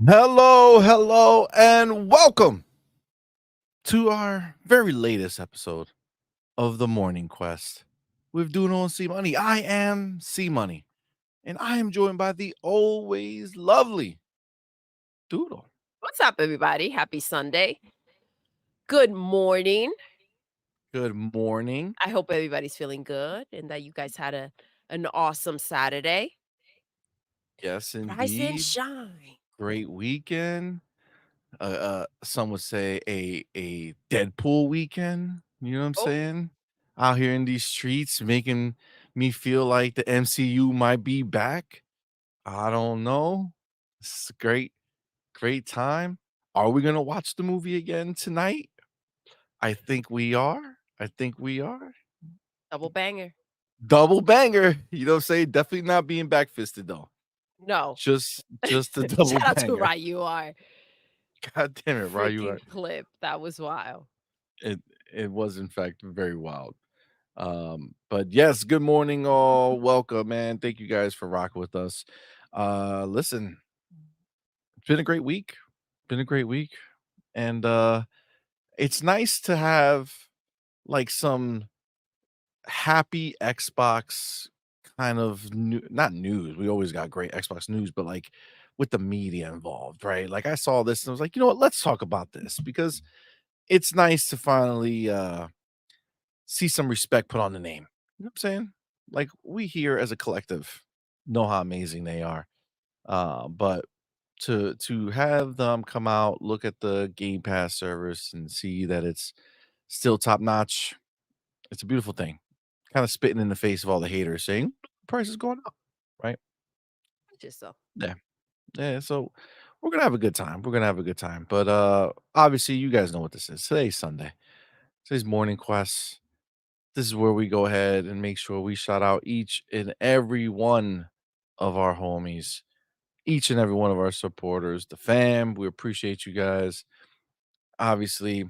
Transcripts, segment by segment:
Hello, and welcome to our very latest episode of the Morning Quest with Doodle and CMoney. I am CMoney, and I am joined by the always lovely Doodle. What's up, everybody? Happy Sunday. Good morning. Good morning. I hope everybody's feeling good and that you guys had an awesome Saturday. Yes, Rise and indeed. shine. Great weekend. Some would say a Deadpool weekend. You know what I'm Oh, saying? Out here in these streets, making me feel like the MCU might be back. I don't know. It's a great time. Are we gonna watch the movie again tonight? I think we are. I think we are. double banger. Double banger. You know what I'm saying? Definitely not being backfisted though. No. Just a double Shout out to banger. Right You Are. God damn it, right? You Freaking are. clip. That was wild. It it was in fact very wild. But yes, good morning, all. Welcome, man. Thank you guys for rocking with us. Listen, it's been a great week. Been a great week. And it's nice to have like some happy Xbox kind of not news. We always got great Xbox news, but like with the media involved, right? Like I saw this and I was like, you know what, let's talk about this because it's nice to finally see some respect put on the name. You know what I'm saying? Like we here as a collective know how amazing they are. But to have them come out, look at the Game Pass service and see that it's still top notch, it's a beautiful thing. Kind of spitting in the face of all the haters saying price is going up, right? Just so. Yeah. Yeah. So we're gonna have a good time. We're gonna have a good time. But obviously you guys know what this is. Today's Sunday. Today's morning quest. This is where we go ahead and make sure we shout out each and every one of our homies, each and every one of our supporters, the fam. We appreciate you guys. Obviously,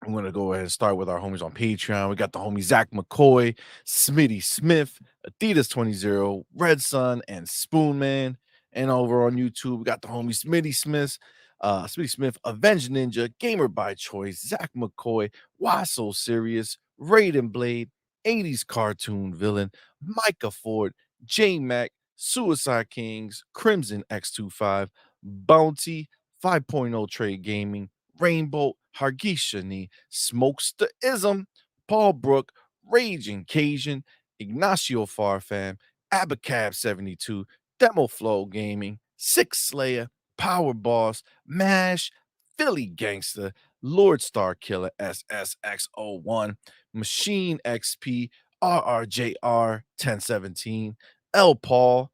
I'm gonna go ahead and start with our homies on Patreon. We got the homie Zach McCoy, Smitty Smith, Adidas 20, Red Sun, and Spoonman. And over on YouTube, we got the homie Smitty Smith, Avenged Ninja, Gamer by Choice, Zach McCoy, Why So Serious, Raiden Blade, 80s cartoon villain, Micah Ford, J Mac, Suicide Kings, Crimson X25, Bounty, 5.0 Trade Gaming, Rainbow, Hargishani, Smokester Ism, Paul Brook, Raging Cajun, Ignacio Farfam, Abacab 72, Demo Flow Gaming, Six Slayer, Power Boss, Mash, Philly Gangster, Lord Star Killer SSX01, Machine XP, RRJR 1017, L Paul,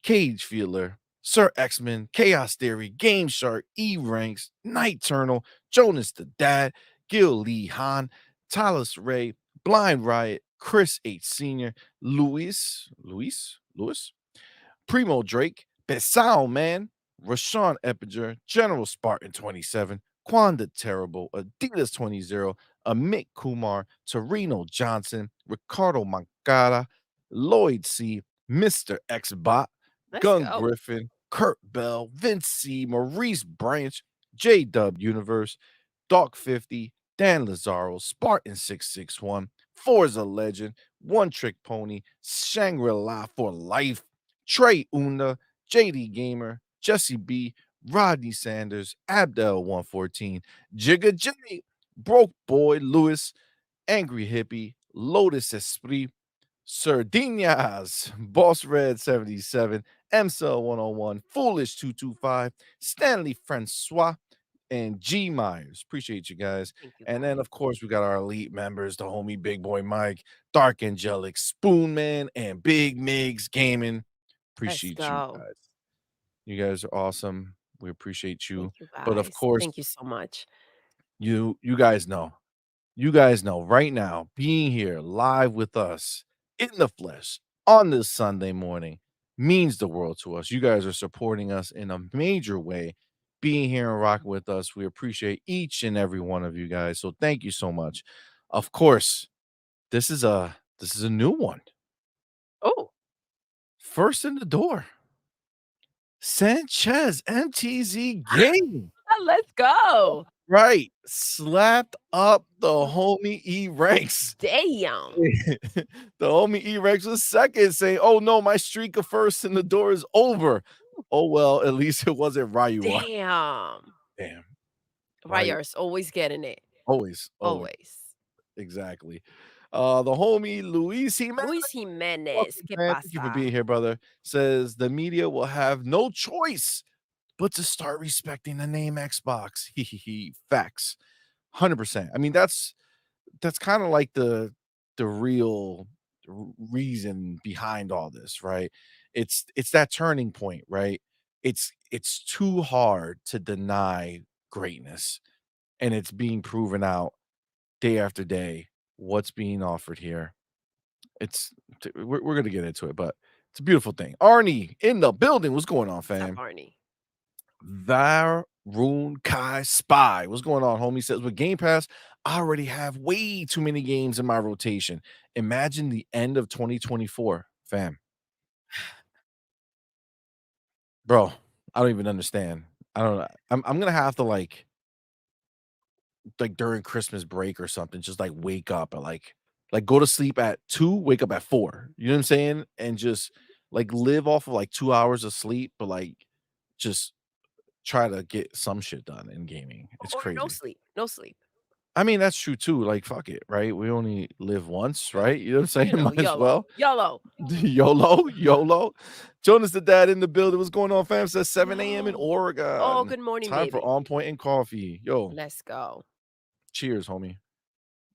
Cage Feeler, Sir X-Men, Chaos Theory, Game Shark, E Ranks, Night Eternal, Jonas the Dad, Gil Lee Han, Talos Ray, Blind Riot, Chris H. Sr., Lewis, Primo Drake, Besao Man, Rashawn Epiger, General Spartan 27, Quanda Terrible, Adidas 20, Amit Kumar, Torino Johnson, Ricardo Mancada, Lloyd C., Mr. X Bot, Let's Gun go. Griffin, Kurt Bell, Vince C., Maurice Branch, J Dub Universe, Doc 50, Dan Lazaro, Spartan 661, Forza Legend, One Trick Pony, Shangri La for Life, Trey Una, JD Gamer, Jesse B, Rodney Sanders, Abdel 114, Jigga J, Broke Boy Lewis, Angry Hippie, Lotus Esprit, Sardinas, Boss Red 77, MCell 101, Foolish 225, Stanley Francois, and G Myers. Appreciate you guys. Thank you, And then, guys. of course, we got our elite members, the homie Big Boy Mike, Dark Angelic, Spoonman, and Big Migs Gaming. Let's Appreciate you go. guys. You guys are awesome. We appreciate Thank you. you, But of guys. course, Thank you so much. you guys know. You guys know right now, being here live with us in the flesh on this Sunday morning means the world to us. You guys are supporting us in a major way, being here and rocking with us. We appreciate each and every one of you guys. So thank you so much. Of course, this is a new one. Oh, First in the door. Sanchez MTZ game. Let's go. Right. Slapped up the homie E Ranks. Damn. The homie E Rex was second, saying, "Oh no, my streak of first and the door is over." Oh well, at least it wasn't Rayuwa. Damn. Damn, right? Ryers always getting it. Always, always, Always. exactly. The homie Luis Jimenez, Luis Jimenez, welcome, ¿qué man. Thank you for pasa? being here, brother. Says the media will have no choice but to start respecting the name Xbox. He facts, 100%. I mean, that's kind of like the real reason behind all this, right? It's that turning point, right? It's too hard to deny greatness, and it's being proven out day after day what's being offered here. It's we're gonna get into it, but it's a beautiful thing. Arnie in the building. What's going on, What's up, fam? Arnie? Varun Kai Spy. What's going on, homie? Says with Game Pass, I already have way too many games in my rotation. Imagine the end of 2024, fam. Bro, I don't even understand. I don't know. I'm gonna have to like during Christmas break or something, just like wake up at like go to sleep at 2, wake up at 4. You know what I'm saying? And just like live off of like 2 hours of sleep, but like just try to get some shit done in gaming. It's Or no crazy. sleep. No sleep. I mean, that's true too. Like, fuck it, right? We only live once, right? You know what I'm saying? You know, Might as YOLO. well. YOLO. YOLO, YOLO. Jonas the dad in the building. What's going on, fam? Says 7 a.m. in Yo. Oh, Oregon. good morning, Time for baby. on point and coffee. Yo, Let's go. cheers, homie.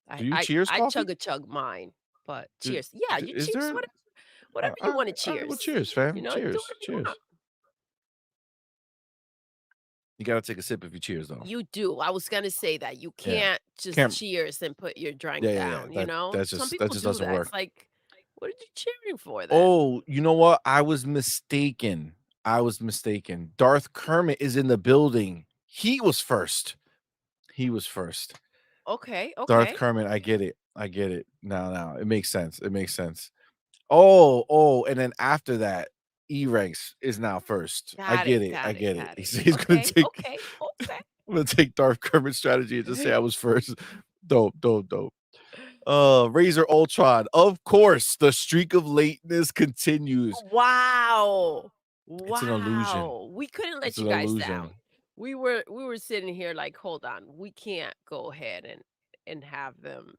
I Do you I cheers I coffee? chug mine, but Do, cheers. Yeah, you is cheers, there? whatever you wanna All right, well, cheers. cheers, You fam. know, do Cheers, whatever you want. cheers. You gotta take a sip if you cheers, though. You do. I was gonna say that. You Yeah, can't just can't. cheers and put your drink Yeah, yeah, yeah. down, you know? Some That people just do doesn't that. work. It's like, what are you cheering for then? Oh, you know what? I was mistaken. I was mistaken. Darth Kermit is in the building. He was first. He was first. Okay, Darth okay. Kermit, I get it. I get it. Now, it makes sense. It makes sense. Oh, and then after that, E-Ranks is now first. I Got get it, it. I got it, get it. got it. He's gonna Okay, take okay, okay. I'm gonna take Darth Kermit's strategy and just say I was first. Dope, dope, dope. Razor Ultron. Of course, the streak of lateness continues. Wow. It's an illusion. Wow. We couldn't It's let you an guys down. illusion. We were sitting here like, hold on, we can't go ahead and have them,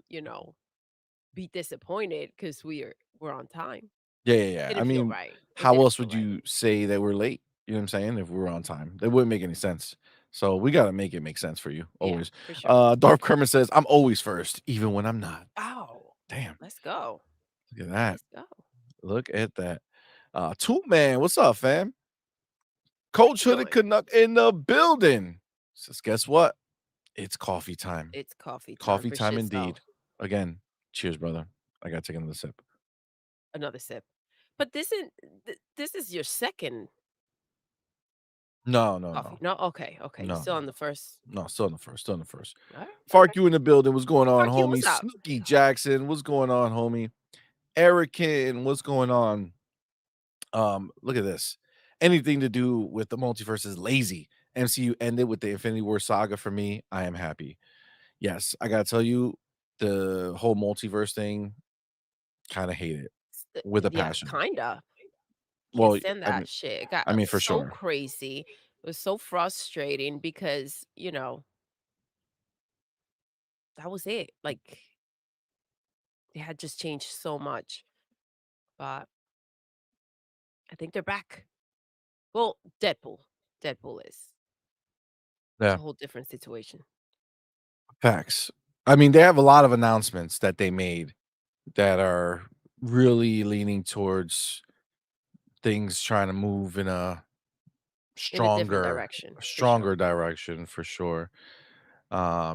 be disappointed because we're on time. Yeah. I Didn't feel mean, right. It how didn't else feel would right. you say that we're late? You know what I'm saying? If we were on time, that wouldn't make any sense. So we gotta make it make sense for you Yeah, always. for sure. Darth Kermit says, "I'm always first, even when I'm not." Oh, Damn, let's go. look at that. Let's go. Look at that. Toot Man, what's up, fam? How Coach you Hooded doing? Canuck in the building. Says, guess what? It's coffee time. It's coffee time Coffee for time shit so indeed. Again, cheers, brother. I gotta take another sip. another sip. But this is your second No, no, coffee. no, No? Okay, okay. You no, still no, on the first. no. Still in the first. Still in the first. All right, all Fark, right. you in the building. What's going on, Farkey, homie? what's up? Snooky Jackson. What's going on, homie? Erican. What's going on? Look at this. Anything to do with the multiverse is lazy. MCU ended with the Infinity War saga for me. I am happy. Yes, I gotta tell you, the whole multiverse thing, kind of hate it with a Yeah, passion. kinda. Can't Well, stand that shit. It got I mean for so sure. crazy. It was so frustrating because, that was it. Like, they had just changed so much. But I think they're back. Well, Deadpool. Deadpool is. It's Yeah, a whole different situation. facts. I mean, they have a lot of announcements that they made that are really leaning towards things trying to move in In a different stronger direction, for stronger sure. direction for sure.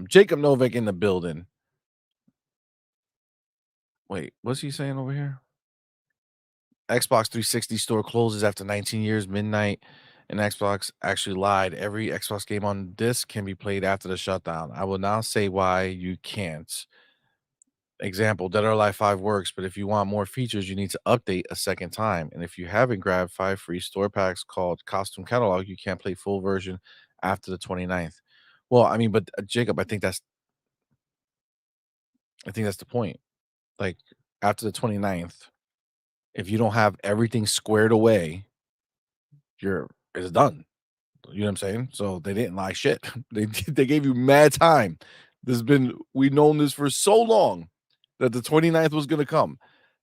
Jacob Novak in the building. Wait, what's he saying over here? Xbox 360 store closes after 19 years midnight, and Xbox actually lied. Every Xbox game on disc can be played after the shutdown. I will now say why you can't. Example, Dead or Alive 5 works, but if you want more features, you need to update a second time. And if you haven't grabbed 5 free store packs called Costume Catalog, you can't play full version after the 29th. Well, I mean, but Jacob, I think that's the point. Like after the 29th, if you don't have everything squared away, it's done. You know what I'm saying? So they didn't lie shit. They gave you mad time. We've known this for so long that the 29th was gonna come.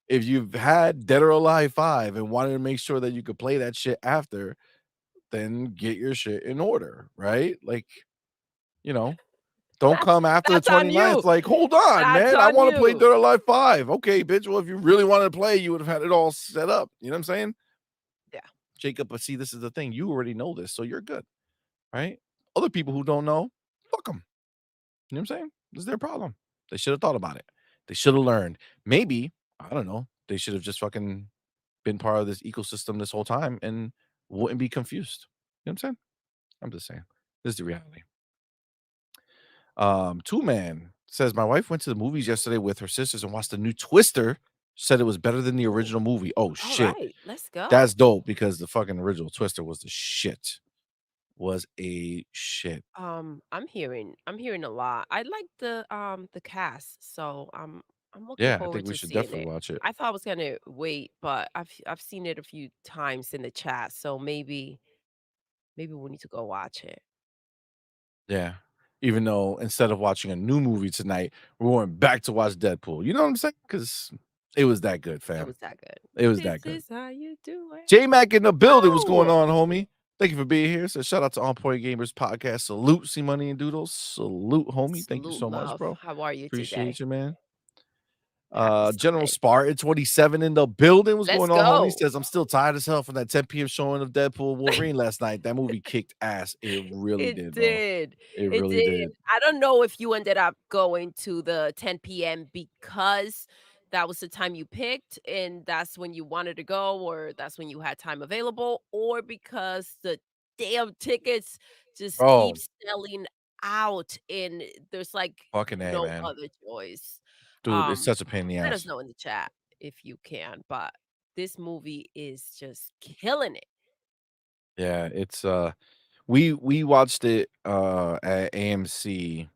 If you've had Dead or Alive 5 and wanted to make sure that you could play that shit after, then get your shit in order, right? Like, you know, don't come after the That's on 29th you. like, "Hold on, That's man, I on wanna play you. Dead or Alive 5." Okay, bitch, well, if you really wanted to play, you would have had it all set up. You know what I'm saying? Yeah. Jacob, but see, this is the thing. You already know this, so you're good, right? Other people who don't know, fuck them. You know what I'm saying? This is their problem. They should have thought about it. They should have learned. Maybe, I don't know, they should have just fucking been part of this ecosystem this whole time and wouldn't be confused. You know what I'm saying? I'm just saying. This is the reality. Two Man says my wife went to the movies yesterday with her sisters and watched the new Twister. Said it was better than the Ooh, original movie. Oh shit. alright, let's That's go. dope because the fucking original Twister was the shit. Was a shit. I'm hearing a lot. I like the cast, so I'm looking Yeah, I forward think we to should seeing definitely it. watch it. I thought I was gonna wait, but I've seen it a few times in the chat, so maybe we need to go watch it. Yeah. Even though instead of watching a new movie tonight, we're going back to watch Deadpool. You know what I'm saying? Because it was that good, It fam. was that good. It was that This good. is how you do it. J Mac in the building. What's going Oh, on, homie? Thank you for being here. So shout out to On Point Gamers Podcast. Salute, C Money and Doodles. Salute, homie. Thank you salute, so much, love. bro. How are you Appreciate today? you, man. Happy General Sunday. Spartan 27 in the building. What's Let's going on, homie? go. Says I'm still tired as hell from that 10 p.m. showing of Deadpool Wolverine last night. That movie kicked ass. It really It did, bro. did. It It really did. did. I don't know if you ended up going to the 10 PM because that was the time you picked and that's when you wanted to go, or that's when you had time available, or because the damn tickets just keep Bro, selling out and there's like fucking A, no man. other choice. Dude, it's such a pain in the Let us ass. know in the chat if you can, but this movie is just killing it. Yeah, we watched it at AMC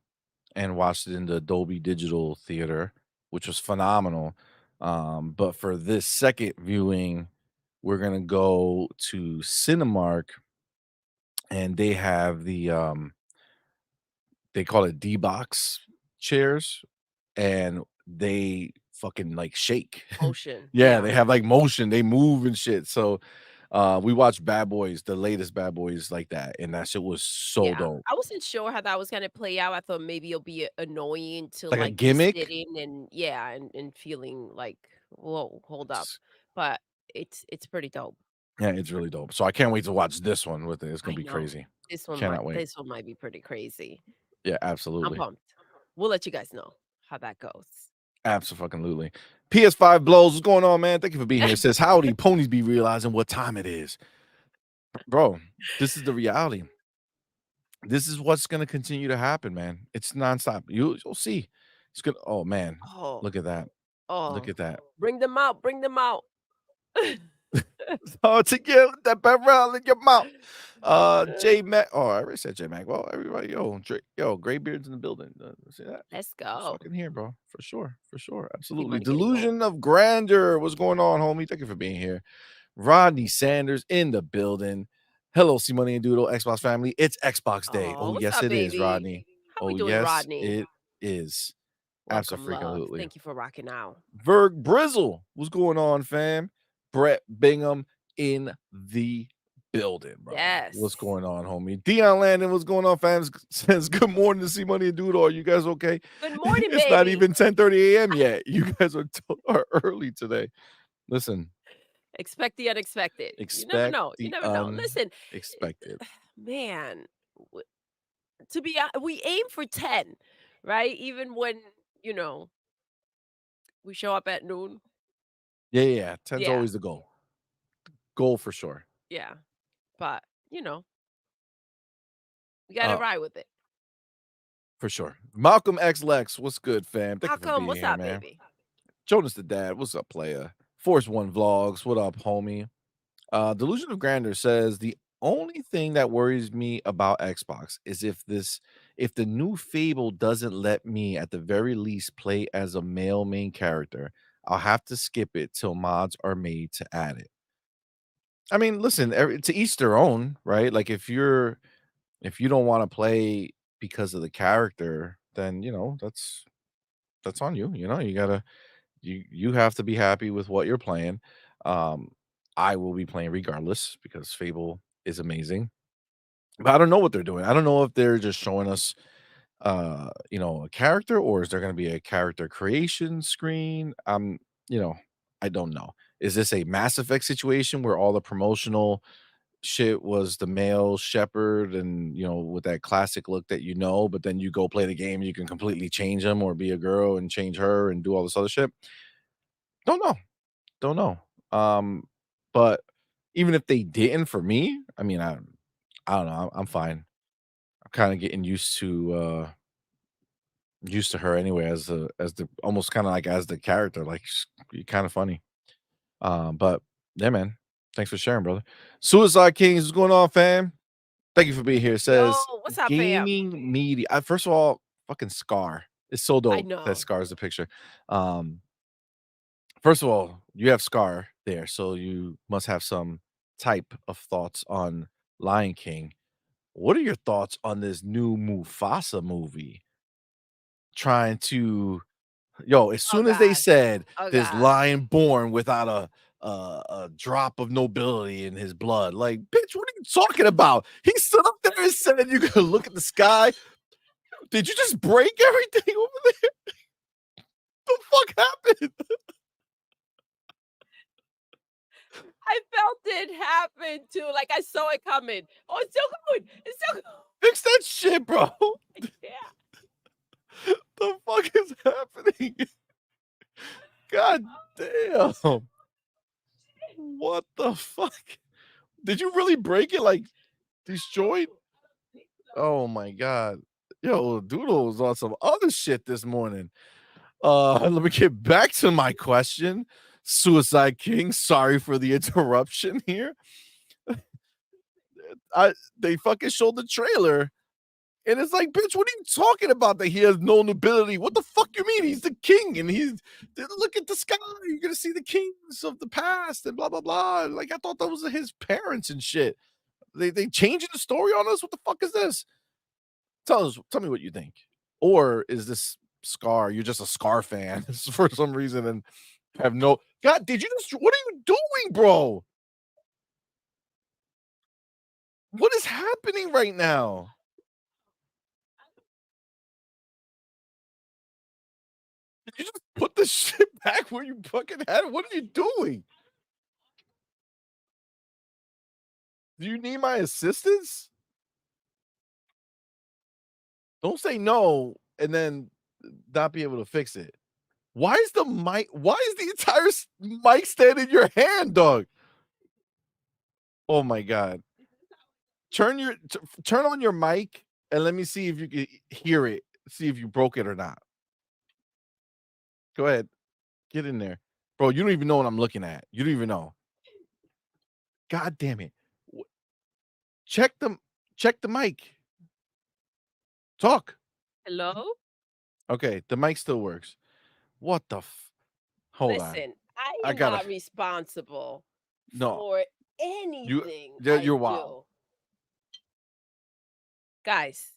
and watched it in the Dolby Digital Theater, which was phenomenal. But for this second viewing, we're gonna go to Cinemark and they have they call it D-box chairs and they fucking like shake. Motion. Yeah, Yeah. they have like motion, they move and shit. So we watched Bad Boys, the latest Bad Boys like that, and that shit was so Yeah, dope. I wasn't sure how that was gonna play out. I thought maybe it'll be annoying to, Like a like, be gimmick. sitting and yeah, and feeling like, "Whoa, hold up." It's But it's pretty dope. Yeah, it's really dope. So I can't wait to watch this one with it. It's gonna I be know. crazy. This one might Cannot wait. this one might be pretty crazy. Yeah, I'm absolutely. pumped. We'll let you guys know how that goes. Absolutely. PS5 blows. What's going on, man? Thank you for being here. It says, howdy, ponies be realizing what time it is. Bro, this is the reality. This is what's gonna continue to happen, man. It's nonstop. You'll see. It's gonna oh man. Oh, Look at that. Look oh. at that. Bring them out, bring them out. Oh, to get that barrel in your mouth. J Mac. Oh, I already said J Mac. Well, everybody, yo, Graybeard's in the building. See that? Let's He's go. fucking here, bro. For sure, See absolutely. money getting old. Delusion of grandeur. What's going on, homie? Thank you for being here. Rodney Sanders in the building. Hello, C Money and Doodle Xbox family. It's Xbox Day. Oh, Oh, what's yes, up, it is, baby? Rodney. How we Oh, doing, yes, Rodney? it is. Welcome, love. Absolutely. Thank you for rocking out. Verg Brizzle. What's going on, fam? Brett Bingham in the building, bro. What's Yes. going on, homie? Dion Landon, what's going on, fam? Says good morning to see money and doodle. Are you guys okay? Good morning, It's not baby. even 10:30 a.m. yet. You guys are early today. Listen, Expect the unexpected. You never expect know. You the never know. Listen, unexpected. man, w- we aim for 10, right? Even when, you know, we show up at noon. Yeah. 10's Yeah. always the goal. Goal for sure. Yeah. But, you know, we got to Uh, ride with it. For sure. Malcolm X Lex, what's good, fam? Thank you for Malcolm, being what's here, up, man. baby? Jonas the Dad, what's up, playa? Force One Vlogs, what up, homie? Delusion of Grandeur says the only thing that worries me about Xbox is if the new Fable doesn't let me at the very least play as a male main character, I'll have to skip it till mods are made to add it. I mean, listen, to each their own, right? Like if you don't want to play because of the character, then that's on you. You gotta you have to be happy with what you're playing. Um, I will be playing regardless because Fable is amazing. But I don't know what they're doing. I don't know if they're just showing us a character, or is there gonna be a character creation screen? You know, I don't know. Is this a Mass Effect situation where all the promotional shit was the male shepherd and, with that classic look that but then you go play the game, you can completely change them or be a girl and change her and do all this other shit? Don't know. Don't know. But even if they didn't for me, I mean, I don't know. I'm fine. I'm kind of getting used to her anyway as the almost kind of like as the character. Like she's kind of funny. But yeah, man. Thanks for sharing, brother. Suicide Kings, what's going on, fam? Thank you for being here. It Yo, says what's up, fam? gaming media. First of all, fucking Scar. It's so I dope that know. Scar is the picture. Um, First of all, you have Scar there, so you must have some type of thoughts on Lion King. What are your thoughts on this new Mufasa movie? Trying to as Oh soon as they God. said Oh this God. lion born without a drop of nobility in his blood, like, bitch, what are you talking about? He stood up there and said, "You can look at the sky." Did you just break everything over there? The fuck happened? I felt it happen too. Like I saw it coming. Oh, it's still going. It's still going. Fix that shit, bro. Yeah. The fuck is happening? God damn. What the fuck? Did you really break it, like, destroyed? Oh my god. Yo, Doodle was on some other shit this morning. Let me get back to my question. Suicide King, sorry for the interruption here. I They fucking showed the trailer, and it's like, bitch, what are you talking about that he has no nobility? What the fuck you mean? He's the king, and look at the sky. You're gonna see the kings of the past and blah blah blah. Like I thought that was his parents and shit. They changing the story on us. What the fuck is this? Tell me what you think. Or is this Scar? You're just a Scar fan for some reason and have no God, did you just what are you doing, bro? What is happening right now? Did you just put the shit back where you fucking had it? What are you doing? Do you need my assistance? Don't say no and then not be able to fix it. Why is the entire mic stand in your hand, dog? Oh my god. Turn on your mic and let me see if you can hear it. See if you broke it or not. Go ahead. Get in there. Bro, you don't even know what I'm looking at. You don't even know. God damn it. W check the check the mic. Talk. Hello? Okay, the mic still works. What the f Hold on. Listen, I I am gotta not responsible No, for you anything I you're wild. do. Guys,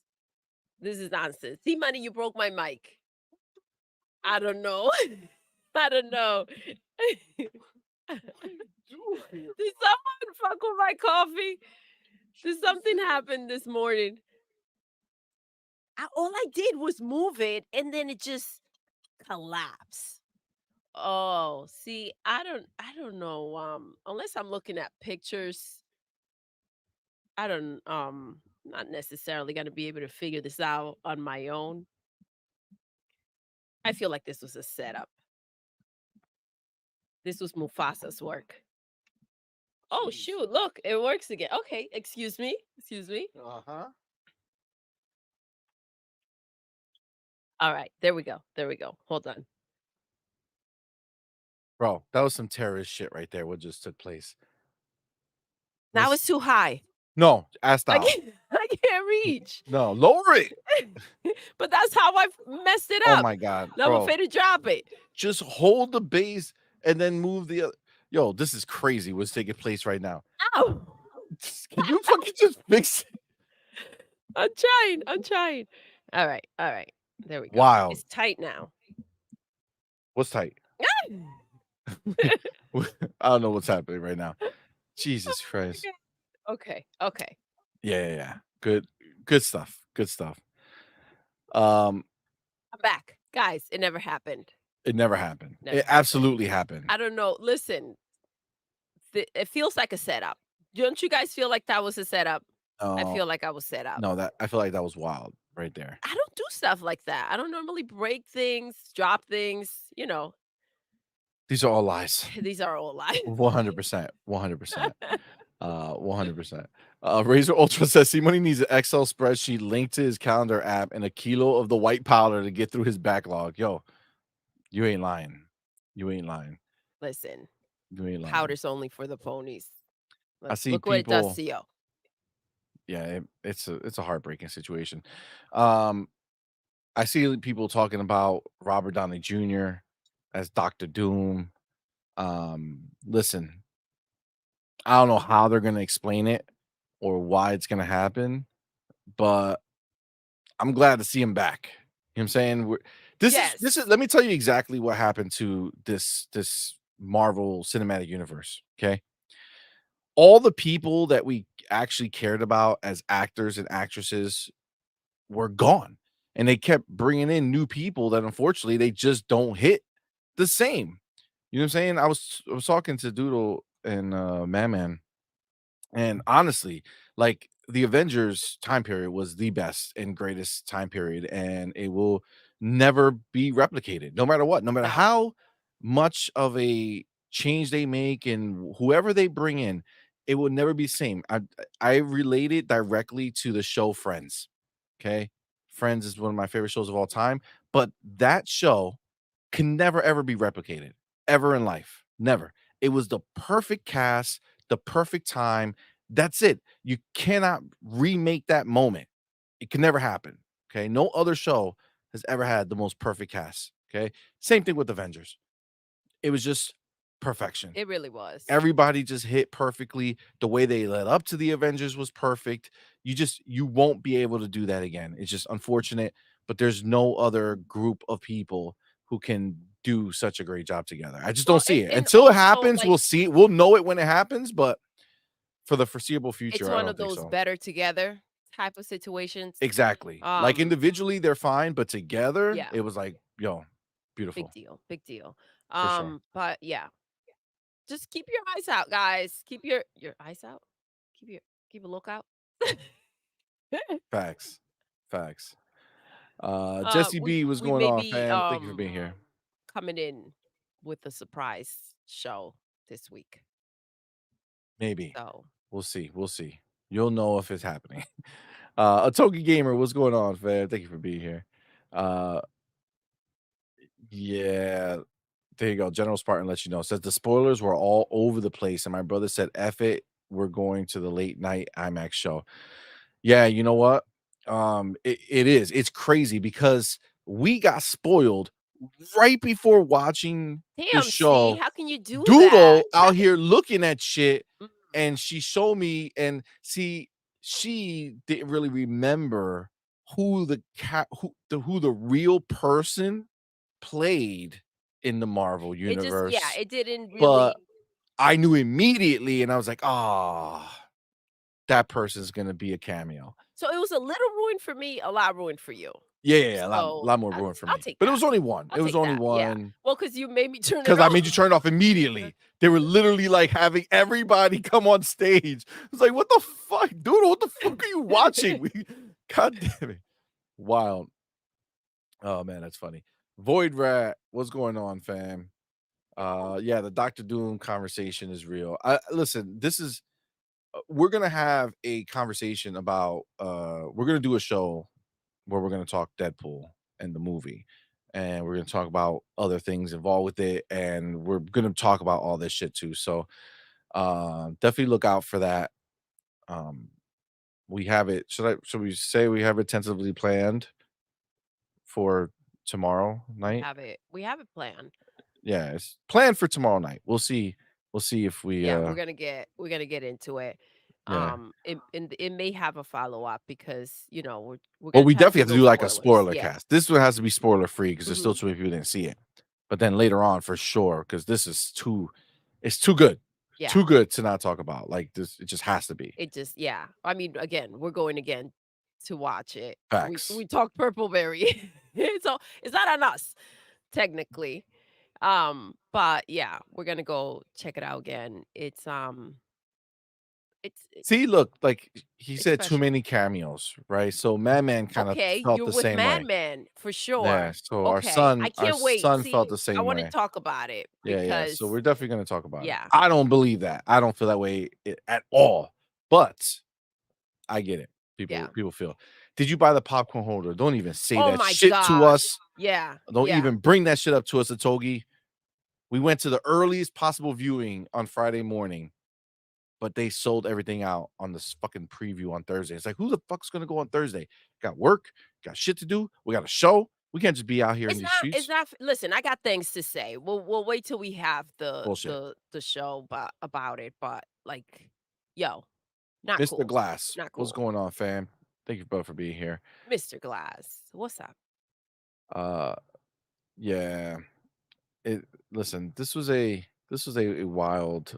this is nonsense. See, money, you broke my mic. I don't know. I don't know. What are you doing here? Did someone fuck with my coffee? Did something happen this morning? All I did was move it and then it just collapsed. Oh, see, I don't know. Unless I'm looking at pictures, I don't not necessarily gonna be able to figure this out on my own. I feel like this was a setup. This was Mufasa's work. Oh Jeez. shoot, look, it works again. Okay, excuse me. Excuse me. Uh-huh. Alright, there we go, there we go. Hold on. Bro, that was some terrorist shit right there what just took place. Now Let's it's too high. No, ass I out. can't I can't reach. No, lower it. But that's how I messed it Oh up. my god, Now I'm bro. finna drop it. Just hold the base and then move the oth Yo, this is crazy what's taking place right now. Ow! Can you fucking just fix it? I'm trying, I'm trying. Alright. There we go. Wild. It's tight now. What's tight? I don't know what's happening right now. Jesus Christ. Okay. Yeah. Good stuff, good stuff. Um, I'm back. Guys, it never happened. it never happened. Never It happened. absolutely happened. I don't know. Listen, it feels like a setup. Don't you guys feel like that was a setup? I No, feel like I was set up. no, that I feel like that was wild right there. I don't do stuff like that. I don't normally break things, drop things, These are all lies. these are all lies. 100%, 100%, 100%. Razor Ultra says CMoney needs an Excel spreadsheet linked to his calendar app and a kilo of the white powder to get through his backlog. Yo, you ain't lying. You ain't lying. Listen, You ain't lying. powder's only for the ponies. I Look, see look what it does people to you. Yeah, it's a heartbreaking situation. Um, I see people talking about Robert Downey Jr. as Doctor Doom. Listen, I don't know how they're gonna explain it or why it's gonna happen, but I'm glad to see him back. You know what I'm saying? This is Yes. let me tell you exactly what happened to this Marvel Cinematic Universe. Okay. All the people that we actually cared about as actors and actresses were gone. And they kept bringing in new people that unfortunately they just don't hit the same. You know what I'm saying? I was talking to Doodle and Man, and honestly, like the Avengers time period was the best and greatest time period, and it will never be replicated, no matter what, no matter No. how much of a change they make and whoever they bring in, it will never be the same. I relate it directly to the show Friends. Okay. Friends is one of my favorite shows of all time, but that show can never ever be replicated ever in life. Never. It was the perfect cast, the perfect time. That's it. You cannot remake that moment. It can never happen. Okay. No other show has ever had the most perfect cast. Okay. Same thing with Avengers. It was just perfection. It really was. Everybody just hit perfectly. The way they led up to the Avengers was perfect. You won't be able to do that again. It's just unfortunate, but there's no other group of people who can do such a great job together. I just don't Well, see it. and Until it also, happens, we'll see. We'll know it when it happens, but for the foreseeable it's future, I one don't of think those so. better together type of situations. Exactly. Like Um, individually, they're fine, but together, yeah, it was like, yo, big beautiful deal, big deal. for sure. But yeah, just keep your eyes out, guys. Keep your eyes out. Keep your keep a lookout. Facts. Facts. Jesse B, what's We going may on, be fam? Thank you for being here. coming in with a surprise show this week. Maybe. So We'll see. We'll see. You'll know if it's happening. Atoki Gamer, what's going on, fam? Thank you for being here. Uh, yeah, there you go. General Spartan lets you know. Says the spoilers were all over the place, and my brother said, "F it, we're going to the late night IMAX show." Yeah, you know what? It is. It's crazy because we got spoiled right before watching the damn, C, show. how can you do that? Doodle out here looking at shit, Mm, and she showed me, and see, she didn't really remember who the cat who the real person played in the Marvel It just yeah, universe, it didn't but really. I knew immediately, and I was like, "Ah, that person's gonna be a cameo." So it was a little ruined for me, a lot ruined for you. Yeah, a So lot more ruined for I'll me, take but it that. was only one. I'll It was take only that. Yeah. one. Well, because you made me turn it 'Cause I made you off. turn it off immediately. They were literally, like, having everybody come on stage. It's like, "What the fuck, dude? What the fuck are you watching?" We God damn it. Wild. Oh, man, that's funny. Void Rat, what's going on, fam? Yeah, the Doctor Doom conversation is real. I listen, this is we're gonna have a conversation about, we're gonna do a show where we're gonna talk Deadpool. and the movie. And we're gonna talk about other things involved with it, and we're gonna talk about all this shit too. So definitely look out for that. Um we have it. Should we say we have it tentatively planned for tomorrow night? We have it planned. Yeah, it's planned for tomorrow night. We'll see if we Yeah, we're gonna get into it. yeah. It may have a follow-up because, we're Well, gonna we try to definitely do have to no do like a spoilers. spoiler Yeah. cast. This one has to be spoiler free because there's still Mhm. too many people didn't see it. But then later on for sure, because this is too it's too good. Yeah. Too good to not talk about. Like this, it just has to be. It just yeah. I mean, again, we're going again to watch it. We Facts. talked Purpleberry. So, it's not on us, technically. But yeah, we're gonna go check it out again. It's See, look, like he it's said too special. many cameos, right? So Madman kind of Okay, felt you're the with same way. Madman for Yeah. sure. So Okay, I our can't wait. son See, felt the I same wanna way. talk about it Yeah, yeah. So because we're definitely gonna talk about it. yeah, I don't believe that. I don't feel that way at all. But I get it. yeah. People feel. Did you buy the popcorn holder? Don't even say Oh that my shit to gosh. us. Yeah, Don't yeah. even bring that shit up to us, Atogi. We went to the earliest possible viewing on Friday morning, but they sold everything out on this fucking preview on Thursday. It's like, who the fuck's gonna go on Thursday? Got work, got shit to do. We got a show. We can't just be out here in these It's streets. not listen, I got things to say. We'll wait till we have Bullshit. the show about it, but, like, yo, not Mr. cool. Glass, Not what's cool. going on, fam? Thank you both for being here. Mr. Glass, what's up? Uh yeah. It listen, this was a wild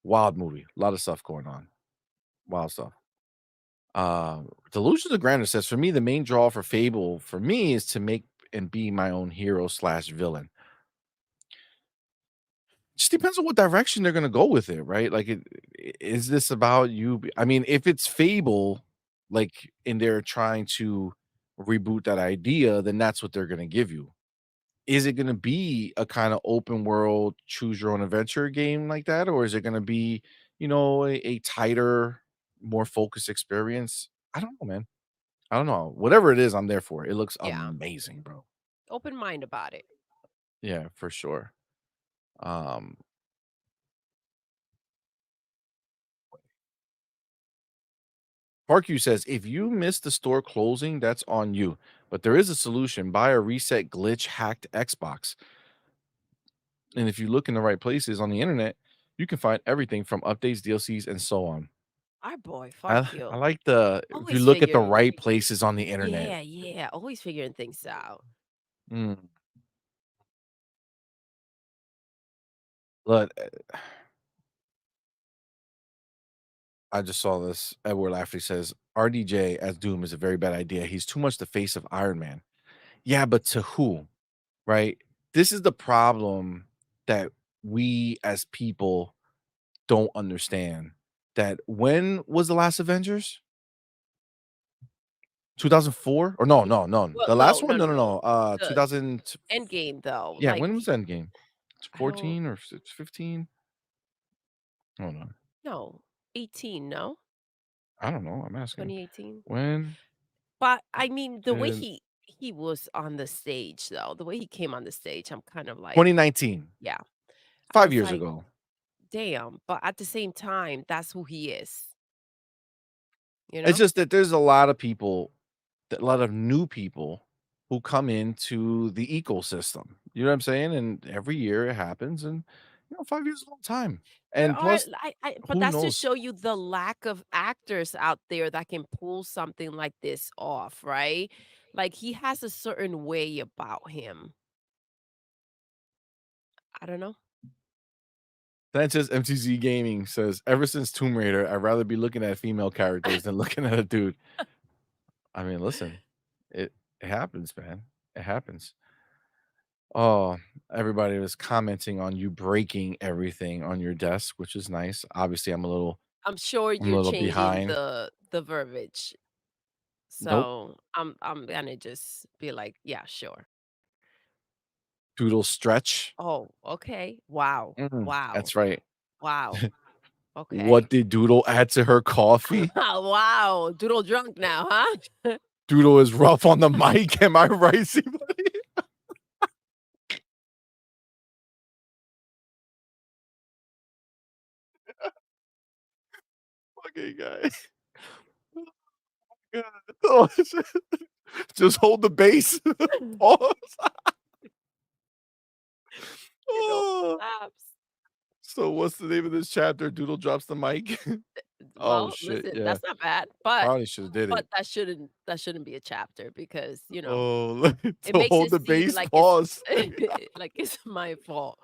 wild movie. A lot of stuff going on. Wild stuff. Delusions of Grandeur says for me, the main draw for Fable for me is to make and be my own hero slash villain. Just depends on what direction they're gonna go with it, right? Like, is this about you? I mean, if it's Fable, like, and they're trying to reboot that idea, then that's what they're gonna give you. Is it gonna be a kinda open world, choose your own adventure game like that? Or is it gonna be, a tighter, more focused experience? I don't know, man. I don't know. Whatever it is, I'm there for it. It looks Yeah, amazing, bro. open mind about it. Yeah, for sure. Um, Parkview says, "If you miss the store closing, that's on you. But there is a solution. Buy a reset glitch hacked Xbox. And if you look in the right places on the internet, you can find everything from updates, DLCs, and so on." Our boy, I Farkio, like the if you always look at the figuring right places on the internet. yeah, yeah, always figuring things out. Mm, but I just saw this. Edward Lafferty says RDJ as Doom is a very bad idea. He's too much the face of Iron Man. Yeah, but to who? Right? This is the problem that we as people don't understand. That when was the last Avengers? 2004? Or no, no, no. Well, The no, last no, one? No, no, no, no. no. The 2000. Endgame, though, Yeah, when was Endgame? I don't 14 or 15? I don't know. know, 18, no? I don't know. I'm asking. 2018? When But, I mean, the way did he was on the stage, though, the way he came on the stage, I'm kind of like 2019? yeah. I 5 was years like, ago. "Damn," but at the same time, that's who he is, you It's know? just that there's a lot of people, a lot of new people who come into the ecosystem. You know what I'm saying? And every year it happens, and 5 years is a long time. There And are plus, I but who that's to knows? show you the lack of actors out there that can pull something like this off, right? Like, he has a certain way about him. I don't know. Sanchez MTZ Gaming says, ever since Tomb Raider, I'd rather be looking at female characters than looking at a dude. I mean, listen, it happens, man. It happens. Oh, everybody was commenting on you breaking everything on your desk, which is nice. Obviously, I'm sure I'm a you're little changing behind. the verbiage, Nope. so I'm gonna just be like, "Yeah, sure." Doodle stretch. Oh, okay. Wow. Wow. That's right. Wow. What Okay. did Doodle add to her coffee? Wow, doodle drunk now, huh? Doodle is rough on the mic. Am I right, C-Money? Fucking guy. God. Oh, just hold the base. Pause. It all Oh. slaps. So what's the name of this chapter? Doodle drops the mic? Oh, Well, shit, listen, yeah. that's not bad, but Probably shoulda did it. that shouldn't be a chapter because, Oh, it so makes hold it the seem base, like it's pause. like it's my fault.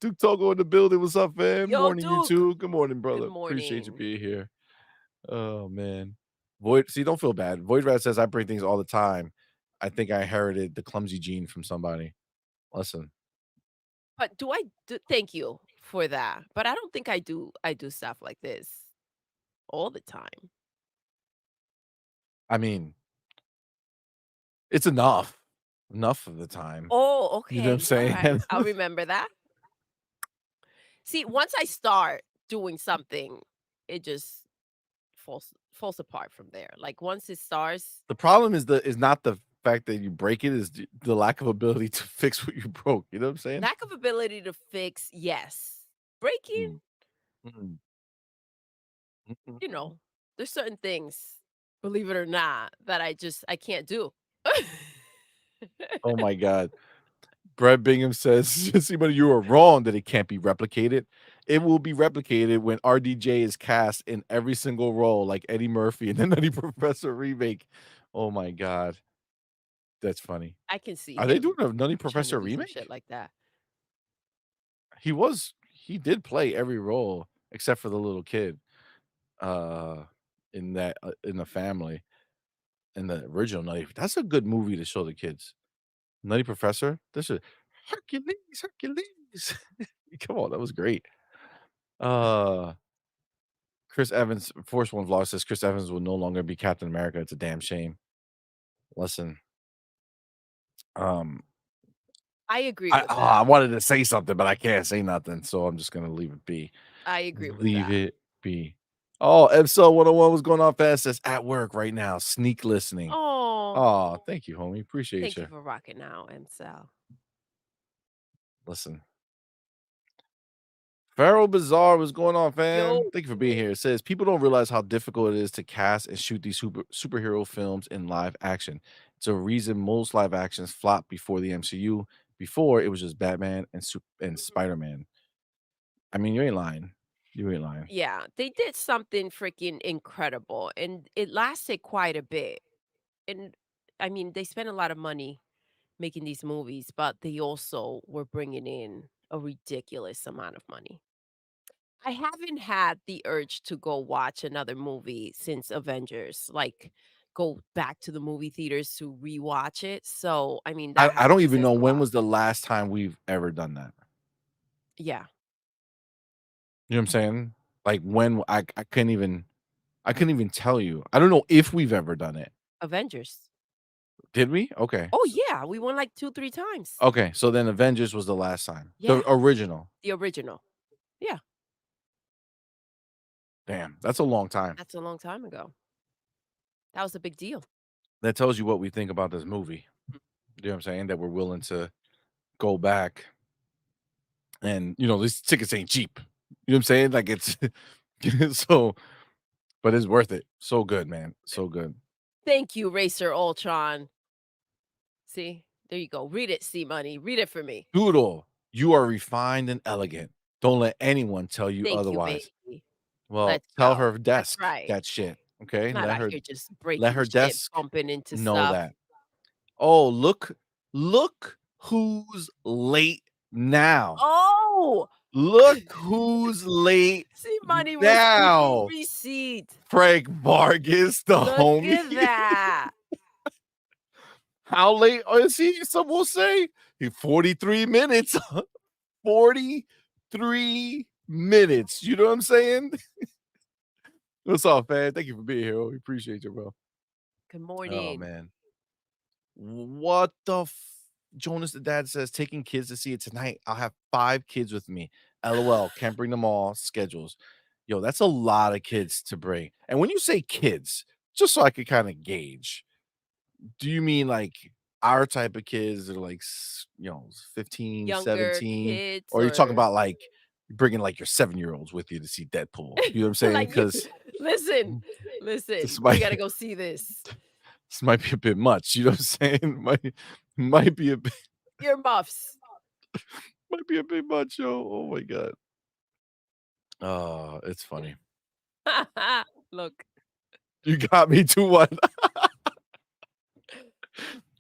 Duke Togo in the building. What's up, fam? Yo, Morning, you Duke. too. Good morning, Good brother. Appreciate you morning. being here. Oh, man. Void see, don't feel bad. Void Rat says, "I break things all the time. I think I inherited the clumsy gene from somebody." Listen, But do I do thank you for that, but I don't think I do stuff like this all the time. I mean, it's enough. Enough of the time. Oh, You know what I'm okay, saying? alright, I'll remember that. See, once I start doing something, it just falls apart from there. Like, once it starts, The problem is not the fact that you break it, is the lack of ability to fix what you broke, you know what I'm saying? lack of ability to fix, yes. Breaking, Mm, mm, mm, mm, you mm. know, there's certain things, believe it or not, that I can't do. Oh my god. Brett Bingham says, "See, but you are wrong that it can't be replicated. It will be replicated when RDJ is cast in every single role, like Eddie Murphy in the Nutty Professor remake." Oh my god, that's funny. I can see Are they doing him a Nutty trying to Professor do some shit remake? like that. He did play every role except for the little kid, uh, in the family, in the original Nutty. That's a good movie to show the kids. Nutty Professor? This is Hercules, Hercules. Come on, that was great. Uh, Chris Evans, Force One Vlog says Chris Evans will no longer be Captain America. It's a damn shame. Listen, um, I agree I with oh, that. I wanted to say something, but I can't say nothing, so I'm just gonna leave it be. I agree with Leave that. it be. Oh, episode 101 was going on fast. Says at work right now, sneak listening. Oh, Oh, thank you, homie. Appreciate thank you you. for rocking out, MSL. Listen. Feral Bazaar, what's going on, Yo, fam? Thank you for being here. It says people don't realize how difficult it is to cast and shoot these superhero films in live action. It's a reason most live actions flop before the MCU. Before it was just Batman and Spider Man. I mean, you ain't lying. You ain't lying. yeah, they did something freaking incredible, and it lasted quite a bit. And I mean, they spent a lot of money making these movies, but they also were bringing in a ridiculous amount of money. I haven't had the urge to go watch another movie since Avengers, like go back to the movie theaters to rewatch it. So, I mean, that I don't actually even says know a when lot. was the last time we've ever done that. Yeah, You know what I'm saying? Like when I couldn't even tell you. I don't know if we've ever done it. Avengers. Did we? Okay. Oh yeah, we won like 2, 3 times. Okay. So then Avengers was the last time. The Yeah, original. the original. Yeah, Damn, that's a long time. that's a long time ago. That was a big deal. That tells you what we think about this movie. You know what I'm saying? That we're willing to go back and, these tickets ain't cheap. You know what I'm saying? Like it's so but it's worth it. So good, man. So good. Thank you, Racer Ultron. See, there you go. Read it, C Money. Read it for me. Doodle, you are refined and elegant. Don't let anyone tell you Thank you, otherwise. baby. Well, Let's tell go. her That's desk right. that shit. Okay? Not Let out her here just let breaking her shit, desk bumping into know stuff. that. Oh, look who's late now. Oh, Look who's late C Money was keeping now. receipt. Frank Vargas, the Look homie. at that. How late is he? Some will say he 43 minutes. 43 minutes. You know what I'm saying? What's up, man? Thank you for being here. We appreciate you, bro. Good Oh morning. man. What the Jonas the dad says taking kids to see it tonight. I'll have 5 kids with me. LOL. Can't bring them all. Schedules. Yo, that's a lot of kids to bring. And when you say kids, just so I could kind of gauge, Do you mean like our type of kids that are like 15, Younger 17, kids or you're talking or about like bringing like your 7-year-olds with you to see Deadpool? You know what I'm saying? like you Because listen, this listen, we might gotta go see this. this might be a bit much. You know what I'm saying? Might be a bit Your muffs. might be a bit much, yo. Oh my god. Oh, it's funny. Look. You got me to one.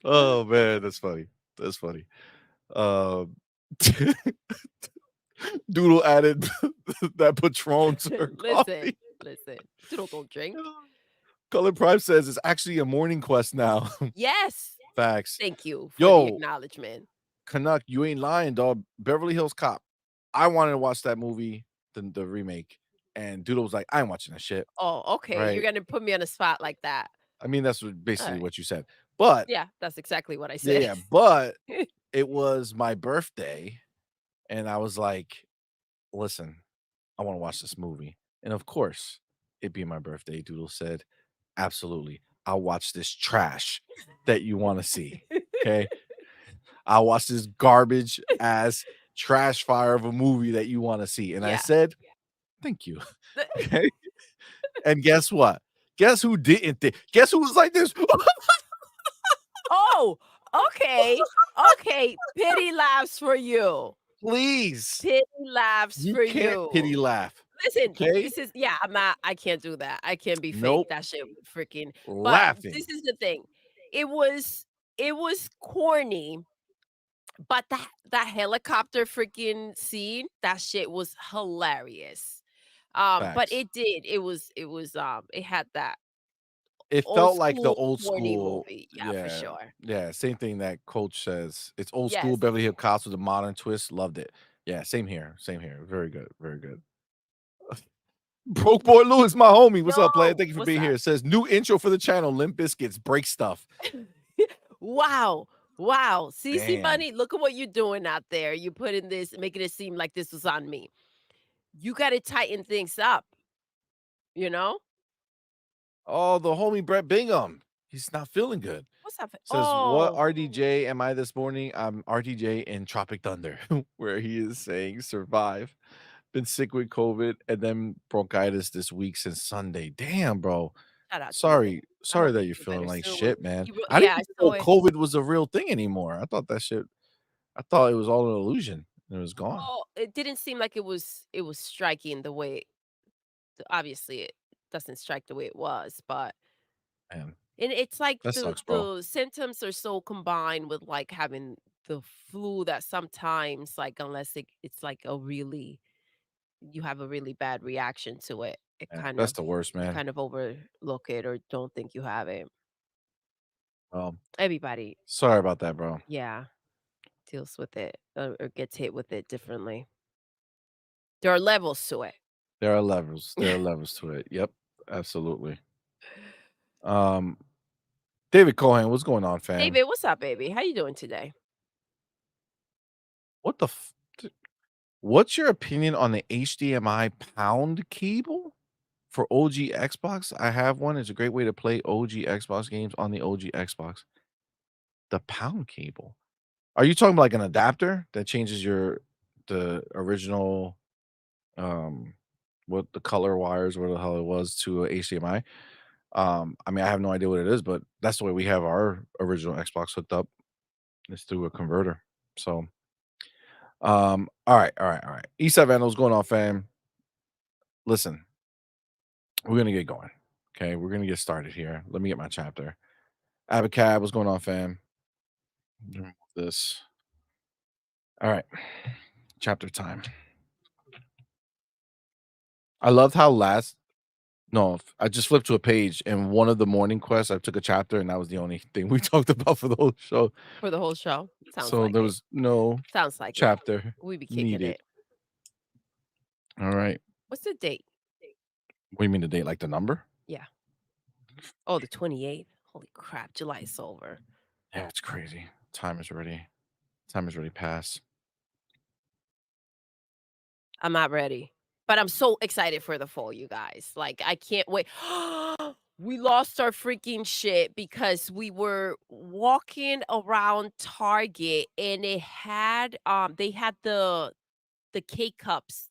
Oh man, that's funny. That's funny. Um, Doodle added that Patron to her Listen, coffee. listen. Doodle don't drink. Color Prime says it's actually a morning quest now. Yes. Facts. Thank you for the Yo, acknowledgement. Canuck, you ain't lying, dog. Beverly Hills Cop. I wanted to watch that movie, the remake, and Doodle was like, "I ain't watching that shit." Oh, okay. You're Right? gonna put me on a spot like that. I mean, that's what basically Alright. what you said. But Yeah, that's exactly what I yeah, said. yeah, but it was my birthday, and I was like, "Listen, I wanna watch this movie." And of course, it being my birthday, Doodle said, "Absolutely. I'll watch this trash that you wanna see, okay? I'll watch this garbage ass trash fire of a movie that you wanna see." And I Yeah. said, "Thank you." Okay? And guess what? Guess who didn't guess who was like this? Oh, okay. Okay. Pity laughs for you. Please. Pity laughs You for can't you. pity laugh, Listen, okay? this is yeah, I can't do that. I can't be fake. Nope. That shit freaking but Laughing. this is the thing. It was it was corny, but that helicopter freaking scene, that shit was hilarious. But Facts. it had that It old felt like the school old corny school movie. Yeah, for yeah, sure. yeah, same thing that coach says. It's old school Yes. Beverly Hills Cops with a modern twist, loved it. Yeah, same here. Very good, very good. Broke boy Lewis, my homie. What's up, player? Yo, Thank you for what's being here. up? It says new intro for the channel, Limp Biscuits, break stuff. Wow. Wow. CC Damn. Money, look at what you're doing out there. You putting this, making it seem like this was on me. You gotta tighten things up, you know? Oh, the homie Brett Bingham. He's not feeling good. What's up? Says, "What Oh, RDJ am I this morning? I'm RTJ in Tropic Thunder," where he is saying survive. Been sick with COVID and then bronchitis this week since Sunday. Damn, bro. shout out to you. Sorry I hope that you you're feel feeling better like soon. shit, man. You wrote, I didn't yeah, I even saw know it. COVID was a real thing anymore. I thought it was all an illusion and it was gone. Well, it didn't seem like it was striking the way obviously it doesn't strike the way it was, but Man, and it's like that the sucks, bro. the symptoms are so combined with like having the flu that sometimes like unless it's like a really you have a really bad reaction to it, it Yeah, kind that's of the worst, you man. kind of overlook it or don't think you have it. Well, Everybody, sorry about that, bro. yeah, deals with it or gets hit with it differently. There are levels to it. There are levels. There are levels to it. Yep, absolutely. Um, David Cohen, what's going on, fam? David, what's up, baby? How you doing today? What the what's your opinion on the HDMI pound cable for OG Xbox? I have one. It's a great way to play OG Xbox games on the OG Xbox. The pound cable. Are you talking about like an adapter that changes the original what the color wires, what the hell it was to a HDMI? I mean, I have no idea what it is, but that's the way we have our original Xbox hooked up. It's through a converter. So, all right. E7, what's going on, fam? Listen, we're gonna get going. Okay, we're gonna get started here. Let me get my chapter. Abacab, what's going on, fam? Remove this. All right, chapter time. I loved how last no, I just flipped to a page and one of the morning quests, I took a chapter and that was the only thing we talked about for the whole show. For the whole show? Sounds So like there it. was no Sounds like it. chapter We be kicking needed. it. All right. What's the date? What do you mean the date? Like the number? Yeah. Oh, the 28th. Holy crap, July is over. Yeah, it's crazy. Time is already past. I'm not ready. But I'm so excited for the fall, you guys. Like, I can't wait. We lost our freaking shit because we were walking around Target and it had, they had the K-Cups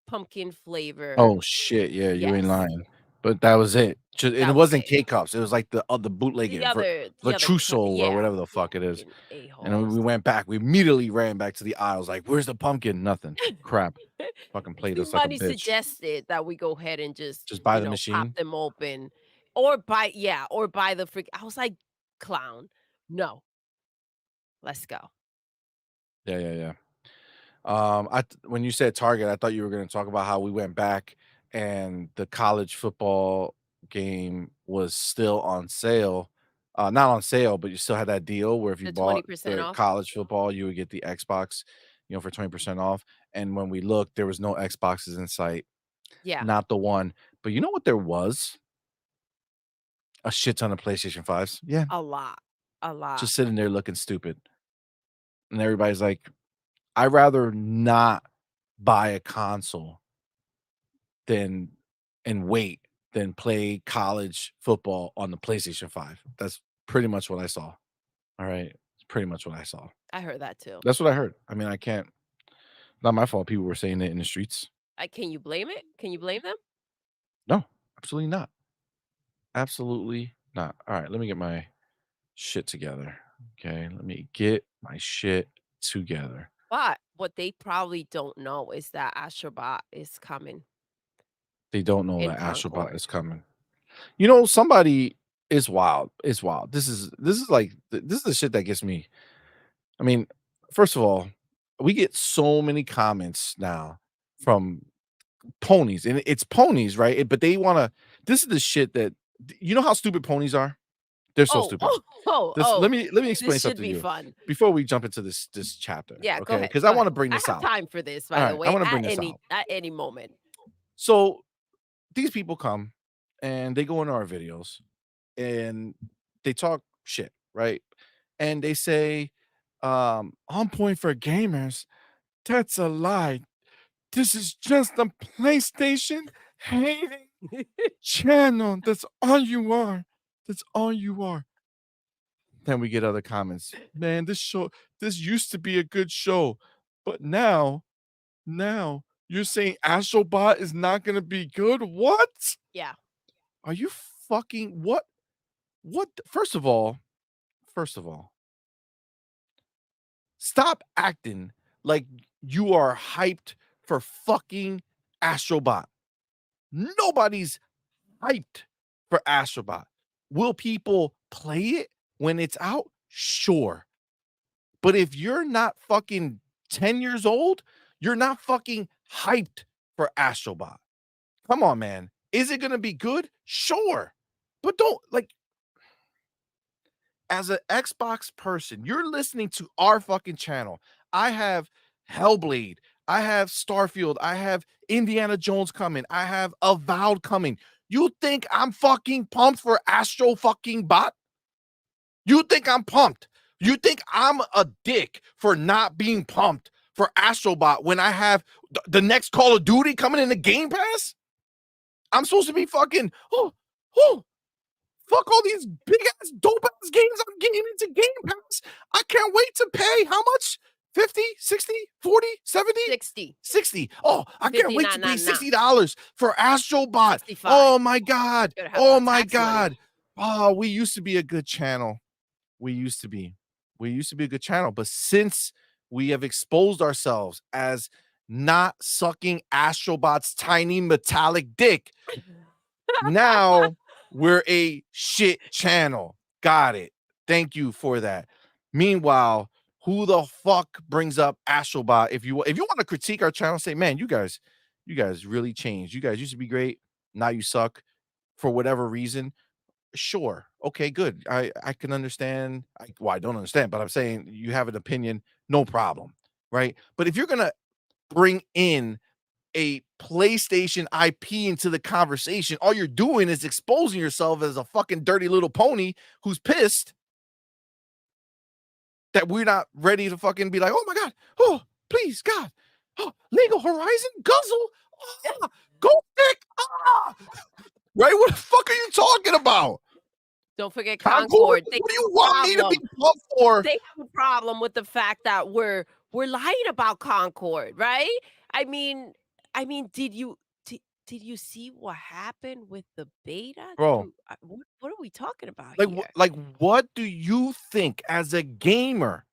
pumpkin flavor. Oh, shit, yeah, you ain't Yes, lying. But that was it. And it that was wasn't it. K-Cups, it was like the The bootleg other the other Virtuoso or yeah, whatever the fuck it is. freaking And then when a-holes. we went back, we immediately ran back to the aisles like, "Where's the pumpkin?" Nothing. Crap. Fucking played us like a CMoney bitch. suggested that we go ahead and just, Just buy the pop machine? them open or buy the freak I was like, "Clown, no, let's go." Yeah, yeah, yeah. When you said Target, I thought you were gonna talk about how we went back and the college football game was still on sale. Not on sale, but you still had that deal where if you The bought 20% the off? college football, you would get the Xbox, for 20% off. And when we looked, there was no Xboxes in sight, Yeah, not the one. But you know what there was? A shit ton of PlayStation 5s. Yeah, a lot, a lot. just sitting there looking stupid. And everybody's like, I'd rather not buy a console than and wait than play college football on the PlayStation 5. That's pretty much what I saw. All right. It's pretty much what I saw. I heard that too. That's what I heard. I mean, I can't not my fault people were saying it in the streets. Can you blame it? Can you blame them? No, absolutely not. Absolutely not. All right, let me get my shit together. Okay, let me get my shit together. But what they probably don't know is that Astrobot is coming They don't know in that Astrobot Concord. is coming. Somebody is wild. It's wild. This is like this is the shit that gets me. I mean, first of all, we get so many comments now from ponies, and it's ponies, right? But they wanna this is the shit that you know how stupid ponies are? They're so Oh, stupid. oh, oh, This oh, let me explain this should something to be you fun. before we jump into this chapter, Yeah, go okay? ahead, Because I go wanna ahead. bring I this have out. time for this, by the Alright, I way, wanna bring this out. at any moment. So, these people come, and they go into our videos, and they talk shit, right? And they say, "On point for gamers." That's a lie. This is just a PlayStation hating channel. That's all you are. That's all you are. Then we get other comments. Man, this used to be a good show, but now you're saying Astrobot is not gonna be good? What? Yeah. Are you fucking what? What? First of all, stop acting like you are hyped for fucking Astrobot. Nobody's hyped for Astrobot. Will people play it when it's out? Sure. But if you're not fucking 10 years old, you're not fucking hyped for Astrobot. Come on, man. Is it gonna be good? Sure. But don't like as an Xbox person, you're listening to our fucking channel. I have Hellblade, I have Starfield, I have Indiana Jones coming, I have Avowed coming. You think I'm fucking pumped for Astro fucking Bot? You think I'm pumped? You think I'm a dick for not being pumped for Astrobot when I have the next Call of Duty coming in the Game Pass? I'm supposed to be fucking, oh, fuck all these big ass dope ass games I'm getting into Game Pass. I can't wait to pay how much? 50, 60, 40, 70, 60, 60. Oh, I can't wait to pay 59.99, $60 for Astrobot. 65. Oh my God. Gotta have Oh that my tax money. God. Oh, we used to be a good channel. We used to be. We used to be a good channel. But since we have exposed ourselves as not sucking Astrobot's tiny metallic dick, now we're a shit channel. Got it. Thank you for that. Meanwhile, who the fuck brings up Astrobot? If you want to critique our channel, say, man, you guys really changed. You guys used to be great. Now you suck for whatever reason. Sure. Okay, good. I can understand. I don't understand, but I'm saying you have an opinion, no problem. Right. But if you're gonna bring in a PlayStation IP into the conversation, all you're doing is exposing yourself as a fucking dirty little pony who's pissed that we're not ready to fucking be like, oh my God, oh, please, God, oh, Legal Horizon, Guzzle, ah, Go Dick, ah. right? What the fuck are you talking about? Don't forget Concord? Concord. They What do have you a want me to be problem. pumped for? They have a problem with the fact that we're lying about Concord, right? I mean did you see what happened with the beta Bro, through what are we talking about like, here? what do you think as a gamer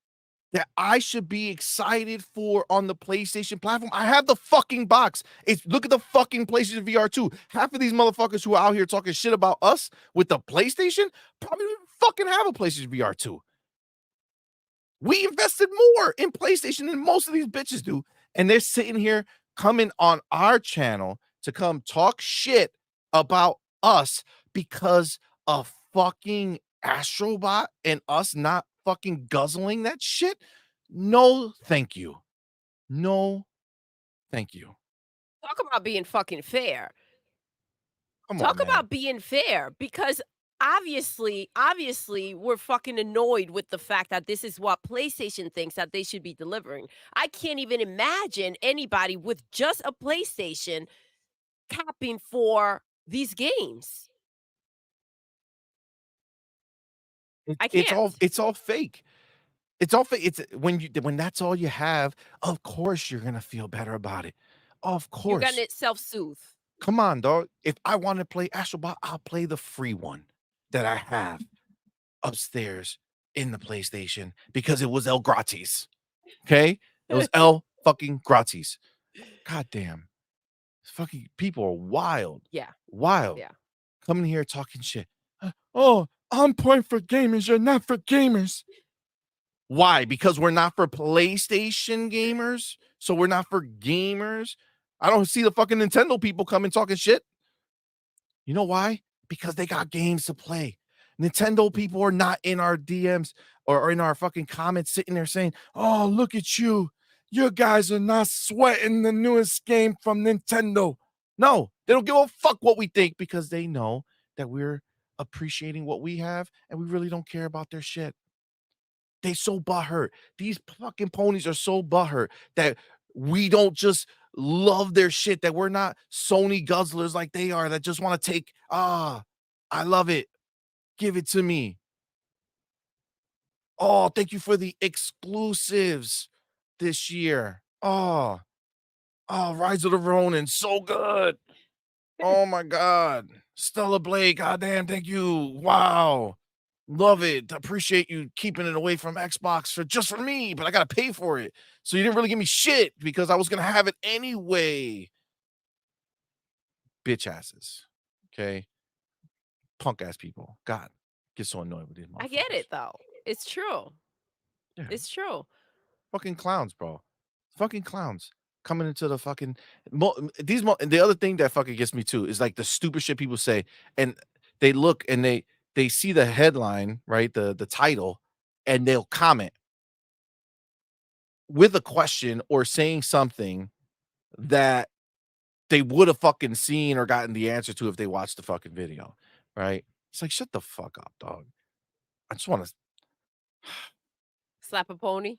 that I should be excited for on the PlayStation platform? I have the fucking box. It's look at the fucking PlayStation VR 2. Half of these motherfuckers who are out here talking shit about us with the PlayStation probably don't even fucking have a PlayStation VR 2. We invested more in PlayStation than most of these bitches do. And they're sitting here coming on our channel to come talk shit about us because of fucking Astrobot and us not fucking guzzling that shit. No, thank you. No, thank you. Talk about being fucking fair. Come on, Talk man. about being fair because obviously we're fucking annoyed with the fact that this is what PlayStation thinks that they should be delivering. I can't even imagine anybody with just a PlayStation capping for these games. I can't. It's all fake. It's all fake. It's when that's all you have, of course you're gonna feel better about it. Of You're gonna course. it self-soothe. Come on, dog. If I want to play Astrobot, I'll play the free one that I have upstairs in the PlayStation because it was El Gratis. Okay? It was El fucking Gratis. God damn. Fucking people are wild. Yeah, Wild. yeah. Coming here talking shit. Oh, I'm playing for gamers. You're not for gamers. Why? Because we're not for PlayStation gamers? So we're not for gamers? I don't see the fucking Nintendo people coming talking shit. You know why? Because they got games to play. Nintendo people are not in our DMs or in our fucking comments sitting there saying, "Oh, look at you. You guys are not sweating the newest game from Nintendo." No, they don't give a fuck what we think because they know that we're appreciating what we have and we really don't care about their shit. They so butthurt. These fucking ponies are so butthurt that we don't just love their shit, that we're not Sony guzzlers like they are that just want to take, I love it. Give it to me. Oh, thank you for the exclusives this year. Rise of the Ronin, so good. Oh my god. Stella Blade, goddamn, thank you. Wow. Love it. Appreciate you keeping it away from Xbox for just for me, but I gotta pay for it. So you didn't really give me shit because I was gonna have it anyway. Bitch asses. Okay. Punk ass people. God, get so annoyed with these I get motherfuckers. it though. It's true. Yeah. It's true. Fucking clowns, bro. Fucking clowns coming into the fucking the other thing that fucking gets me too is like the stupid shit people say, and they look and they see the headline, right? The title, and they'll comment with a question or saying something that they would have fucking seen or gotten the answer to if they watched the fucking video, right? It's like, shut the fuck up, dog. I Slap a pony.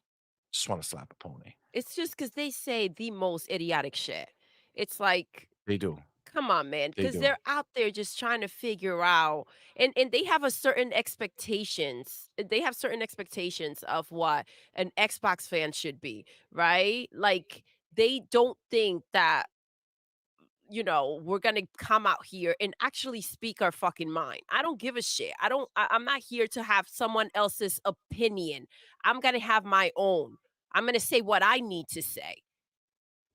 just want to slap a pony. It's just because they say the most idiotic shit. It's like, They do. come on, man, They because do. they're out there just trying to figure out and they have a certain expectations. They have certain expectations of what an Xbox fan should be, right? Like, they don't think that, we're gonna come out here and actually speak our fucking mind. I don't give a shit. I'm not here to have someone else's opinion. I'm gonna have my own. I'm gonna say what I need to say.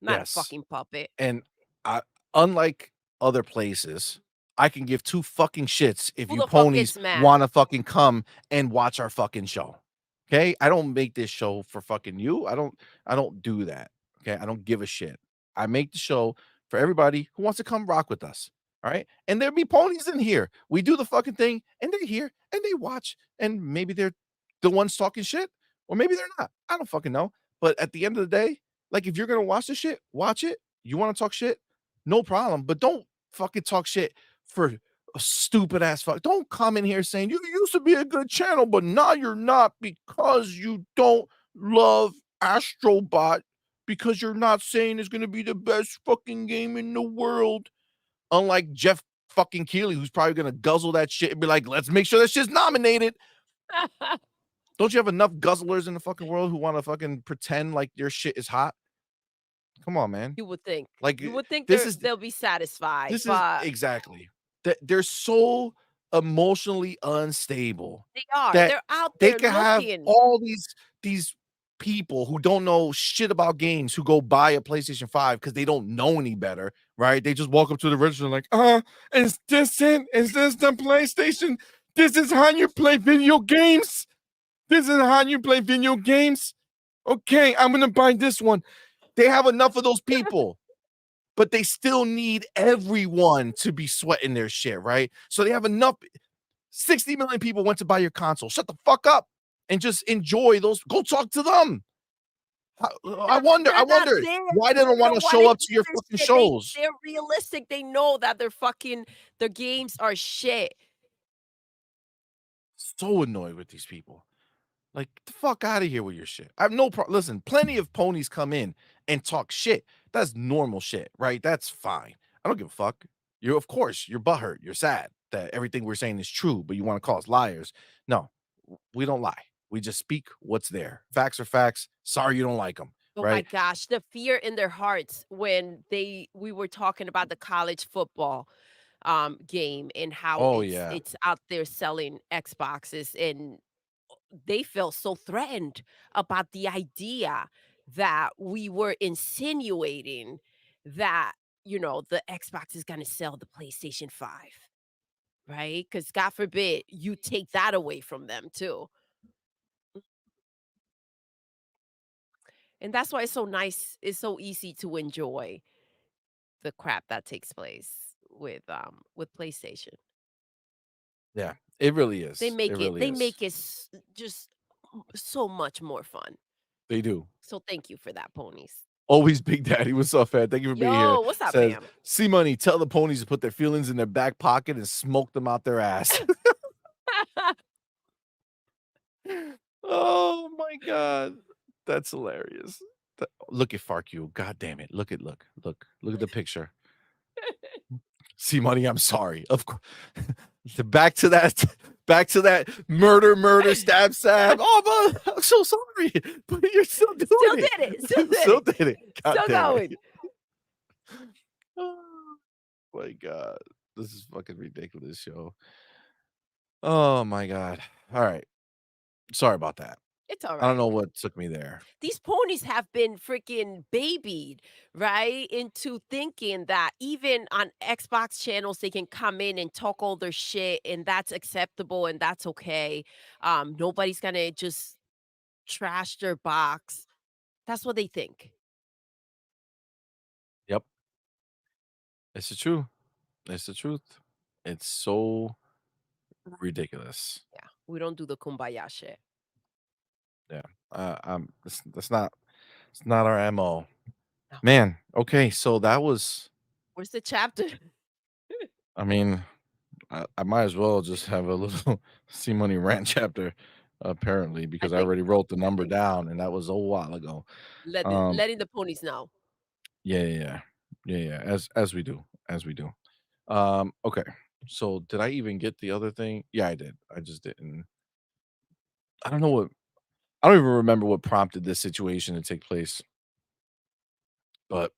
I'm not a Yes. fucking puppet. And I unlike other places, I can give 2 fucking shits if Who you the fuck ponies gets mad? wanna fucking come and watch our fucking show. Okay? I don't make this show for fucking you. I don't do that. Okay? I don't give a shit. I make the show for everybody who wants to come rock with us. All right? And there be ponies in here. We do the fucking thing and they're here and they watch and maybe they're the ones talking shit or maybe they're not. I don't fucking know. But at the end of the day, like if you're going to watch the shit, watch it. You want to talk shit? No problem. But don't fucking talk shit for a stupid ass fuck. Don't come in here saying you used to be a good channel, but now you're not because you don't love Astrobot because you're not saying it's gonna be the best fucking game in the world. Unlike Jeff fucking Keeley, who's probably gonna guzzle that shit and be like, let's make sure that shit's nominated. Don't you have enough guzzlers in the fucking world who want to fucking pretend like your shit is hot? Come on, man. You would think. Like You would think this is they'll be satisfied, this is but exactly. That they're so emotionally unstable they are. that They're out they there can have looking. all these people who don't know shit about games who go buy a PlayStation 5 because they don't know any better, right? They just walk up to the register and like, is this it? Is this the PlayStation? This is how you play video games? This is how you play video games? Okay, I'm gonna buy this one. They have enough of those people, but they still need everyone to be sweating their shit, right? So they have enough. 60 million people went to buy your console. Shut the fuck up and just enjoy those. Go talk to them. I wonder. I They're not wonder there. why they don't They want to don't show wanna up to hear your this fucking shit. shows. They're realistic. They know that their games are shit. So annoyed with these people. Like, get the fuck out of here with your shit. I have no problem. Listen, plenty of ponies come in and talk shit. That's normal shit, right? That's fine. I don't give a fuck. You're, of course, you're butthurt. You're sad that everything we're saying is true, but you want to call us liars. No, we don't lie. We just speak what's there. Facts are facts. Sorry you don't like them, Oh my right? gosh, the fear in their hearts when we were talking about the college football game and how Oh, it's yeah. it's out there selling Xboxes, and they felt so threatened about the idea that we were insinuating that, the Xbox is going to sell the PlayStation 5, right? Because God forbid you take that away from them too. And that's why it's so nice. It's so easy to enjoy the crap that takes place with PlayStation. Yeah. It really They is. It make it really they is. make it just so much more fun. They do. So thank you for that, ponies. Always Big Daddy. What's up, fam? Thank you for being here. Yo, what's up, Says, fam? CMoney, tell the ponies to put their feelings in their back pocket and smoke them out their ass. Oh my god. That's hilarious. Look at Fark you. God damn it. Look at the picture. See money, I'm sorry. Of course. back to that murder, stab. Oh, but I'm so sorry. But you're still doing Still it. did it. Still did Still it. did it. God Still damn going. it. Oh my god. This is fucking ridiculous, show. Oh my god. All right. Sorry about that. It's all I don't right. know what took me there. These ponies have been freaking babied, right? Into thinking that even on Xbox channels, they can come in and talk all their shit and that's acceptable and that's okay. Nobody's gonna just trash their box. That's what they think. Yep. It's the truth. It's the truth. It's so ridiculous. Yeah. We don't do the kumbaya shit. Yeah. That's not it's not our MO. No. Man, okay, so that was Where's the chapter? I mean, I might as well just have a little C-Money Rant chapter apparently I because I think already so. wrote the I number think so. down and that was a while ago. Um, Letting the ponies know. yeah, yeah, yeah. Yeah, yeah, as we do, as we do. Okay. So did I even get the other thing? Yeah, I did. I just didn't. I don't know what I don't even remember what prompted this situation to take place, but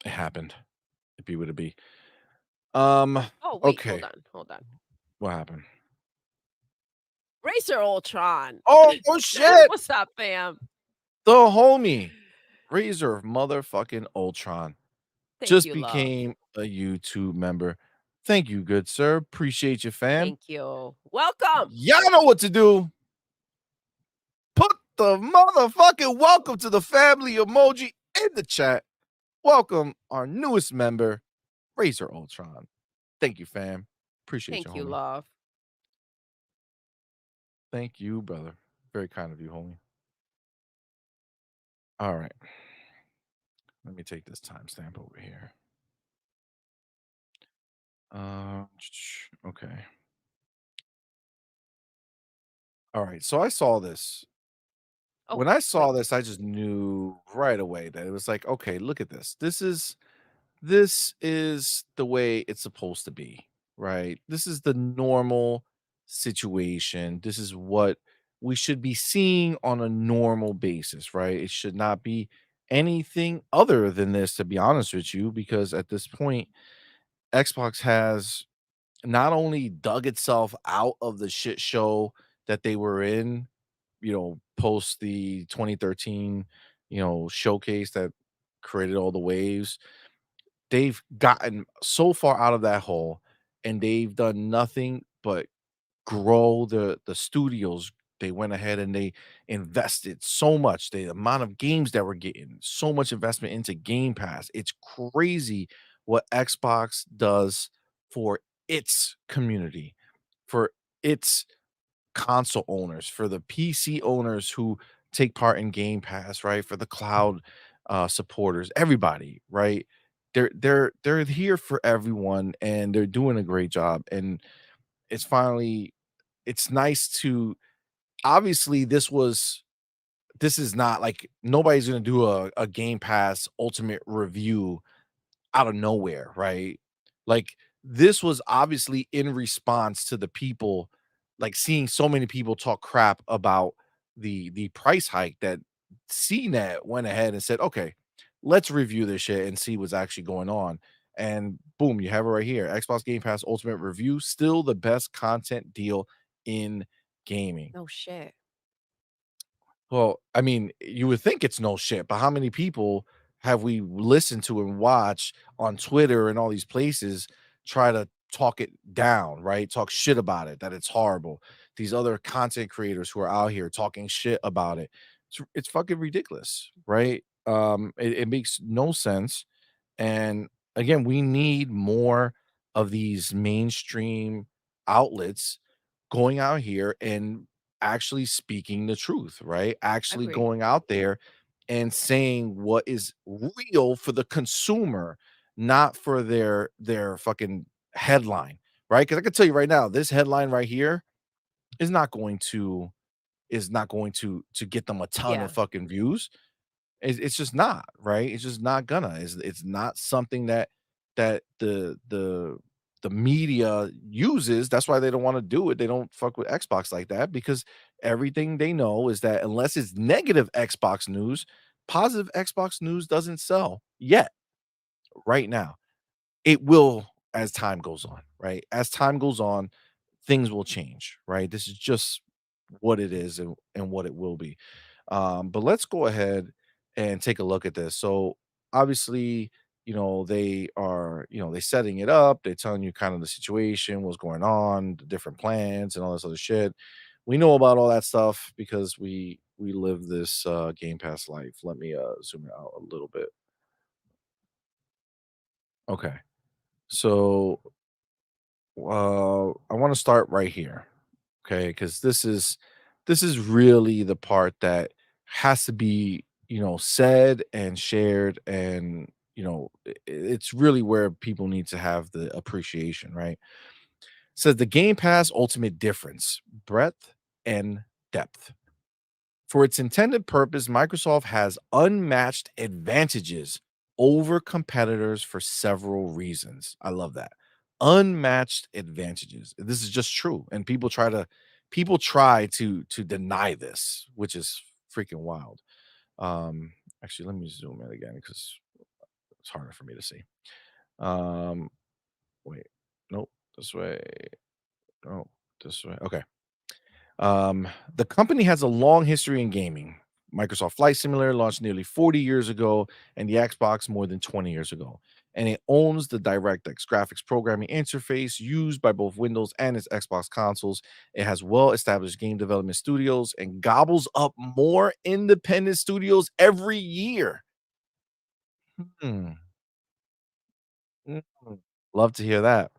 it happened. It be what it be. Um, Oh, wait, hold okay. on, hold on. What happened? Racer Ultron. Oh, shit! What's up, fam? The homie, Razor motherfucking Ultron, Thank just you, love. became a YouTube member. Thank you, good sir. Appreciate you, fam. Thank you. Welcome. Y'all know what to do. Put the motherfucking welcome to the family emoji in the chat. Welcome our newest member, Razor Ultron. Thank you, fam. Appreciate you, Thank you, homie. love. Thank you, brother. Very kind of you, homie. All right. Let me take this timestamp over here. Okay. All right. So I saw this. Oh, When I wait. saw this, I just knew right away that it was like, okay, look at this. This is the way it's supposed to be, right? This is the normal situation. This is what we should be seeing on a normal basis, right? It should not be anything other than this, to be honest with you, because at this point, Xbox has not only dug itself out of the shit show that they were in, post the 2013, showcase that created all the waves. They've gotten so far out of that hole and they've done nothing but grow the studios. They went ahead and they invested so much. The amount of games that we're getting, so much investment into Game Pass. It's crazy what Xbox does for its community, for its console owners, for the PC owners who take part in Game Pass, right? For the cloud supporters, everybody, right? They're here for everyone and they're doing a great job. And it's finally it's nice to obviously this is not like nobody's gonna do a Game Pass ultimate review out of nowhere, right? Like this was obviously in response to the people like seeing so many people talk crap about the price hike that CNET went ahead and said, "Okay, let's review this shit and see what's actually going on." And boom, you have it right here. Xbox Game Pass Ultimate Review, still the best content deal in gaming. Oh shit. Well, I mean, you would think it's no shit, but how many people have we listened to and watched on Twitter and all these places try to talk it down, right? Talk shit about it, that it's horrible. These other content creators who are out here talking shit about it. It's fucking ridiculous, right? It makes no sense. And again, we need more of these mainstream outlets going out here and actually speaking the truth, right? Actually Agree. going out there and saying what is real for the consumer, not for their fucking headline, right? Because I can tell you right now, this headline right here is not going to to get them a ton of Yeah. fucking views. It's just not, right? It's just not gonna. It's not something that the media uses. That's why they don't wanna do it. They don't fuck with Xbox like that because everything they know is that unless it's negative Xbox news, positive Xbox news doesn't sell yet, right now. It will as time goes on, right? As time goes on, things will change, right? This is just what it is and what it will be. But let's go ahead and take a look at this. So obviously, they are, they setting it up, they're telling you kind of the situation, what's going on, the different plans and all this other shit. We know about all that stuff because we live this Game Pass life. Let me zoom it out a little bit. Okay. So I want to start right here. Okay, because this is really the part that has to be, said and shared, and it's really where people need to have the appreciation, right? Says the Game Pass ultimate difference, breadth and depth. For its intended purpose, Microsoft has unmatched advantages over competitors for several reasons. I love that. Unmatched advantages. This is just true. And people try to deny this, which is freaking wild. Actually, let me zoom in again because it's harder for me to see. Um, wait, nope, this way. No, this way. Okay. The company has a long history in gaming. Microsoft Flight Simulator launched nearly 40 years ago, and the Xbox more than 20 years ago. And it owns the DirectX graphics programming interface used by both Windows and its Xbox consoles. It has well established game development studios and gobbles up more independent studios every year. Hmm. Mm. Love to hear that.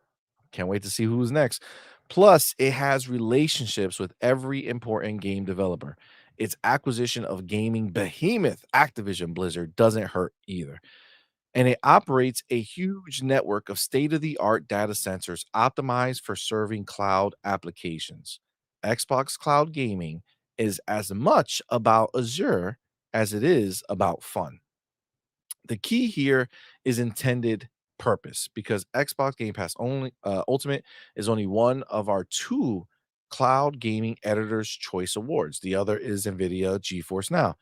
Can't wait to see who's next. Plus, it has relationships with every important game developer. Its acquisition of gaming behemoth Activision Blizzard doesn't hurt either. And it operates a huge network of state of the art data centers optimized for serving cloud applications. Xbox Cloud Gaming is as much about Azure as it is about fun. The key here is intended purpose because Xbox Game Pass only Ultimate is only one of our two cloud gaming editors choice awards. The other is Nvidia GeForce Now.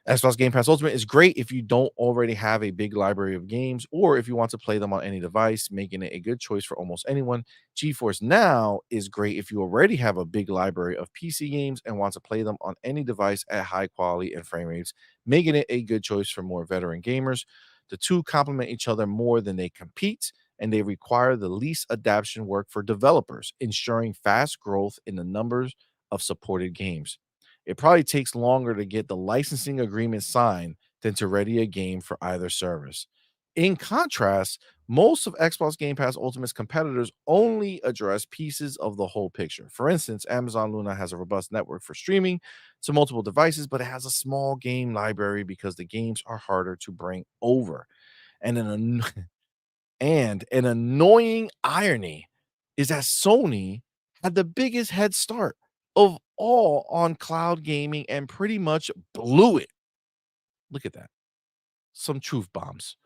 Xbox Game Pass Ultimate is great if you don't already have a big library of games or if you want to play them on any device, making it a good choice for almost anyone. GeForce Now is great if you already have a big library of PC games and want to play them on any device at high quality and frame rates, making it a good choice for more veteran gamers. The two complement each other more than they compete, and they require the least adaptation work for developers, ensuring fast growth in the numbers of supported games. It probably takes longer to get the licensing agreement signed than to ready a game for either service. In contrast, most of Xbox Game Pass Ultimate's competitors only address pieces of the whole picture. For instance, Amazon Luna has a robust network for streaming to multiple devices, but it has a small game library because the games are harder to bring over. And and an annoying irony is that Sony had the biggest head start of all on cloud gaming and pretty much blew it. Look at that. Some truth bombs.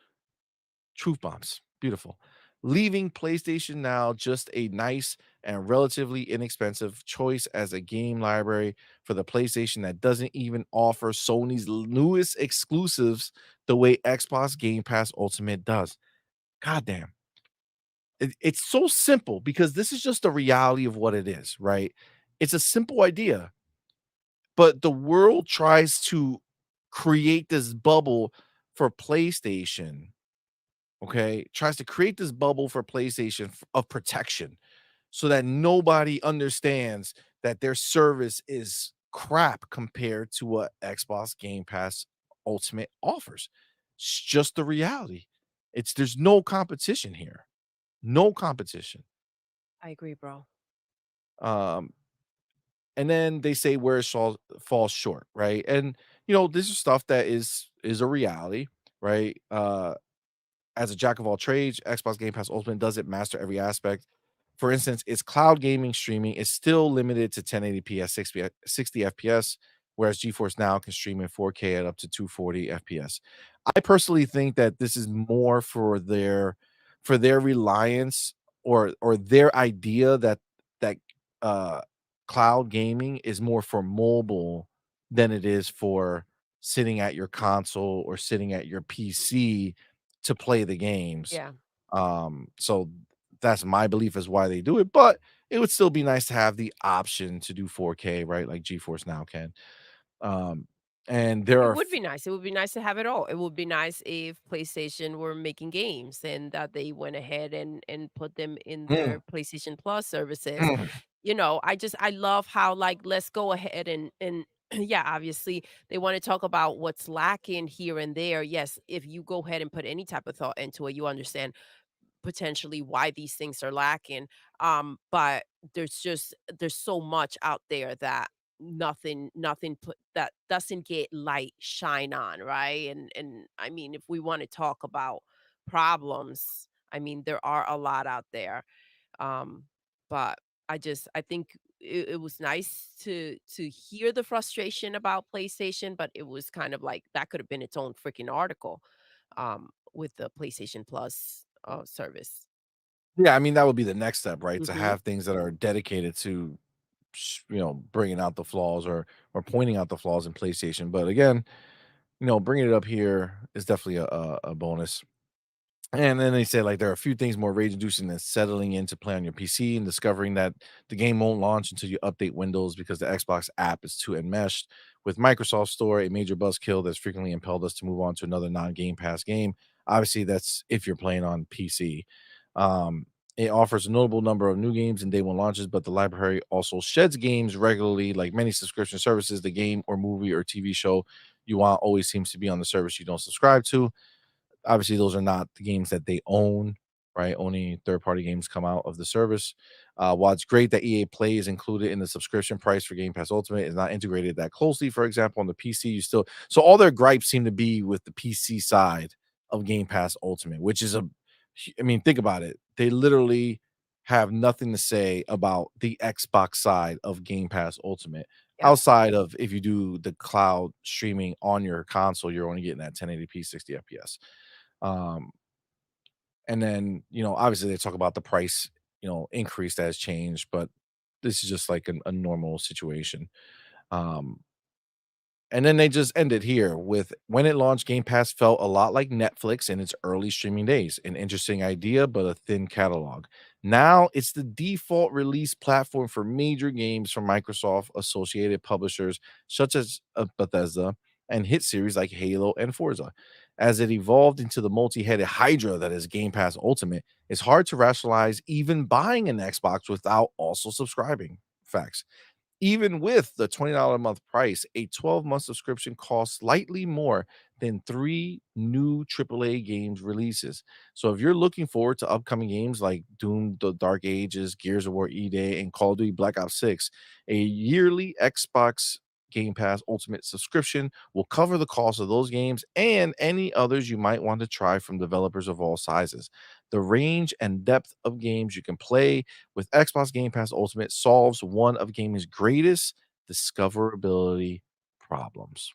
Truth bombs. Beautiful. Leaving PlayStation Now just a nice and relatively inexpensive choice as a game library for the PlayStation that doesn't even offer Sony's newest exclusives the way Xbox Game Pass Ultimate does. Goddamn. It's so simple because this is just the reality of what it is, right? It's a simple idea, but the world tries to create this bubble for PlayStation, okay? Tries to create this bubble for PlayStation of protection so that nobody understands that their service is crap compared to what Xbox Game Pass Ultimate offers. It's just the reality. There's no competition here. No competition. I agree, bro. Um, and then they say where it falls short, right? And this is stuff that is a reality, right? As a jack of all trades, Xbox Game Pass Ultimate doesn't master every aspect. For instance, its cloud gaming streaming is still limited to 1080p at 60 FPS, whereas GeForce Now can stream in 4K at up to 240 FPS. I personally think that this is more for their reliance or their idea that uh cloud gaming is more for mobile than it is for sitting at your console or sitting at your PC to play the games. Yeah. So that's my belief as why they do it, but it would still be nice to have the option to do 4K, right? Like GeForce Now can. Um, and there It are would be nice. It would be nice to have it all. It would be nice if PlayStation were making games and that they went ahead and put them in mm, their PlayStation Plus services. mm. I love how like let's go ahead and yeah, obviously they want to talk about what's lacking here and there. Yes, if you go ahead and put any type of thought into it, you understand potentially why these things are lacking. But there's so much out there that nothing put that doesn't get light shine on, right? And I mean, if we want to talk about problems, I mean, there are a lot out there. Um, but I think it was nice to hear the frustration about PlayStation, but it was kind of like that could have been its own freaking article with the PlayStation Plus service. Yeah, I mean that would be the next step, right? To Mhm. have things that are dedicated to bringing out the flaws or pointing out the flaws in PlayStation. But again, bringing it up here is definitely a bonus. And then they say like there are a few things more rage inducing than settling in to play on your PC and discovering that the game won't launch until you update Windows because the Xbox app is too enmeshed with Microsoft Store, a major buzzkill that's frequently impelled us to move on to another non-Game Pass game. Obviously, that's if you're playing on PC. Um, it offers a notable number of new games and day one launches, but the library also sheds games regularly. Like many subscription services, the game or movie or TV show you want always seems to be on the service you don't subscribe to. Obviously, those are not the games that they own, right? Only third-party games come out of the service. While it's great that EA Play is included in the subscription price for Game Pass Ultimate, it's not integrated that closely. For example, on the PC, you still so all their gripes seem to be with the PC side of Game Pass Ultimate, which is I mean, think about it. They literally have nothing to say about the Xbox side of Game Pass Ultimate. Yep. Outside of if you do the cloud streaming on your console, you're only getting that 1080p 60 FPS. Um, And then, obviously they talk about the price, increase that has changed, but this is just like a normal situation. Um, and then they just ended here with when it launched, Game Pass felt a lot like Netflix in its early streaming days. An interesting idea, but a thin catalog. Now it's the default release platform for major games from Microsoft associated publishers such as Bethesda and hit series like Halo and Forza. As it evolved into the multi headed Hydra that is Game Pass Ultimate, it's hard to rationalize even buying an Xbox without also subscribing. Facts. Even with the $20 a month price, a 12-month subscription costs slightly more than 3 new AAA games releases. So if you're looking forward to upcoming games like Doom: The Dark Ages, Gears of War E-Day, and Call of Duty Black Ops 6, a yearly Xbox Game Pass Ultimate subscription will cover the cost of those games and any others you might want to try from developers of all sizes. The range and depth of games you can play with Xbox Game Pass Ultimate solves one of gaming's greatest discoverability problems.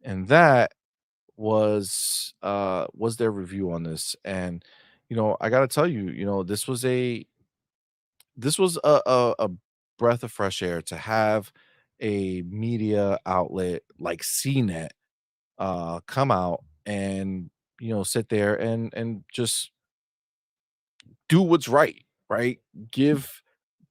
And that was their review on this. And I got to tell you, this was a breath of fresh air to have a media outlet like CNET come out and sit there and just do what's right, right? Give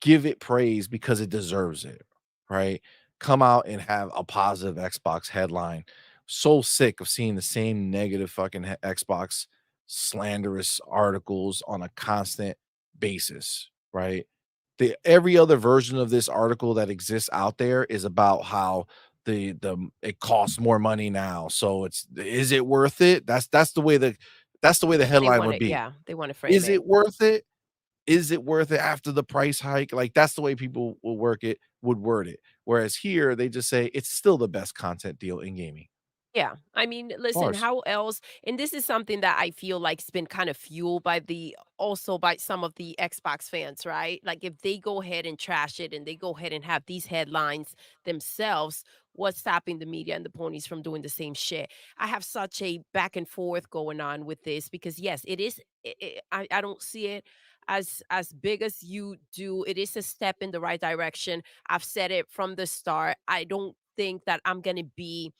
give it praise because it deserves it, right? Come out and have a positive Xbox headline. So sick of seeing the same negative fucking Xbox slanderous articles on a constant basis, right? Every other version of this article that exists out there is about how it costs more money now. So is it worth it? That's the way the They headline want would it, be. yeah, they wanna frame Is it. it worth it? Is it worth it after the price hike? Like, that's the way people would word it. Whereas here, they just say it's still the best content deal in gaming. Yeah. I mean, listen, Bars. how else and this is something that I feel like's been kind of fueled by also by some of the Xbox fans, right? Like if they go ahead and trash it and they go ahead and have these headlines themselves, what's stopping the media and the ponies from doing the same shit? I have such a back and forth going on with this because yes, it is I don't see it as big as you do. It is a step in the right direction. I've said it from the start. I don't think that I'm going to be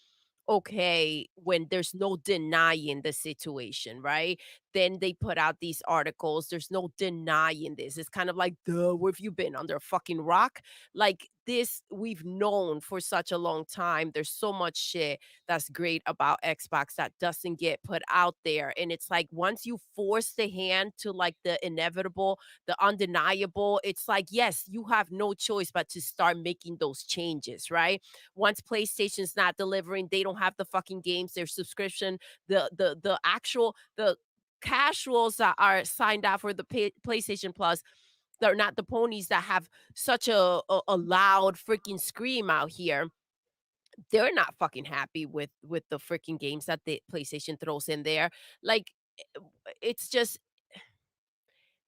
okay when there's no denying the situation, right? Then they put out these articles. There's no denying this. It's kind of like, duh, where have you been under a fucking rock? Like this, we've known for such a long time. There's so much shit that's great about Xbox that doesn't get put out there. And it's like once you force the hand to like the inevitable, the undeniable, it's like, yes, you have no choice but to start making those changes, right? Once PlayStation's not delivering, they don't have the fucking games, their subscription, the actual the casuals that are signed up for the PlayStation Plus, they're not the ponies that have such a loud freaking scream out here. They're not fucking happy with the freaking games that the PlayStation throws in there. Like it's just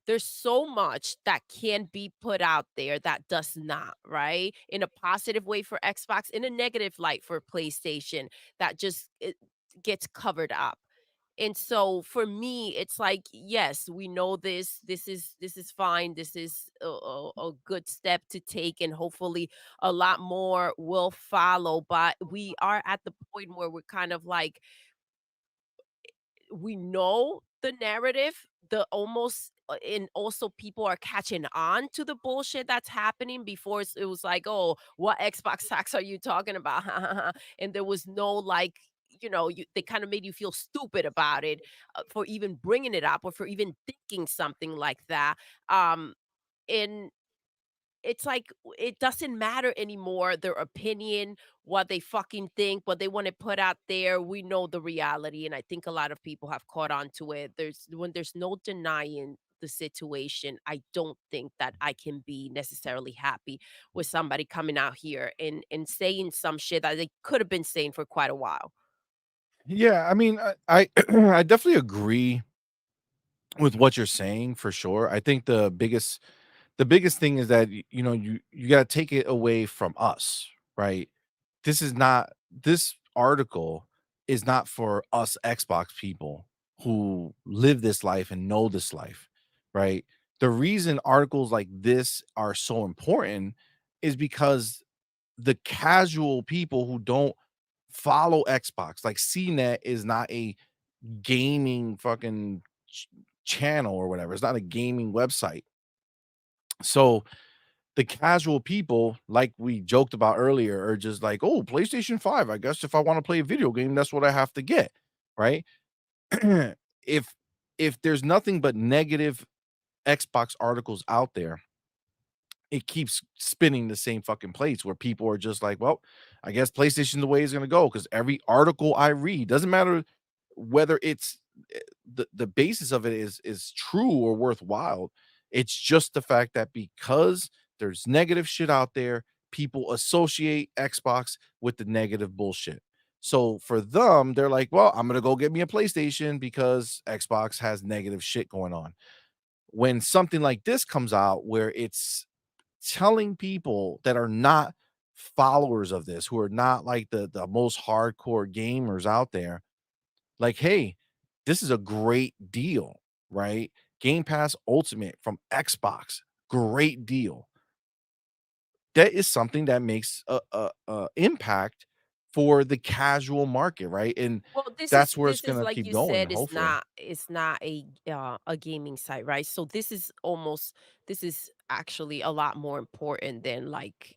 there's so much that can be put out there that does not, right? In a positive way for Xbox, in a negative light for PlayStation, that just it gets covered up. And so for me, it's like, yes, we know this. This is fine. This is a good step to take, and hopefully a lot more will follow. But we are at the point where we're kind of like we know the narrative, the almost and also people are catching on to the bullshit that's happening before it was like, oh, what Xbox tax are you talking about? And there was no like, they kind of made you feel stupid about it for even bringing it up or for even thinking something like that. And it's like it doesn't matter anymore their opinion, what they fucking think, what they want to put out there. We know the reality, and I think a lot of people have caught on to it. There's no denying the situation. I don't think that I can be necessarily happy with somebody coming out here and saying some shit that they could have been saying for quite a while. Yeah, I mean, I I definitely agree with what you're saying for sure. I think the biggest thing is that you got to take it away from us, right? This article is not for us Xbox people. who live this life and know this life, right? The reason articles like this are so important is because the casual people who don't follow Xbox, like CNET is not a gaming fucking channel or whatever. It's not a gaming website. So the casual people, like we joked about earlier, are just like, oh, PlayStation 5. I guess if I want to play a video game, that's what I have to get. Right. if if there's nothing but negative Xbox articles out there, it keeps spinning the same fucking plates where people are just like, well, I guess PlayStation the way is gonna go because every article I read doesn't matter whether it's the basis of it is true or worthwhile. It's just the fact that because there's negative shit out there, people associate Xbox with the negative bullshit. So for them, they're like, well, I'm gonna go get me a PlayStation because Xbox has negative shit going on. When something like this comes out where it's telling people that are not followers of this, who are not like the most hardcore gamers out there, like, hey, this is a great deal, right? Game Pass Ultimate from Xbox, great deal. That is something that makes a impact for the casual market, right? And Well, this is that's where it's this is gonna like keep you going, said, hopefully. it's not a gaming site, right? So this is actually a lot more important than like,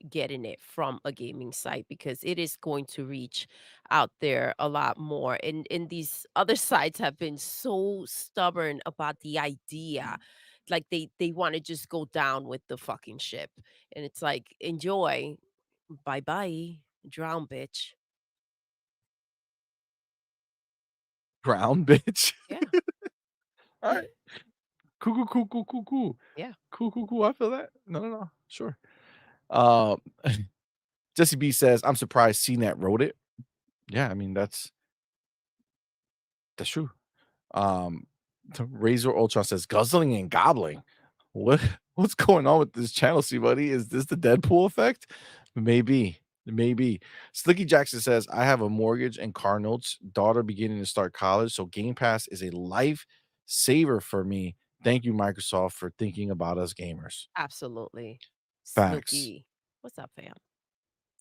getting it from a gaming site because it is going to reach out there a lot more. And these other sites have been so stubborn about the idea. Like they want to just go down with the fucking ship. And it's like, enjoy. Bye-bye. Drown, bitch. Brown bitch. Yeah. All right. Cool, cool, cool, cool, cool, cool. Yeah. Cool, cool, cool. I feel that. No, no, no. Sure. Um, Jesse B says, I'm surprised CNET wrote it. Yeah, I mean, that's true. Um, Razor Ultron says, guzzling and gobbling. What what's going on with this channel, C buddy? Is this the Deadpool effect? Maybe. Maybe. Slicky Jackson says, I have a mortgage and car notes, daughter beginning to start college. So Game Pass is a life saver for me. Thank you, Microsoft, for thinking about us gamers. Absolutely. Facts. Snooky. What's up, fam?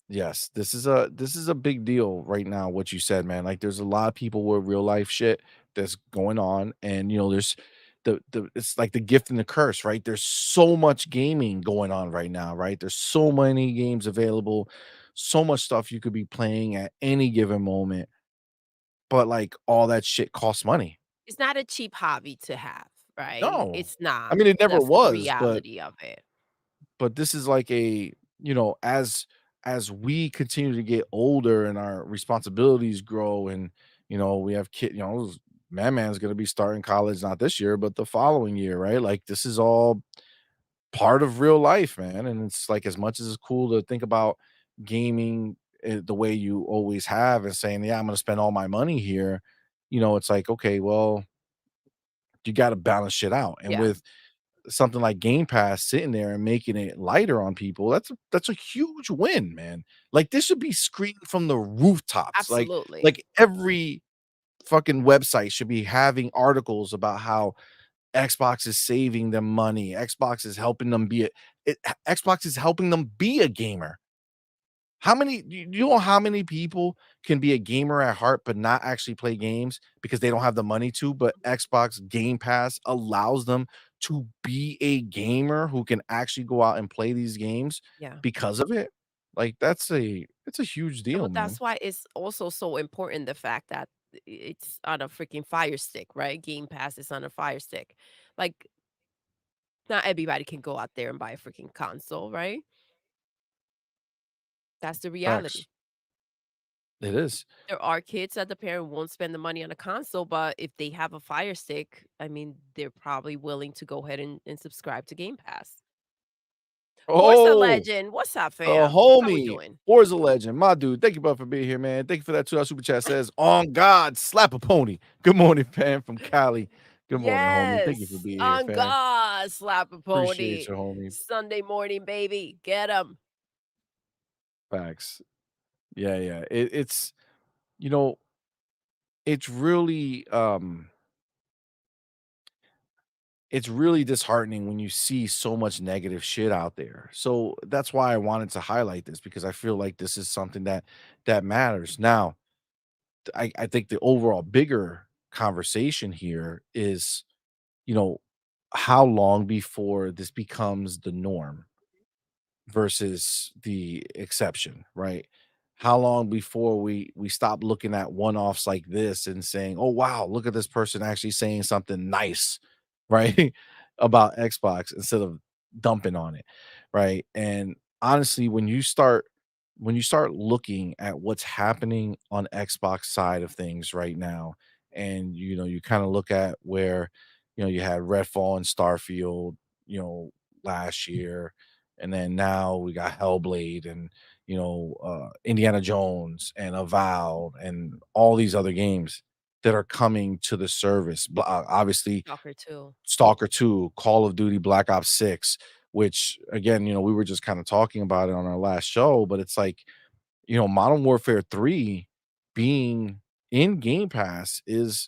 Yes, this is a big deal right now, what you said, man. Like there's a lot of people with real life shit that's going on. And there's the it's like the gift and the curse, right? There's so much gaming going on right now, right? There's so many games available, so much stuff you could be playing at any given moment, but like all that shit costs money. It's not a cheap hobby to have, right? No. It's I not. mean, it never That's the was, but reality of it. this is like as we continue to get older and our responsibilities grow and we have man's going to be starting college not this year but the following year, right? Like this is all part of real life, man. And it's like as much as it's cool to think about gaming the way you always have and saying, yeah, I'm going to spend all my money here, it's like, okay, well, you got to balance shit out. And Yeah, with something like Game Pass sitting there and making it lighter on people, that's a huge win, man. Like this should be screamed from the rooftops. absolutely. Like every fucking website should be having articles about how Xbox is saving them money. Xbox is helping them Xbox is helping them be a gamer. How many do you know how many people can be a gamer at heart but not actually play games because they don't have the money to, but Xbox Game Pass allows them to be a gamer who can actually go out and play these games Yeah. because of it? Like it's a huge Yeah, deal, but man. that's why it's also so important the fact that it's on a freaking Fire Stick, right? Game Pass is on a Fire Stick. Like, not everybody can go out there and buy a freaking console, right? That's the reality. Facts. It is. There are kids that the parent won't spend the money on a console, but if they have a Fire Stick, I mean, they're probably willing to go ahead and subscribe to Game Pass. Forza Oh, Legend, what's up, the fam? How we homie, doing? Forza Legend, my dude. Thank you, bud, for being here, man. Thank you for that $2 super chat. Says, on God, slap a pony. Good morning, fam, from Cali. Good morning, homie. Thank you for Yes, being here, on fam. God, slap a Appreciate pony. you, homie. Sunday morning, baby, get 'em. Facts. Yeah, yeah. It's you know, it's really, it's really disheartening when you see so much negative shit out there. So that's why I wanted to highlight this because I feel like this is something that matters. Now, I think the overall bigger conversation here is, you know, how long before this becomes the norm versus the exception, right? How long before we stop looking at one-offs like this and saying, "Oh wow, look at this person actually saying something nice," right? About Xbox instead of dumping on it, right? And honestly, when you start looking at what's happening on Xbox side of things right now, and you kind of look at where you had Redfall and Starfield, last year, and then now we got Hellblade and Indiana Jones and Avowed and all these other games that are coming to the service. Obviously, Stalker too. Stalker 2, Call of Duty Black Ops 6, which again, we were just kind of talking about it on our last show, but it's like, Modern Warfare 3 being in Game Pass is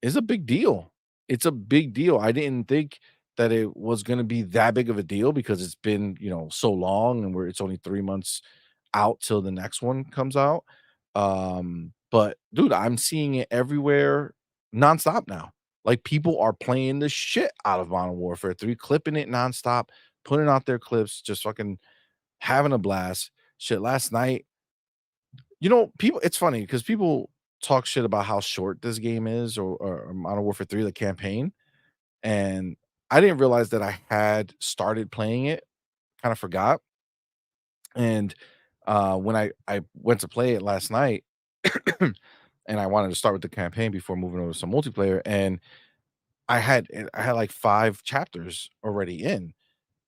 a big deal. It's a big deal. I didn't think that it was gonna be that big of a deal because it's been, so long and it's only 3 months out till the next one comes out. But dude, I'm seeing it everywhere nonstop now. Like, people are playing the shit out of Modern Warfare 3, clipping it nonstop, putting out their clips, just fucking having a blast. Shit, last night, people, it's funny because people talk shit about how short this game is, or Modern Warfare 3, the campaign, and I didn't realize that I had started playing it, kinda forgot, and, when I went to play it last night, and I wanted to start with the campaign before moving over to some multiplayer, and I had, like, 5 chapters already in,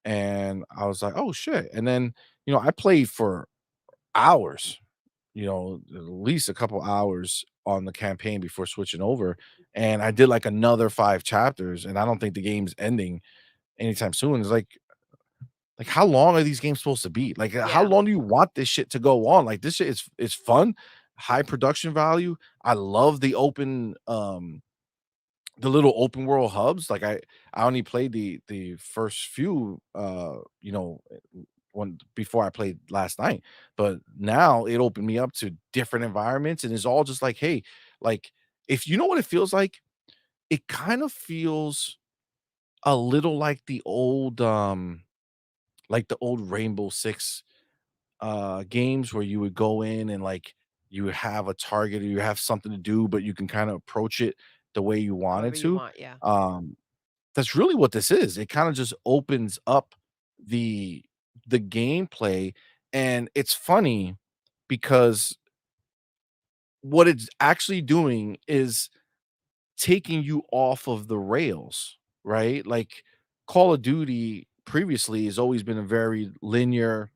and I was like, "Oh, shit," and then, I played for hours, at least a couple hours on the campaign before switching over, and I did like another 5 chapters, and I don't think the game's ending anytime soon. It's like how long are these games supposed to be? Like, how Yeah. long do you want this shit to go on? Like, this shit is fun, high production value. I love the little open world hubs. Like, I only played the first few, when before I played last night, but now it opened me up to different environments, and it's all just like, hey, like, if you know what it feels like, it kind of feels a little like the old Rainbow Six games where you would go in and like you would have a target or you have something to do, but you can kind of approach it the way you wanted However you to. want, yeah. Um, that's really what this is. It kind of just opens up the the gameplay, and it's funny because what it's actually doing is taking you off of the rails, right? Like, Call of Duty previously has always been a very linear,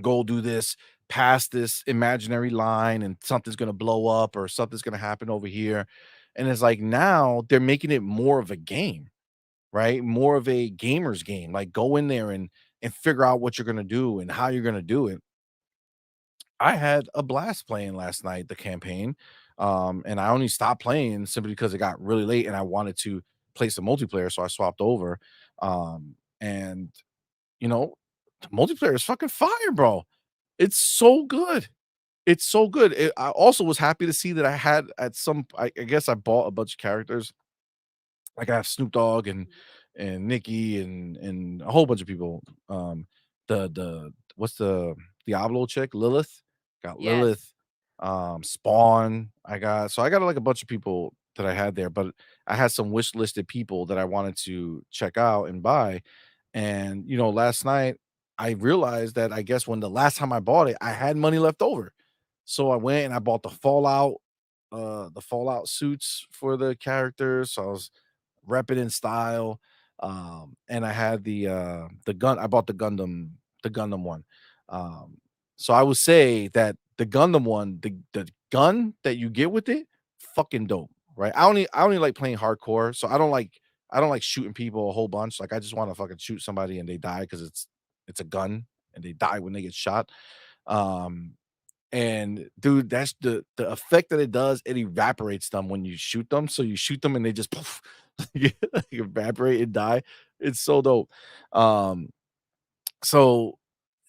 go do this, pass this imaginary line, and something's gonna blow up or something's gonna happen over here. And it's like now they're making it more of a game, right? More of a gamer's game. Like, go in there and figure out what you're gonna do and how you're gonna do it. I had a blast playing last night, the campaign. And I only stopped playing simply because it got really late and I wanted to play some multiplayer, so I swapped over. And the multiplayer is fucking fire, bro. It's so good. It's so good. I also was happy to see that I had at some I guess I bought a bunch of characters. Like, I have Snoop Dogg and Nicki and a whole bunch of people. The what's the Diablo chick? Lilith. Got Yes. Lilith, Spawn. I got like a bunch of people that I had there, but I had some wish listed people that I wanted to check out and buy. And last night I realized that I guess when the last time I bought it, I had money left over. So I went and I bought the Fallout suits for the characters. So I was repping in style. And I had the gun. I bought the Gundam one. Um, so I would say that the Gundam one, the gun that you get with it, fucking dope, right? I only like playing hardcore, so I don't like shooting people a whole bunch. Like, I just want to fucking shoot somebody and they die because it's a gun and they die when they get shot. Um, And dude, that's the effect that it does, it evaporates them when you shoot them. So you shoot them and they just poof, like evaporate and die. It's so dope. Um, so,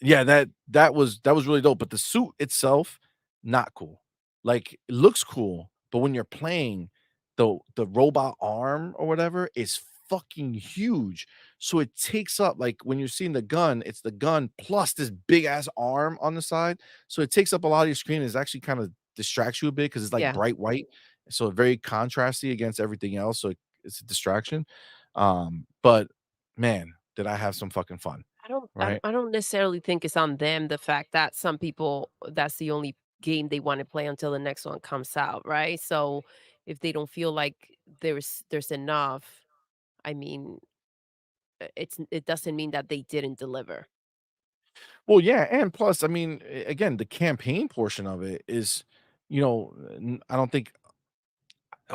yeah, that was really dope, but the suit itself, not cool. Like, it looks cool, but when you're playing, the robot arm or whatever is fucking huge. So it takes up like, when you're seeing the gun, it's the gun plus this big ass arm on the side. So it takes up a lot of your screen. It's actually kinda distracts you a bit because it's, like, Yeah. bright white, so very contrasty against everything else, so it's a distraction. But man, did I have some fucking fun, right? I don't necessarily think it's on them, the fact that some people, that's the only game they wanna play until the next one comes out, right? So, if they don't feel like there's enough, I mean, it doesn't mean that they didn't deliver. Well, yeah, and plus, I mean, again, the campaign portion of it is, I don't think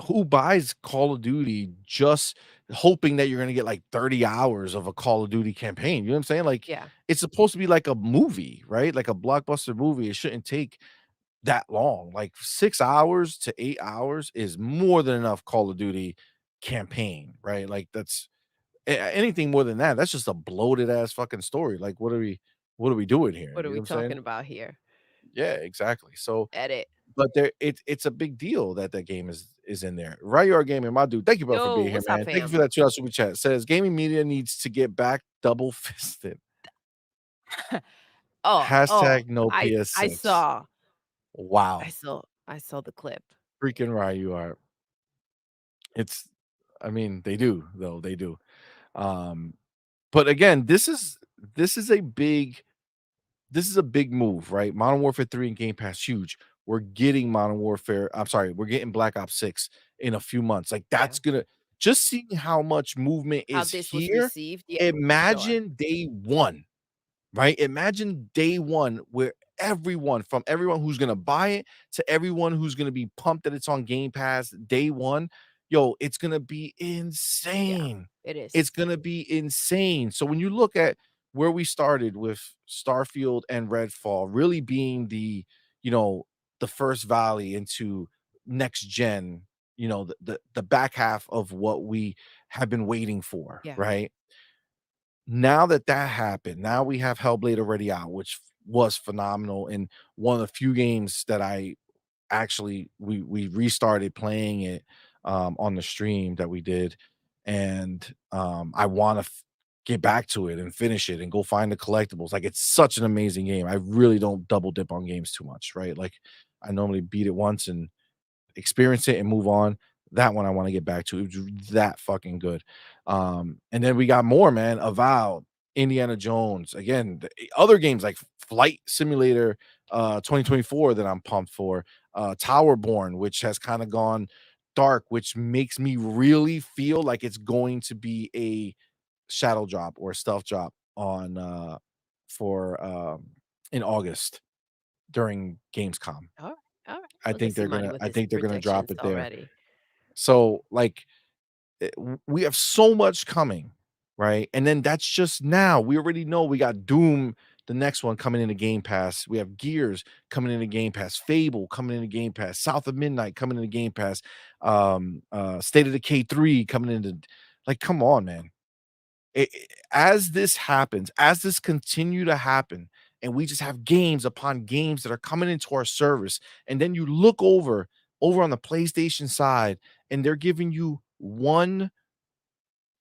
who buys Call of Duty just hoping that you're gonna get like 30 hours of a Call of Duty campaign. You know what I'm saying? Like, Yeah, it's supposed to be like a movie, right? Like a blockbuster movie. It shouldn't take that long. Like 6 hours to 8 hours is more than enough Call of Duty campaign, right? Like that's anything more than that. That's just a bloated ass fucking story. Like, what are we doing here? what are You know we what I'm saying? talking about here? Yeah, exactly. So, Edit. but it's a big deal that that game is in there. Ryar Gaming, my dude. Thank you, bro, for Yo, being here, what's up, man. Thank you for fam? that 2 super chat. Says gaming media needs to get back double fisted. Oh, Hashtag no I PS6. saw Wow. I saw the clip. Freaking right you are. It's I mean, they do, though. They do. Um, but again, this is a big move, right? Modern Warfare 3 and Game Pass, huge. We're getting we're getting Black Ops 6 in a few months. Like, Yeah. that's gonna just seeing how much movement How is this was here, received? Yeah, for sure. imagine day 1. Right? Imagine day 1 where everyone who's gonna buy it to everyone who's gonna be pumped that it's on Game Pass day 1, yo, it's gonna be Yeah, insane. it is. It's gonna be insane. So when you look at where we started with Starfield and Redfall really being you know, the first valley into next gen, the back half of what we have been waiting for, Yeah, right? Now that that happened, now we have Hellblade already out, which was phenomenal and one of the few games that I actually we restarted playing it, on the stream that we did, and, I wanna get back to it and finish it and go find the collectibles. Like, it's such an amazing game. I really don't double dip on games too much, right? Like, I normally beat it once and experience it and move on. That one I wanna get back to. It was that fucking good. And then we got more, man. Avowed, Indiana Jones, again, other games like Flight Simulator, 2024 that I'm pumped for, Towerborn, which has kinda gone dark, which makes me really feel like it's going to be a shadow drop or a stealth drop on, for, in August during Gamescom. alright, alright. I Look at think they're C-Money gonna with I his think they're gonna drop predictions it there. already. So, like, we have so much coming, right? And then that's just now. We already know we got Doom, the next one coming into Game Pass. We have Gears coming into Game Pass, Fable coming into Game Pass, South of Midnight coming into Game Pass, State of Decay 3 coming into like, come on, man. As this happens, as this continue to happen, and we just have games upon games that are coming into our service, and then you look over on the PlayStation side, and they're giving you one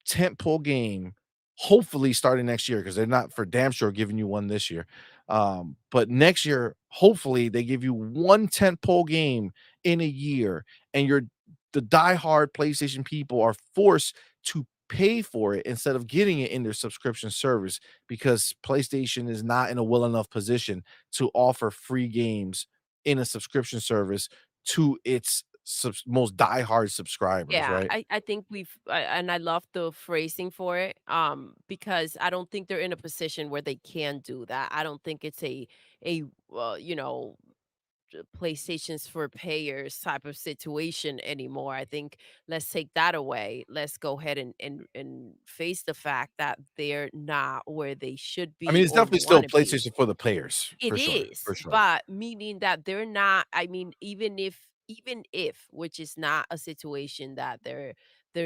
tentpole game, hopefully starting next year, because they're not for damn sure giving you one this year. But next year, hopefully, they give you one tentpole game in a year, and the diehard PlayStation people are forced to pay for it instead of getting it in their subscription service because PlayStation is not in a well enough position to offer free games in a subscription service to its most diehard subscribers, Yeah, right? I think and I love the phrasing for it, because I don't think they're in a position where they can do that. I don't think it's a, you know, PlayStation's for payers type of situation anymore. I think let's take that away. Let's go ahead and face the fact that they're not where they should I mean, be it's or definitely still want to be. PlayStation for the players, It for sure, is, for sure. but meaning that they're not, I mean, even if, which is not a situation that they're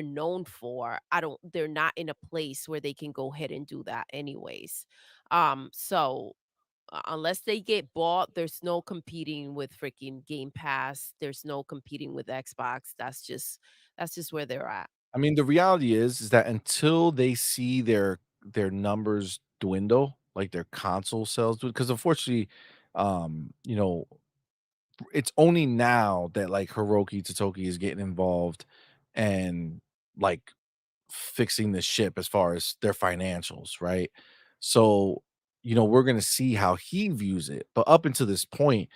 known for, I don't they're not in a place where they can go ahead and do that anyways. So unless they get bought, there's no competing with freaking Game Pass. There's no competing with Xbox. That's just where they're at. I mean, the reality is that until they see their numbers dwindle, like their console sales, because unfortunately, you know, it's only now that like Hiroki Totoki is getting involved and like fixing the ship as far as their financials, right? So, we're going to see how he views it. But up until this point,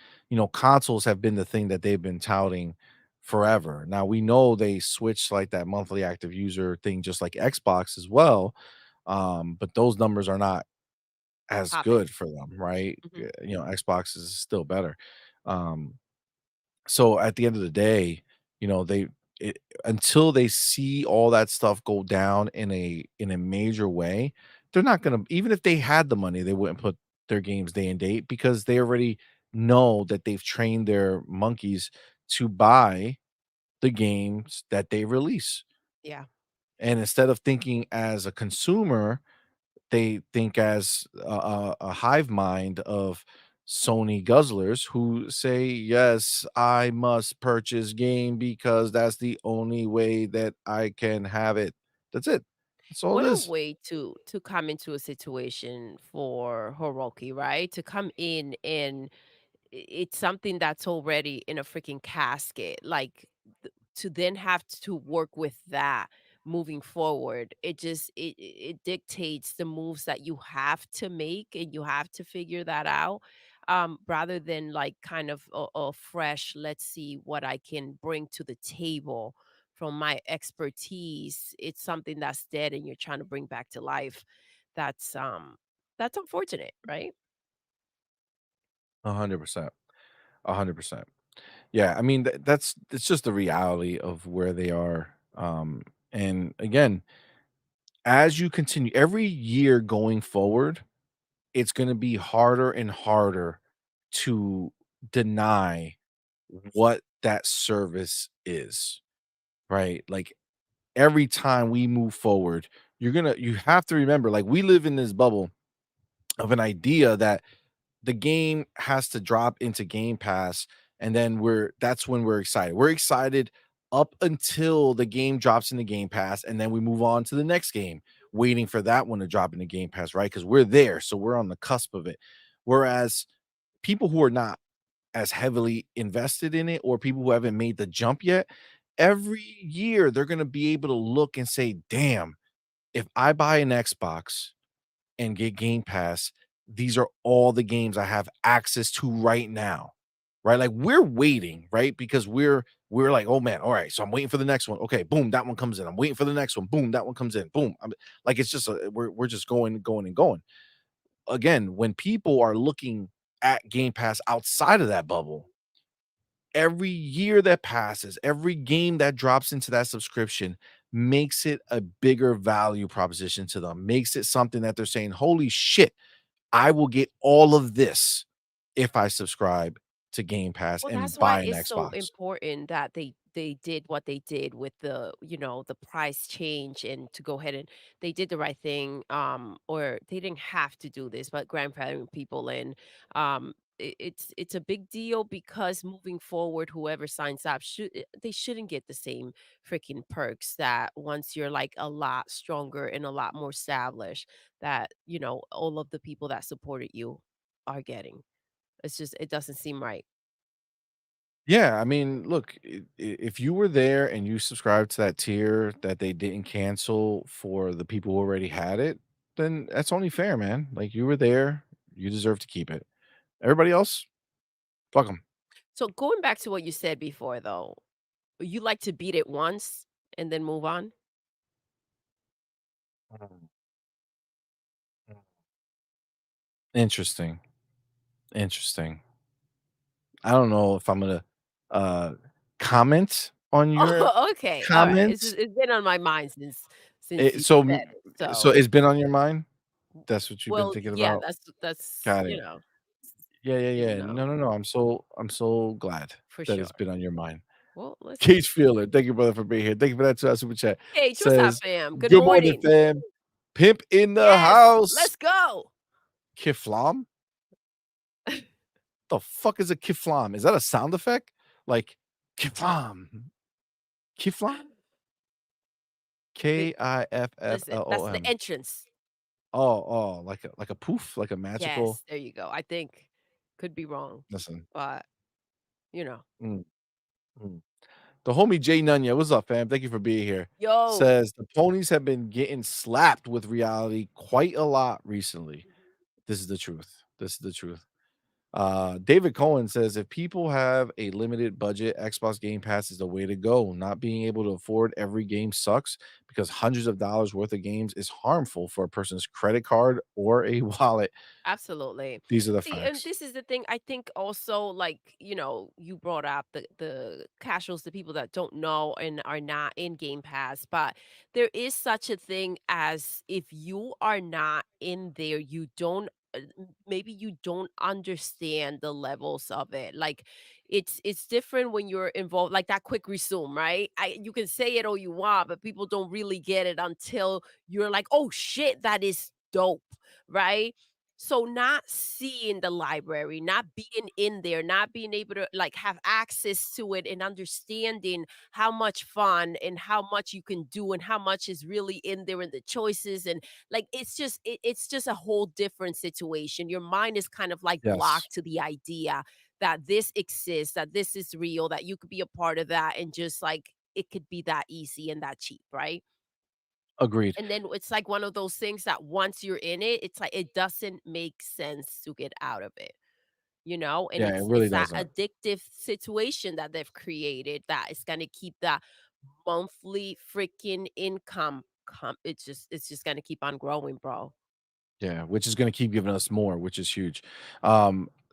consoles have been the thing that they've been touting forever. Now, we know they switched like that monthly active user thing, just like Xbox as well. But those numbers are not as Popping. good for them, right? Mhm. Xbox is still better. Um, so at the end of the day, they it, until they see all that stuff go down in a major way, they're not gonna, even if they had the money, they wouldn't put their games day and date because they already know that they've trained their monkeys to buy the games that they release. Yeah. And instead of thinking as a consumer, they think as a hive mind of Sony guzzlers who say, "Yes, I must purchase game because that's the only way that I can have it." That's it. That's all What it a is. way to come into a situation for Hiroki, right? To come in and it's something that's already in a freaking casket, like, to then have to work with that moving forward, it dictates the moves that you have to make, and you have to figure that out, rather than, like, kind of a fresh, "Let's see what I can bring to the table from my expertise." It's something that's dead and you're trying to bring back to life. That's unfortunate, right? 100%. 100%. Yeah, I mean, that's it's just the reality of where they are. And again, as you continue every year going forward, it's gonna be harder and harder to deny what that service is, right? Like, every time we move forward, you have to remember, like, we live in this bubble of an idea that the game has to drop into Game Pass, and then that's when we're excited. We're excited up until the game drops into Game Pass, and then we move on to the next game, waiting for that one to drop into Game Pass, right? Because we're there, so we're on the cusp of it. Whereas people who are not as heavily invested in it or people who haven't made the jump yet, every year they're gonna be able to look and say, "Damn, if I buy an Xbox and get Game Pass, these are all the games I have access to right now." Right? Like, we're waiting, right? Because we're like, "Oh, man, all right, so I'm waiting for the next one. Okay, boom, that one comes in. I'm waiting for the next one. Boom, that one comes in. Boom." Like, it's just we're just going and going. Again, when people are looking at Game Pass outside of that bubble, every year that passes, every game that drops into that subscription makes it a bigger value proposition to them, makes it something that they're saying, "Holy shit, I will get all of this if I subscribe to Game Pass Well, and that's why buy an it's so Xbox." important that they did what they did with the price change, and to go ahead and they did the right thing, or they didn't have to do this, but grandfathering people in, it's a big deal because moving forward, whoever signs up they shouldn't get the same freaking perks that once you're like a lot stronger and a lot more established that, all of the people that supported you are getting. It doesn't seem right. Yeah, I mean, look, if you were there and you subscribed to that tier that they didn't cancel for the people who already had it, then that's only fair, man. Like, you were there, you deserve to keep it. Everybody else, fuck them. So going back to what you said before though, you like to beat it once and then move on? Interesting. Interesting. I don't know if I'm gonna, uh, comment on your Oh, okay, alright. comments. It's been on my mind since It you so said m it, so so it's been on your mind? That's what you've been well, thinking yeah, about? that's, Got it. Yeah, yeah, yeah. No, no, no, I'm so glad for that it's sure. been on your mind. Well, listen. Cage Feeler, thank you, brother, for being here. Thank you for that, super chat. Hey, what's up, Says, fam? Good "Good morning, morning. fam. Pimp in the Yes, house." let's go. Kiflam? The fuck is a kiflam? Is that a sound effect? Like, kiflam, kiflam? They listen, that's the Kifflom. entrance. Oh, like a poof, like a magical Yes, there you go. I think could be wrong, listen, but, you know. mm, mm. The homie Jay Nunya, what's up, fam? Thank you for being here. Yo. Says the ponies have been getting slapped with reality quite a lot recently. This is the truth. This is the truth. David Cohen says if people have a limited budget, Xbox Game Pass is the way to go. Not being able to afford every game sucks because hundreds of dollars worth of games is harmful for a person's credit card or a wallet. Absolutely. These are the See, and facts. this is the thing. I think also, like, you brought up the casuals, the people that don't know and are not in Game Pass, but there is such a thing as if you are not in there, you don't maybe you don't understand the levels of it. Like it's different when you're involved, like that quick resume, right? You can say it all you want, but people don't really get it until you're like, oh shit, that is dope, right? So not seeing the library, not being in there, not being able to like have access to it and understanding how much fun and how much you can do and how much is really in there and the choices and like it's just a whole different situation. Your mind is kind of like Yes, blocked to the idea that this exists, that this is real, that you could be a part of that and just like it could be that easy and that cheap, right? agreed. And then it's like one of those things that once you're in it, it's like it doesn't make sense to get out of it, you know? And Yeah, it it's really that doesn't. addictive situation that they've created that is gonna keep that monthly freaking income it's just gonna keep on growing, bro. Yeah, which is gonna keep giving us more, which is huge.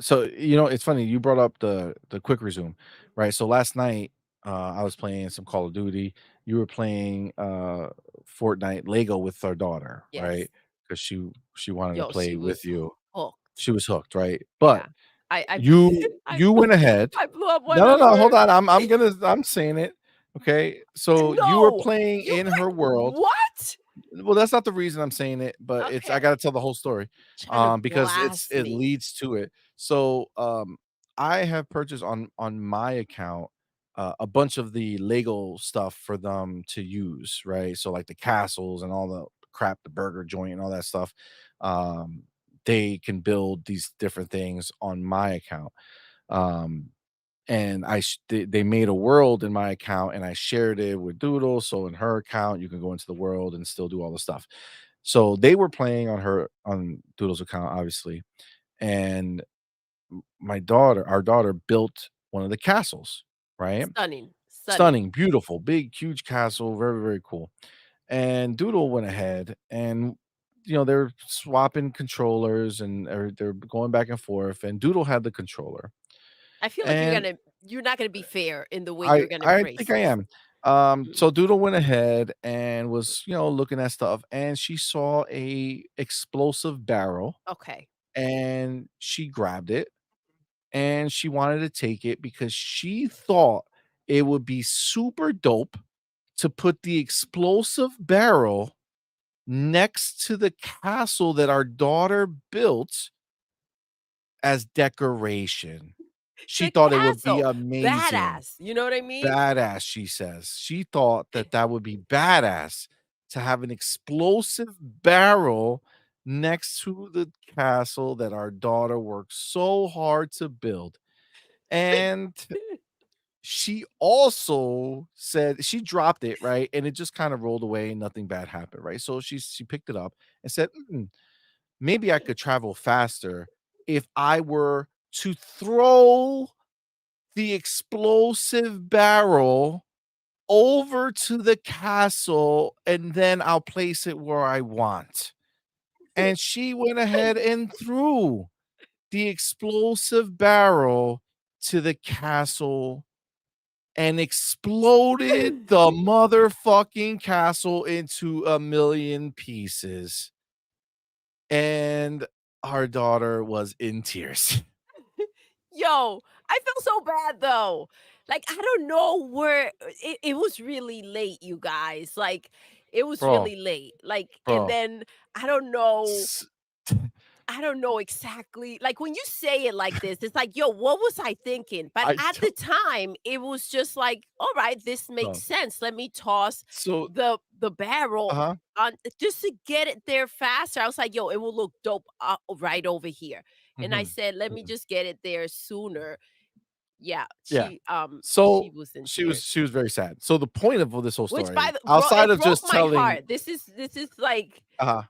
So it's funny you brought up the quick resume, right? So last night, I was playing some Call of Duty. You were playing Fortnite Lego with our daughter, Yes. right? Because she wanted to Yo, play she with was you. hooked. She was hooked, right? But Yeah. I you I you blew went ahead. I blew up one No, no, of no, hold her on. I'm saying it. Okay. So you were No! playing You in her world. what? Well, that's not the reason I'm saying it, but it's I Okay. gotta tell the whole story, Trying to because blast it me. leads to it. So, I have purchased on my account, a bunch of the Lego stuff for them to use, right? So, like, the castles and all the crap, the burger joint and all that stuff, um, they can build these different things on my account, um and they made a world in my account and I shared it with Doodle. So in her account, you can go into the world and still do all the stuff. So they were playing on Doodle's account, obviously. And our daughter built one of the castles, right? Stunning, stunning. Stunning, beautiful, big, huge castle, very, very cool. And Doodle went ahead and they're swapping controllers and they're going back and forth. And Doodle had the controller. I feel like And you're not gonna be fair in the way I you're gonna I phrase think I this. am. Mm, So Doodle went ahead and was, looking at stuff, and she saw a explosive barrel, okay. and she grabbed it, and she wanted to take it because she thought it would be super dope to put the explosive barrel next to the castle that our daughter built as decoration. She The thought it would be castle, amazing. badass, you know what I mean? Badass, she says. She thought that that would be badass to have an explosive barrel next to the castle that our daughter worked so hard to build. And she also said she dropped it, right? And it just kind of rolled away and nothing bad happened, right? So she picked it up and said, maybe I could travel faster if I were to throw the explosive barrel over to the castle, and then I'll place it where I want. And she went ahead and threw the explosive barrel to the castle and exploded the motherfucking castle into a million pieces, and our daughter was in tears. Yo, I feel so bad though. Like, I don't know where it was really late, you guys. Like, it was Bro, really late. Like, and bro, then I don't know. s I don't know exactly. Like when you say it like this, it's like, yo, what was I thinking? But I at t the time, it was just like, all right, this makes bro, sense. Let me toss so the barrel uh-huh, on just to get it there faster. I was like, yo, it will look dope right over here. And I mhm, said, let me mhm, just get it there sooner. Yeah, yeah. she So, was in she was tears. she was very sad. So, the point of this whole Which by story, the bro, outside it of broke just my telling heart. This is like uh-huh,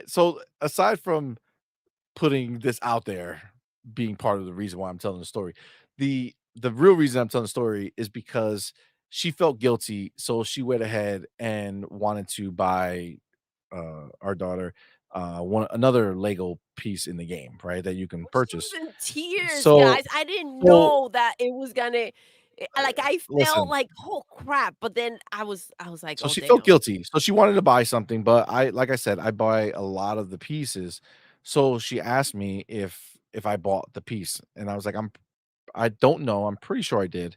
so aside from putting this out there being part of the reason why I'm telling the story. The real reason I'm telling the story is because she felt guilty, so she went ahead and wanted to buy our daughter one another Lego piece in the game, right? That you can she was purchase. in tears, So guys. I didn't so know that it was gonna like, I felt listen, like, "Oh, crap," but then I was like, so "Oh, she felt damn." guilty. So she wanted to buy something, but I like I said, I buy a lot of the pieces. So she asked me if I bought the piece, and I was like, I don't know. I'm pretty sure I did.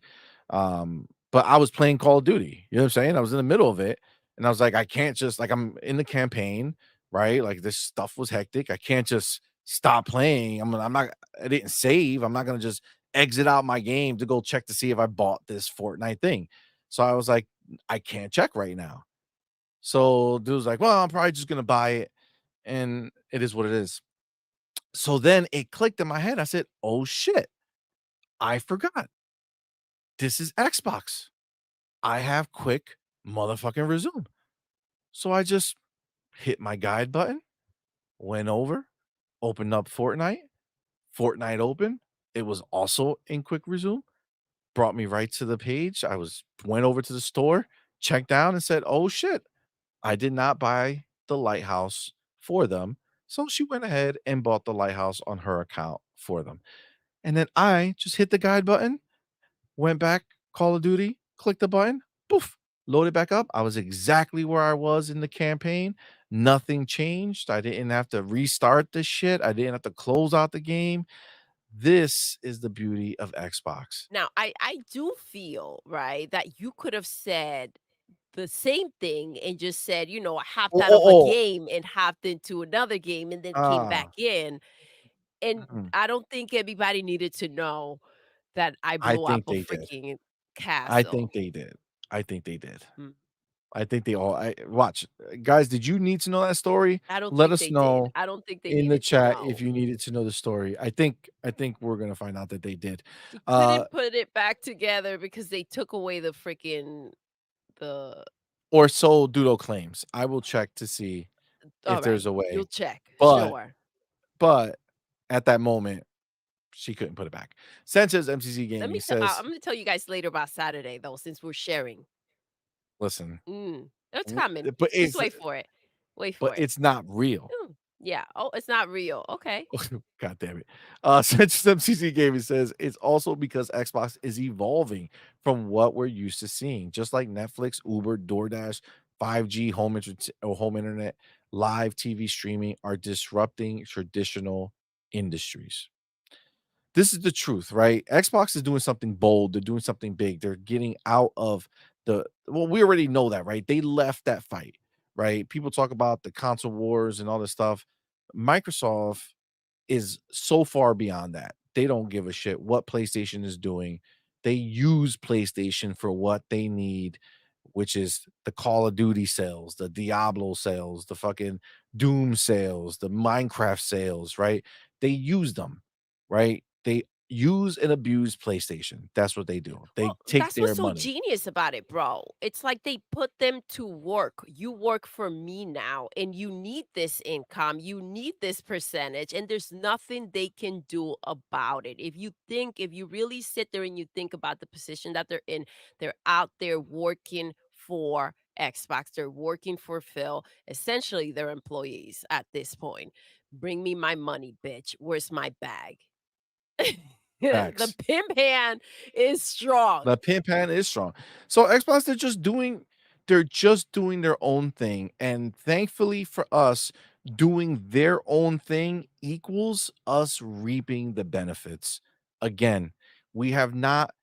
But I was playing Call of Duty. You know what I'm saying? I was in the middle of it, and I was like, I can't just like I'm in the campaign, right? Like this stuff was hectic. I can't just stop playing. I'm not. I didn't save. I'm not gonna just exit out my game to go check to see if I bought this Fortnite thing. So I was like, I can't check right now. So dude was like, well, I'm probably just gonna buy it, and it is what it is. So then it clicked in my head. I said, oh shit, I forgot. This is Xbox. I have quick motherfucking resume. So I just hit my guide button, went over, opened up Fortnite, Fortnite open. It was also in quick resume, brought me right to the page. Went over to the store, checked down and said, "Oh shit, I did not buy the lighthouse for them." So she went ahead and bought the lighthouse on her account for them. And then I just hit the guide button, went back, Call of Duty, clicked the button, poof, loaded back up. I was exactly where I was in the campaign. Nothing changed. I didn't have to restart the shit. I didn't have to close out the game. This is the beauty of Xbox. Now, I do feel, right, that you could have said the same thing and just said, I hopped Oh, out of a oh, oh. game and hopped into another game and then came back Ah, in, and mhm. I don't think everybody needed to know that I I blew up think a they did. freaking I think castle. they did. I think they did. Mm. I think they all I watch. Guys, did you need to know that story? I don't Let think us they did. know I don't think they in the needed to chat if know. you needed to know the story. I think we're gonna find out that they did. She Uh couldn't put it back together because they took away the freaking the or so Doodle claims. I will check to see if there's alright, a you'll way. check. But Sure. but at that moment, she couldn't put it back. Sanchez MCC Let Gaming me tell says, I'm gonna tell you guys later about Saturday, though, since we're sharing. "Listen, It's coming. but Just wait for it. Wait for it. it's not real." Yeah. Oh, it's not real. Okay. God damn it. Sanchez MCC Gaming says it's also because Xbox is evolving from what we're used to seeing, just like Netflix, Uber, DoorDash, 5G home internet, live TV streaming are disrupting traditional industries. This is the truth, right? Xbox is doing something bold. They're doing something big. They're getting out of we already know that, right? They left that fight, right? People talk about the console wars and all this stuff. Microsoft is so far beyond that. They don't give a shit what PlayStation is doing. They use PlayStation for what they need, which is the Call of Duty sales, the Diablo sales, the fucking Doom sales, the Minecraft sales, right? They use them, right? They use and abuse PlayStation. That's what they do. They Well, take that's what's their so money. genius about it, bro. It's like they put them to work. You work for me now, and you need this income. You need this percentage, and there's nothing they can do about it. If you really sit there and you think about the position that they're in, they're out there working for Xbox. They're working for Phil. Essentially, they're employees at this point. Bring me my money, bitch. Where's my bag? The Facts. pimp hand is strong. The pin pan is strong. So Xbox, they're just doing their own thing. And thankfully for us, doing their own thing equals us reaping the benefits. Again, we have not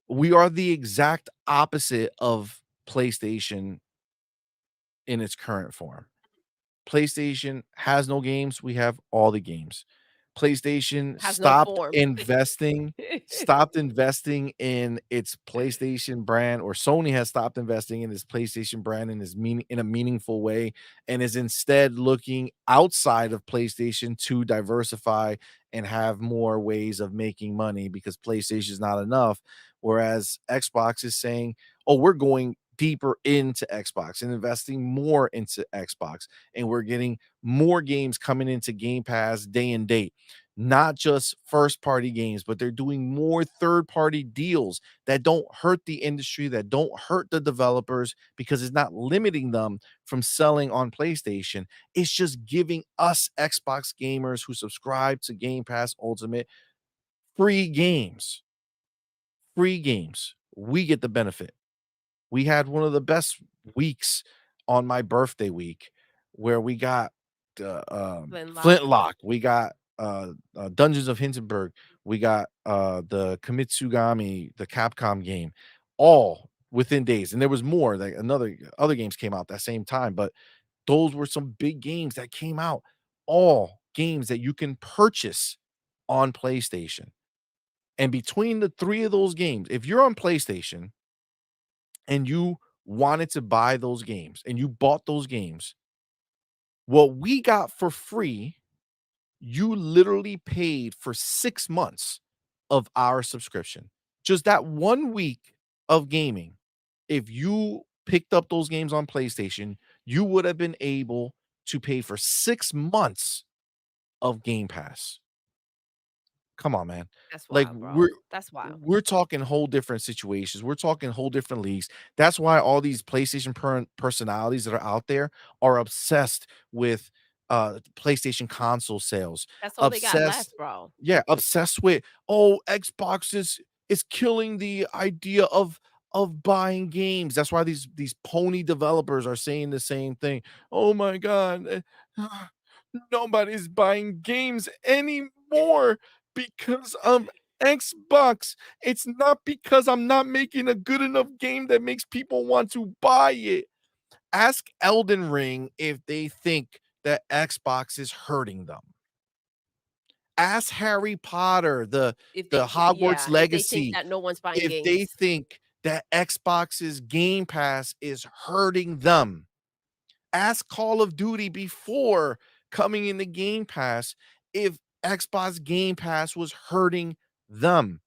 we are the exact opposite of PlayStation in its current form. PlayStation has no games, we have all the games. PlayStation Has no form. stopped investing in its PlayStation brand, or Sony has stopped investing in its PlayStation brand in a meaningful way, and is instead looking outside of PlayStation to diversify and have more ways of making money because PlayStation is not enough. Whereas Xbox is saying, "Oh, we're going deeper into Xbox and investing more into Xbox, and we're getting more games coming into Game Pass day and date." Not just first party games, but they're doing more third party deals that don't hurt the industry, that don't hurt the developers because it's not limiting them from selling on PlayStation. It's just giving us Xbox gamers who subscribe to Game Pass Ultimate free games. Free games. We get the benefit. We had one of the best weeks on my birthday week where we got Flintlock. Flintlock, we got Dungeons of Hinterberg, we got the Kamitsugami, the Capcom game, all within days. And there was more, like other games came out that same time, but those were some big games that came out, all games that you can purchase on PlayStation. And between the three of those games, if you're on PlayStation and you wanted to buy those games and you bought those games, what we got for free, you literally paid for 6 months of our subscription. Just that 1 week of gaming, if you picked up those games on PlayStation, you would have been able to pay for 6 months of Game Pass. Come on, man. That's Like, wild, bro. we're That's wild. we're talking whole different situations. We're talking whole different leagues. That's why all these PlayStation personalities that are out there are obsessed with PlayStation console sales. That's all they got Obsessed, left, bro. yeah, obsessed with, oh, Xbox is killing the idea of buying games. That's why these pony developers are saying the same thing. Oh my god, nobody's buying games anymore because of Xbox. It's not because I'm not making a good enough game that makes people want to buy it. Ask Elden Ring if they think that Xbox is hurting them. Ask Harry Potter, If the they Hogwarts yeah, if they think Legacy, that no one's buying if they games. think that Xbox's Game Pass is hurting them. Ask Call of Duty before coming in the Game Pass if Xbox Game Pass was hurting them.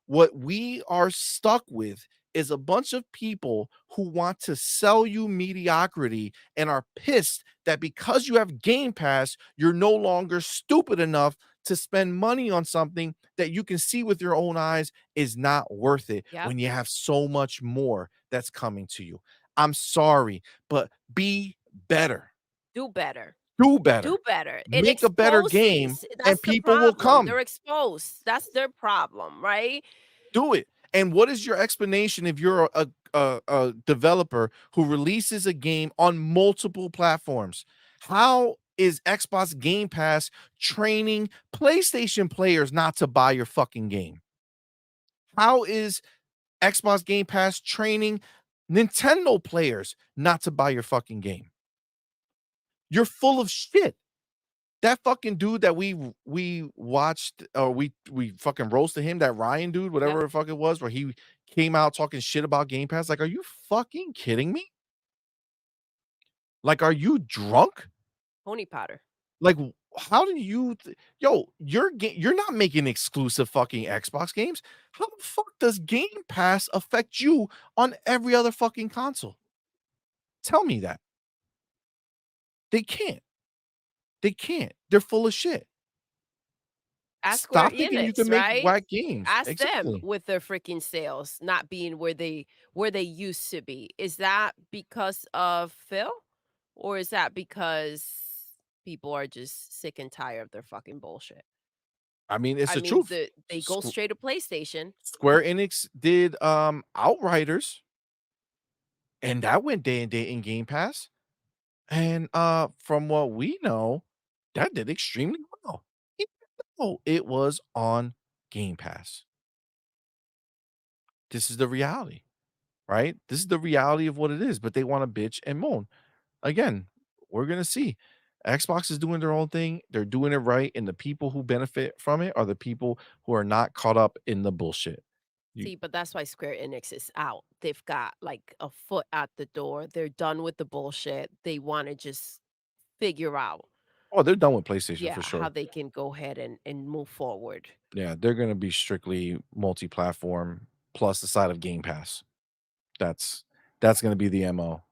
What we are stuck with is a bunch of people who want to sell you mediocrity and are pissed that because you have Game Pass, you're no longer stupid enough to spend money on something that you can see with your own eyes is not worth it Yep. when you have so much more that's coming to you. I'm sorry, but be better. Do better. Do Do better. better. It Make a better game exposes and that's the people will problem. They're come. exposed. That's their problem, right? Do it. And what is your explanation if you're a developer who releases a game on multiple platforms? How is Xbox Game Pass training PlayStation players not to buy your fucking game? How is Xbox Game Pass training Nintendo players not to buy your fucking game? You're full of shit. That fucking dude that we watched, or we fucking roasted him, that Ryan dude, Yep. whatever the fuck it was, where he came out talking shit about Game Pass. Like, are you fucking kidding me? Like, are you drunk? Pony Potter. Like, how do you yo, you're not making exclusive fucking Xbox games. How the fuck does Game Pass affect you on every other fucking console? Tell me that. They can't. They can't. They're full of shit. Ask Square Stop thinking you can Enix, make right? whack games. Ask them Exactly. with their freaking sales not being where they used to be. Is that because of Phil? Or is that because people are just sick and tired of their fucking bullshit? I mean, it's I the mean, truth. they go straight to PlayStation. Square Enix did, Outriders, and that went day and date in Game Pass, and, from what we know, that did extremely well, even though it was on Game Pass. This is the reality, right? This is the reality of what it is, but they wanna bitch and moan. Again, we're gonna see. Xbox is doing their own thing, they're doing it right, and the people who benefit from it are the people who are not caught up in the bullshit. You See, but that's why Square Enix is out. They've got, like, a foot out the door. They're done with the bullshit. They wanna just figure out, Oh, they're done with PlayStation for yeah, how sure. they can go ahead and move forward. Yeah, they're gonna be strictly multi-platform plus the side of Game Pass. That's that's gonna be the MO.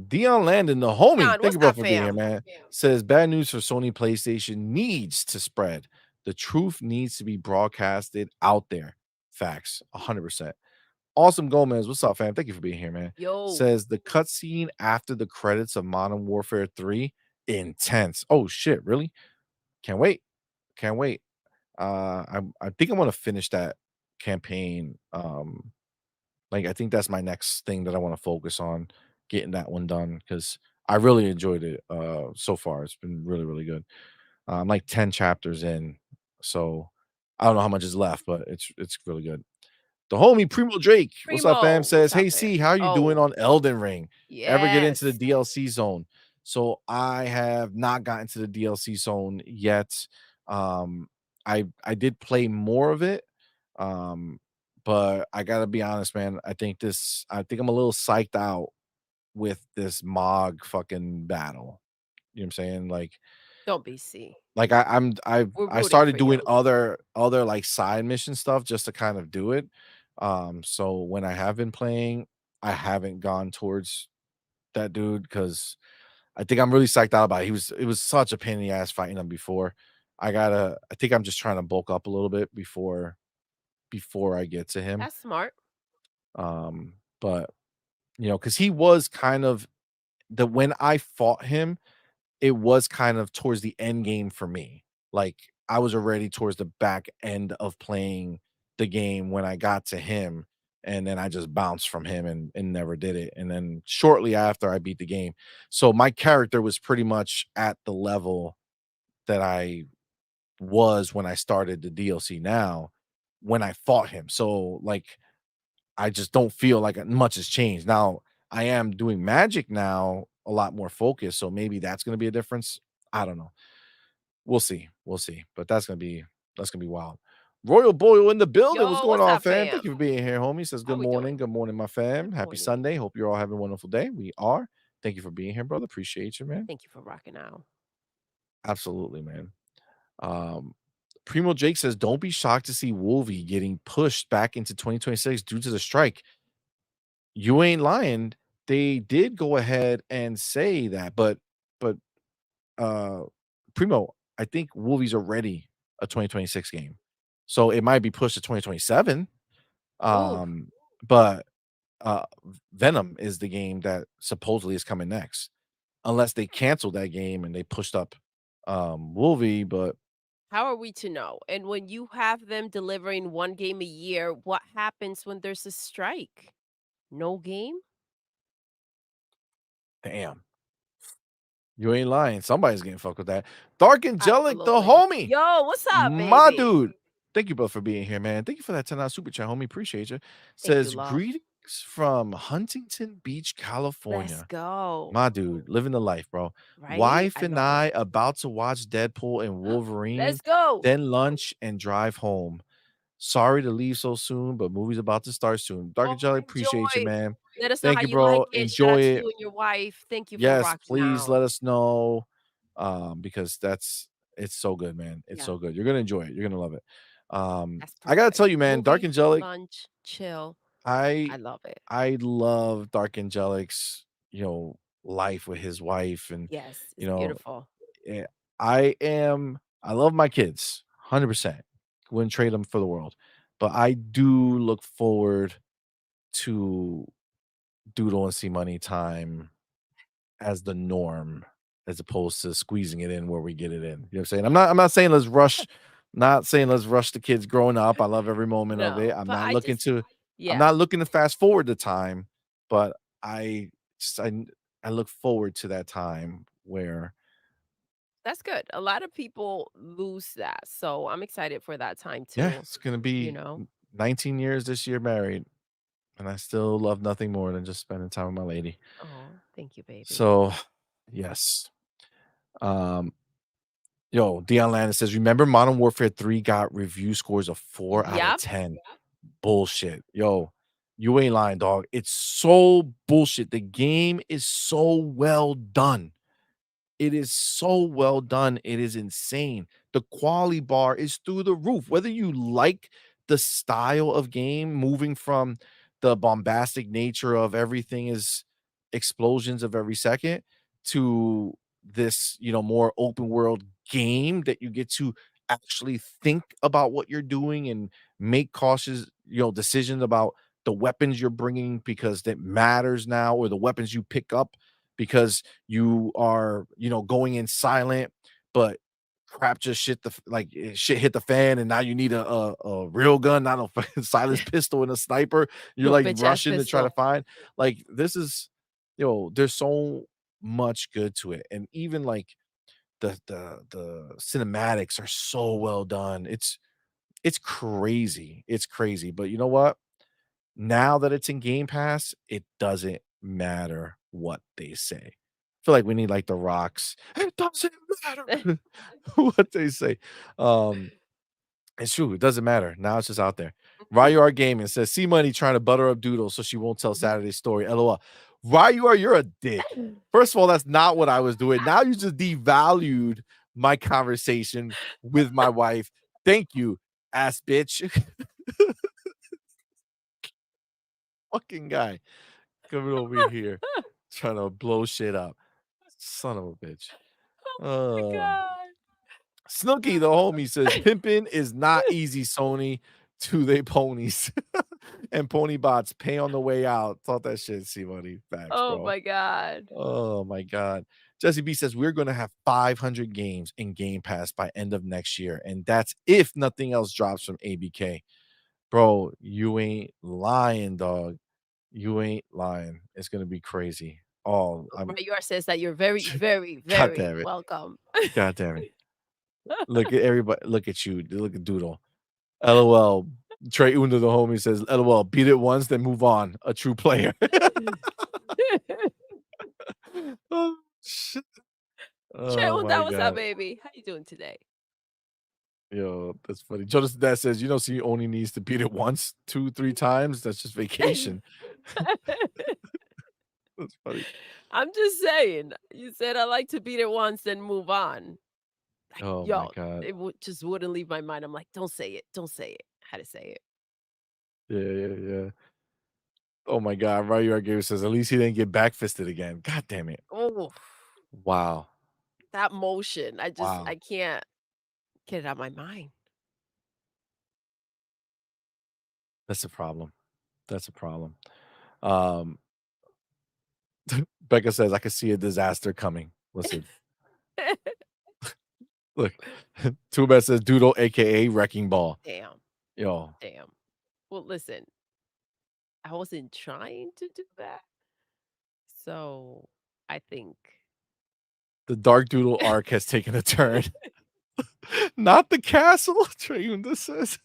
Dion Landon, the homie, John, thank what's you, bro, up, for being here, fam? man. Says bad news for Sony PlayStation needs to spread. The truth needs to be broadcasted out there. Facts, 100%. Awesome Gomez, what's up, fam? Thank you for being here, man. Yo, Says the cutscene after the credits of Modern Warfare 3 intense. Oh shit, really? Can't wait. Can't wait. I think I'm gonna finish that campaign. Like I think that's my next thing that I want to focus on, getting that one done because I really enjoyed it so far. It's been really, really good. I'm like 10 chapters in, so I don't know how much is left, but it's really good. The homie Primo Drake, what's up, fam? Primo, what's Says, up, "Hey fam? C, how you doing Oh, on Elden Ring? Ever get into the yes. DLC zone?" So I have not gotten to the DLC zone yet. Um, I did play more of it, um, but I gotta be honest, man. I think I'm a little psyched out with this Mog fucking battle. You know what I'm saying? Don't be C. Like We're I rooting started for doing you. other like side mission stuff just to kind of do it. So when I have been playing, I haven't gone towards that dude because I think I'm really psyched out about it. It was such a pain in the ass fighting him before. I think I'm just trying to bulk up a little bit before I get to him. That's smart. But you know, because he was kind of the when I fought him, it was kind of towards the end game for me. Like, I was already towards the back end of playing the game when I got to him, and then I just bounced from him and never did it, and then shortly after, I beat the game. So, my character was pretty much at the level that I was when I started the DLC now, when I fought him. So, like, I just don't feel like much has changed. Now, I am doing magic now, a lot more focused, so maybe that's gonna be a difference. I don't know. We'll see, but that's gonna be wild. Royal Boyle in the building. What's Yo, going what's on, up, fam? Thank fam? you for being here, homie. Says How good we doing? morning. Good morning, my fam. Good Happy morning. Sunday. Hope you're all having a wonderful day. We are. Thank you for being here, brother. Appreciate you, man. Thank you for rocking out. Absolutely, man. Um, Primo Jake says, don't be shocked to see Wolvie getting pushed back into 2026 due to the strike. You ain't lying. They did go ahead and say that, but uh Primo, I think Wolvie's already a 2026 game. So it might be pushed to 2027. Ooh, But Venom is the game that supposedly is coming next. Unless they canceled that game and they pushed up Wolvie, but how are we to know? And when you have them delivering one game a year, what happens when there's a strike? No game? damn, you ain't lying. Somebody's getting fucked with that. Dark Angelic, the Absolutely. homie. Yo, what's up, My baby? dude. Thank you both for being here, man. Thank you for that 10 super chat, homie. Appreciate you. Thank you, Says love. greetings from Huntington Beach, Let's California. go. My dude, living the life, bro. Right? Wife I and love it. I about to watch Deadpool and Let's Wolverine, go. then lunch and drive home. Sorry to leave so soon, but movie's about to start soon. Dark Oh, Angelic, appreciate you, enjoy. man. Let us know how Thank you, you like bro. it. Shout Enjoy out to it. you and your wife. Thank you for Yes, rocking please out. let us know. Because it's so good, man. It's Yeah, so good. You're gonna enjoy it. You're gonna love it. that's I gotta perfect. tell you, man, Dark Movie, Angelic, lunch, chill. I I love it. I love Dark Angelic's, life with his wife and Yes, you it's know, beautiful. eh, I love my kids 100%. Wouldn't trade them for the world. But I do look forward to Doodle and See Money time as the norm as opposed to squeezing it in where we get it in. You know what I'm saying? I'm not saying let's rush Not saying let's rush the kids growing up. I love every moment of it. No, but I just I'm yeah, not looking to fast forward the time, but I just I look forward to that time where that's good. A lot of people lose that, so I'm excited for that time yeah, too, it's gonna you be know? 19 years this year married, and I still love nothing more than just spending time with my lady. Oh, thank you, baby. So, yes. Um, Dion Landis says, "Remember Modern Warfare 3 got review scores of 4 out of Yep. 10." Bullshit. You ain't lying, dog. It's so bullshit. The game is so well done. It is so well done. It is insane. The quality bar is through the roof. Whether you like the style of game, moving from the bombastic nature of everything is explosions of every second to this, more open world game that you get to actually think about what you're doing and make cautious, decisions about the weapons you're bringing because that matters now, or the weapons you pick up because you are, going in silent, but crap just shit hit the fan, and now you need a real gun, not a fucking silenced pistol and a sniper. You're No like bitch ass rushing to try to pistol. find this is, there's so much good to it, and even like the cinematics are so well done. It's crazy. It's crazy. But you know what? Now that it's in Game Pass, it doesn't matter what they say. I feel like we need like the rocks. It doesn't matter what they say. Um, it's true. It doesn't matter. Now it's just out there. Ryur Gaming says, "See money trying to butter up Doodle so she won't tell Saturday's story." LOL. Ryur, you're a dick. First of all, that's not what I was doing. Now you just devalued my conversation with my wife. Thank you, ass bitch. Fucking guy coming over here trying to blow shit up. Son of a bitch. My Uh, god. Snooky, the homie, says, "Pimpin' is not easy, Sony. To they ponies and pony bots pay on the way out." Thought that shit, see money. Facts, Oh bro. my god. Oh my god. Jesse B says, "We're gonna have 500 games in Game Pass by end of next year, and that's if nothing else drops from ABK." Bro, you ain't lying, dog. You ain't lying. It's gonna be crazy. Oh, I'm Rayur says that you're very, very, God very damn it. welcome. God damn it. Look at everybody. Look at you. Look at Doodle. LOL. Trey Uno, the homie, says, "LOL, beat it once, then move on. A true player." Oh, shit. Oh Cheryl, my that was up, god. baby. How you doing today? Yo, that's funny. Jonas' dad says, see, only needs to beat it once, 2, 3 times. That's just vacation. That's funny. I'm just saying. You said I like to beat it once, then move on. Like, Oh my yo, god. it would just wouldn't leave my mind. I'm like, don't say it. Don't say it. How to say it. Yeah, yeah, yeah. Oh my god. Ryu Argeo says, "At least he didn't get backfisted again." God damn it. Oh, Wow. that motion. I Wow. can't get it out of my mind. That's a problem. That's a problem. Um, Becca says, "I can see a disaster coming." Listen, look. Too bad says Doodle, aka Wrecking Ball. Damn. Yo, Damn. Well, listen, I wasn't trying to do that. So I think the Dark Doodle arc has taken a turn. Not the castle, Trayunda says.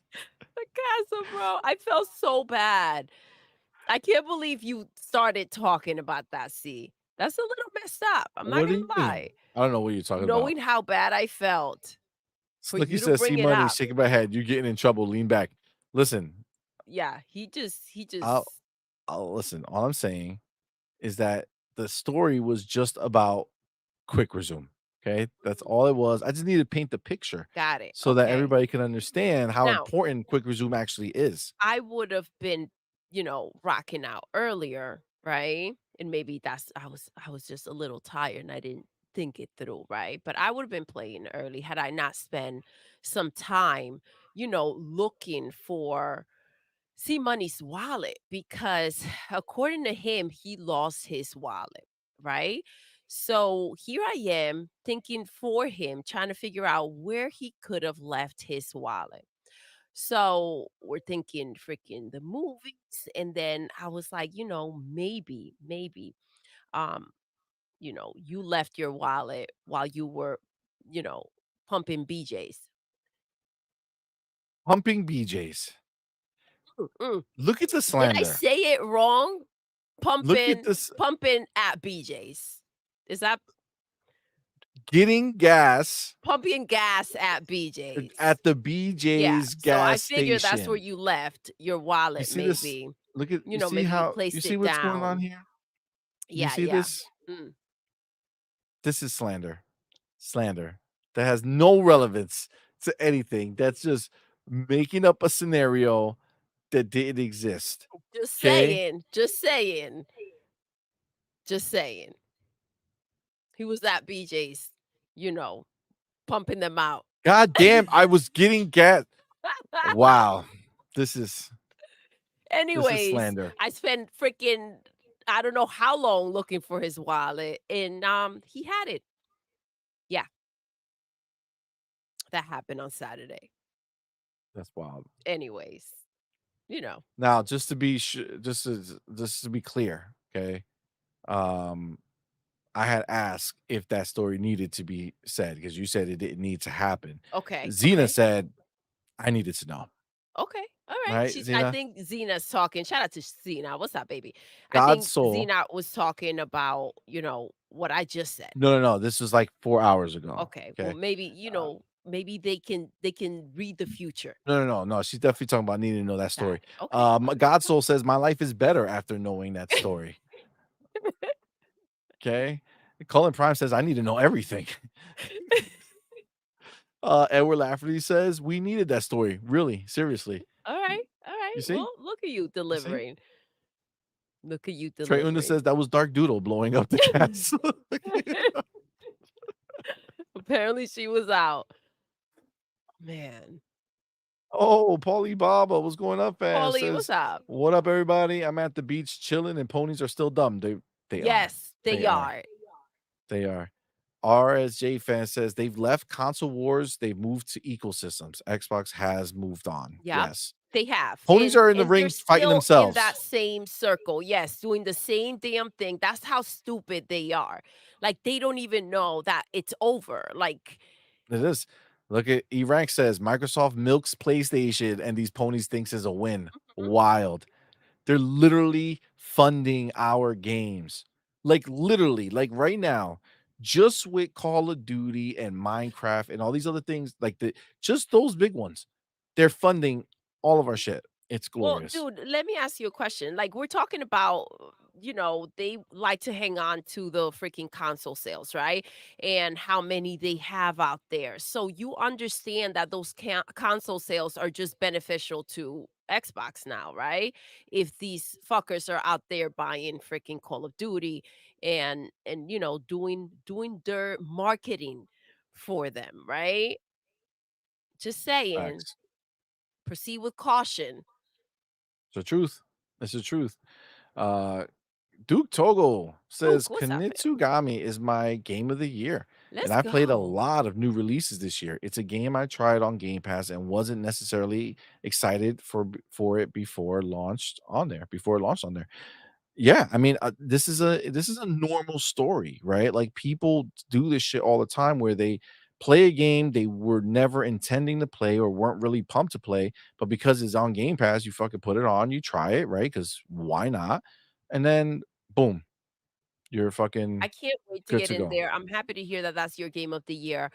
the castle, bro. I felt so bad. I can't believe you started talking about that. See, that's a little messed up. I'm not What do gonna you mean? lie. I don't know what you're talking about. Knowing how bad I felt for Snooki you to says, "See bring it money, up. shaking my head. You're getting in trouble. Lean back." Listen, Yeah, he just I'll I'll listen. All I'm saying is that the story was just about quick resume. Okay. That's all it was. I just need to paint the picture got it. so that Okay. everybody can understand how Now, important quick resume actually is. I would have been, rocking out earlier, right? And maybe I was just a little tired and I didn't think it through, right? But I would have been playing early had I not spent some time, looking for C Money's wallet because according to him, he lost his wallet, right? So here I am thinking for him, trying to figure out where he could have left his wallet. So we're thinking freaking the movies. And then I was like, maybe, um, you left your wallet while you were, you know, pumping BJ's. Pumping BJ's. Mm. Look at the Did I slander. say it wrong? Look at Pumping, this pumping at BJ's. Is that getting gas pumping gas at BJ's? at the Yeah. BJ's So I gas figured that's where station. you left your You wallet, see this? maybe. Look at Maybe you you placed see it what's going on down. here? You Yeah, see yeah. this? Mm. This is slander. Slander that has no relevance to anything. That's just making up a scenario that didn't exist. Just Okay. saying. Just saying. Just saying. He was at BJ's, you know, pumping them out. God damn, I was getting gas. Wow. This is this is Anyways, slander. I spent freaking I don't know how long looking for his wallet, and he had it. Yeah, that happened on Saturday. That's wild. Anyways, you know. Now, just to be just to be clear, okay? Um, I had asked if that story needed to be said because you said it didn't need to happen. Okay, Xena okay, said, "I needed to know." okay, all right. Right, She's I Xena? think Zena's talking. Shout out to Zena. What's up, baby? I God's think soul. Zena was talking about, what I just said. No. This was like 4 hours ago, Okay. Well, okay? maybe, Uh, maybe they can read the future. no, she's definitely talking about needing to know that Got story. it. Okay. God's soul says, "My life is better after knowing that Okay. story." Okay? Cullen Prime says, "I need to know everything." Edward Lafferty says, "We needed that story, really, seriously." All right. All right. You see? Well, look at you You see? delivering. Look at you Trey Una delivering. says, "That was Dark Doodle blowing up the castle." Apparently she was out. Man. Oh, Paulie Baba, what's going up, fam? Paulie, what's Says, up? "What up, everybody? I'm at the beach chilling, and ponies are still dumb. They are. Yes, They they are. are. They are." RSJ fan says they've left console wars. They've moved to ecosystems. Xbox has moved on. Yep. Yes, They have. ponies And are in the and they're ring fighting still in themselves. that same circle. Yes, doing the same damn thing. That's how stupid they are. Like they don't even know that it's over. Like It is. Look at E Rank says Microsoft milks PlayStation, and these ponies thinks is a win. mhm. Wild. They're literally funding our games. Like, literally, like, right now, just with Call of Duty and Minecraft and all these other things, like, just those big ones, they're funding all of our shit. It's Well, glorious. dude, let me ask you a question. Like, we're talking about, they like to hang on to the freaking console sales, right? And how many they have out there. So you understand that those console sales are just beneficial to Xbox now, right? If these fuckers are out there buying freaking Call of Duty and doing their marketing for them, right? Just saying, Facts. proceed with caution. It's the truth. It's the truth. Uh, Duke Togo says Duke, what's up, fam? Kunitsugami is my game of the year, and Let's I played a go. lot of new releases this year. It's a game I tried on Game Pass and wasn't necessarily excited for it before it launched on there. Yeah, I mean, this is a normal story, right? Like people do this shit all the time where they play a game they were never intending to play or weren't really pumped to play, but because it's on Game Pass, you fucking put it on, you try it, right? Because why not? And then boom, you're I fucking can't wait to good get to in go. there. I'm happy to hear that that's your game of the year.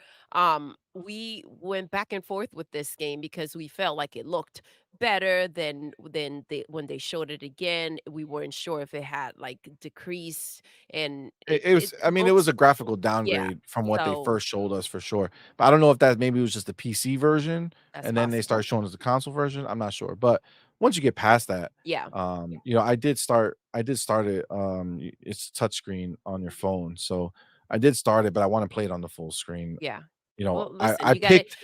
We went back and forth with this game because we felt like it looked better when they showed it again. We weren't sure if it had like decreased and It was, it I mean, it was looks a graphical yeah. downgrade from what they So first showed us for sure. But I don't know if that maybe it was just the PC version that's and then they started possible. showing us the console version. I'm not sure. But once you get past that, Yeah. I did start it. It's touchscreen on your phone. So I did start it, but I want to play it on the full screen. Yeah. You know, Well, listen, you I gotta picked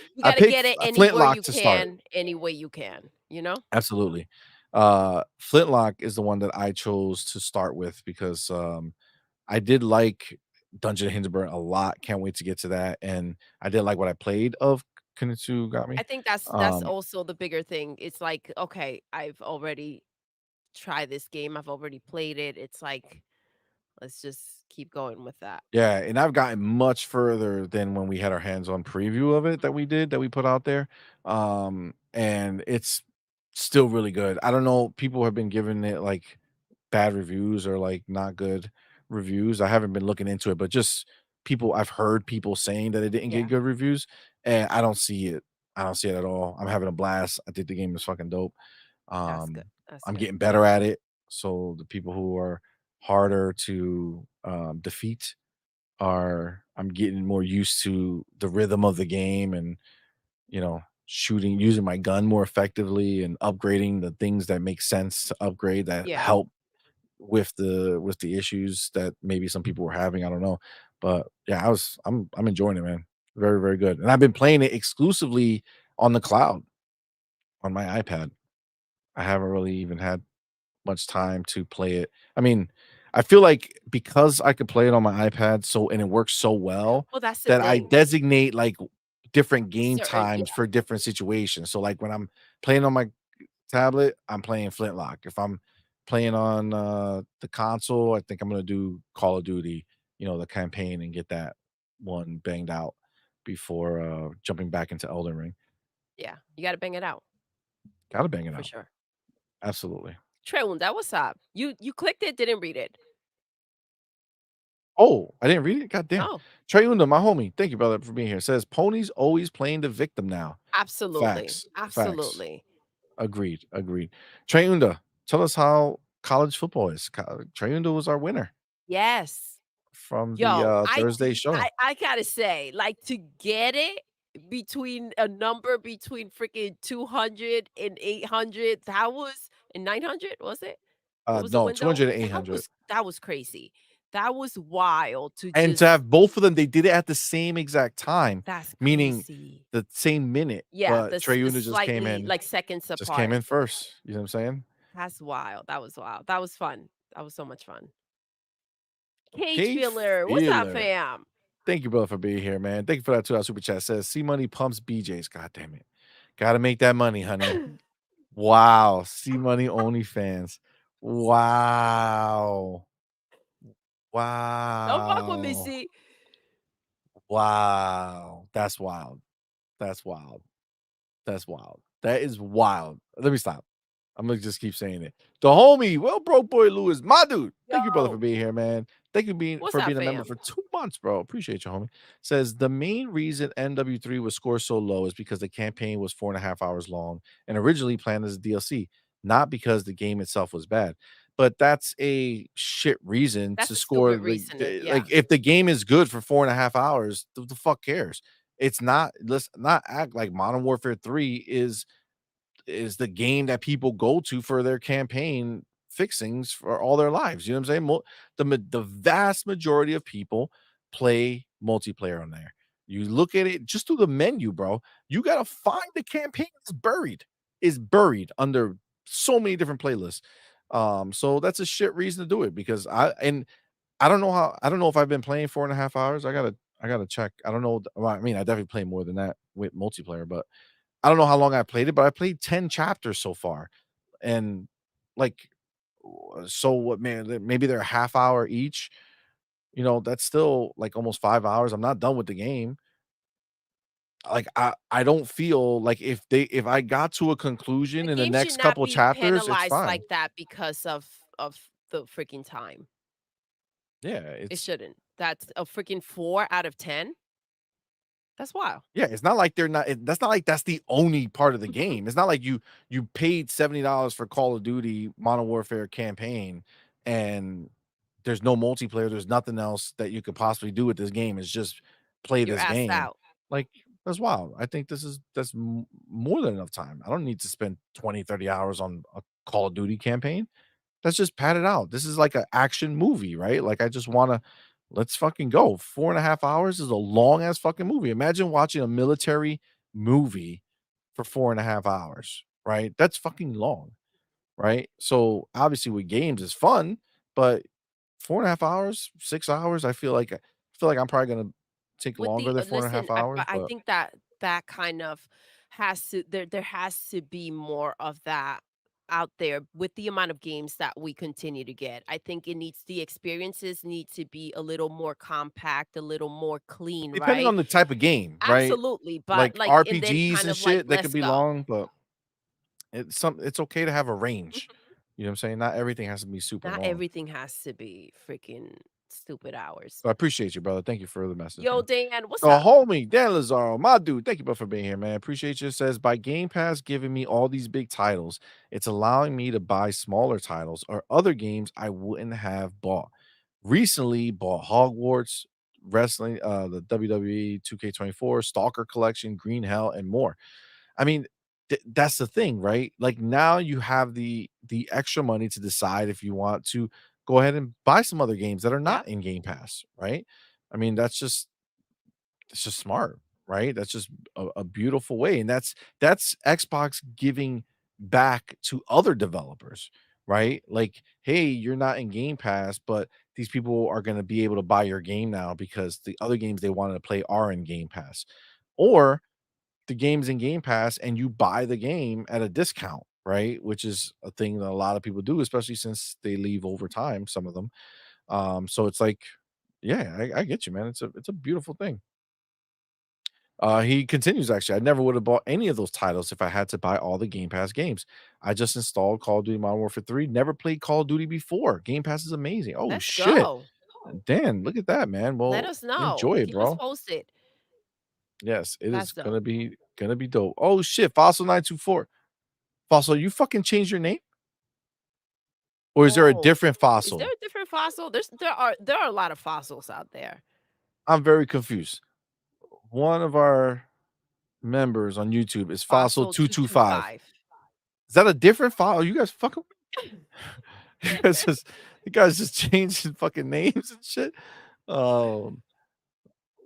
get it anywhere Flintlock you to start. can, any way you can, you know? Absolutely. Flintlock is the one that I chose to start with because I did like Dungeon Hinterburg a lot. Can't wait to get to that. And I did like what I played of I Kunitsugami. think that's Um, also the bigger thing. It's like, okay, I've already tried this game. I've already played it. It's like, let's just keep going with that. yeah, and I've gotten much further than when we had our hands-on preview of it Mhm. that we put out there. And it's still really good. I don't know, people have been giving it like bad reviews or like not good reviews. I haven't been looking into it, but just people I've heard people saying that it didn't get Yeah, good reviews, and I don't see it. I don't see it at all. I'm having a blast. I think the game is fucking dope. that's good. Um, That's I'm good. getting better at it. So the people who are harder to defeat are I'm getting more used to the rhythm of the game and, shooting using my gun more effectively and upgrading the things that make sense to upgrade that Yeah. help with the issues that maybe some people were having. I don't know. But yeah, I'm enjoying it, man. Very, very good. And I've been playing it exclusively on the cloud on my iPad. I haven't really even had much time to play it. I mean, I feel like because I could play it on my iPad and it works so well Well, that's the that I thing. designate like different game Certain, yeah, times for different situations. So like when I'm playing on my tablet, I'm playing Flintlock. If I'm playing on the console, I think I'm gonna do Call of Duty, the campaign and get that one banged out before jumping back into Elden Ring. yeah. You got to bang it out Gotta bang it for out. sure. Absolutely. Treund, that was up. You clicked it, didn't read it. Oh, I didn't read it? God damn. No, Trey Unda, my homie, thank you, brother, for being here. Says ponies always playing the victim now. absolutely, Facts. Facts. absolutely. Agreed. Agreed. Trey Unda, tell us how college football is. Trey Unda was our winner Yes. from the Yo, Thursday show. I gotta say, like, to get it between a number between freaking 200 and 800, that was and 900, was it? What was the No, window? 200 and 800. That was crazy. That was wild to And to just have both of them, they did it at the same exact time, that's meaning crazy. the same minute, Yeah, but Trey the Unda slightly, like, seconds just came apart. in first. You know what I'm saying? That's wild. That was wild. That was fun. That was so much fun. Cage Kate Filler, what's up, Feeler. fam? Thank you, brother, for being here, man. Thank you for that 2 hour super chat. Says C Money pumps BJ's. God damn it. Gotta make that money, honey. Wow. C Money OnlyFans. Wow. Don't fuck with me, Wow. see? Wow. That's wild. That's wild. That's wild. That is wild. Let me stop. I'm gonna just keep saying it. The homie, well, broke boy Lewis, my dude. Thank you, brother, for Yo, being here, man. Thank you what's for up, being a member fam? for 2 months, bro. Appreciate you, homie. Says the main reason NW3 was scored so low is because the campaign was 4.5 hours long and originally planned as a DLC, not because the game itself was bad. But that's a shit reason That's to a score stupid reasoning, like yeah. if the game is good for 4.5 hours, the fuck cares? It's not. Let's not act like Modern Warfare 3 is the game that people go to for their campaign fixings for all their lives. You know what I'm saying? The vast majority of people play multiplayer on there. You look at it just through the menu, bro. You gotta find the campaign is buried under so many different playlists. So that's a shit reason to do it because I don't know if I've been playing 4.5 hours. I gotta check. I don't know. Well, I mean, I definitely play more than that with multiplayer, but I don't know how long I played it, but I played 10 chapters so far. And like, so what, man? Maybe they're a half hour each. That's still like almost 5 hours. I'm not done with the game. Like, I don't feel like if I got to a A conclusion in the game should next not couple be chapters, it's penalized fine. like that because of the freaking time. Yeah, It it's shouldn't. That's a freaking 4 out of 10? That's wild. Yeah, it's not like they're not that's not like that's the only part of the game. It's not like you paid $70 for Call of Duty Modern Warfare campaign and there's no multiplayer, there's nothing else that you could possibly do with this game. It's just play You're this asked game. out. Like, that's wild. I think that's more than enough time. I don't need to spend 20, 30 hours on a Call of Duty campaign. Let's just pad it out. This is like an action movie, right? Like, I just wanna let's fucking go. 4.5 hours is a long ass fucking movie. Imagine watching a military movie for 4.5 hours, right? That's fucking long, right? So, obviously, with games, it's fun, but 4.5 hours, 6 hours, I feel like feel like I'm probably gonna take With longer the than 4 and a listen, half hours, but I but think that that kind of there has to be more of that out there with the amount of games that we continue to get. I think the experiences need to be a little more compact, a little more clean, depending right? on the type of game, right? Absolutely, but, Like like and then RPGs kind and of, like, shit, they could let's be go. long, but it's okay to have a range. Mhm. You know what I'm saying? Not everything has to be super Not long. everything has to be freaking stupid hours. So I appreciate you, brother. Thank you for the message, Yo, man. Dan, what's The up? homie, Dan Lazaro, my dude. Thank you both for being here, man. Appreciate you. Says by Game Pass giving me all these big titles, it's allowing me to buy smaller titles or other games I wouldn't have bought. Recently bought Hogwarts, wrestling, the WWE 2K24, Stalker Collection, Green Hell, and more. I mean, that's the thing, right? Like now you have the extra money to decide if you want to go ahead and buy some other games that are not Yep. in Game Pass, right? I mean, it's just smart, right? That's just a beautiful way, and that's Xbox giving back to other developers, right? Like, hey, you're not in Game Pass, but these people are going to be able to buy your game now because the other games they wanted to play are in Game Pass, or the game's in Game Pass and you buy the game at a discount, right? Which is a thing that a lot of people do, especially since they leave over time, some of them. So it's like, yeah, I get you, man. It's a beautiful thing. He continues, actually, I never would have bought any of those titles if I had to buy all the Game Pass games. I just installed Call of Duty Modern Warfare 3, never played Call of Duty before. Game Pass is amazing. Oh Let's shit. go. Dan, look at that, man. Let Well, us know. enjoy it, Keep us bro. posted. Yes, it That's is dope. gonna be dope. Oh shit, Fossil 924. Fossil, you fucking changed your name? Or is there a Oh, different is there fossil? a different fossil? There are a lot of fossils out there. I'm very confused. One of our members on YouTube is Fossil Fossil 225. 225. Is that a different file? You guys fucking you guys just changing fucking names and shit. Um,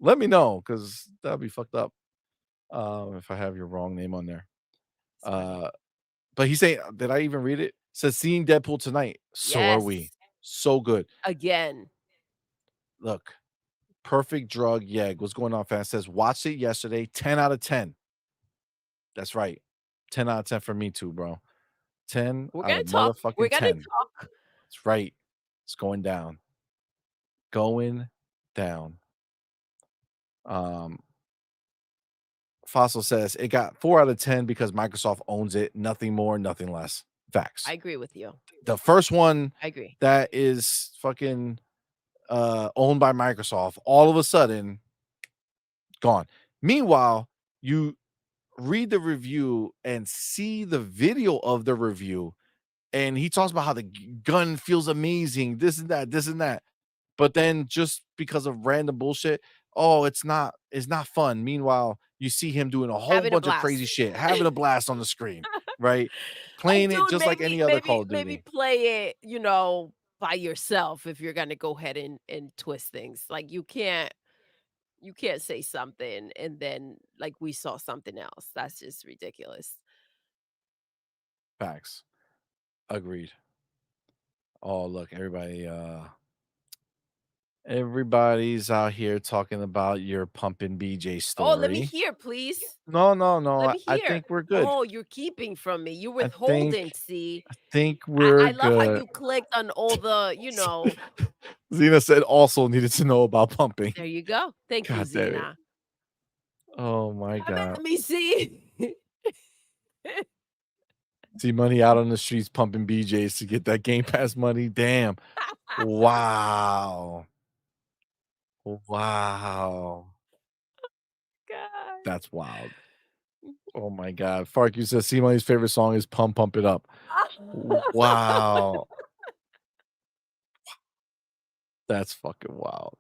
Let me know because that'd be fucked up. If I have your wrong name on there. It's funny. Uh, but he's saying, did I even read it? Says seeing Deadpool tonight. So are we. Yes. So good. Again. Look, perfect drug. Yeah, what's going on, fans? Says watched it yesterday. 10 out of 10. That's right. 10 out of 10 for me too, bro. 10 We're out gonna of talk. We're motherfucking gonna 10. talk. That's right. It's going down. Going down. Um, Fossil says it got 4 out of 10 because Microsoft owns it. Nothing more, nothing less. I Facts. agree with you. The first one I agree. that is fucking owned by Microsoft, all of a sudden gone. Meanwhile, you read the review and see the video of the review, and he talks about how the gun feels amazing, this and that. But then just because of random bullshit, oh, it's not fun. Meanwhile, you see him doing a whole Having a bunch of crazy blast. shit, having a blast on the screen, right? Like, Playing it dude, just like any other Call of maybe Duty. play it, by yourself if you're gonna go ahead and twist things. Like you can't say something and then like we saw something else. That's just ridiculous. Facts. Agreed. Oh, look, everybody's out here talking about your pumping BJ Oh, let me story. hear, please. No, no, no. Let me I hear. think we're good. Oh, you're keeping from me. You're I think withholding, see? I think we're I love how good. you clicked on all the, Zena said also needed to know about pumping. there you go. Thank you, God damn it. Zena. Oh my Come god. at me, see? See money out on the streets pumping BJs to get that Game Pass money. Damn. Wow. Wow. God. That's wild. Oh my god. Fark, you said C Money's favorite song is Pump It Up. Wow. That's fucking wild.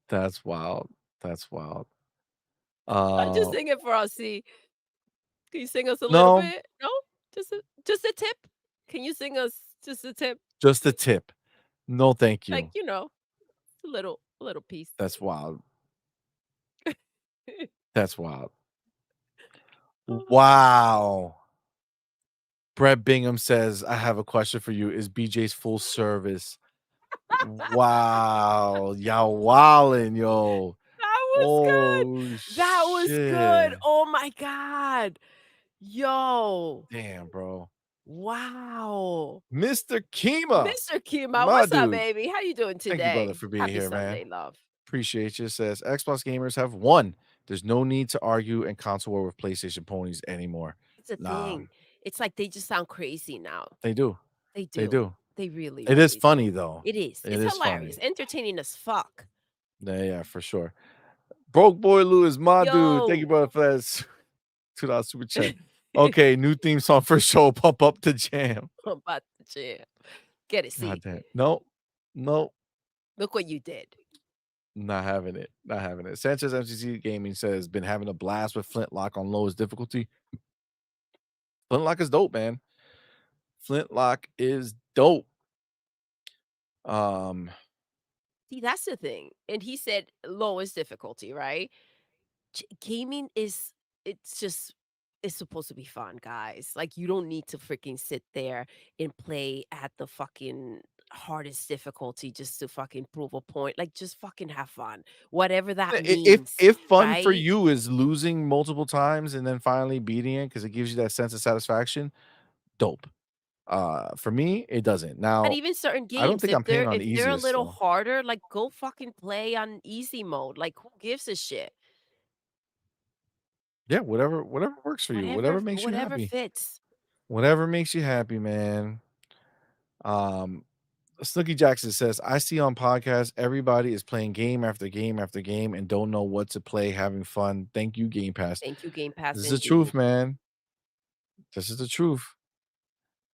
That's wild. That's wild. Just Uh sing it for us, see? Can you sing us a little no, bit? No? Just a tip? Can you sing us just a tip? just a tip. No, thank Like, you. a little piece. That's wild. That's wild. Wow. Brett Bingham says, I have a question for you. Is BJ's full service? Wow, y'all wildin', yo. That was Oh, good. That was good. shit. Oh my god. Yo. Damn, bro. Wow. Mr. Kima, Mr. Kima, my what's up, dude. baby? How you doing Thank you, brother, today? for being Happy here, man. Sunday, love. Appreciate you. Says Xbox gamers have won. There's no need to argue and console war with PlayStation ponies anymore. It's a Nah, thing. It's like they just sound crazy now. they do. They They do. do. They really, It is really funny do. though. It is. It It's is hilarious. funny. Entertaining as fuck. Yeah, yeah, for sure. Broke boy Lewis, my dude. Thank you, Yo. brother, for that $2 super chat. Okay, new theme song for show. Pump up the jam. I'm about to jam. Get it, God see. damn. No, no, Look what you did. not having it. Not having it. Sanchez MCC Gaming says been having a blast with Flintlock on lowest difficulty. Flintlock is dope, man. Flintlock is dope. Um, See, that's the thing. And he said lowest difficulty, right? Gaming is it's just it's supposed to be fun, guys. Like you don't need to freaking sit there and play at the fucking hardest difficulty just to fucking prove a point. Like just fucking have fun. Whatever that if means, if fun for right? you is losing multiple times and then finally beating it because it gives you that sense of satisfaction, dope. For me, it doesn't. And Now, even certain I don't games, think I'm paying on if the they're a easiest little though. harder, like go fucking play on easy mode. Like who gives a shit? Yeah, whatever works for you, whatever makes you Whatever happy. fits. Whatever makes you happy, man. Um, Snooky Jackson says, I see on podcasts everybody is playing game after game after game and don't know what to play, having fun. Thank you, Game Pass. Thank you, Game This Pass, is the truth, indeed. man. This is the truth.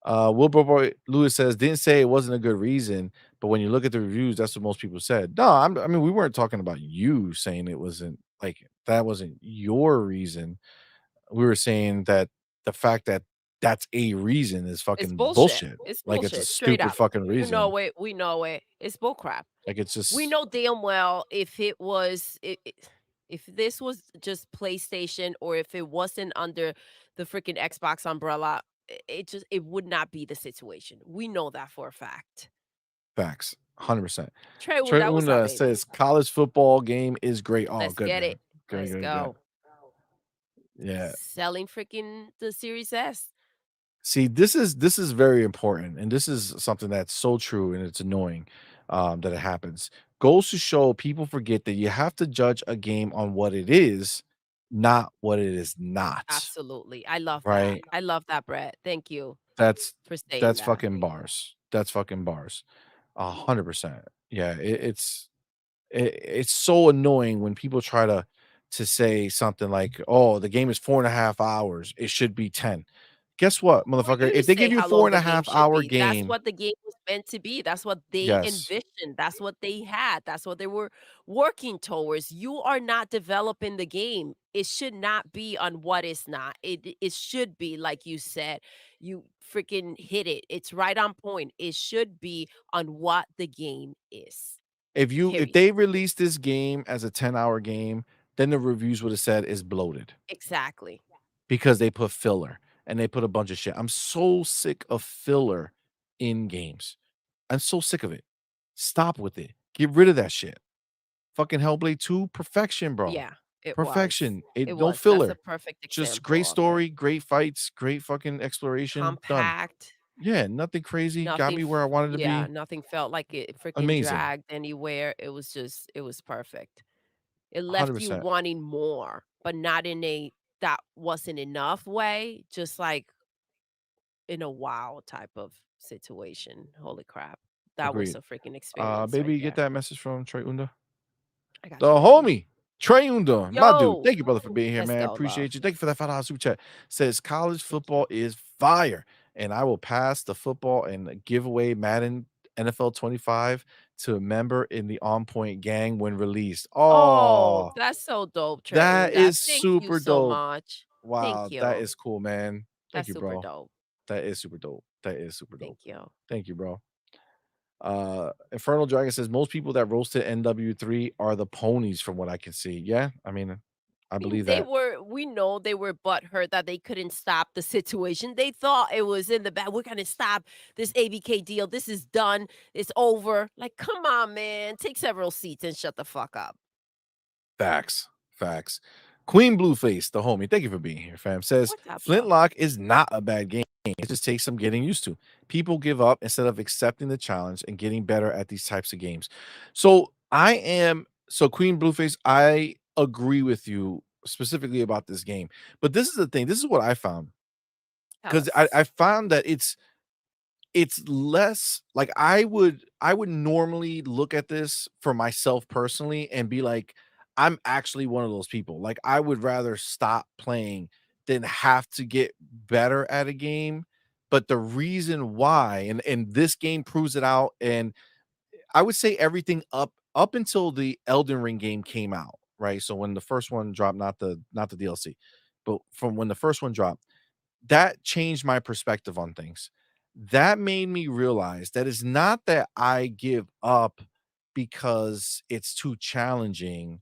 Wilbur Boy Lewis says, didn't say it wasn't a good reason, but when you look at the reviews, that's what most people said. No, I mean, we weren't talking about you saying it wasn't like that wasn't your reason. We were saying that the fact that that's a reason is It's fucking bullshit. bullshit. It's Like it's a bullshit, straight stupid up. fucking You reason. know it. We know it. It's bullcrap. Like it's We just know damn well if it was if this was just PlayStation or if it wasn't under the freaking Xbox umbrella, it would not be the situation. We know that for a fact. facts. 100%. Trey Trey Wunda, what's up, Una baby? says college football game is great. Oh, Let's good, get man. it. Good, Let's good, good. go. Yeah. Selling freaking the Series S. See, this is very important, and this is something that's so true, and it's annoying that it happens. Goes to show people forget that you have to judge a game on what it is, not what it is not. Absolutely. I love that. Right? I love that, Brett. Thank you That's for saying that's that. fucking bars. That's fucking bars. 100%. Yeah, it's so annoying when people try to say something like, "Oh, the game is 4.5 hours. It should be 10." Guess what, For motherfucker? you to If they say give you how four long and the a game half should hour be. That's game, what the game was meant to be. That's what they yes. envisioned. That's what they had. That's what they were working towards. You are not developing the game. It should not be on what it's not. It should be like you said. You freaking hit it. It's right on point. It should be on what the game is. If Period. they released this game as a 10-hour game, then the reviews would have said it's bloated Exactly. because they put filler and they put a bunch of shit. I'm so sick of filler in games. I'm so sick of it. Stop with it. Get rid of that shit. Fucking Hellblade 2, perfection, bro. Yeah, it was. Perfection. It It no was. That's a filler. perfect Just example great of it. story, great fights, great fucking exploration. Done. Compact. Yeah, nothing crazy. Got me where I wanted to Yeah, be. nothing felt like it freaking Amazing. dragged anywhere. It was just it was perfect. It left you 100%. wanting more, but not in a that wasn't enough way, just like in a wow type of situation. Holy crap. That was Agreed. a freaking experience Baby, right you get there. that message from Trey Unda? I The got you, baby. homie, Trey Unda, my dude. Yo, Thank you, brother, for being here, let's man. go, love. Appreciate you. Thank you for that $5 super chat. Says college Thank football you. is fire, and I will pass the football and give away Madden NFL 25 to a member in the On Point gang when released. Oh, Oh, that's so dope, Trey that Unda. is Thank you super so dope. much. Thank Wow, that you. is cool, man. Thank That's you, super bro. dope. That is super dope. That is super dope. Thank you. Thank you, bro. Infernal Dragon says most people that roasted NW3 are the ponies from what I can see. Yeah, I mean, I I mean, believe that. we know they were butthurt that they couldn't stop the situation. They thought it was in the back. We're gonna stop this ABK deal. This is done. It's over. Like, come on, man. Take several seats and shut the fuck up. Facts. Facts. Queen Blueface, the homie, thank you for being here, fam. Says What's up, love? Flintlock is not a bad game. It just takes some getting used to. People give up instead of accepting the challenge and getting better at these types of games. Queen Blueface, I agree with you specifically about this game. But this is the thing. This is what I found. Tell Because I, us. I found that it's less like I would normally look at this for myself personally and be like, I'm actually one of those people. Like I would rather stop playing than have to get better at a game. But the reason why, and this game proves it out, and I would say everything up until the Elden Ring game came out, right? So when the first one dropped, not the DLC, but from when the first one dropped, that changed my perspective on things. That made me realize that it's not that I give up because it's too challenging.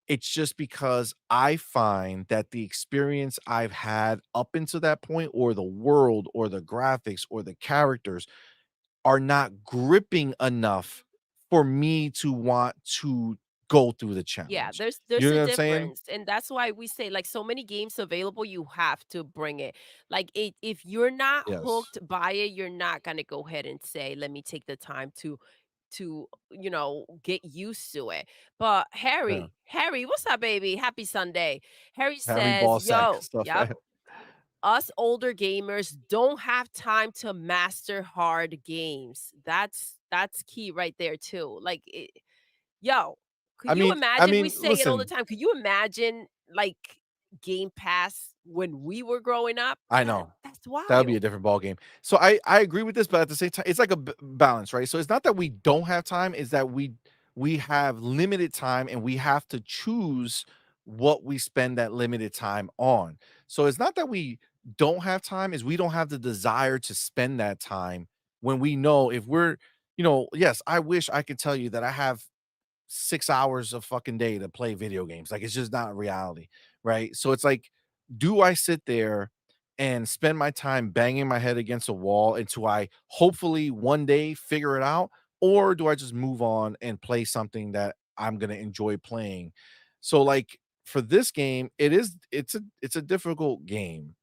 It's just because I find that the experience I've had up until that point, or the world, or the graphics, or the characters are not gripping enough for me to want to go through the Yeah, challenge. there's You know a what I'm saying? difference, and that's why we say, like, so many games available, you have to bring it. Like, if you're not Yes. hooked by it, you're not gonna go ahead and say, "Let me take the time to, get used to it." But Yeah. Harry, what's up, baby? Happy Sunday. Harry Harry says, Ballsack "Yo, stuff. yep, us older gamers don't have time to master hard games." That's key right there too. Like, yo, could you I imagine we mean, say it all the listen, time. Could you imagine, like, Game Pass when we were growing up? I know. That's That would be a wild. different ball game. So I agree with this, but at the same time, it's like a balance, right? So it's not that we don't have time, is that we have limited time and we have to choose what we spend that limited time on. So it's not that we don't have time, is we don't have the desire to spend that time when we know if we're, yes, I wish I could tell you that I have 6 hours of fucking day to play video games. Like, it's just not reality, right? So it's like, do I sit there and spend my time banging my head against a wall until I hopefully one day figure it out? Or do I just move on and play something that I'm gonna enjoy playing? So, like, for this game, it's a difficult game.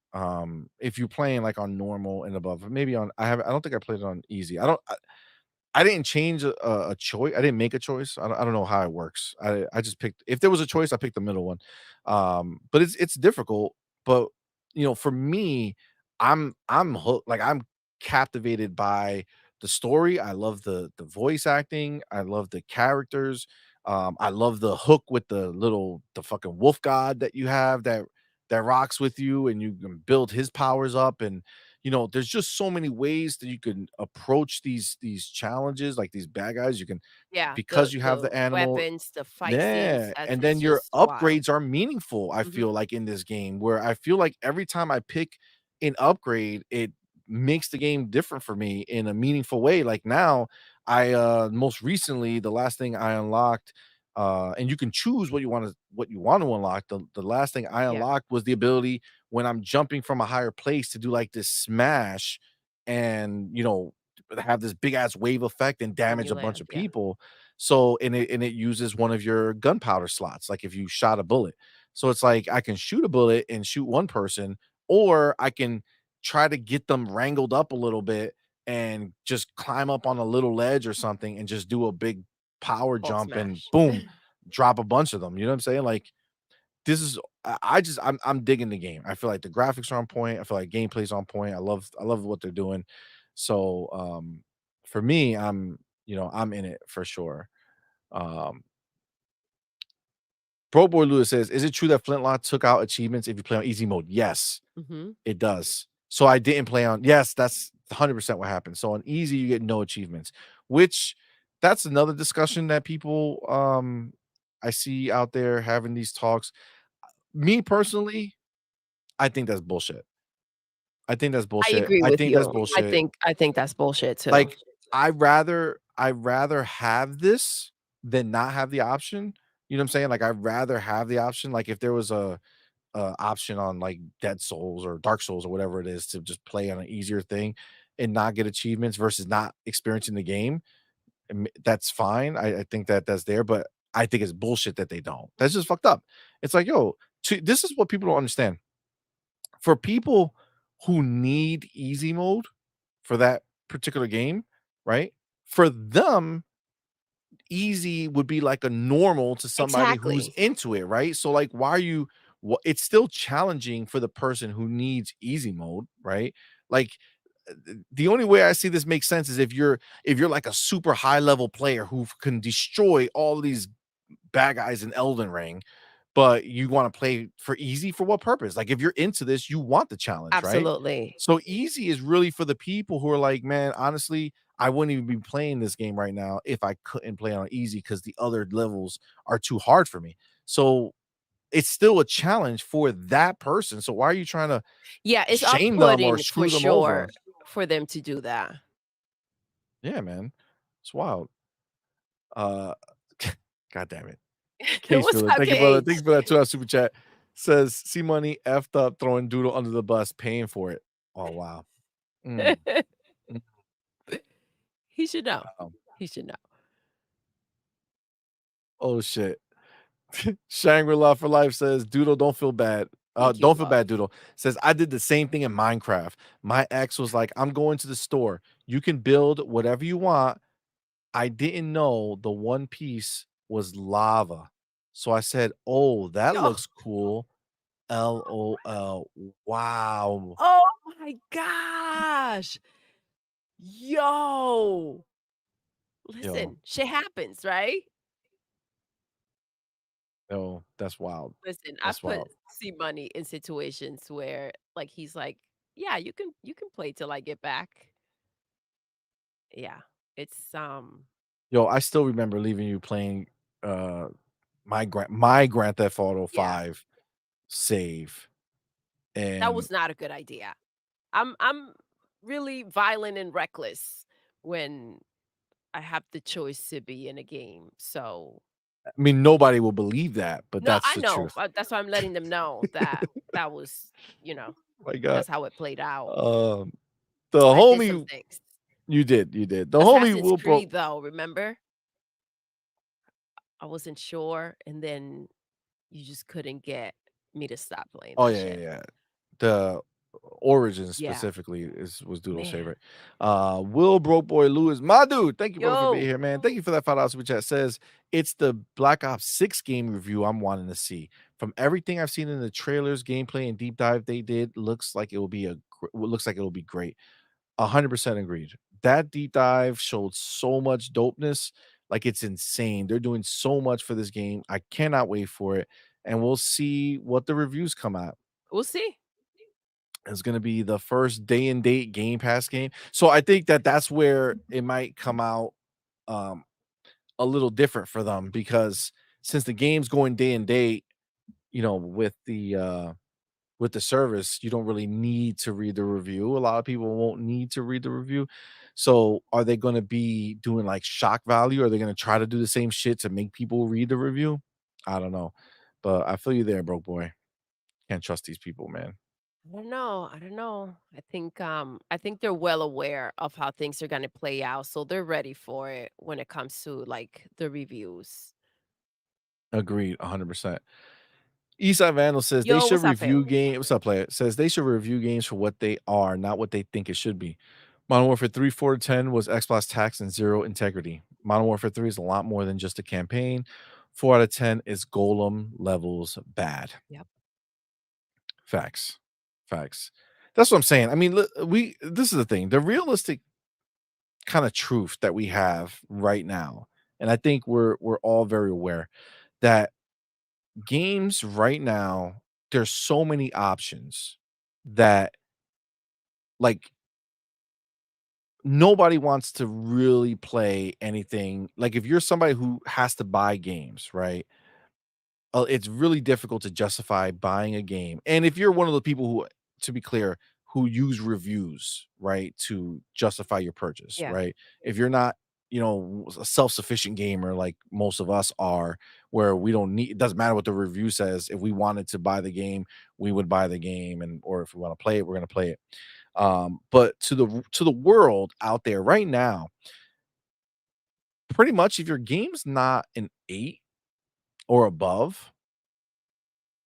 If you're playing like on normal and above, maybe on I don't think I played it on easy. I didn't change a choice. I didn't make a choice. I don't know how it works. I just picked, if there was a choice, I picked the middle one. But it's difficult, but, for me, I'm hooked, like, I'm captivated by the story. I love the voice acting. I love the characters. I love the hook with the fucking wolf god that you have that rocks with you, and you can build his powers up, and there's just so many ways that you can approach these challenges, like these bad guys. You can, Yeah, because the you have the the animal. weapons, the fight scenes, Yeah, that's and then it's your just wild. upgrades are meaningful, I feel Mhm. like, in this game, where I feel like every time I pick an upgrade, it makes the game different for me in a meaningful way. Like now, most recently, the last thing I unlocked, and you can choose what you want to unlock. The last thing I Yeah, unlocked was the ability, when I'm jumping from a higher place, to do like this smash and, have this big ass wave effect and when damage you a bunch land, of yeah. people. So, and it uses one of your gunpowder slots, like if you shot a bullet. So it's like I can shoot a bullet and shoot one person, or I can try to get them wrangled up a little bit and just climb up on a little ledge or something and just do a big power Hulk jump and smash. boom, drop a bunch of them. You know what I'm saying? Like, this is I'm digging the game. I feel like the graphics are on point. I feel like gameplay's on point. I love what they're doing. So, for me, I'm in it for sure. Um, Pro Boy Lewis says, "Is it true that Flintlock took out achievements if you play on easy mode?" Yes, Mhm. it does. So I didn't play on. Yes, that's 100% what happened. So on easy, you get no achievements, which that's another discussion that people I see out there having these talks. Me personally, I think that's bullshit. I think that's I bullshit. agree I with think that's you. bullshit. I think that's bullshit too. Like, I rather have this than not have the option. You know what I'm saying? Like, I'd rather have the option, like, if there was a option on, like, Dead Souls or Dark Souls or whatever it is to just play on an easier thing and not get achievements versus not experiencing the game, that's fine. I think that that's there, but I think it's bullshit that they don't. That's just fucked up. It's like, yo, this is what people don't understand. For people who need easy mode for that particular game, right? For them, easy would be like a normal to somebody who's Exactly. into it, right? So like why are you it's still challenging for the person who needs easy mode, right? Like the only way I see this makes sense is if you're like a super high level player who can destroy all these bad guys in Elden Ring, but you want to play for easy for what purpose? Like if you're into this, you want the challenge, right? Absolutely. So easy is really for the people who are like, man, honestly, I wouldn't even be playing this game right now if I couldn't play on easy because the other levels are too hard for me. So it's still a challenge for that person. So why are you trying to Yeah, it's shame them or off-putting for screw them sure over? for them to do that. Yeah, man. It's wild. Uh God damn it. Case What's filler. up, Thank you, brother. Thank Cage? you for that 2 hour super chat. Says, "See money effed up throwing Doodle under the bus, paying for it." Oh, wow. Mm, mm, He should know. wow. He should know. Oh, shit. Shangri-La for Life says, "Doodle, don't feel bad." Thank you, Don't feel love. bad, Doodle. Says, "I did the same thing in Minecraft. My ex was like, 'I'm going to the store. You can build whatever you want.' I didn't know the one piece was lava. So I said, 'Oh, that Yo, looks cool.' LOL. Wow. oh my gosh. Yo. Yo, Listen, shit happens, right? yo, that's wild. Listen, I've That's put wild. C money in situations where like he's like, "Yeah, you can play till I get back." Yeah. It's Yo, I still remember leaving you playing, uh, my Grand Theft Auto yeah, 5 save, that and was not a good idea. I'm really violent and reckless when I have the choice to be in a game. So, I mean, nobody will believe that, but no, that's I the know. truth. That's why I'm letting them know that that was, you know, My god. that's how it played out. Um, the I did some homie things. you did. The homie Assassin's will bro Creed though, remember? I wasn't sure and then you just couldn't get me to stop playing Oh, that yeah, yeah, shit. yeah. The Origins Yeah, specifically was Doodle's man. favorite. Will Broke Boy Lewis, my dude, thank you, brother, for being Yo, here, man. Thank you for that $5 super chat. Says, "It's the Black Ops 6 game review I'm wanting to see. From everything I've seen in the trailers, gameplay, and deep dive they did, looks like it will be great." 100% agreed. That deep dive showed so much dopeness, like, it's insane. They're doing so much for this game. I cannot wait for it, and we'll see what the reviews come out. we'll see. It's gonna be the first day and date Game Pass game. So I think that that's where it might come out, um, a little different for them because since the game's going day and date, with the service, you don't really need to read the review. A lot of people won't need to read the review. So are they gonna be doing, like, shock value? Are they gonna try to do the same shit to make people read the review? I don't know. But I feel you there, broke boy. Can't trust these people, man. I don't know. I don't know. I think they're well aware of how things are going to play out, so they're ready for it when it comes to like the reviews. Agreed, 100%. Eastside Vandal says they Yo, should what's up, fam? review games. What's up, player? Says they should review games for what they are, not what they think it should be. Modern Warfare 3 4 to 10 was Xbox tax and zero integrity. Modern Warfare 3 is a lot more than just a campaign. 4 out of 10 is Golem levels bad. Yep. Facts. Facts. That's what I'm saying. I mean, this is the thing. The realistic kind of truth that we have right now, and I think we're all very aware that games right now, there's so many options that like nobody wants to really play anything. Like if you're somebody who has to buy games, right? It's really difficult to justify buying a game. And if you're one of the people who, to be clear, who use reviews, right, to justify your purchase, Yeah. right? If you're not a self-sufficient gamer like most of us are, where we don't need it doesn't matter what the review says. If we wanted to buy the game, we would buy the game, and or if we want to play it, we're going to play it. But to the world out there right now, pretty much if your game's not an 8 or above,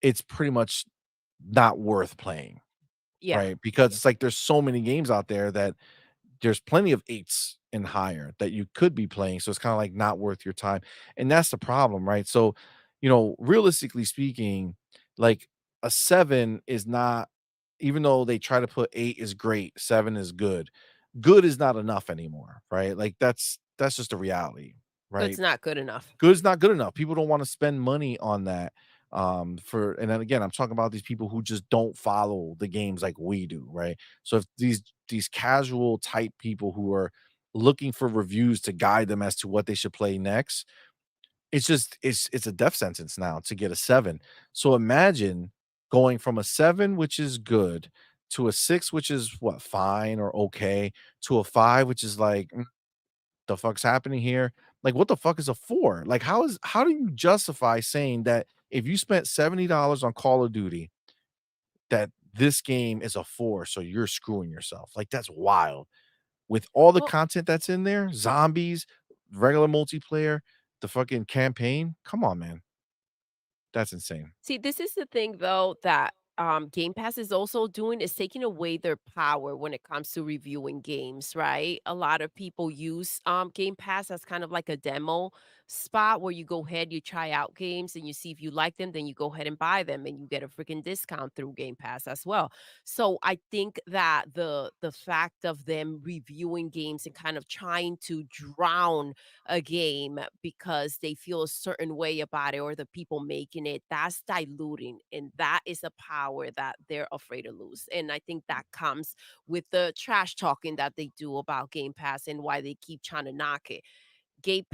it's pretty much not worth playing, Yeah. right? Because it's like there's so many games out there that there's plenty of 8s and higher that you could be playing, so it's kinda, like, not worth your time, and that's the problem, right? So, realistically speaking, like, a 7 is not even though they try to put 8 is great, 7 is good. Good is not enough anymore, right? Like, that's just a reality, Good's right? not good enough. Good is not good enough. People don't wanna spend money on that, for and then again, I'm talking about these people who just don't follow the games like we do, right? So if these casual type people who are looking for reviews to guide them as to what they should play next, it's a death sentence now to get a 7. So imagine going from a 7, which is good, to a 6, which is what, fine or okay, to a 5, which is like, the fuck's happening here? Like, what the fuck is a 4? Like, how do you justify saying that if you spent $70 on Call of Duty, that this game is a 4, so you're screwing yourself? Like, that's wild. With all the Well, content that's in there, zombies, regular multiplayer, the fucking campaign, come on, man. That's insane. see, this is the thing though that Game Pass is also doing is taking away their power when it comes to reviewing games, right? A lot of people use Game Pass as kind of like a demo spot where you go ahead, you try out games and you see if you like them, then you go ahead and buy them and you get a freaking discount through Game Pass as well. So I think that the fact of them reviewing games and kind of trying to drown a game because they feel a certain way about it or the people making it, that's diluting. And that is a power that they're afraid to lose. And I think that comes with the trash talking that they do about Game Pass and why they keep trying to knock it. Game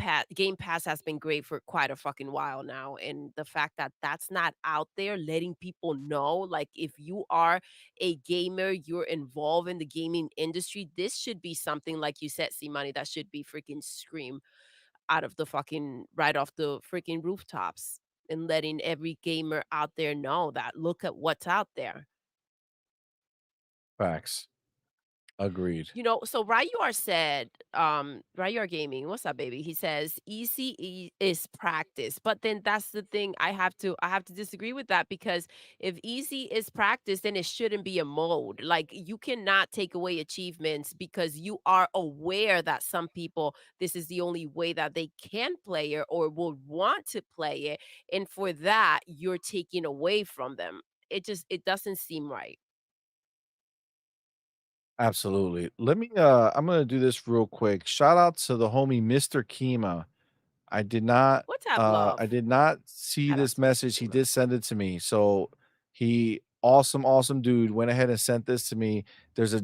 Pass has been great for quite a fucking while now, and the fact that that's not out there letting people know, like, if you are a gamer, you're involved in the gaming industry, this should be something, like you said, see money, that should be freaking scream out of the fucking right off the freaking rooftops and letting every gamer out there know that look at what's out there. Facts. Agreed. So Ryur said, Ryur Gaming, what's up, baby? He says easy is practice. But then that's the thing. I have to disagree with that because if easy is practice, then it shouldn't be a mode. Like you cannot take away achievements because you are aware that some people this is the only way that they can play it or will want to play it. And for that, you're taking away from them. It doesn't seem right. Absolutely. I'm gonna do this real quick. Shout out to the homie Mr. Kima. What's up, love? I did not see Shout out this to Mr. message. He Kima. did send it to me. So he awesome dude went ahead and sent this to me. There's a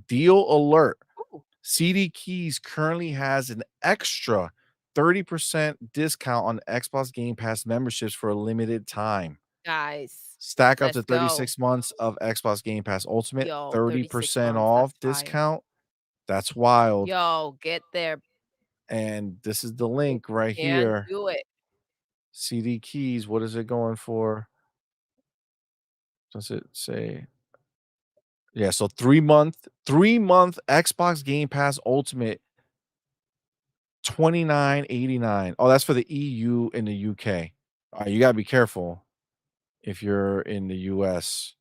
deal alert. Ooh, CD Keys currently has an extra 30% discount on Xbox Game Pass memberships for a limited time. guys, Stack up to let's go. 36 months of Xbox Game Pass Ultimate, Yo, 36 30% months, off that's fire. discount. That's wild. Yo, get there. And this is the If link you right can, here. do it. CD Keys, what is it going for? Does it say? Yeah, so 3-month Xbox Game Pass Ultimate 29.89. Oh, that's for the EU and the UK. You gotta be careful if you're in the US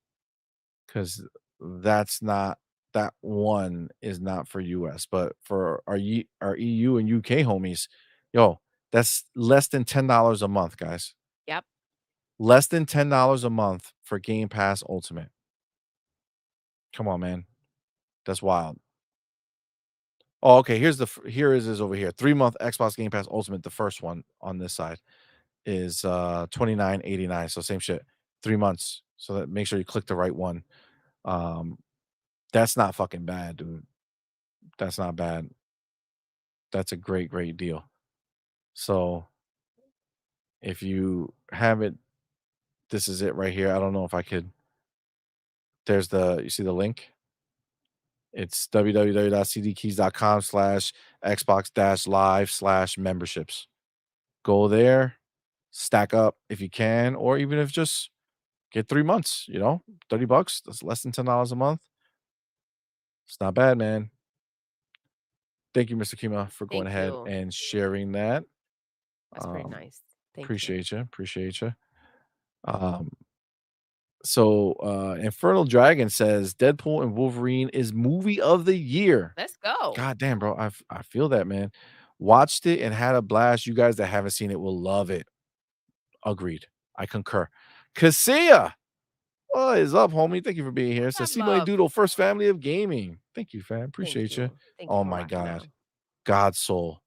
because that's not that one is not for US, but for our EU and UK homies, yo, that's less than $10 a month, guys. Yep. Less than $10 a month for Game Pass Ultimate. Come on, man. That's wild. Oh, okay. Here is over here. 3-month Xbox Game Pass Ultimate, the first one on this side is 29.89. So same shit. 3 months. So that make sure you click the right one. Um, that's not fucking bad, dude. That's not bad. That's a great deal. So if you have it, this is it right here. I don't know if I could. You see the link? It's www.cdkeys.com/Xbox-Live/memberships. Go there, stack up if you can, or even if just get 3 months, 30 bucks, that's less than $10 a month. It's not bad, man. Thank you, Mr. Kima, for going Thank ahead you. and sharing that. That's very Um, nice. Thank you. appreciate you, appreciate you. Um, Infernal Dragon says Deadpool and Wolverine is movie of the year. Let's go. God damn, bro, I feel that, man. Watched it and had a blast. You guys that haven't seen it will love it. Agreed. I concur. Cassia, what is up, homie? Thank you for being here. That Says CMoney love. Doodle, first family of gaming. Thank you, fam. Thank Appreciate you. you. Thank you Oh for my rocking God. out. God soul.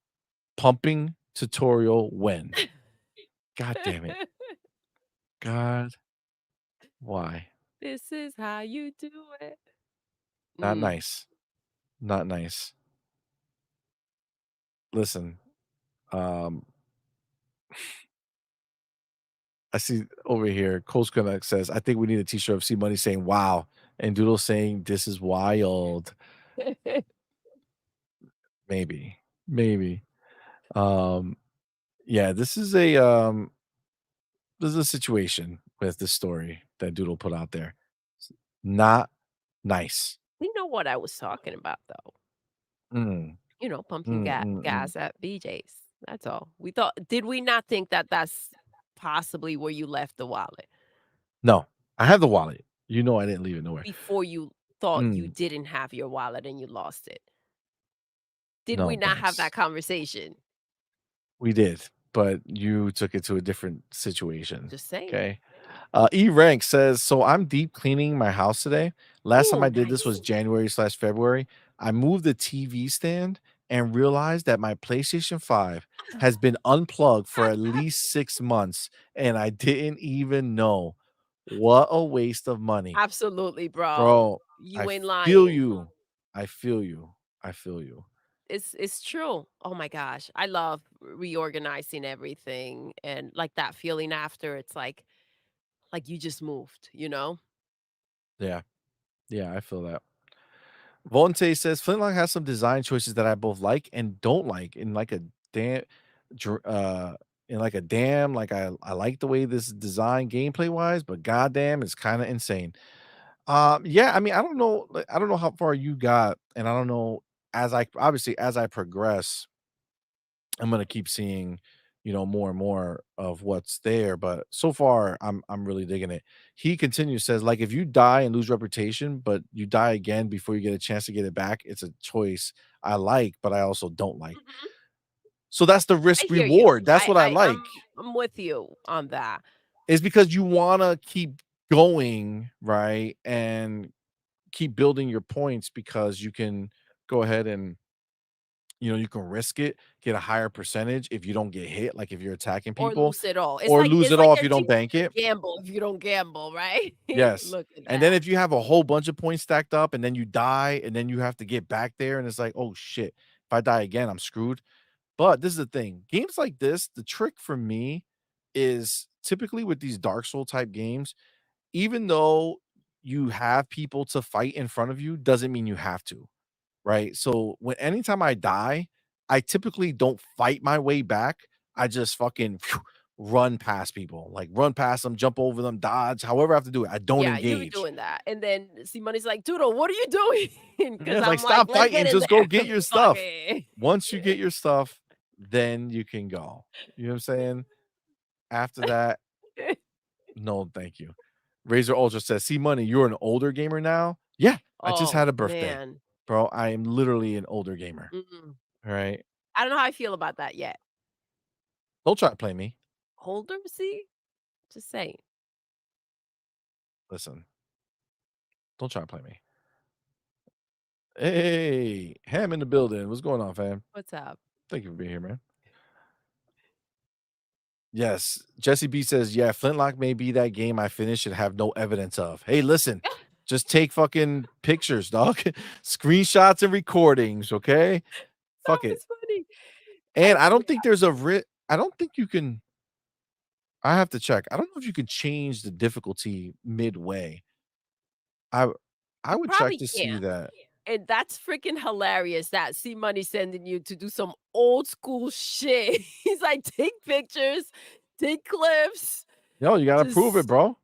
Pumping tutorial when? God damn it. God, why? This is how you do it. Not Mm. nice. Not nice. Listen, um, I see over here, Coast Connect says, I think we need a t-shirt of C Money saying wow. And Doodle saying this is wild. Maybe. Maybe. Um, yeah, this is a situation with this story that Doodle put out there. It's not nice. You know what I was talking about, though? Mm, Pumping mm, mm, mm. gas at BJ's. That's all. Did we not think that that's possibly where you left the wallet No, I have the wallet. You know I didn't leave it nowhere. before you thought you Mm, didn't have your wallet and you lost it? Did we no, not have Banks. that conversation? We did, but you took it to a different situation. Just saying. Okay. E Rank says, so I'm deep cleaning my house today. Last time Ooh, I did this was nice. January/February. I moved the TV stand and realized that my PlayStation 5 has been unplugged for at least 6 months, and I didn't even know. What a waste of money. Absolutely, bro. Bro, I You ain't feel lying. you. I feel you. I feel you. It's true. Oh my gosh. I love reorganizing everything and like that feeling after it's like you just moved, you know? Yeah. Yeah, I feel that. Vontae says Flintlock has some design choices that I both like and don't like damn dr- uh like I like the way this is designed gameplay wise, but goddamn it's kind of insane. Yeah, I mean I don't know how far you got, and I don't know as I progress, I'm gonna keep seeing, more and more of what's there. But so far, I'm really digging it. He continues, says, like if you die and lose reputation, but you die again before you get a chance to get it back, it's a choice I like, but I also don't like. Mhm. So that's the I risk hear you. reward. That's what I like. I'm with you on that. Is because you wanna keep going, right? And keep building your points because you can go ahead and you can risk it, get a higher percentage if you don't get hit, like if you're attacking Or people, lose it all. It's or like lose it's it like all if they're you don't teaching bank you it. to gamble if you don't gamble, right? Yes. Look at And then that. if you have a whole bunch of points stacked up and then you die and then you have to get back there and it's like, "Oh shit, if I die again, I'm screwed." But this is the thing, games like this, the trick for me is typically with these Dark Soul type games, even though you have people to fight in front of you, doesn't mean you have to. Right? So when anytime I die, I typically don't fight my way back. I just fucking run past people, like run past them, jump over them, dodge, however I have to do it. I don't Yeah, you're engage. doing that. And then see money's like, Doodle, what are you doing? Yeah, Because it's like I'm like, stop let's get fighting, in just go there. get your Fuck stuff. it. Once you get your stuff, then you can go. You know what I'm saying? After that, no, thank you. Razor Ultra says, "See money, you're an older gamer now." Yeah, I just had Oh a birthday, man. bro. I am literally an older gamer. Mm-mm. All right. I don't know how I feel about that yet. Don't try to play me. Older, see? Just saying. Listen. Don't try to play me. Hey, Ham in the building. What's going on, fam? What's up? Thank you for being here, man. Yes, Jesse B says, yeah, Flintlock may be that game I finished and have no evidence of. Hey, listen, just take fucking pictures, dog. Screenshots and recordings, okay? That Fuck it. was funny. And I don't Yeah. think I don't think you can I have to check. I don't know if you can change the difficulty midway. I I You would check probably to see can't. that. And that's freaking hilarious that CMoney sending you to do some old school shit. He's like, "Take pictures, take clips, Yo, you gotta prove it, just bro.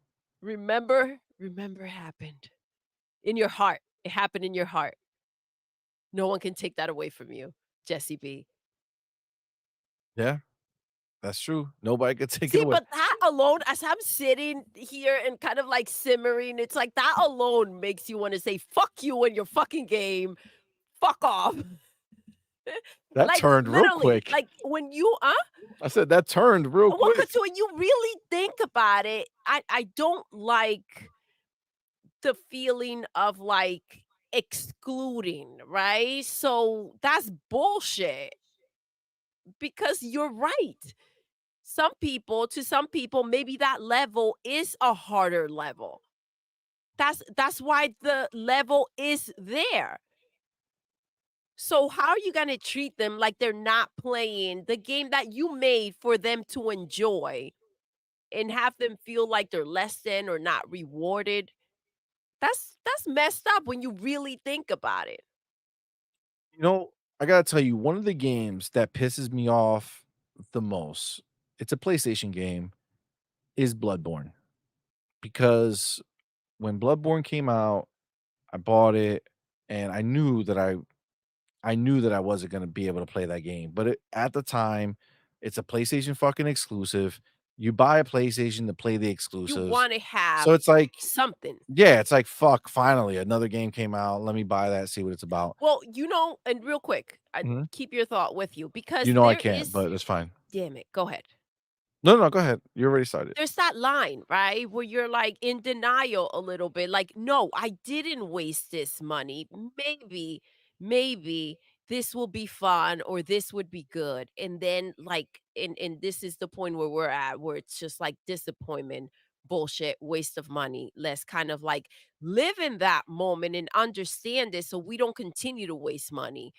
remember it happened in your heart. It happened in your heart. No one can take that away from you, Jesse B." Yeah, that's true. Nobody could take it See, away. but that alone, as I'm sitting here and kind of like simmering, it's like that alone makes you wanna say, "Fuck you and your fucking game. Fuck off." That Like, turned real literally, quick. like, when you I said that turned real well, quick. 'cause when you really think about it, I don't like the feeling of, like, excluding, right? So, that's bullshit because you're right. Some people, maybe that level is a harder level. That's why the level is there. So how are you gonna treat them like they're not playing the game that you made for them to enjoy and have them feel like they're less than or not rewarded? That's messed up when you really think about it. You know, I gotta tell you, one of the games that pisses me off the most, it's a PlayStation game, is Bloodborne. Because when Bloodborne came out, I bought it and I knew that I wasn't gonna be able to play that game. But at the time, it's a PlayStation fucking exclusive. You buy a PlayStation to play the You exclusives. wanna So have it's like, something. yeah, it's like fuck, finally another game came out. Let me buy that, see what it's about. Well, and real quick, Mhm. keep your thought with you because You know I there can't, is but it's fine. damn it, go ahead. No, no, go ahead. You already started. There's that line, right? Where you're like in denial a little bit, like, no, I didn't waste this money. Maybe this will be fun or this would be good. And then and this is the point where we're at, where it's just like disappointment, bullshit, waste of money. Let's kind of like live in that moment and understand this so we don't continue to waste money.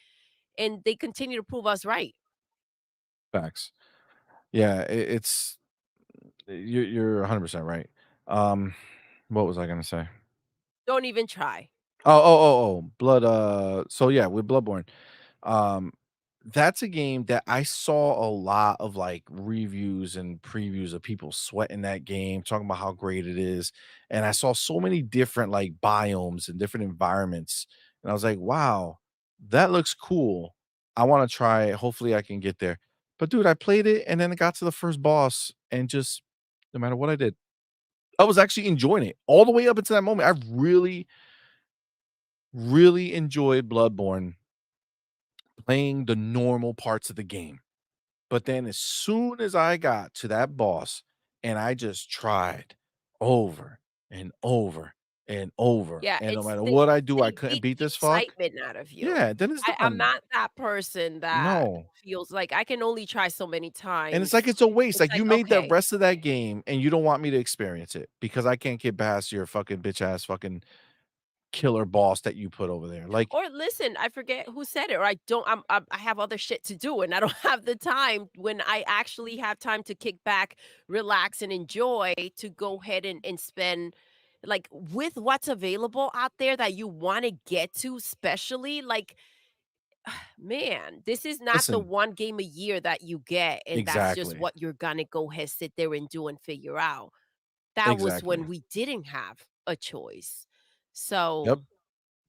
And they continue to prove us right. Facts. Yeah, it's you're 100% right. Um, what was I gonna say? Don't even try. Blood, so yeah, with Bloodborne, um, that's a game that I saw a lot of, like, reviews and previews of people sweating that game, talking about how great it is, and I saw so many different, like, biomes and different environments, and I was like, "Wow, that looks cool. I wanna try it, hopefully I can get there." But dude, I played it, and then it got to the first boss, and just no matter what I did, I was actually enjoying it all the way up until that moment. I really enjoyed Bloodborne playing the normal parts of the game. But then as soon as I got to that boss and I just tried over and over and over, Yeah, and no it's matter what I do, I they couldn't beat beat the this fuck. excitement out of you. Yeah, then it's I'm done. not that person that No. feels like I can only try so many And it's times. like it's a waste. It's Like like, you made the okay. rest of that game and you don't want me to experience it because I can't get past your fucking bitch ass fucking killer boss that you put over there. Like, Or listen, I forget who said it, or I don't I have other shit to do and I don't have the time when I actually have time to kick back, relax, and enjoy to go ahead and spend like with what's available out there that you want to get to, especially like man, this is not the listen, one game a year that you get, and that's just exactly. what you're gonna go ahead, sit there and do and figure out. That was when Exactly. we didn't have a choice. Yep. So,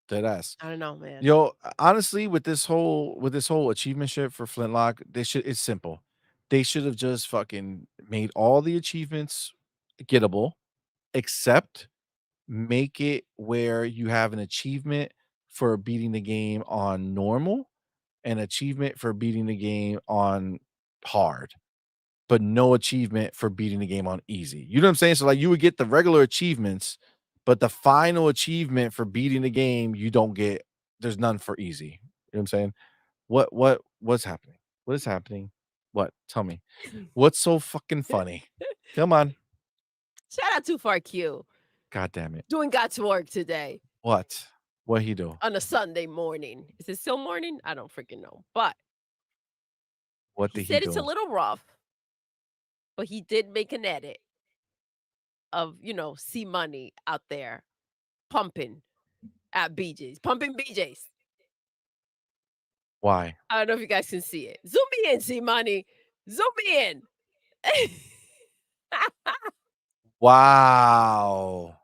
Dead ass. I don't know, man. Yo, honestly, with this whole achievement shit for Flintlock, they should it's simple. They should have just fucking made all the achievements gettable, except make it where you have an achievement for beating the game on normal, an achievement for beating the game on hard, but no achievement for beating the game on easy. You know what I'm saying? So like you would get the regular achievements, but the final achievement for beating the game, you don't get there's none for easy. You know what I'm saying? What's happening? What is happening? What? Tell me. What's so fucking funny? Come on. Shout out to Far Q God damn it. doing God's work today What? What he do? on a Sunday morning. Is it still morning? I don't freaking know. But What he did he said it's a do? little rough, but he did make an edit of, C Money out there pumping. at BJ's, pumping BJ's. Why? I don't know if you guys can see it. Zoom me in, CMoney. Zoom me in. Wow.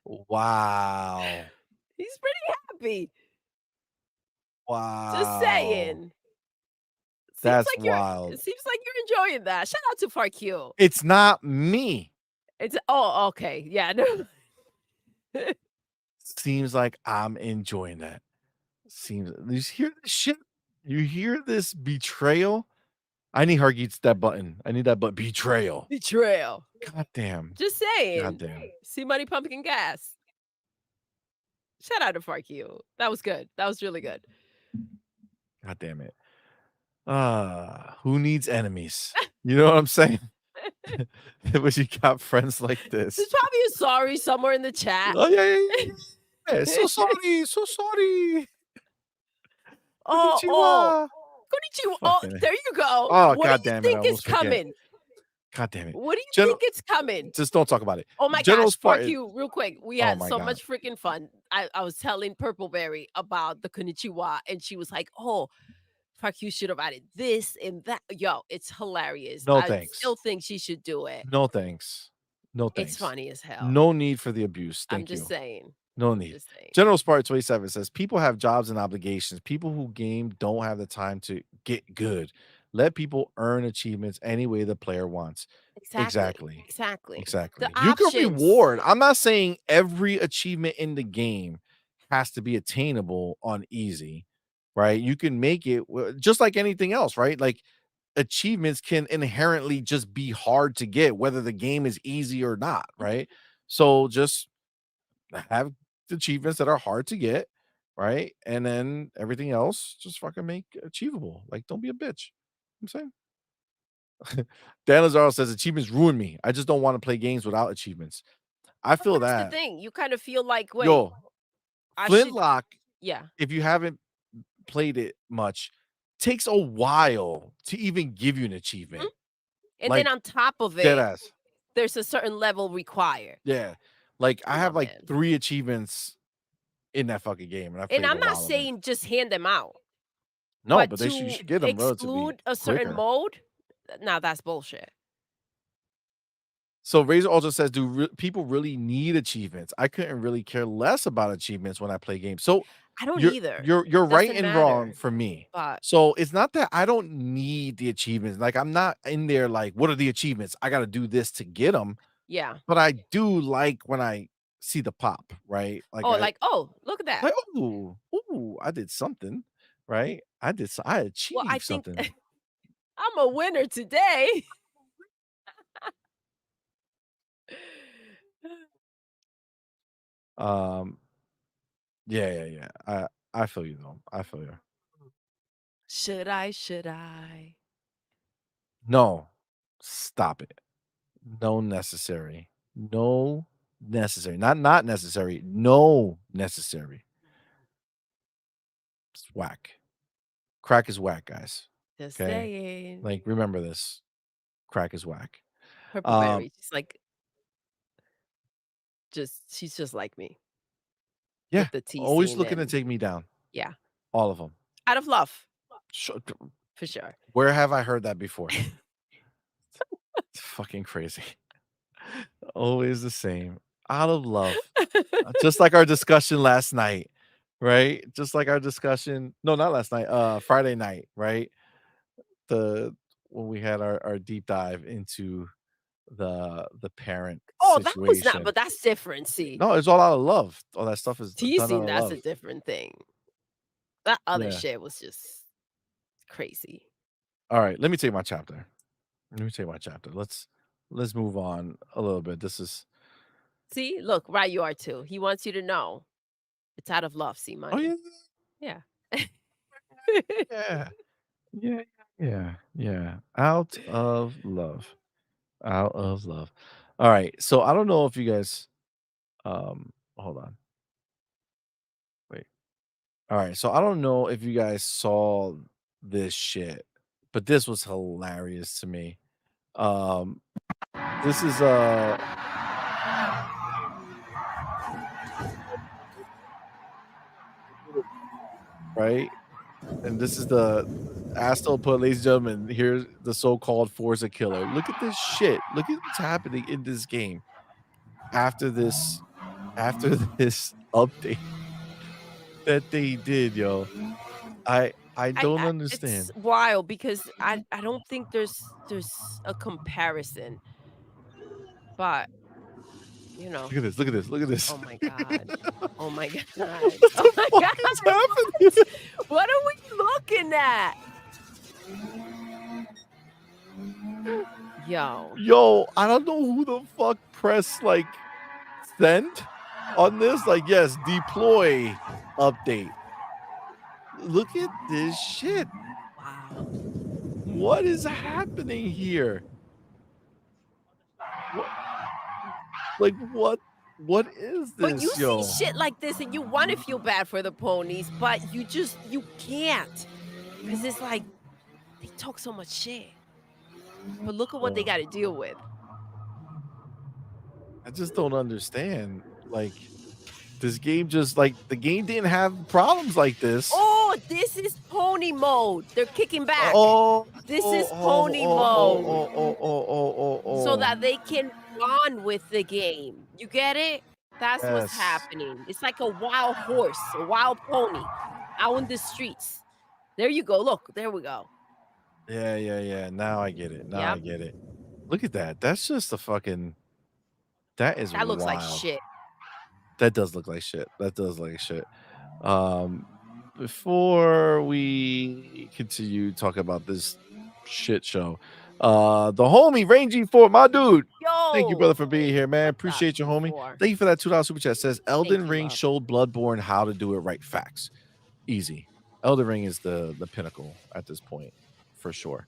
Wow. He's pretty happy. Just Wow. saying. Seems That's like you're wild. it seems like you're enjoying that. Shout out to FarQ. It's not me. It's oh, okay. Yeah, no. Seems like I'm enjoying that. Seems you hear this shit? You hear this betrayal? I need Hargeets that button. I need that button. Betrayal. Betrayal. Goddamn. Just saying. Goddamn. CMoney pumpkin gas. Shout out to FarQ. That was good. That was really good. God damn it. Who needs enemies? You know what I'm saying? But you got friends like There's this. probably a sorry somewhere in the chat. Oh, yeah, yeah, yeah, yeah. So sorry, so sorry. Oh. Konnichiwa. Konnichiwa. Oh, Fucking there you go. oh, What do god you damn it, I think is almost forget. coming? God damn it. What do you General think is coming? just don't talk about it. Oh my General gosh, Spartan FarQ, real quick. We oh had my so god. much freaking fun. I was telling Purpleberry about the konnichiwa, and she was like, "Oh, FarQ should have added this and that." Yo, it's hilarious. No I thanks. still think she should do it. No thanks. No It's thanks. funny as hell. No need for the abuse. I'm Thank just you. saying. No I'm need. just saying. General Spartan 27 says people have jobs and obligations. People who game don't have the time to get good. Let people earn achievements any way the player wants. Exactly. Exactly. Exactly. The Exactly. You can options. reward. I'm not saying every achievement in the game has to be attainable on easy, right? You can make it just like anything else, right? Like achievements can inherently just be hard to get, whether the game is easy or not, Mhm. right? So just have achievements that are hard to get, right? And then everything else just fucking make achievable. Like, don't be a bitch. I'm saying. Dan Lazaro says achievements ruin me. I just don't want to play games without achievements. I But feel that's the that. thing. You kind of feel like, wait, Yo, I should Flintlock, yeah. if you haven't played it much, takes a while to even give you an Mhm. achievement. And then Like on top of dead it, ass. there's a certain level required. Yeah. Like I Come have on, like man. 3 achievements in that fucking game, and I've And played a I'm not while of it. saying just hand them out, No, but but they should you to should get them relatively exclude a certain quicker. mode, now that's bullshit. So Razor also says, "Do people really need achievements? I couldn't really care less about achievements when I play games." So I don't you're either. you're right Doesn't and wrong matter. for me. But So it's not that I don't need the achievements. Like I'm not in there like, what are the achievements? I got to do this to get them. yeah. But I do like when I see the pop, right? Like Oh, like, oh, look at that. like, ooh, I did something, right? I Well, I achieved think something. I'm a winner today. Um, yeah. I feel you though. I feel you. Should I? Should I? No, stop it. No necessary. No necessary. Not necessary. No necessary. It's whack. Crack is whack, guys. Just Okay? saying. Like remember this. Crack is whack. Purple Um, berry, she's like, she's just like me yeah, with the always teasing looking to and take me down. yeah, All of them. out of love Sh for sure. Where have I heard that before? It's fucking crazy. Always the same. Out of love. Just like our discussion last night, right? Just like our discussion no, not last night, Friday night, right? The when we had our deep dive into the parent Oh, that was not, situation. but that's different. See, No, it's all out of love. All that stuff is done out teasing, of that's a love. different thing. That other Yeah. shit was just crazy. Alright, let me take my chapter. Let me take my chapter. Let's move on a little bit. This is See, look, right, you are too. He wants you to know it's out of love. See, oh, money. yeah, Yeah. yeah. Yeah, yeah. Out of love. Out of love. Alright, so I don't know if you guys, hold on. Wait. Alright, so I don't know if you guys saw this shit, but this was hilarious to me. Um, this is, right? And this is the Aston put, ladies and gentlemen, here's the so-called Forza killer. Look at this shit. Look at what's happening in this game after this after this update that they did, yo. I don't it's understand. wild because I don't think there's a comparison, but, you know. Look at this, look at this, look at this. Oh my god. Oh my god. What Oh the my fuck god, is happening? what? What are we looking at? Yo. Yo, I don't know who the fuck pressed, like, send on this. Like, yes, deploy update. Look at this shit. Wow. What is happening here? What what is But you this, see yo? shit like this and you wanna feel bad for the ponies, but you can't, cause it's like, they talk so much shit, but look at what they Yo, gotta deal with. I just don't understand. Like, this game just like the game didn't have problems like this. Oh, this is pony mode. They're kicking back. Oh, This oh, is oh, pony oh, oh, mode oh, oh, oh, oh, oh, so oh. that they can run with the game. You get it? That's what's Yes. happening. It's like a wild horse, a wild pony out in the streets. There you go. Look, there we go. Yeah, yeah, yeah. Now I get it. Now I Yep. get it. Look at that. That's just a fucking that is That looks like wild. shit. That does look like shit. That does look like shit. Um, before we continue talking about this shit show, the homie ranging for my dude. Thank you, brother, for being Yo, here, man. what's up, Appreciate you, homie. E4? Thank you for that $2 super chat. Says Thank Elden you, Ring love. showed Bloodborne how to do it right. Facts. Easy. Elden Ring is the pinnacle at this point, for sure.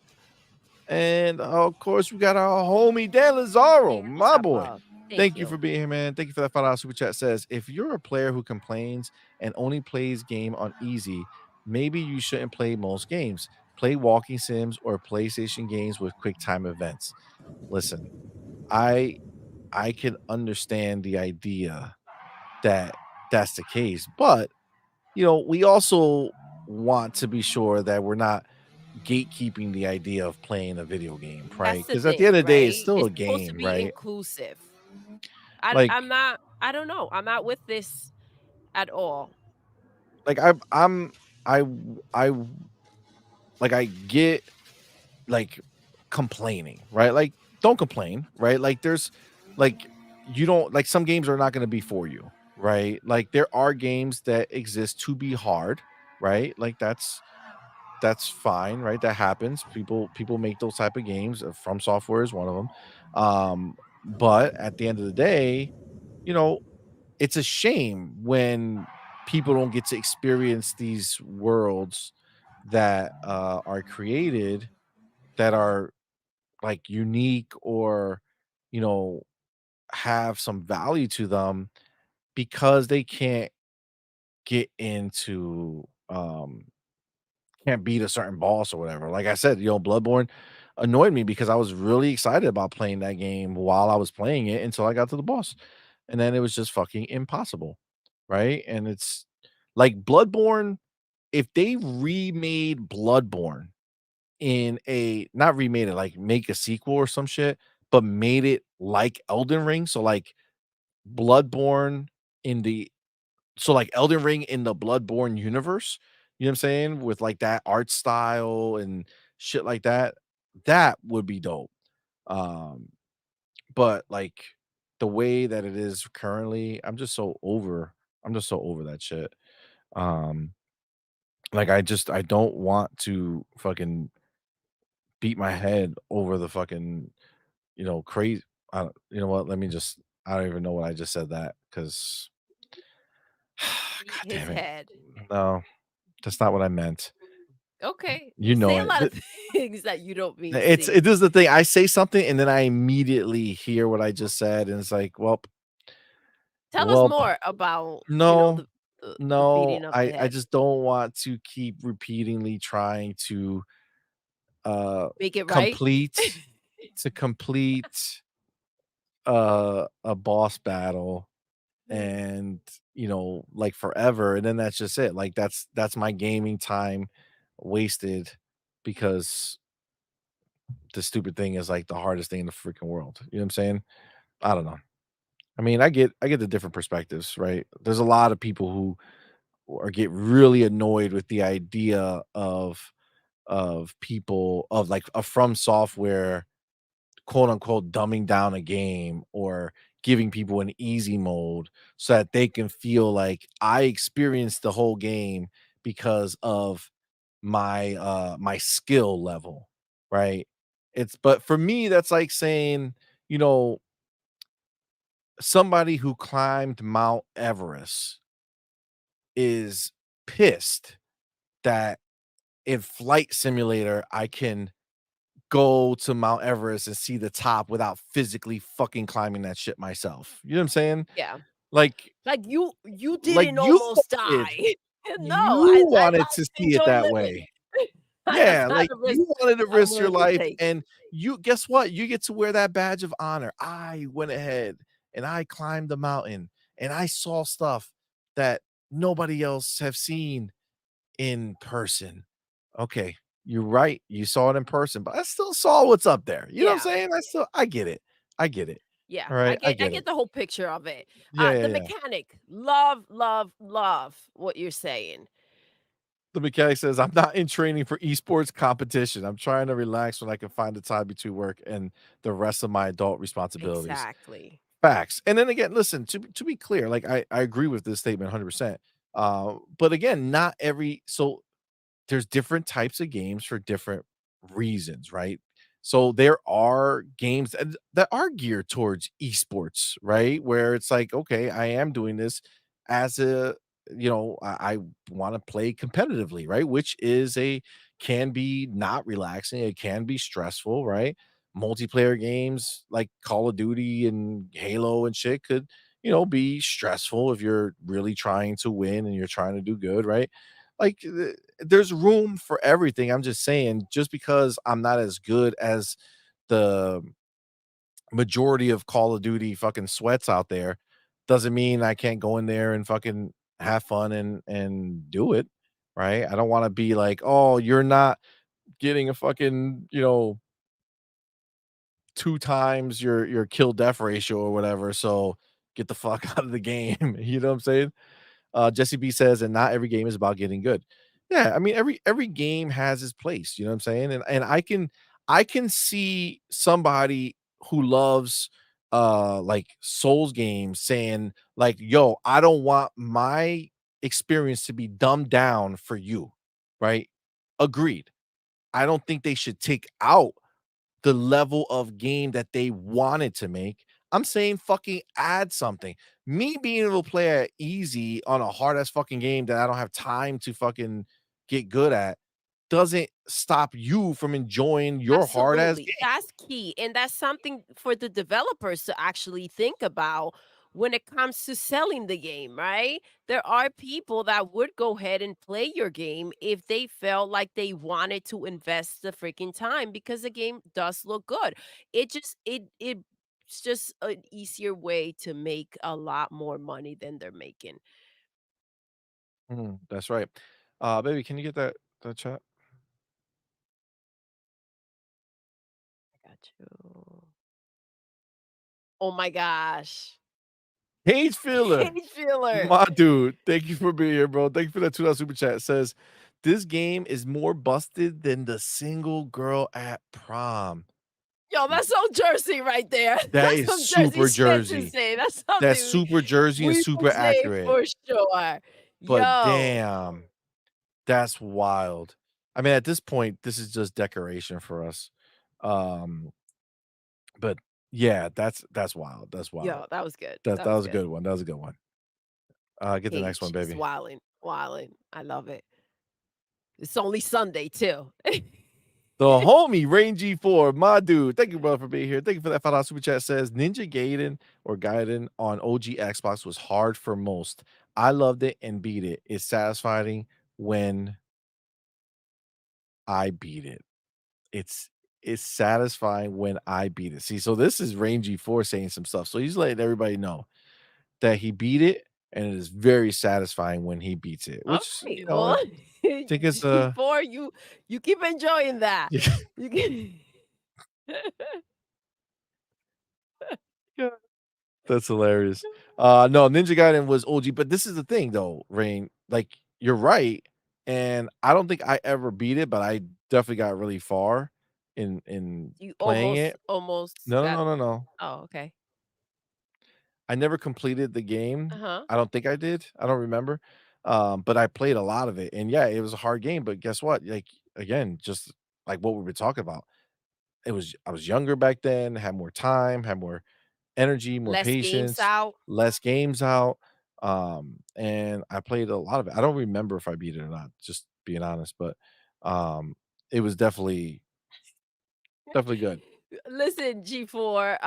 And of course, we got our homie Dan Lazaro, Hey, what's my up, boy. love? Thank Thank you you. for being here, man. Thank you for that $5 super chat. Says if you're a player who complains and only plays game on easy, maybe you shouldn't play most games. Play walking sims or PlayStation games with quick time events. Listen, I I can understand the idea that that's the case, but we also want to be sure that we're not gatekeeping the idea of playing a video game, right? That's the Because at the end thing, of the day, it's right? still It's a supposed to game, be right? inclusive. Like, I'm not I don't know. I'm not with this at all. like I, I, like I get like complaining, right? Like, don't complain, right? Like, there's like you don't like some games are not going to be for you, right? Like, there are games that exist to be hard, right? Like that's fine, right? That happens. People make those type of games. From Software is one of them. But at the end of the day, you know, it's a shame when people don't get to experience these worlds that are created that are like unique or you know have some value to them because they can't get into can't beat a certain boss or whatever. Like I said, Bloodborne annoyed me because I was really excited about playing that game while I was playing it until I got to the boss. And then it was just fucking impossible. Right. And it's like Bloodborne, if they remade Bloodborne in a not remade it, like make a sequel or some shit, but made it like Elden Ring. So like Bloodborne in the so, like, Elden Ring in the Bloodborne universe, you know what I'm saying? With, like, that art style and shit like that, that would be dope. Um, but, like, the way that it is currently, I'm just so over that shit. Um, like, I don't want to fucking beat my head over the fucking, crazy you know what? Let me just I don't even know what I just said that because Beat God his damn it. head. No, that's not what I meant. Okay. You You know say a it. lot of things that you don't mean, It see. is the thing. I say something and then I immediately hear what I just said, and it's like, Tell us well, more about, no, the no. beating of the I head. just don't want to keep repeatedly trying to uh Make it right? complete complete a boss battle Mhm. and, like, forever, and then that's just it. Like, that's my gaming time wasted because the stupid thing is, like, the hardest thing in the freaking world. You know what I'm saying? I don't know. I mean, I get the different perspectives, right? There's a lot of people who or get really annoyed with the idea of people of like a From Software, quote unquote, dumbing down a game or giving people an easy mode so that they can feel like I experienced the whole game because of my skill level, right? It's but for me, that's like saying, you know, somebody who climbed Mount Everest is pissed that in Flight Simulator, I can go to Mount Everest and see the top without physically fucking climbing that shit myself. You know what I'm saying? Yeah. Like Like, you like didn't you almost wanted die. No, you I wanted to like to see it enjoy that living. way. That's Yeah, not like a risk you wanted to I'm risk your willing to life take. and you guess what? You get to wear that badge of honor. I went ahead and I climbed the mountain and I saw stuff that nobody else have seen in person. Okay, you're right. You saw it in person, but I still saw what's up there. You know what I'm Yeah. saying? I get it. I get it. Yeah, All right, I I get get it. the whole picture of it. Yeah, yeah, The yeah. mechanic, love, love, love what you're saying. The mechanic says, "I'm not in training for esports competition. I'm trying to relax when I can find the time between work and the rest of my adult responsibilities." Exactly. Facts. And then again, listen, to be clear, like I agree with this statement 100%. But again, not every so there's different types of games for different reasons, right? So there are games that are geared towards esports, right? Where it's like, okay, I am doing this as a, I want to play competitively, right? Which is a can be not relaxing, it can be stressful, right? Multiplayer games like Call of Duty and Halo and shit could, be stressful if you're really trying to win and you're trying to do good, right? Like there's room for everything. I'm just saying, just because I'm not as good as the majority of Call of Duty fucking sweats out there, doesn't mean I can't go in there and fucking have fun and do it. Right. I don't want to be like, oh, you're not getting a fucking, two times your kill death ratio or whatever. So get the fuck out of the game. You know what I'm saying? Jesse B says, and not every game is about getting good. Yeah, I mean every game has its place. You know what I'm saying? And I can see somebody who loves like Souls games saying like, "Yo, I don't want my experience to be dumbed down for you." Right? Agreed. I don't think they should take out the level of game that they wanted to make. I'm saying fucking add something. Me being able to play it easy on a hard ass fucking game that I don't have time to fucking get good at doesn't stop you from enjoying your hard ass Absolutely. game. That's key. And that's something for the developers to actually think about when it comes to selling the game, right? There are people that would go ahead and play your game if they felt like they wanted to invest the freaking time because the game does look good. It's just an easier way to make a lot more money than they're making. That's right. Baby, can you get that chat? I got you. Oh my gosh. Cage Filler. Cage filler. My dude, thank you for being here, bro. Thank you for that $2 super chat. It says, this game is more busted than the single girl at prom. Yo, that's so Jersey right there. That That's is some Jersey super shit to Jersey. say. That's That's something super Jersey and we super would say accurate, for sure. but Yo, damn, that's wild. I mean, at this point, this is just decoration for us. Um, but yeah, that's wild. That's wild. yo, that was good. That That was was a good. good one. That was a good one. Get the next one, Cage is baby. wildin', wildin'. I love it. It's only Sunday too. The homie Rangy 4, my dude. Thank you, brother, for being here. Thank you for that $5 super chat. Says Ninja Gaiden or Gaiden on OG Xbox was hard for most. I loved it and beat it. It's satisfying when I beat it. It's it's satisfying when I beat it. See, so this is Rangy 4 saying some stuff. So he's letting everybody know. that he beat it, and it is very satisfying when he beats it, which, Okay, well, I think it's a G4, you keep enjoying that. You can yeah, that's hilarious. No, Ninja Gaiden was OG, but this is the thing though, Rain, like, you're right, and I don't think I ever beat it, but I definitely got really far in you playing almost it. almost No, no, got no, no, no. oh, okay. I never completed the game. Uh-huh. I don't think I did. I don't remember. But I played a lot of it, and yeah, it was a hard game, but guess what? Like, again, just like what we were talking about, I was younger back then, had more time, had more energy, more Less games patience, out. less games out, and I played a lot of it. I don't remember if I beat it or not, just being honest, but, um, it was definitely good. Listen, G4,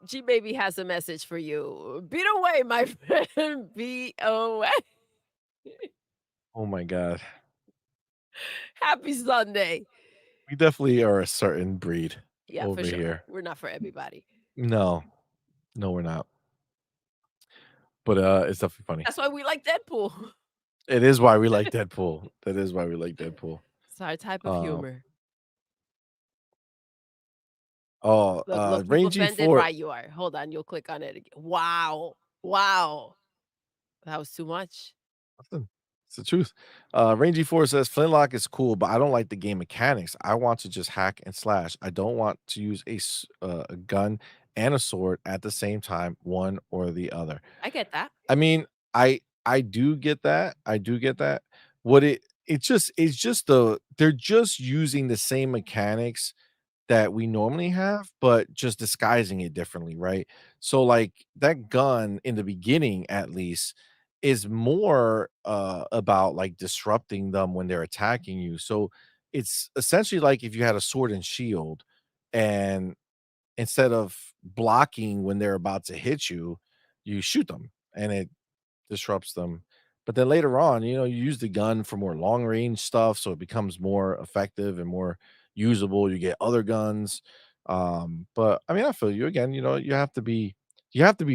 G Baby has a message for you. Beat away, my friend. Beat away. Oh my god. Happy Sunday. We definitely are a certain breed Yeah, for over sure. here. We're not for everybody. No. No, we're not. But, it's definitely funny. That's why we like Deadpool. It is why we like Deadpool. That is why we like Deadpool. It's our type of Um, humor. Look, you've Rangy offended, 4 right you are. Hold on, you'll click on it again. Wow. Wow. That was too much. listen, it's the truth. Rangy 4 says, "Flintlock is cool, but I don't like the game mechanics. I want to just hack and slash. I don't want to use a gun and a sword at the same time, one or the other." I get that. I mean, I do get that. I do get that. What it's just they're just using the same mechanics that we normally have, but just disguising it differently, right? So like that gun in the beginning at least is more about like disrupting them when they're attacking you. So it's essentially like if you had a sword and shield and instead of blocking when they're about to hit you, you shoot them and it disrupts them. But then later on, you use the gun for more long range stuff, so it becomes more effective and more usable. You get other guns. But I mean, I feel you again, you have to be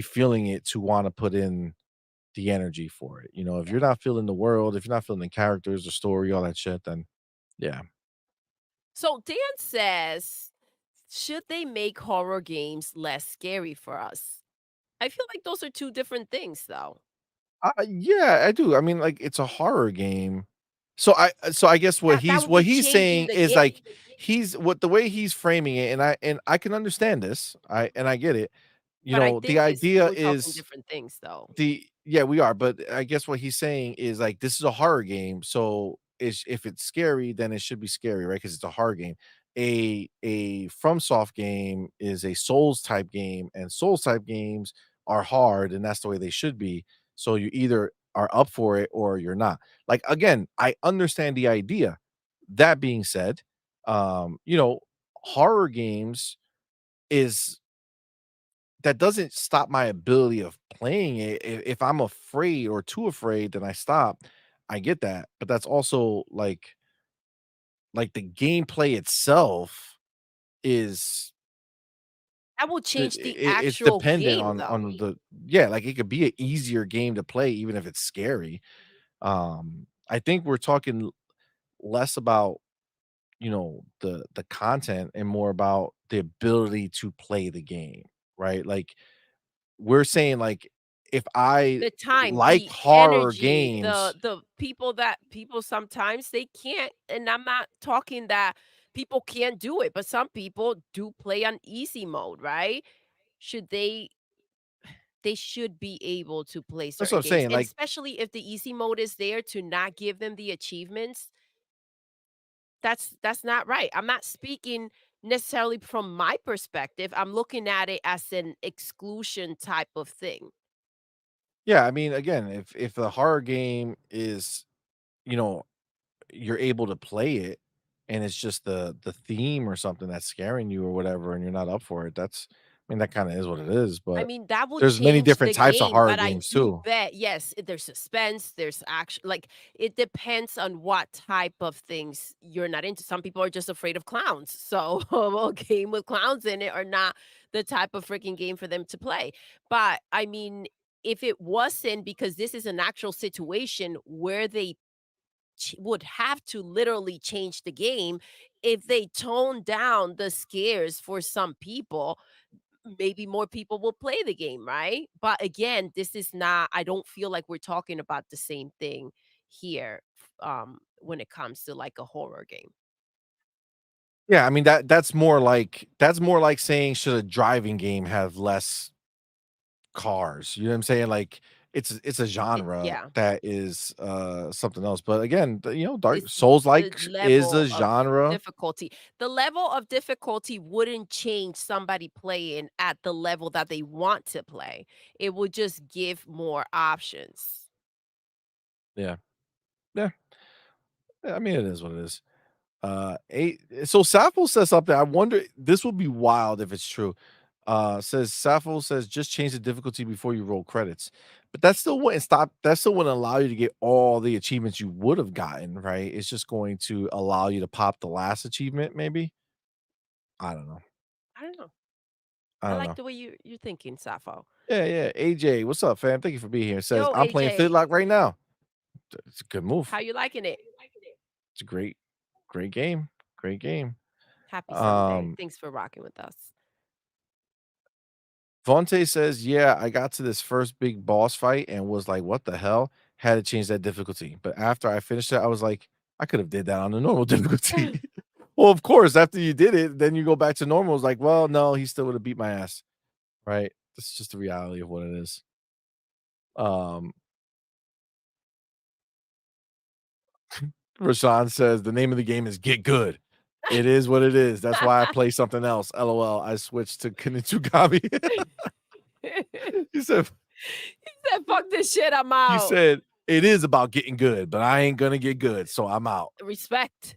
feeling it to want to put in the energy for it. If Yeah. you're not feeling the world, if you're not feeling the characters, the story, all that shit, then yeah. So Dan says, should they make horror games less scary for us? I feel like those are two different things, though. Yeah, I do. I mean, like, it's a horror game. So I guess what That he's would be what he's changing saying the is, game. like, he's what the way he's framing it, and I can understand this, I get it. But I The think it's idea we're talking is different things, though. the yeah, we are, but I guess what he's saying is, like, this is a horror game, so if it's scary, then it should be scary, right? Because it's a horror game. A FromSoft game is a Souls type game, and Souls type games are hard, and that's the way they should be. So you either are up for it or you're not. Like, again, I understand the idea. That being said, horror games is that doesn't stop my ability of playing it. If I'm afraid or too afraid, then I stop. I get that, but that's also like the gameplay itself is That will the change the it's actual dependent game, on though. the yeah, like it could be an easier game to play even if it's scary. I think we're talking less about the content and more about the ability to play the game, right? Like we're saying like if I The time, like the horror energy, games. people sometimes they can't, and I'm not talking that people can't do it, but some people do play on easy mode, right? Should they should be able to play That's what certain I'm games, saying. and Like, especially if the easy mode is there to not give them the achievements, that's not right. I'm not speaking necessarily from my perspective. I'm looking at it as an exclusion type of thing. yeah, I mean, again, if the horror game is, you know, you're able to play it and it's just the theme or something that's scaring you or whatever, and you're not up for it, I mean, that kind of is what it is. I But mean, that would there's many change different the types of game, horror but I games do too. bet yes, there's suspense, there's action, like, it depends on what type of things you're not into. Some people are just afraid of clowns, so a game with clowns in it are not the type of freaking game for them to play. But, I mean, if it wasn't because this is an actual situation where they would have to literally change the game, if they tone down the scares for some people, maybe more people will play the game, right? But again, this is not, I don't feel like we're talking about the same thing here, when it comes to like a horror game. Yeah, I mean, that's more like saying, should a driving game have less cars? You know what I'm saying? Like, it's a genre Yeah. that is, something else, but again, Dark It's the Souls-like is a level of genre. difficulty. The level of difficulty wouldn't change somebody playing at the level that they want to play. It would just give more options. Yeah. Yeah. Yeah, I mean, it is what it is. So Sappho says something. I wonder, this will be wild if it's true. Says Sappho says just change the difficulty before you roll credits, but that still wouldn't stop. That still wouldn't allow you to get all the achievements you would have gotten. Right? It's just going to allow you to pop the last achievement. Maybe. I don't know. I don't know. I I don't like know. the way you're thinking, Sappho. Yeah, yeah. AJ, what's up, fam? Thank you for being here. Says Yo, I'm playing AJ, Fitlock right now. It's a good move. how you liking it? It's a great game. Great game. Happy Sunday. Um, Thanks for rocking with us. Vontae says, "Yeah, I got to this first big boss fight and was like, what the hell? Had to change that difficulty. But after I finished it, I was like, I could have did that on the normal difficulty." Well, of course, after you did it, then you go back to normal. It's like, well, no, he still would have beat my ass, right? That's just the reality of what it is. Um, Rashawn says the name of the game is Get Good. It is what it is. That's why I play something else. LOL. I switched to Kenichigami. He he said said, "Fuck this shit, I'm he out." said it is about getting good, but I ain't gonna get good, so I'm out. Respect.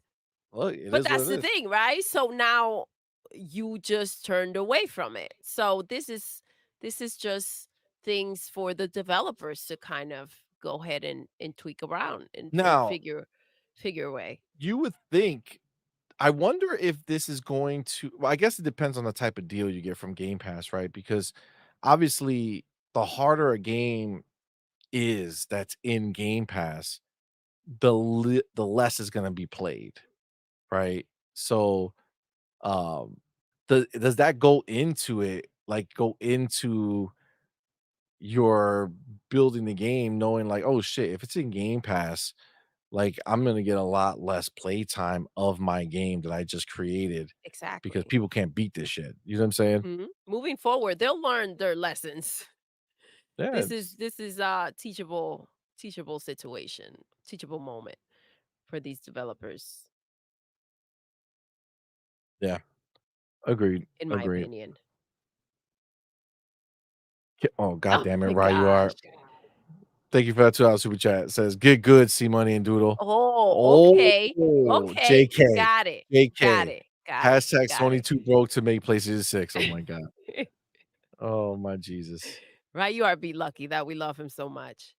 Well, it But is what that's it the is. thing, right? So now you just turned away from it. So this is just things for the developers to kind of go ahead and tweak around and Now, figure a way. you would think, I wonder if this is going to, well, I guess it depends on the type of deal you get from Game Pass, right? Because obviously, the harder a game is that's in Game Pass, the less is gonna be played, right? So, um, does that go into it, like, go into your building the game knowing like, "Oh, shit, if it's in Game Pass, like, I'm gonna get a lot less playtime of my game that I just created because Exactly. people can't beat this shit." You know what I'm saying? Moving forward, they'll learn their lessons. Yeah, This is a teachable situation, teachable moment for these developers, yeah, agreed, in my agreed. opinion. Oh, god Oh damn it, my right you gosh. are. Thank you for that $2 super chat. It says, "Get good, C-Money and Doodle." Oh, Oh, okay. Okay. JK, Got it. Got JK. it. Got it. Hashtag Got Sony it. 2 broke to make PlayStation 6. Oh my god. Oh my Jesus. Right? You are be lucky that we love him so much.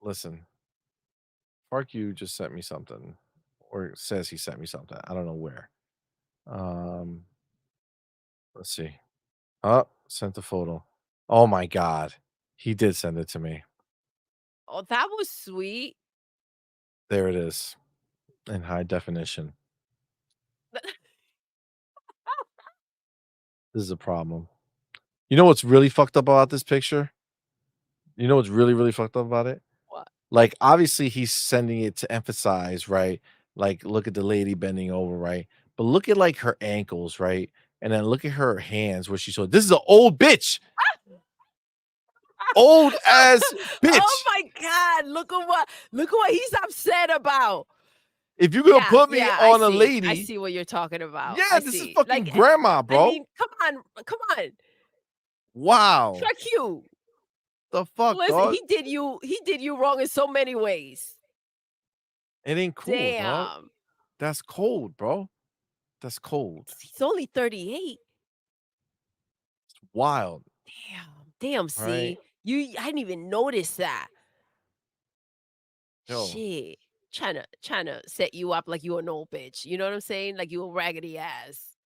Listen, Park you just sent me something, or says he sent me something. I don't know where. Um, let's see. Oh, sent a photo. Oh my god. He did send it to me. Oh, that was sweet. There it is in high definition. This is a problem. You know what's really fucked up about this picture? You know what's really, really fucked up about it? What? Like, obviously, he's sending it to emphasize, right? Like, look at the lady bending over, right? But look at like her ankles, right? And then look at her hands where she showed this is an old bitch, old ass Oh bitch. my god, look at what he's upset about. If you're gonna Yeah, put me yeah, I on a see. I lady, see what you're talking about. yeah, I this is see. fucking Like, grandma, I bro. mean, come on, come on. Wow. Fuck you. The fuck, Listen, dog? he did you wrong in so many ways. It ain't cool, dog. Damn. That's cold, bro. That's cold. He's only 38. It's wild, Damn. Damn, right? see? I didn't even notice that. Yo, Shit. Trying to set you up like you an old bitch. You know what I'm saying? Like you a raggedy ass.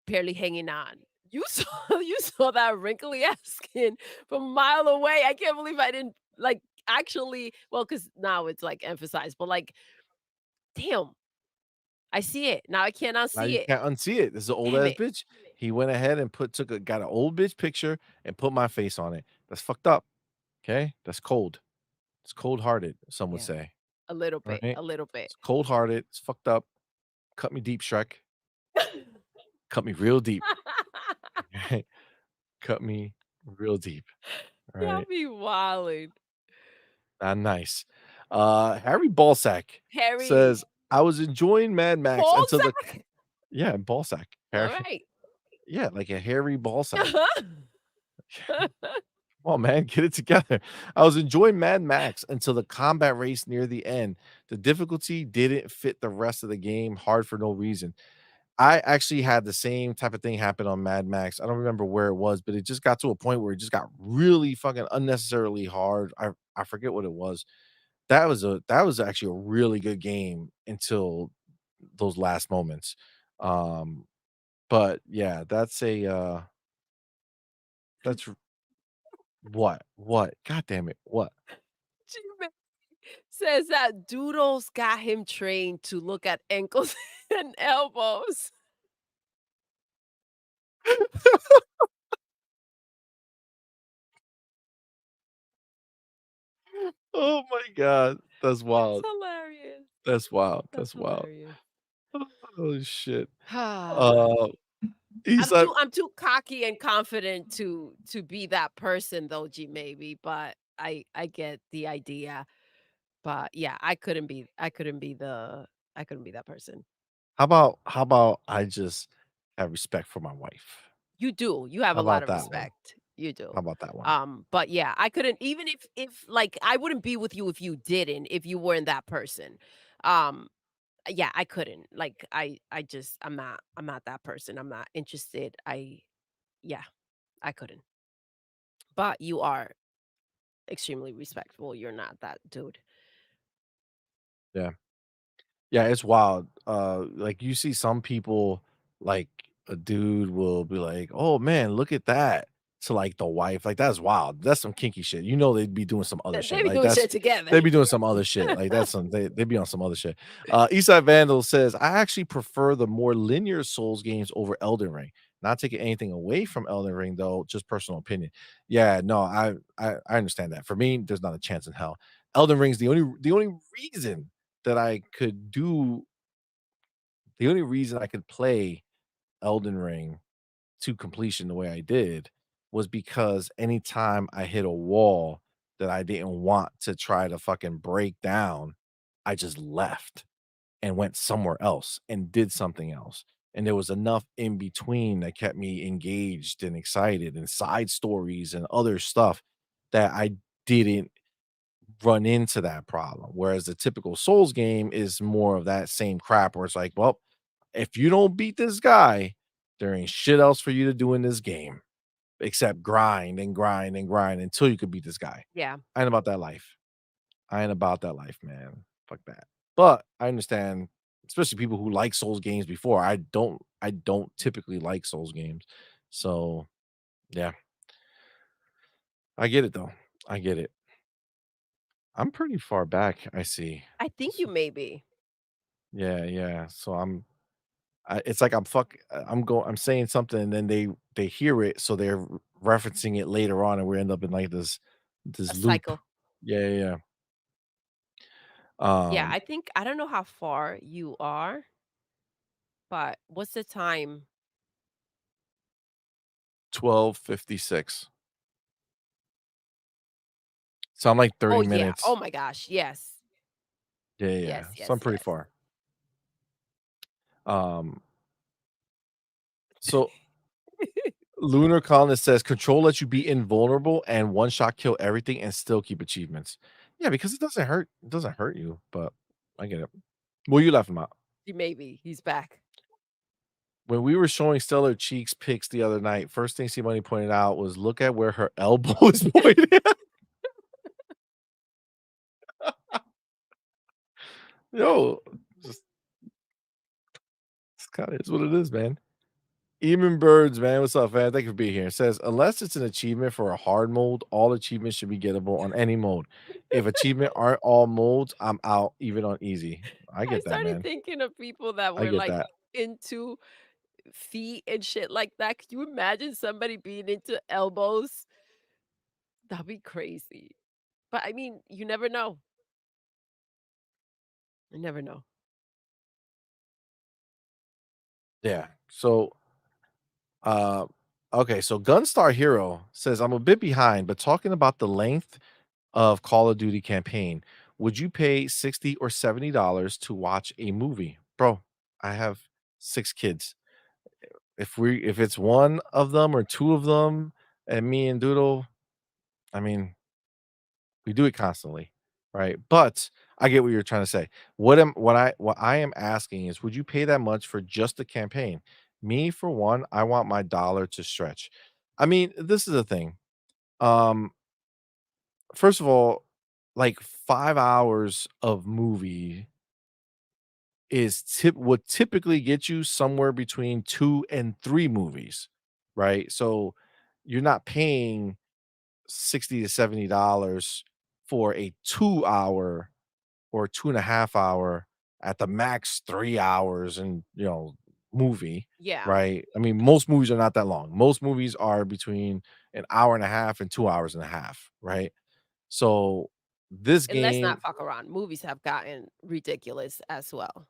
Barely hanging on. You saw you saw that wrinkly ass skin from a mile away. I can't believe I didn't, like, actually well, because now it's, like, emphasized, but, like, damn, I see it. Now I can't Now unsee you it. can't unsee it. This is an old Damn ass it. bitch. He went ahead and got an old bitch picture and put my face on it. That's fucked up. Okay, that's cold. It's cold hearted. Some would Yeah, say. a little All bit, right. a little bit. It's cold hearted. It's fucked up. Cut me deep, Shrek. Cut me real deep. Okay? Cut me real deep. All Y'all right. be wildin'. Not nice. Harry Ballsack Harry says, I was enjoying Mad Max until the Balzac? yeah, Ballsack. Harry, Alright. yeah, like a hairy ballsack. Uh-huh. Come on, man, get it together. I was enjoying Mad Max until the combat race near the end. The difficulty didn't fit the rest of the game, hard for no reason. I actually had the same type of thing happen on Mad Max. I don't remember where it was, but it just got to a point where it just got really fucking unnecessarily hard. I forget what it was. That was actually a really good game until those last moments. Um, but yeah, that's what? What? God damn it. What? G-Man says that Doodles got him trained to look at ankles and elbows. Oh my god. That's That's wild. hilarious. That's wild. That's That's wild. hilarious. Oh shit. Uh, he's like, I'm too cocky and confident to be that person though, G maybe, but I get the idea. But yeah, I couldn't be that person. how about I just have respect for my wife? You do. You have How a lot about of that one? respect. You do. How about that one? But yeah, I couldn't even if like I wouldn't be with you if you didn't, if you weren't that person. Um yeah, I couldn't. Like I just I'm not that person. I'm not interested. Yeah, I couldn't. But you are extremely respectful. You're not that dude. Yeah. Yeah, it's wild. Like you see some people, like a dude will be like, "Oh man, look at that." To like the wife, like that's wild. That's some kinky shit. You know they'd be doing some other They shit. be Like doing that's shit together. they'd be doing some other shit. Like that's some they be on some other shit. Eastside Vandal says, I actually prefer the more linear Souls games over Elden Ring. Not taking anything away from Elden Ring though, just personal opinion. Yeah, no, I understand that. For me, there's not a chance in hell. Elden Ring's the only reason that I could do the only reason I could play Elden Ring to completion the way I did was because anytime I hit a wall that I didn't want to try to fucking break down, I just left and went somewhere else and did something else. And there was enough in between that kept me engaged and excited and side stories and other stuff that I didn't run into that problem. Whereas the typical Souls game is more of that same crap where it's like, well, if you don't beat this guy, there ain't shit else for you to do in this game except grind and grind and grind until you could beat this guy. Yeah. I ain't about that life. I ain't about that life, man. Fuck that. But I understand, especially people who like Souls games before. I don't typically like Souls games. So yeah, I get it though. I get it. I'm pretty far back, I see. I think you may be. Yeah, yeah. So it's like I'm saying something and then they hear it, so they're referencing it later on, and we end up in like this A loop. cycle. Yeah, yeah, yeah. Yeah, Um, I think I don't know how far you are, but what's the time? 12:56. So I'm like Oh 30 yeah. Oh minutes. my gosh. Yes. Yeah, yeah, yeah. Yes, So I'm yes, pretty yes. far. Um, so Lunar Colonist says control lets you be invulnerable and one shot kill everything and still keep achievements. Yeah, because it doesn't hurt. It doesn't hurt you, but I get it. Well, you left him out. Maybe he's back. When we were showing Stellar Cheeks pics the other night, first thing CMoney pointed out was look at where her elbow is pointing at. Yo, just it's kinda is what it is, man. Even Birds, man. What's up, man? Thank you for being here. It says, unless it's an achievement for a hard mode, all achievements should be gettable on any mode. If achievement aren't all modes, I'm out, even on easy. I I get that, started man. thinking of people that I were, get like, that. into feet and shit like that. Could you imagine somebody being into elbows? That'd be crazy. But, I mean, you never know. You never know. Yeah. So, uh, okay. So, Gunstar Hero says, I'm a bit behind, but talking about the length of Call of Duty campaign, would you pay 60 or $70 to watch a movie? Bro, I have 6 kids. If it's one of them or 2 of them and me and Doodle, I mean, we do it constantly, right? But I get what you're trying to say. What I am asking is, would you pay that much for just the campaign? Me, for one, I want my dollar to stretch. I mean, this is the thing. Um, first of all, like 5 hours of movie is would typically get you somewhere between 2 and 3 movies, right? So you're not paying 60 to $70 for a 2 hour or 2.5 hour, at the max 3 hours and movie, Yeah. right? I mean, most movies are not that long. Most movies are between an hour and a half and 2 hours and a half, right? So this And let's not game, fuck around. Movies have gotten ridiculous as well.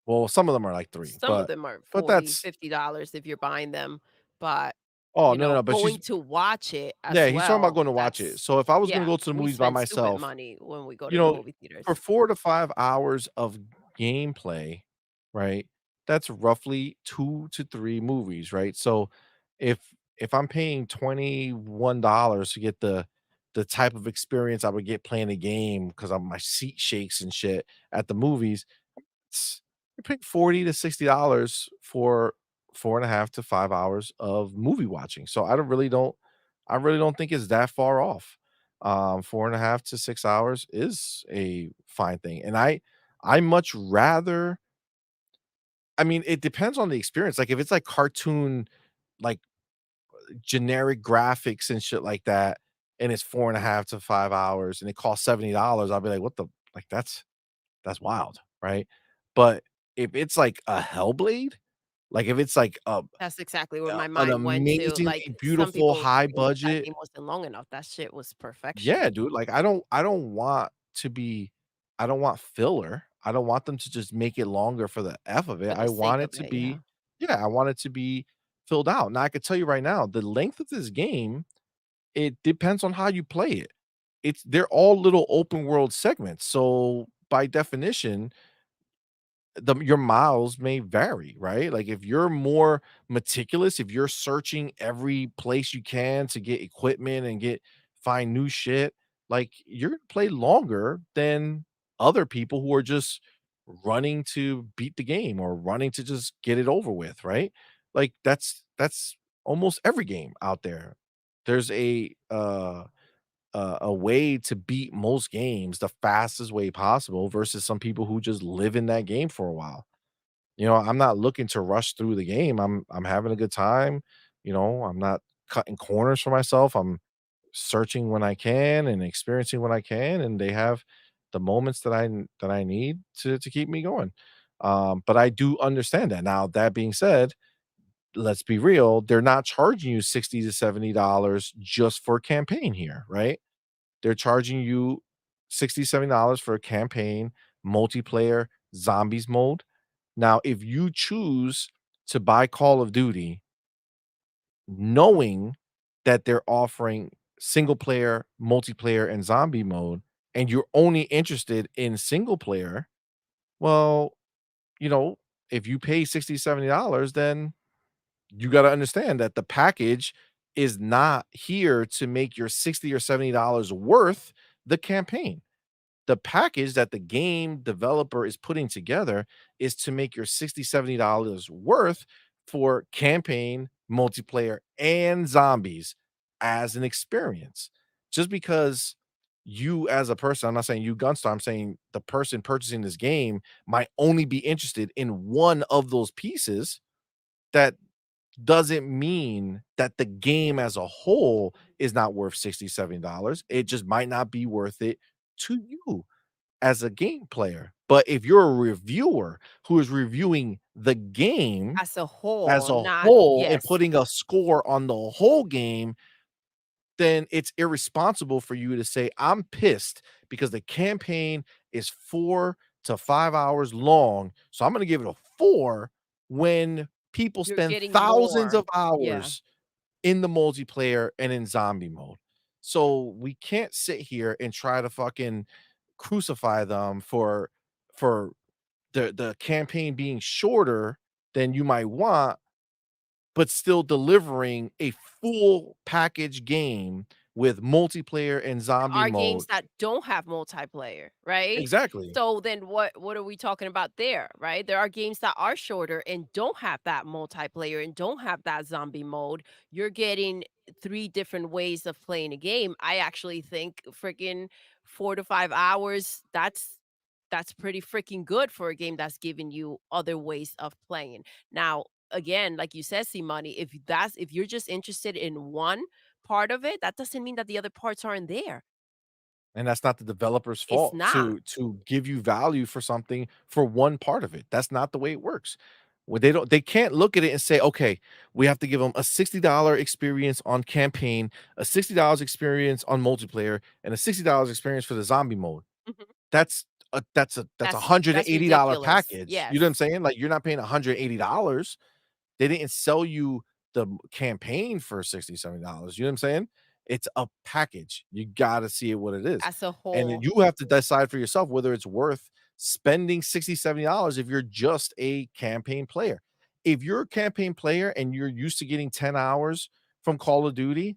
well, some of them are like three, Some of them are but 40, that's $50 if you're buying them, but, oh no, no, no, but she's going to watch it as yeah, he's talking about well, going to watch it. that's So if I was gonna yeah, go to the we movies by spend stupid myself, money when we go to you the know, movie for theaters. 4 to 5 hours of gameplay, right, that's roughly 2 to 3 movies, right? So, if I'm paying $21 to get the type of experience I would get playing a game because my seat shakes and shit at the movies, you're paying 40 to $60 for 4.5 to 5 hours of movie watching. So, I really don't think it's that far off. 4.5 to 6 hours is a fine thing, and I much rather, I mean, it depends on the experience, like, if it's, like, cartoon, like, generic graphics and shit like that, and it's 4.5 to 5 hours, and it costs $70, I'll be like, "What the," like, that's wild, right? But if it's like a Hellblade, like, if it's like That's exactly where my an mind went to, like, amazingly some beautiful people high think that budget, game wasn't long enough. That shit was yeah, perfection dude, like, I don't want to be, I don't want filler. I don't want them to just make it longer for the F of it. for the I sake want of it to it, be, yeah. yeah, I want it to be filled out. Now I could tell you right now, the length of this game, it depends on how you play it. They're all little open world segments. So by definition, your miles may vary, right? Like if you're more meticulous, if you're searching every place you can to get equipment and find new shit, like you're gonna play longer than other people who are just running to beat the game or running to just get it over with, right? Like that's almost every game out there. There's a way to beat most games the fastest way possible versus some people who just live in that game for a while. I'm not looking to rush through the game. I'm having a good time. I'm not cutting corners for myself. I'm searching when I can and experiencing when I can, and they have the moments that I need to keep me going. But I do understand that. Now, that being said, let's be real, they're not charging you 60 to $70 just for campaign here, right? They're charging you 60 $70 for a campaign, multiplayer, zombies mode. Now, if you choose to buy Call of Duty knowing that they're offering single player, multiplayer, and zombie mode, and you're only interested in single player, well, you know, if you pay 60 $70, then you got to understand that the package is not here to make your 60 or $70 worth the campaign. The package that the game developer is putting together is to make your 60 $70 worth for campaign, multiplayer, and zombies as an experience. Just because you as a person, I'm not saying you Gunstar, I'm saying the person purchasing this game might only be interested in one of those pieces, that doesn't mean that the game as a whole is not worth 60, $70. It just might not be worth it to you as a game player. But if you're a reviewer who is reviewing the game As a as whole, a not whole and yes. putting a score on the whole game, then it's irresponsible for you to say, "I'm pissed because the campaign is 4 to 5 hours long, so I'm gonna give it a 4," when people You're spend getting thousands more. of Yeah. hours in the multiplayer and in zombie mode. So we can't sit here and try to fucking crucify them for the campaign being shorter than you might want, but still delivering a full package game with multiplayer and zombie Are mode. games that don't have multiplayer, right? Exactly. So then what are we talking about there, right? There are games that are shorter and don't have that multiplayer and don't have that zombie mode. You're getting 3 different ways of playing a game. I actually think freaking 4 to 5 hours, that's pretty freaking good for a game that's giving you other ways of playing. Now, again, like you said, see money, if you're just interested in one part of it, that doesn't mean that the other parts aren't there. And that's not the developer's It's fault not. to give you value for something for one part of it. That's not the way it works. Well, they can't look at it and say, "Okay, we have to give them a $60 experience on campaign, a $60 experience on multiplayer, and a $60 experience for the zombie mode." Mhm. That's a That's $180 ridiculous. package. You know what I'm Yes. saying? Like, you're not paying $180. They didn't sell you the campaign for 60, $70. You know what I'm saying? It's a package. You gotta see it what it is. As a And then whole, you have to decide for yourself whether it's worth spending 60, $70 if you're just a campaign player. If you're a campaign player and you're used to getting 10 hours from Call of Duty,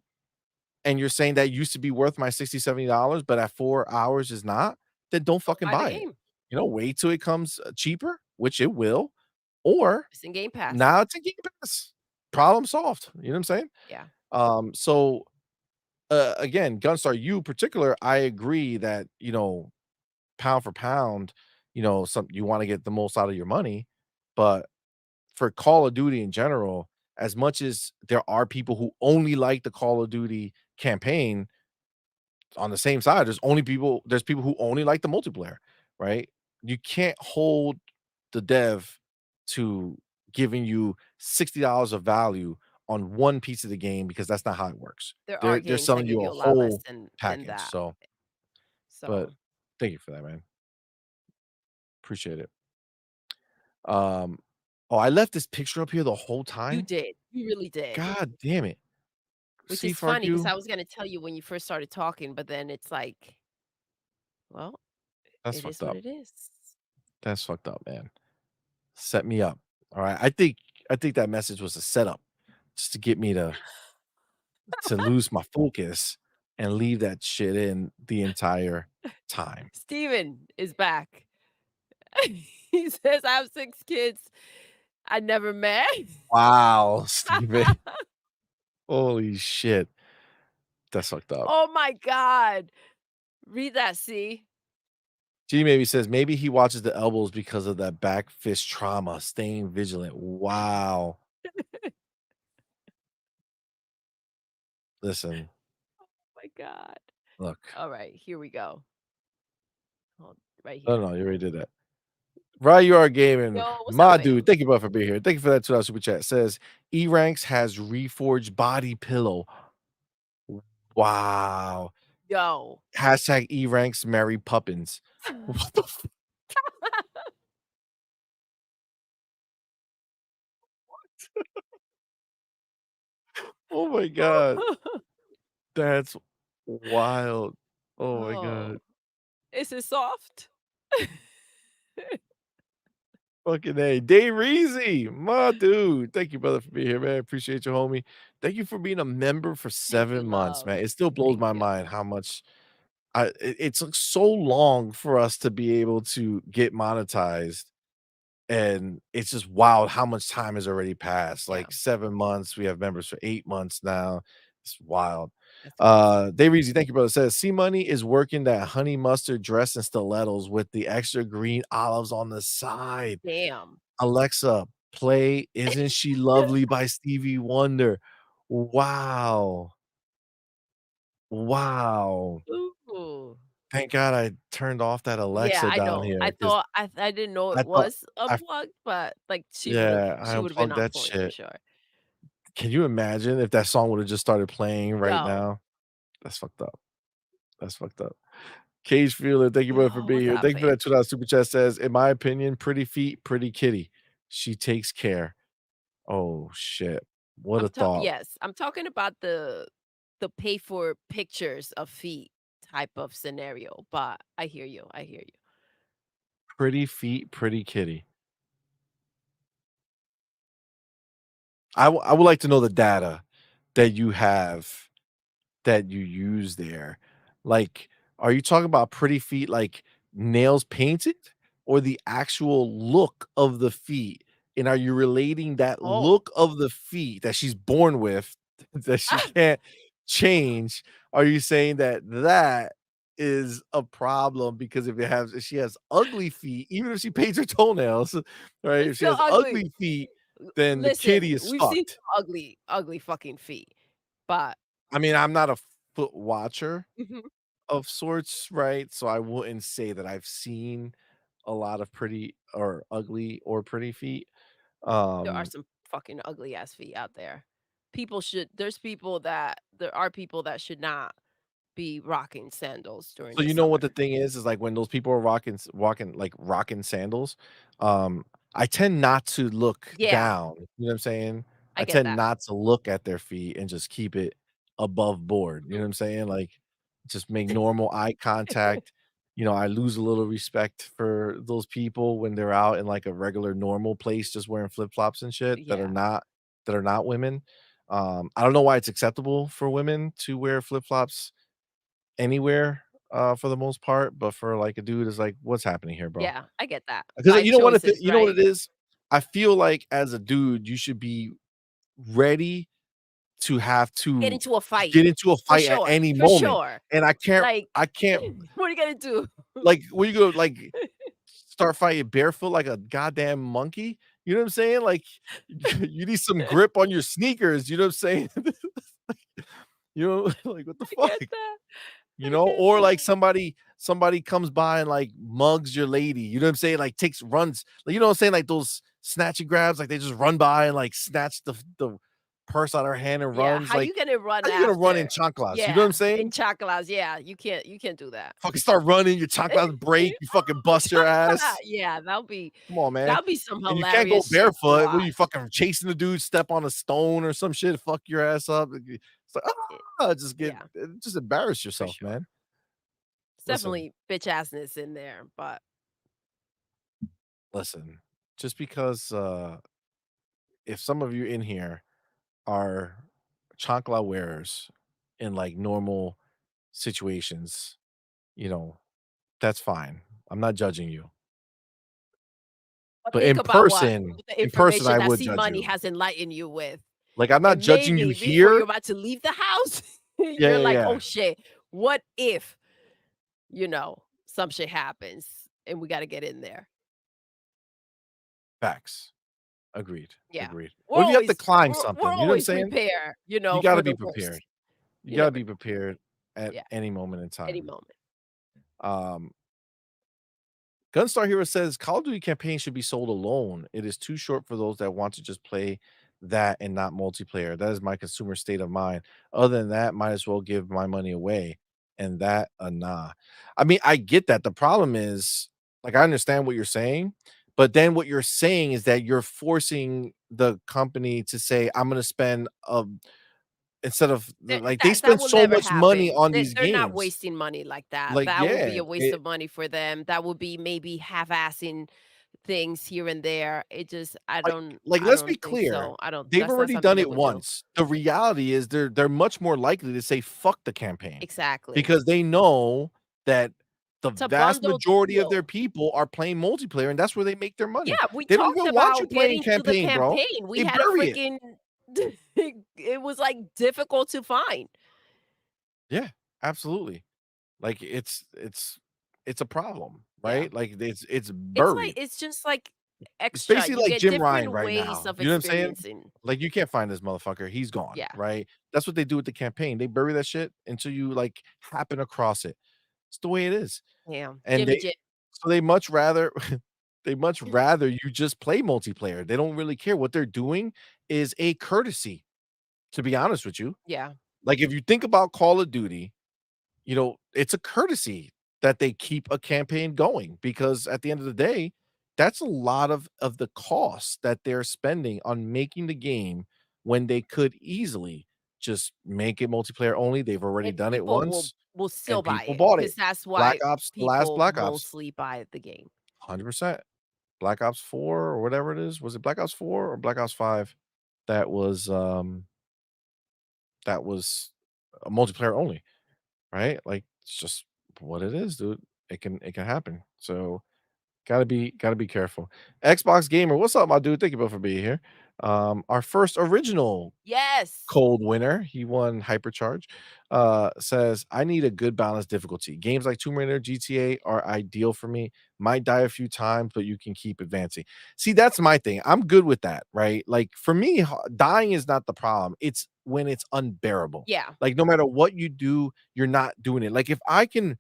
and you're saying that used to be worth my 60, $70, but at 4 hours is not, then don't don't fucking buy the buy it. game. You know, wait till it comes, cheaper, which it will, or It's in Game Pass. now it's a Game Pass. Problem solved. You know what I'm saying? Yeah. So, again, Gunstar, you particular, I agree that, pound for pound, some you wanna get the most out of your money, but for Call of Duty in general, as much as there are people who only like the Call of Duty campaign, on the same side, there's people who only like the multiplayer, right? You can't hold the dev to giving you $60 of value on one piece of the game because that's not how it works. There are They're games that selling give you a you a lot less whole than package. that. So, but So, thank you for that, man. Appreciate it. Um, oh, I left this picture up here the whole you time. did. You really did. God damn it. Which See, is funny because Farku, I was gonna tell you when you first started talking, but then it's like, well, that's it is fucked what up. it is. That's fucked up, man. Set me up. All right. I think that message was a setup just to get me to lose my focus and leave that shit in the entire time. Steven is back. He says, "I have 6 kids I never met." Wow, Steven. Holy shit. That's fucked up. Oh my god. Read that, see? G maybe says maybe he watches the elbows because of that back fist trauma, staying vigilant. Wow. Listen, My god. look. Alright, here we go. Hold right No, here. no, you already did that. Right, you are gaming. Yo, what's up, My man? dude, thank you both for being here. Thank you for that $2 super chat. Says E Ranks has reforged body pillow. Wow. Yo. Hashtag E ranks Mary Poppins. What the f Oh my god. That's wild. Oh my god. Oh, is it soft? Fucking A. Dave Reezy, my dude. Thank you, brother, for being here, man. Appreciate you, homie. Thank you for being a member for Thank you, 7 months, love. man. It still blows Thank my you. mind how much it took so long for us to be able to get monetized. And it's just wild how much time has already passed, Yeah, like 7 months, we have members for 8 months now. It's wild. that's crazy. Dave Reezy, thank you, brother, says, "C-Money is working that honey mustard dress and stilettos with the extra green olives on the side." Damn. Alexa, play "Isn't She Lovely" by Stevie Wonder. Wow. Wow. Ooh. Thank God I turned off that Yeah, Alexa I down know. here I 'cause thought I didn't know it I thought was I unplugged, but, like, yeah, I she would've been unplugged on that point for shit. sure. Can you imagine if that song would've just started playing right Yo, now? That's fucked up. That's fucked up. Cage Feeler, thank you, brother, for yo, being what's here. up, Thank you for babe? that $2 super chat says, "In my opinion, pretty feet, pretty kitty. She takes care." Oh, shit. What a thought. I'm talking about the pay for pictures of feet type of scenario, but I hear you, I hear you. Pretty feet, pretty kitty. I would like to know the data that you have that you use there. Like, are you talking about pretty feet, like nails painted or the actual look of the feet? And are you relating that Oh. look of the feet that she's born with that she can't change? Are you saying that that is a problem because if she has ugly feet, even if she paints her toenails, right? It's If she still has ugly. ugly feet, then the kitty Listen, is we've seen fucked. ugly, ugly fucking feet, but I mean, I'm not a foot watcher, mhm, of sorts, right? So I wouldn't say that I've seen a lot of pretty or ugly or pretty feet. there are Um, some fucking ugly ass feet out there. There are people that should not be rocking sandals during so the you know what the summer. thing is like when those people are walking like rocking sandals, I tend not to look Yeah, down. You know what I'm saying? I I get tend that. not to look at their feet and just keep it above board. You know Mhm. what I'm saying? Like just make normal eye contact. You know, I lose a little respect for those people when they're out in like a regular normal place just wearing flip-flops and shit Yeah, that are not women. I don't know why it's acceptable for women to wear flip-flops anywhere, for the most part, but for, like, a dude, it's like, "What's happening here, bro?" yeah, I get that. Because By you know what choices, you know what right? it is? I feel like as a dude, you should be ready to have Get to into a fight. get into a For fight at sure, any for moment, sure. and Like, I can't what are you gonna do? like, what you gonna, like, start fighting barefoot like a goddamn monkey? You know what I'm saying? Like, you need some grip on your sneakers, you know what I'm saying? You know, like, what the I fuck? get that. You I know, get or like that. somebody comes by and like mugs your lady, you know what I'm saying? Like takes runs, like, you know what I'm saying? Like those snatchy grabs, like they just run by and like snatch the purse out of her hand and Yeah, runs. how Like, you gonna run how you gonna run in after? chanclas? You know what I'm Yeah, in saying? chocolates, yeah, you can't do that. Fucking start running, your chanclas break, you fucking Oh, bust your chocolate! ass. Yeah, Come on, man. that'll be some And you can't go hilarious shit to barefoot. What are you watch. fucking chasing the dude, step on a stone or some shit, fuck your ass up. It's like, Eh, yeah, just embarrass for yourself, sure. man. It's Listen, definitely bitch assness in there, but listen. Just because if some of you in here are chancla wearers in like normal situations, you know, that's fine. I'm not judging you. But think about what the in person, information I that would judge CMoney you. has enlightened you with, Like, I'm not and judging you maybe before you're here. about to leave the house, Yeah, you're yeah, like, "Oh, yeah. shit, what if, some shit happens and we gotta get in there?" Facts. Agreed. Yeah. Agreed. Or if you have to climb We're something, you know what I'm always saying? prepare, You for gotta the be prepared. worst. You You gotta never be know. prepared at Yeah, any moment in any time. moment. Um, Gunstar Hero says Call of Duty campaign should be sold alone. It is too short for those that want to just play that and not multiplayer. That is my consumer state of mind. Other than that, might as well give my money away. And that, nah. I mean, I get that. The problem is, like, I understand what you're saying, but then what you're saying is that you're forcing the company to say, I'm going to spend instead of That like they that spend will so never much money happen. on They're these they're not games. wasting money like that. Like, That will be yeah, a waste of money for them. That will be maybe half-assing things here and there. It just I let's be don't think clear. so. I don't They've That's not already something done they it would do. once. The reality is they're much more likely to say fuck the campaign Exactly. because they know that the It's a vast bundled majority of their deal. people are playing multiplayer and that's where they make their money. Yeah, we They don't talked even want you about playing getting to the campaign, bro. campaign. We They had a bury it. freaking it was, like, difficult to find. Yeah, absolutely. Like it's a problem, Yeah. right? Like it's buried. It's just like It's extra. basically You like get Jim Ryan different right ways now. of You know what I'm saying? experiencing. Like, you can't find this motherfucker. He's gone, Yeah. right? That's what they do with the campaign. They bury that shit until you, like, happen across it. It's the way it is. Yeah. And Jimmy they Jim. so they much rather they much rather you just play multiplayer. They don't really care. What they're doing is a courtesy, to be honest with you. Yeah. Like, if you think about Call of Duty, it's a courtesy that they keep a campaign going because at the end of the day, that's a lot of the cost that they're spending on making the game when they could easily just make it multiplayer only. They've already And done it people will once still and buy people it bought it. because that's Black why Ops, the last people Black Ops, mostly buy the game. 100%. Black Ops 4 or whatever it is. Was it Black Ops 4 or Black Ops 5? That was, um, that was a multiplayer only, right? Like, it's just what it is, dude. It can happen. So gotta be careful. Xbox Gamer, what's up, my dude? Thank you both for being here. Our first original Yes. cold winner, he won Hypercharge, says, "I need a good balanced difficulty. Games like Tomb Raider, GTA are ideal for me. Might die a few times, but you can keep advancing." See, that's my thing. I'm good with that, right? Like, for me, dying is not the problem. It's when it's unbearable. Yeah. Like, no matter what you do, you're not doing it. Like, if I can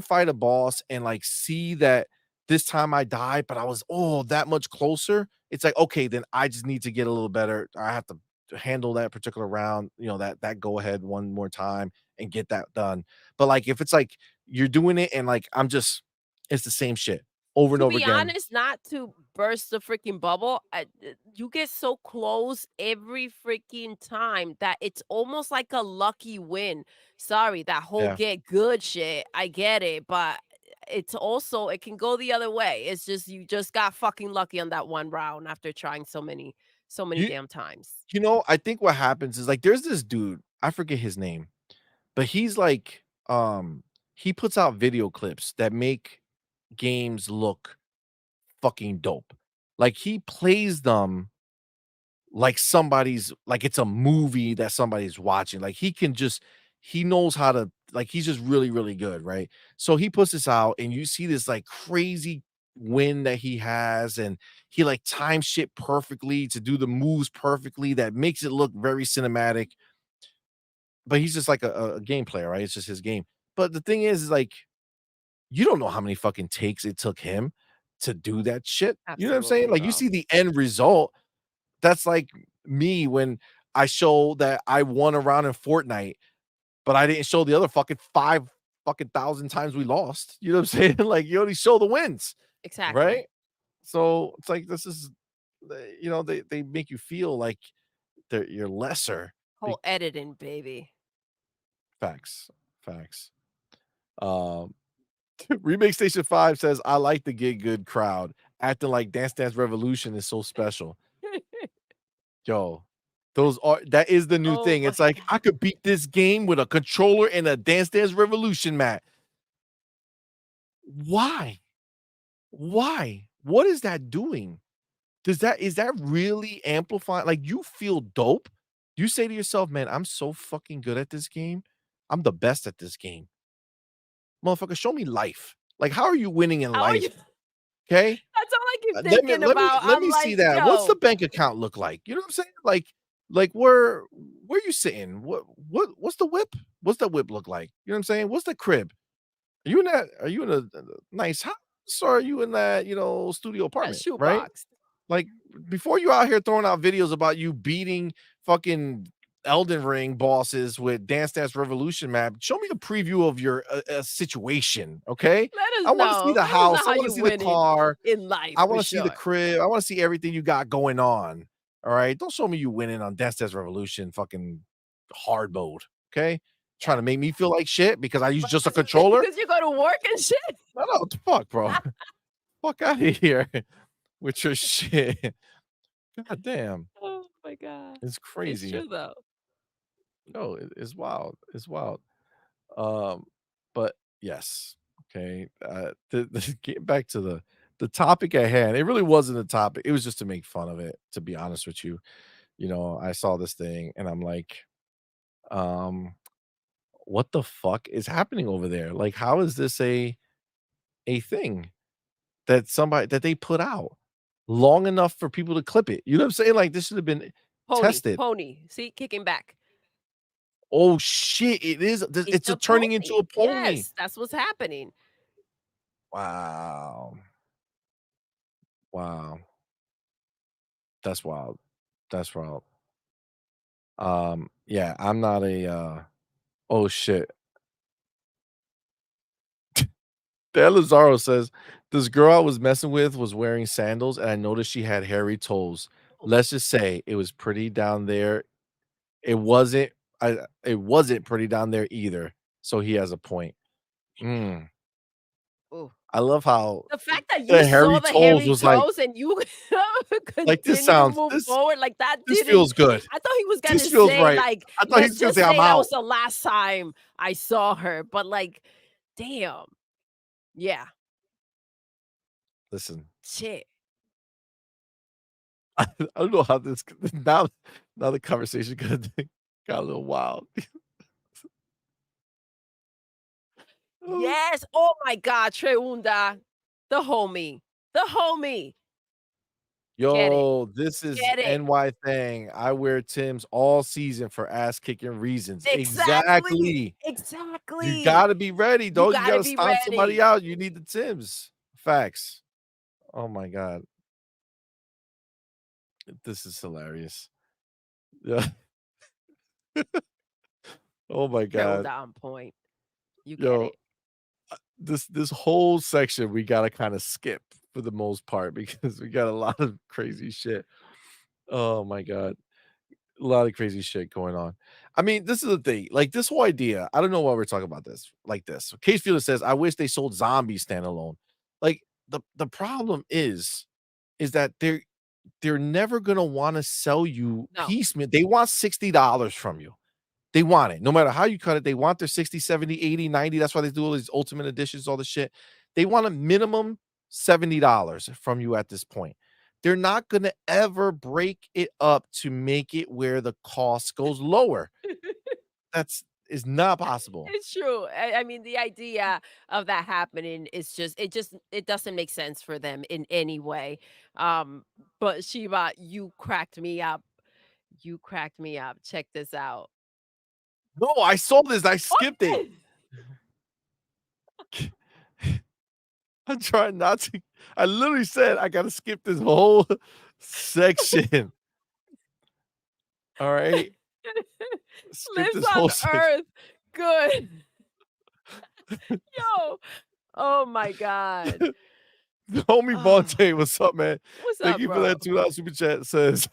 fight a boss and, like, see that this time I died, but I was, that much closer, it's like, okay, then I just need to get a little better. I have to handle that particular round, that go ahead one more time and get that done. But like if it's like you're doing it and like it's the same shit over and To over be again. honest, not to burst the freaking bubble, you get so close every freaking time that it's almost like a lucky win. Sorry, that whole Yeah. get good shit, I get it, but it's also it can go the other way. It's just you just got fucking lucky on that one round after trying so many You damn times. I think what happens is like there's this dude, I forget his name, but he's like he puts out video clips that make games look fucking dope. Like he plays them like it's a movie that somebody's watching. Like he knows how to like he's just really, really good, right? So he puts this out and you see this like crazy win that he has, and he like times shit perfectly to do the moves perfectly that makes it look very cinematic. But he's just like a game player, right? It's just his game. But the thing is like you don't know how many fucking takes it took him to do that shit. You know what I'm saying? Absolutely, Like you bro. see the end result, that's like me when I show that I won a round in Fortnite, but I didn't show the other fucking 5 fucking thousand times we lost. You know what I'm saying? Like, you only show the wins, Exactly. right? So, it's like this is they make you feel like you're lesser. Be Whole editing, baby. facts, facts. Um, Remake Station 5 says, "I like the Get Good crowd. Acting like Dance Dance Revolution is so special." Yo, that is the new Oh thing. my It's like, god. I could beat this game with a controller and a Dance Dance Revolution mat. Why? Why? What is that doing? Is that really amplifying like, you feel dope? You say to yourself, "Man, I'm so fucking good at this game. I'm the best at this game. Motherfucker, show me life. Like, how are you winning in How are you? life? Okay? That's all I keep Let me thinking let me about. let I'm me see like, that. What's the yo, bank account look like? You know what I'm saying? Like where you sitting? What's the whip? What's that whip look like? You know what I'm saying? What's the crib? Are you in a nice house or are you in that, studio that apartment, right? shoebox. Like before you out here throwing out videos about you beating fucking Elden Ring bosses with Dance Dance Revolution map, show me a preview of your situation, okay? Let I us want to see know. the Let us know house. I how want to you see the winning car. in life I for wanna see the sure. crib, I wanna see everything you got going on, alright? Don't show me you winning on Dance Dance Revolution fucking hard mode, okay? Trying Yeah. to make me feel like shit because I use But just a because controller? you go to work and shit. No, no, what the fuck, bro? Fuck outta here with your shit. God damn, Oh my god. it's It's crazy. true though. No, it's wild, it's wild. Um, but yes, okay, the get back to the topic at hand, it really wasn't a topic, it was just to make fun of it, to be honest with you. I saw this thing and I'm like, um, what the fuck is happening over there? Like, how is this a thing that they put out? long enough for people to clip it. You know what I'm saying? Like, this should have been Pony, tested. pony. See, kicking back. Oh, shit, it is It's it's a a turning into pony. a pony. Yes, that's what's happening. Wow. Wow. That's wild. That's wild. Yeah, I'm not oh, shit. Dan Lazaro says, "This girl I was messing with was wearing sandals, and I noticed she had hairy toes. Oh, Let's just say it was pretty down there. It wasn't it wasn't pretty down there either." So he has a point. Mm, ooh. I love how The fact that you the saw hairy the toes hairy was like toes and you this continue to sounds move forward, like, that this didn't. feels good. I thought he was This gonna feels say, right. like, I thought he "Let's was gonna just say, "I'm say that out." was the last time I saw her," but, like, damn. Yeah. Listen, Shit. I don't know how this now now the conversation got a little wild. Oh, Yes. Oh my god, Treunda. The homie. The homie. Get it. yo, this is Get it. NY thing. I wear Tim's all season for ass kicking reasons. Exactly. Exactly. You Exactly. gotta be ready, You though. You gotta gotta be stomp somebody ready. out. You need the Tims. Facts. Oh my god. This is hilarious. Yeah. Oh my god. Treunda on point. You get Yo, it. this whole section we gotta kinda skip for the most part because we got a lot of crazy shit. Oh my god. A lot of crazy shit going on. I mean, this is the thing. Like this whole idea, I don't know why we're talking about this like this. So Case Fielder says, I wish they sold zombies standalone. Like the problem is that they're never gonna want to sell you No. piecemeal. They want $60 from you. They want it. No matter how you cut it, they want their 60, 70, 80, 90. That's why they do all these ultimate editions, all the shit. They want a minimum $70 from you at this point. They're not going to ever break it up to make it where the cost goes lower. That's is not possible. It's true. I mean, the idea of that happening is just it doesn't make sense for them in any way. Um, but Shiva, you cracked me up. You cracked me up. Check this out. No, I saw this. I skipped it. What? I'm trying not to. I literally said I got to skip this whole section. All right. Skip Lives this on whole section. Earth. Good. Yo. Oh my god. The homie Oh, Vontae, what's up, man? what's Thank up, you for bro? that $2 super chat. Says,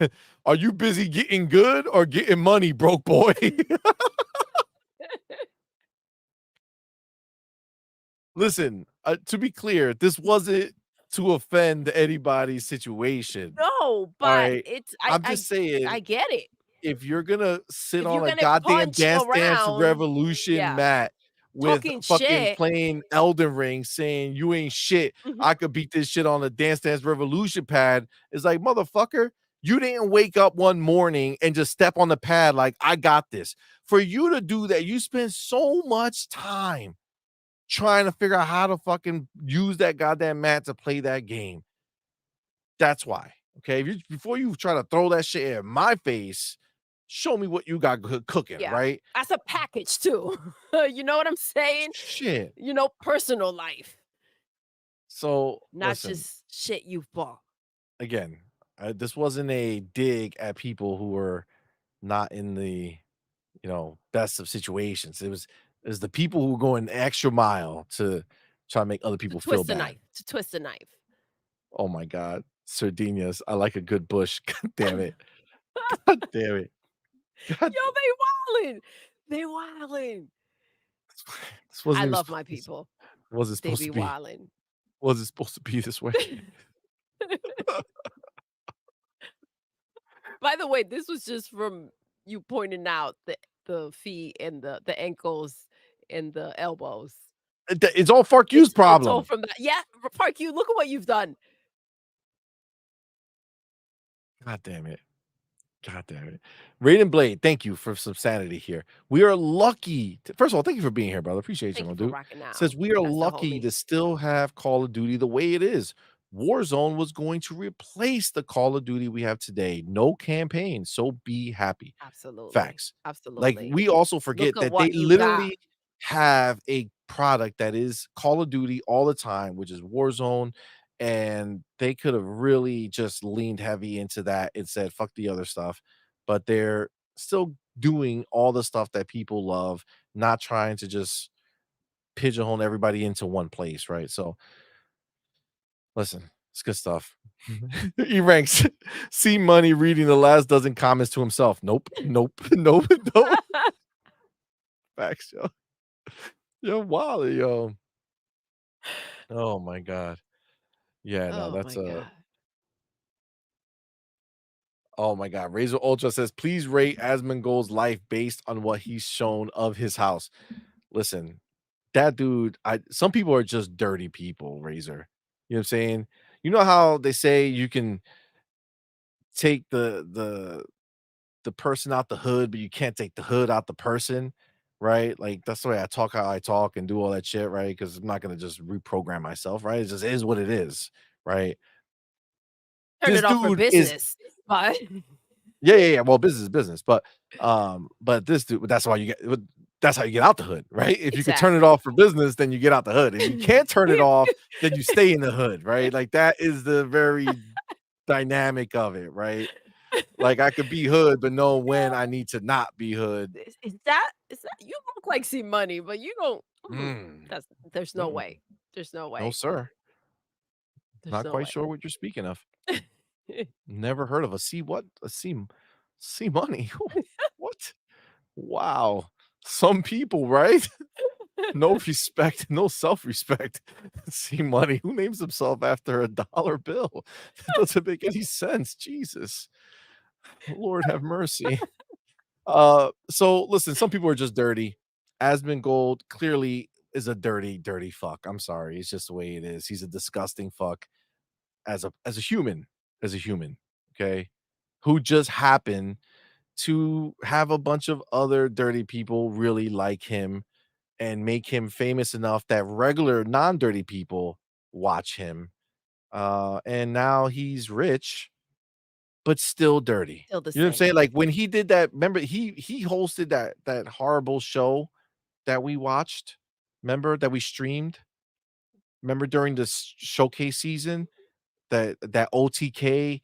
"Are you busy getting good or getting money, broke boy?" Listen, to be clear, this wasn't to offend anybody's situation. No, All but right, it's I'm I just saying, I get it. if you're gonna sit If on you're a gonna goddamn punch Dance Dance around, Revolution yeah, mat with talking fucking shit. playing Elden Ring, saying you ain't shit, Mhm. I could beat this shit on a Dance Dance Revolution pad. It's like, motherfucker, you didn't wake up one morning and just step on the pad like I got this. For you to do that, you spend so much time trying to figure out how to fucking use that goddamn mat to play that game. That's why. Okay. If you before you try to throw that shit in my face, show me what you got cooking, Yeah, right? as a package too. You know what I'm saying? Shit. Personal life, So not listen, just shit you've bought. again, this wasn't a dig at people who were not in the best of situations. It was the people who were going the extra mile to try to make other To people feel twist a bad. knife, to twist a knife. Oh my god. Sardinias. I like a good bush. God damn it. God damn it. God, Yo, they wildin'. They wildin'. this I wasn't even love supposed my this people. wasn't They supposed be to be wildin'. wasn't supposed to be this way. By the way, this was just from you pointing out the feet and the ankles and the elbows. It's all Fuck You's It's all problem. from that. Yeah, Park, you look at what you've done. God damn it. God damn it. Raiden Blade, thank you for some sanity here. We are lucky first of all, thank you for being here, brother. Appreciate you, Thank my you for dude. rocking out. Says we are That's the lucky homie. to still have Call of Duty the way it is. Warzone was going to replace the Call of Duty we have today. No campaign, so be happy. Absolutely. Facts. Like, Absolutely. we also Look forget at that they what you got. literally have a product that is Call of Duty all the time, which is Warzone, and they could have really just leaned heavy into that and said, "Fuck the other stuff," but they're still doing all the stuff that people love, not trying to just pigeonhole everybody into one place, right? So, listen, it's good stuff. He ranks CMoney reading the last dozen comments to himself. Nope, nope, nope, nope. Facts, yo. Yo, wow, yo. Oh my god. Yeah, no, Oh that's my a god. oh my god. Razor Ultra says, please rate Asmongold's life based on what he's shown of his house. Listen, that dude, I some people are just dirty people, Razor. You know what I'm saying? You know how they say you can take the person out the hood, but you can't take the hood out the person, right? Like that's the way I talk how I talk and do all that shit, right? Because I'm not gonna just reprogram myself, right? It just is what it is, right? Turn This it off for dude is business, but yeah, yeah, yeah. Well, business is business, but this dude, that's how you get out the hood, right? If you could turn it exactly. off for business, then you get out the hood. If you can't turn it off, then you stay in the hood, right? Like that is the very dynamic of it, right? Like I could be hood, but know when I need to not be hood. Is that you look like see money, but you don't Mm, that's there's no mm, way. There's no no, way. sir. There's Not no quite way. sure what you're speaking of. Never heard of a C what? C money. What? Wow. Some people, right? No respect, no self-respect. C money. Who names himself after a dollar bill? That doesn't make any sense. Jesus. Lord have mercy. So listen, some people are just dirty. Asmongold clearly is a dirty, dirty fuck. I'm sorry. It's just the way it is. He's a disgusting fuck as a human, as a human, okay? Who just happened to have a bunch of other dirty people really like him and make him famous enough that regular non-dirty people watch him. And now he's rich, but still dirty. Still the You know what I'm same. saying? Like when he did that, remember he hosted that horrible show that we watched. Remember that we streamed? Remember during this showcase season that OTK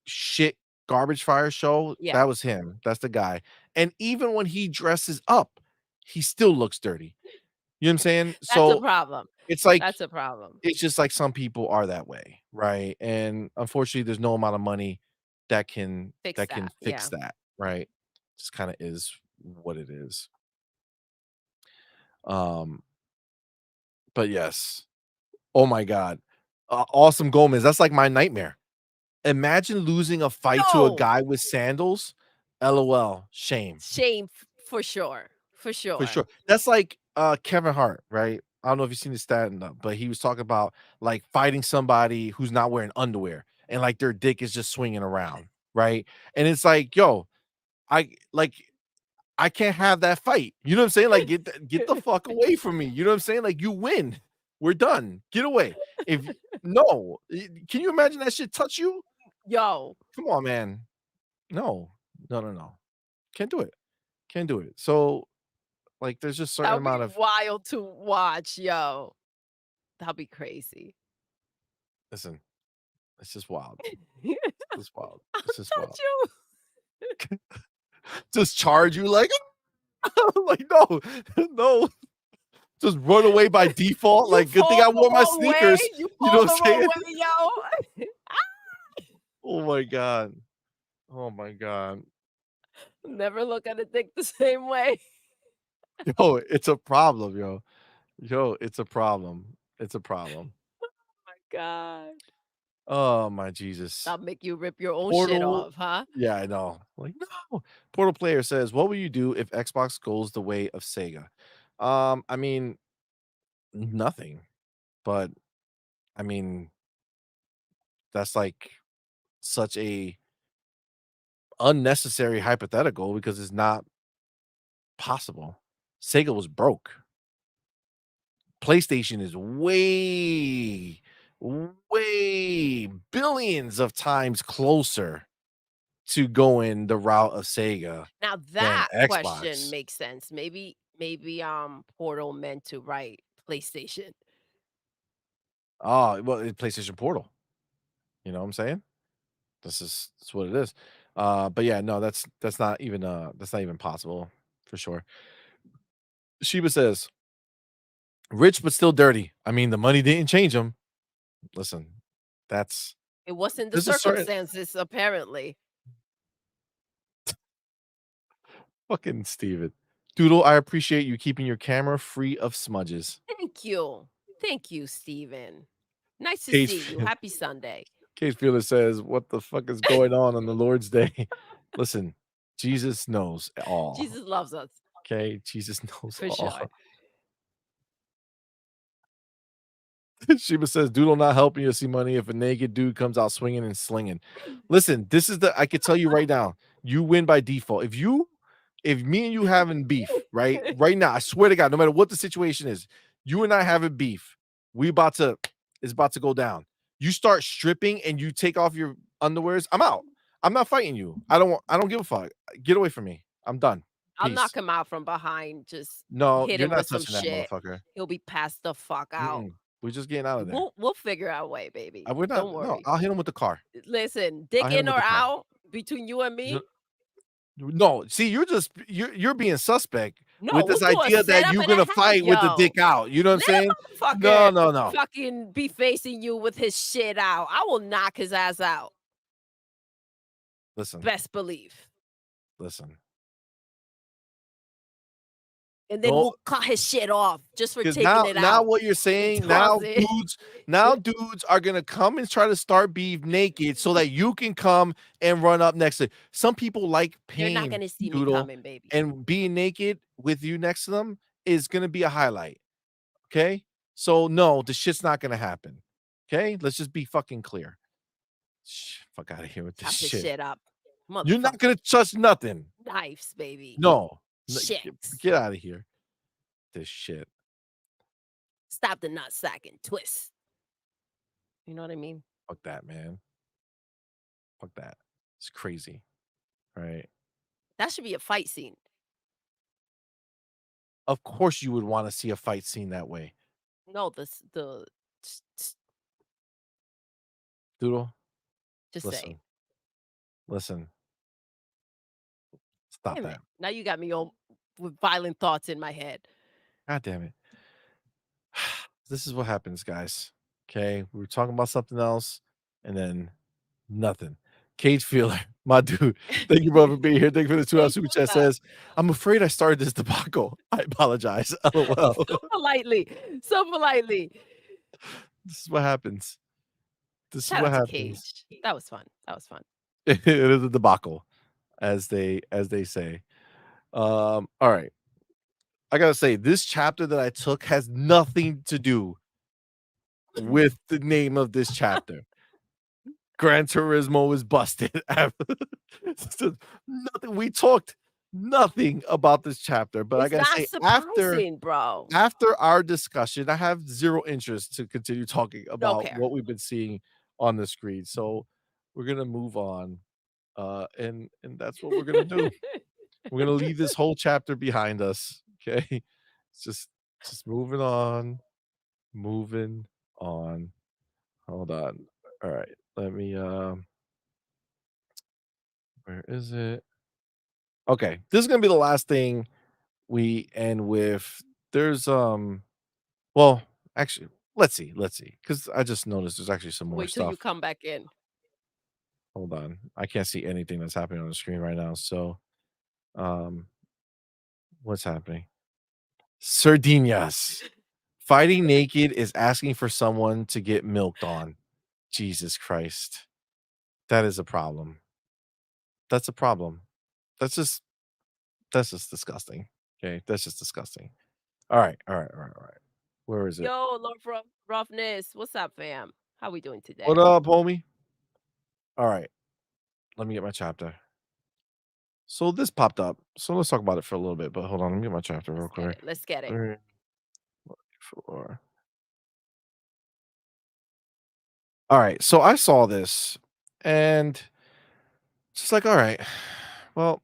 shit garbage fire show? Yeah, That was him. That's the guy. And even when he dresses up, he still looks dirty. You know what I'm saying? that's a So problem. it's like That's a problem. it's just like some people are that way, right? And unfortunately, there's no amount of money that can Fix that can that. fix Yeah. that, right? Just kind of is what it is. Um, but yes. Oh my god. Awesome Gomez, that's like my nightmare. Imagine losing a fight to a No. guy with sandals. LOL, shame. Shame for sure. For For sure. sure. That's like, Kevin Hart, right? I don't know if you've seen his stand-up, but he was talking about, like, fighting somebody who's not wearing underwear and, like, their dick is just swinging around, right? And it's like, "Yo, I like, I can't have that fight." You know what I'm saying? Like, get the fuck away from me. You know what I'm saying? Like, you win. We're done. Get away. If no. Can you imagine that shit touch you? Yo, Come on, man. No. No, no, no. Can't do it. Can't do it. So, like, there's just that certain would be amount of wild to watch, yo. That'd be crazy. listen. It's just wild. I'll It's wild. It's just wild. touch you. Just charge you like, like, no, no. Just run away by default. You Like, good thing fall I the wore my wrong way. sneakers. You You know fall what the I'm wrong saying? way, yo. Oh my god. Oh my god. Never look at a dick the same way. Yo, it's a problem, yo. Yo, it's a problem. It's a problem. My god. Oh my Jesus. That'll make you rip your own shit Portal. off, huh? Yeah, I know. Like, no. Portal player says, what will you do if Xbox goes the way of Sega? I mean, nothing. But I mean, that's like such a unnecessary hypothetical because it's not possible. Sega was broke. PlayStation is way way billions of times closer to going the route of Sega Now than that question Xbox. makes sense. Maybe, Portal meant to write PlayStation. Oh, well, PlayStation Portal, you know what I'm saying? That's what it is. But yeah, no, that's not even possible for sure. Sheba says, "Rich but still dirty. I mean, the money didn't change him." Listen, that's It wasn't the there's a certain circumstances, apparently. fucking Steven. Doodle, I appreciate you keeping your camera free of smudges. Thank you. Thank you, Steven. Nice to Cage see you. Fe Happy Sunday. Cage Feeler says, "What the fuck is going on the Lord's Day?" Listen, Jesus knows all, Jesus loves us okay? Jesus knows for all. sure. Sheba says, "Doodle not helping you see money if a naked dude comes out swinging and slinging." Listen, this is the I can tell you right now, you win by default. If me and you having beef, right? Right now, I swear to God, no matter what the situation is, you and I having beef. We about to it's about to go down. You start stripping and you take off your underwears, I'm out. I'm not fighting you. I don't give a fuck. Get away from me. I'm done. I'll knock Peace. him out from behind, just No, hit you're him with not some touching that shit. motherfucker. He'll be passed the fuck out. Mm-mm. We're just getting out of there. We'll figure out a way, baby. We're not Don't no, worry. I'll hit him with the car. Listen, I'll dick hit him in with or the car. out between you and No, me. no, see, you're being suspect No, with we'll this do a idea that setup you're and a gonna half. fight with the Yo, dick out. You know what I'm let saying? a motherfucker No, no, no. fucking be facing you with his shit out. I will knock his ass out. Listen, Best believe. listen. And then Don't we'll cut his shit off just for because taking it now out what you're and saying, toss it. now dudes are gonna come and try to start beef naked so that you can come and run up next to it. Some people like They're not pain, gonna see me Doodle, coming, baby. and being naked with you next to them is gonna be a highlight. Okay? So no, the shit's not gonna happen. Okay? Let's just be fucking clear. Fuck out of here with this Chop his shit. shit up. You're not Motherfucker. gonna touch nothing. Knives, baby. No. Shits. Get out of here. This shit. Stop the nut sack and twist. You know what I mean? Fuck that, man. Fuck that. It's crazy. Right? That should be a fight scene. Of course you would want to see a fight scene that way. No, the Doodle, just saying. listen. Listen. Stop Damn it. that. Now you got me all with violent thoughts in my head. God damn it. This is what happens, guys. Okay? We were talking about something else and then nothing. Cage Feeler, my dude. Thank you, brother, for being here. Thank you for the 2 hour Thank super you. chat. Says, I'm afraid I started this debacle. I apologize. LOL. So politely. So politely. This is what happens. This is Shout what out to happens. Cage. That was fun. That was fun. It is a debacle, as they say. All right. I gotta say, this chapter that I took has nothing to do with the name of this chapter. Gran Turismo is busted. So, nothing. We talked nothing about this chapter, but I It's gotta not say, after surprising, bro. after our discussion, I have zero interest to continue talking Don't about care. what we've been seeing on the screen. So we're gonna move on, and that's what we're gonna do. We're gonna leave this whole chapter behind us. Okay, it's just moving on. Hold on. All right, let me. Where is it? Okay, this is gonna be the last thing we end with. There's well, actually, let's see, because I just noticed there's actually some more Wait till you stuff. come back in. Hold on, I can't see anything that's happening on the screen right now. So, um, what's happening? Sardinias. Fighting naked is asking for someone to get milked on. Jesus Christ. That is a problem. That's a problem. That's just that's just disgusting. Okay, that's just disgusting. All right. Where is it? Yo, Lord Roughness. What's up, fam? How we doing What today? up, homie? All right, let me get my chapter. So this popped up. So let's talk about it for a little bit. But hold on, let me get my chapter real Let's get quick. it. Let's get it. 3, 4. All right, so I saw this and just like, all right, well,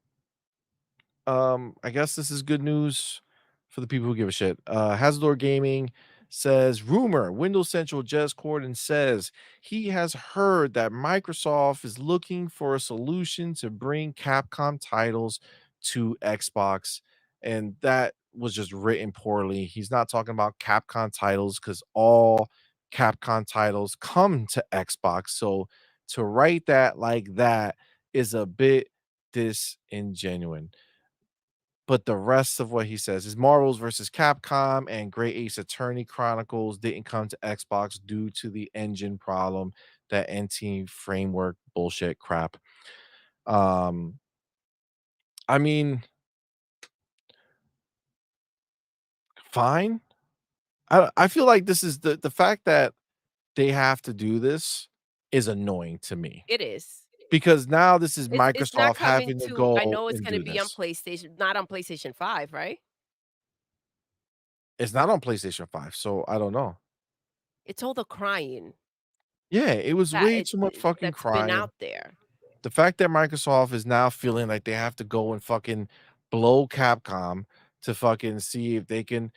I guess this is good news for the people who give a shit. Hasdor Gaming says rumor Windows Central Jez Corden says he has heard that Microsoft is looking for a solution to bring Capcom titles to Xbox, and that was just written poorly. He's not talking about Capcom titles because all Capcom titles come to Xbox. So to write that like that is a bit disingenuous. But the rest of what he says is Marvels versus Capcom and Great Ace Attorney Chronicles didn't come to Xbox due to the engine problem, that NT framework bullshit crap. Um, I mean, fine. I feel like this is the fact that they have to do this is annoying to me It is. because now this is It's not Microsoft coming having to to I go know it's and gonna do be on this. PlayStation, not on PlayStation 5, right? It's not on PlayStation 5, so I don't know. It's all the crying Yeah, it was that way too much fucking that's been crying. out there. The fact that Microsoft is now feeling like they have to go and fucking blow Capcom to fucking see if they can,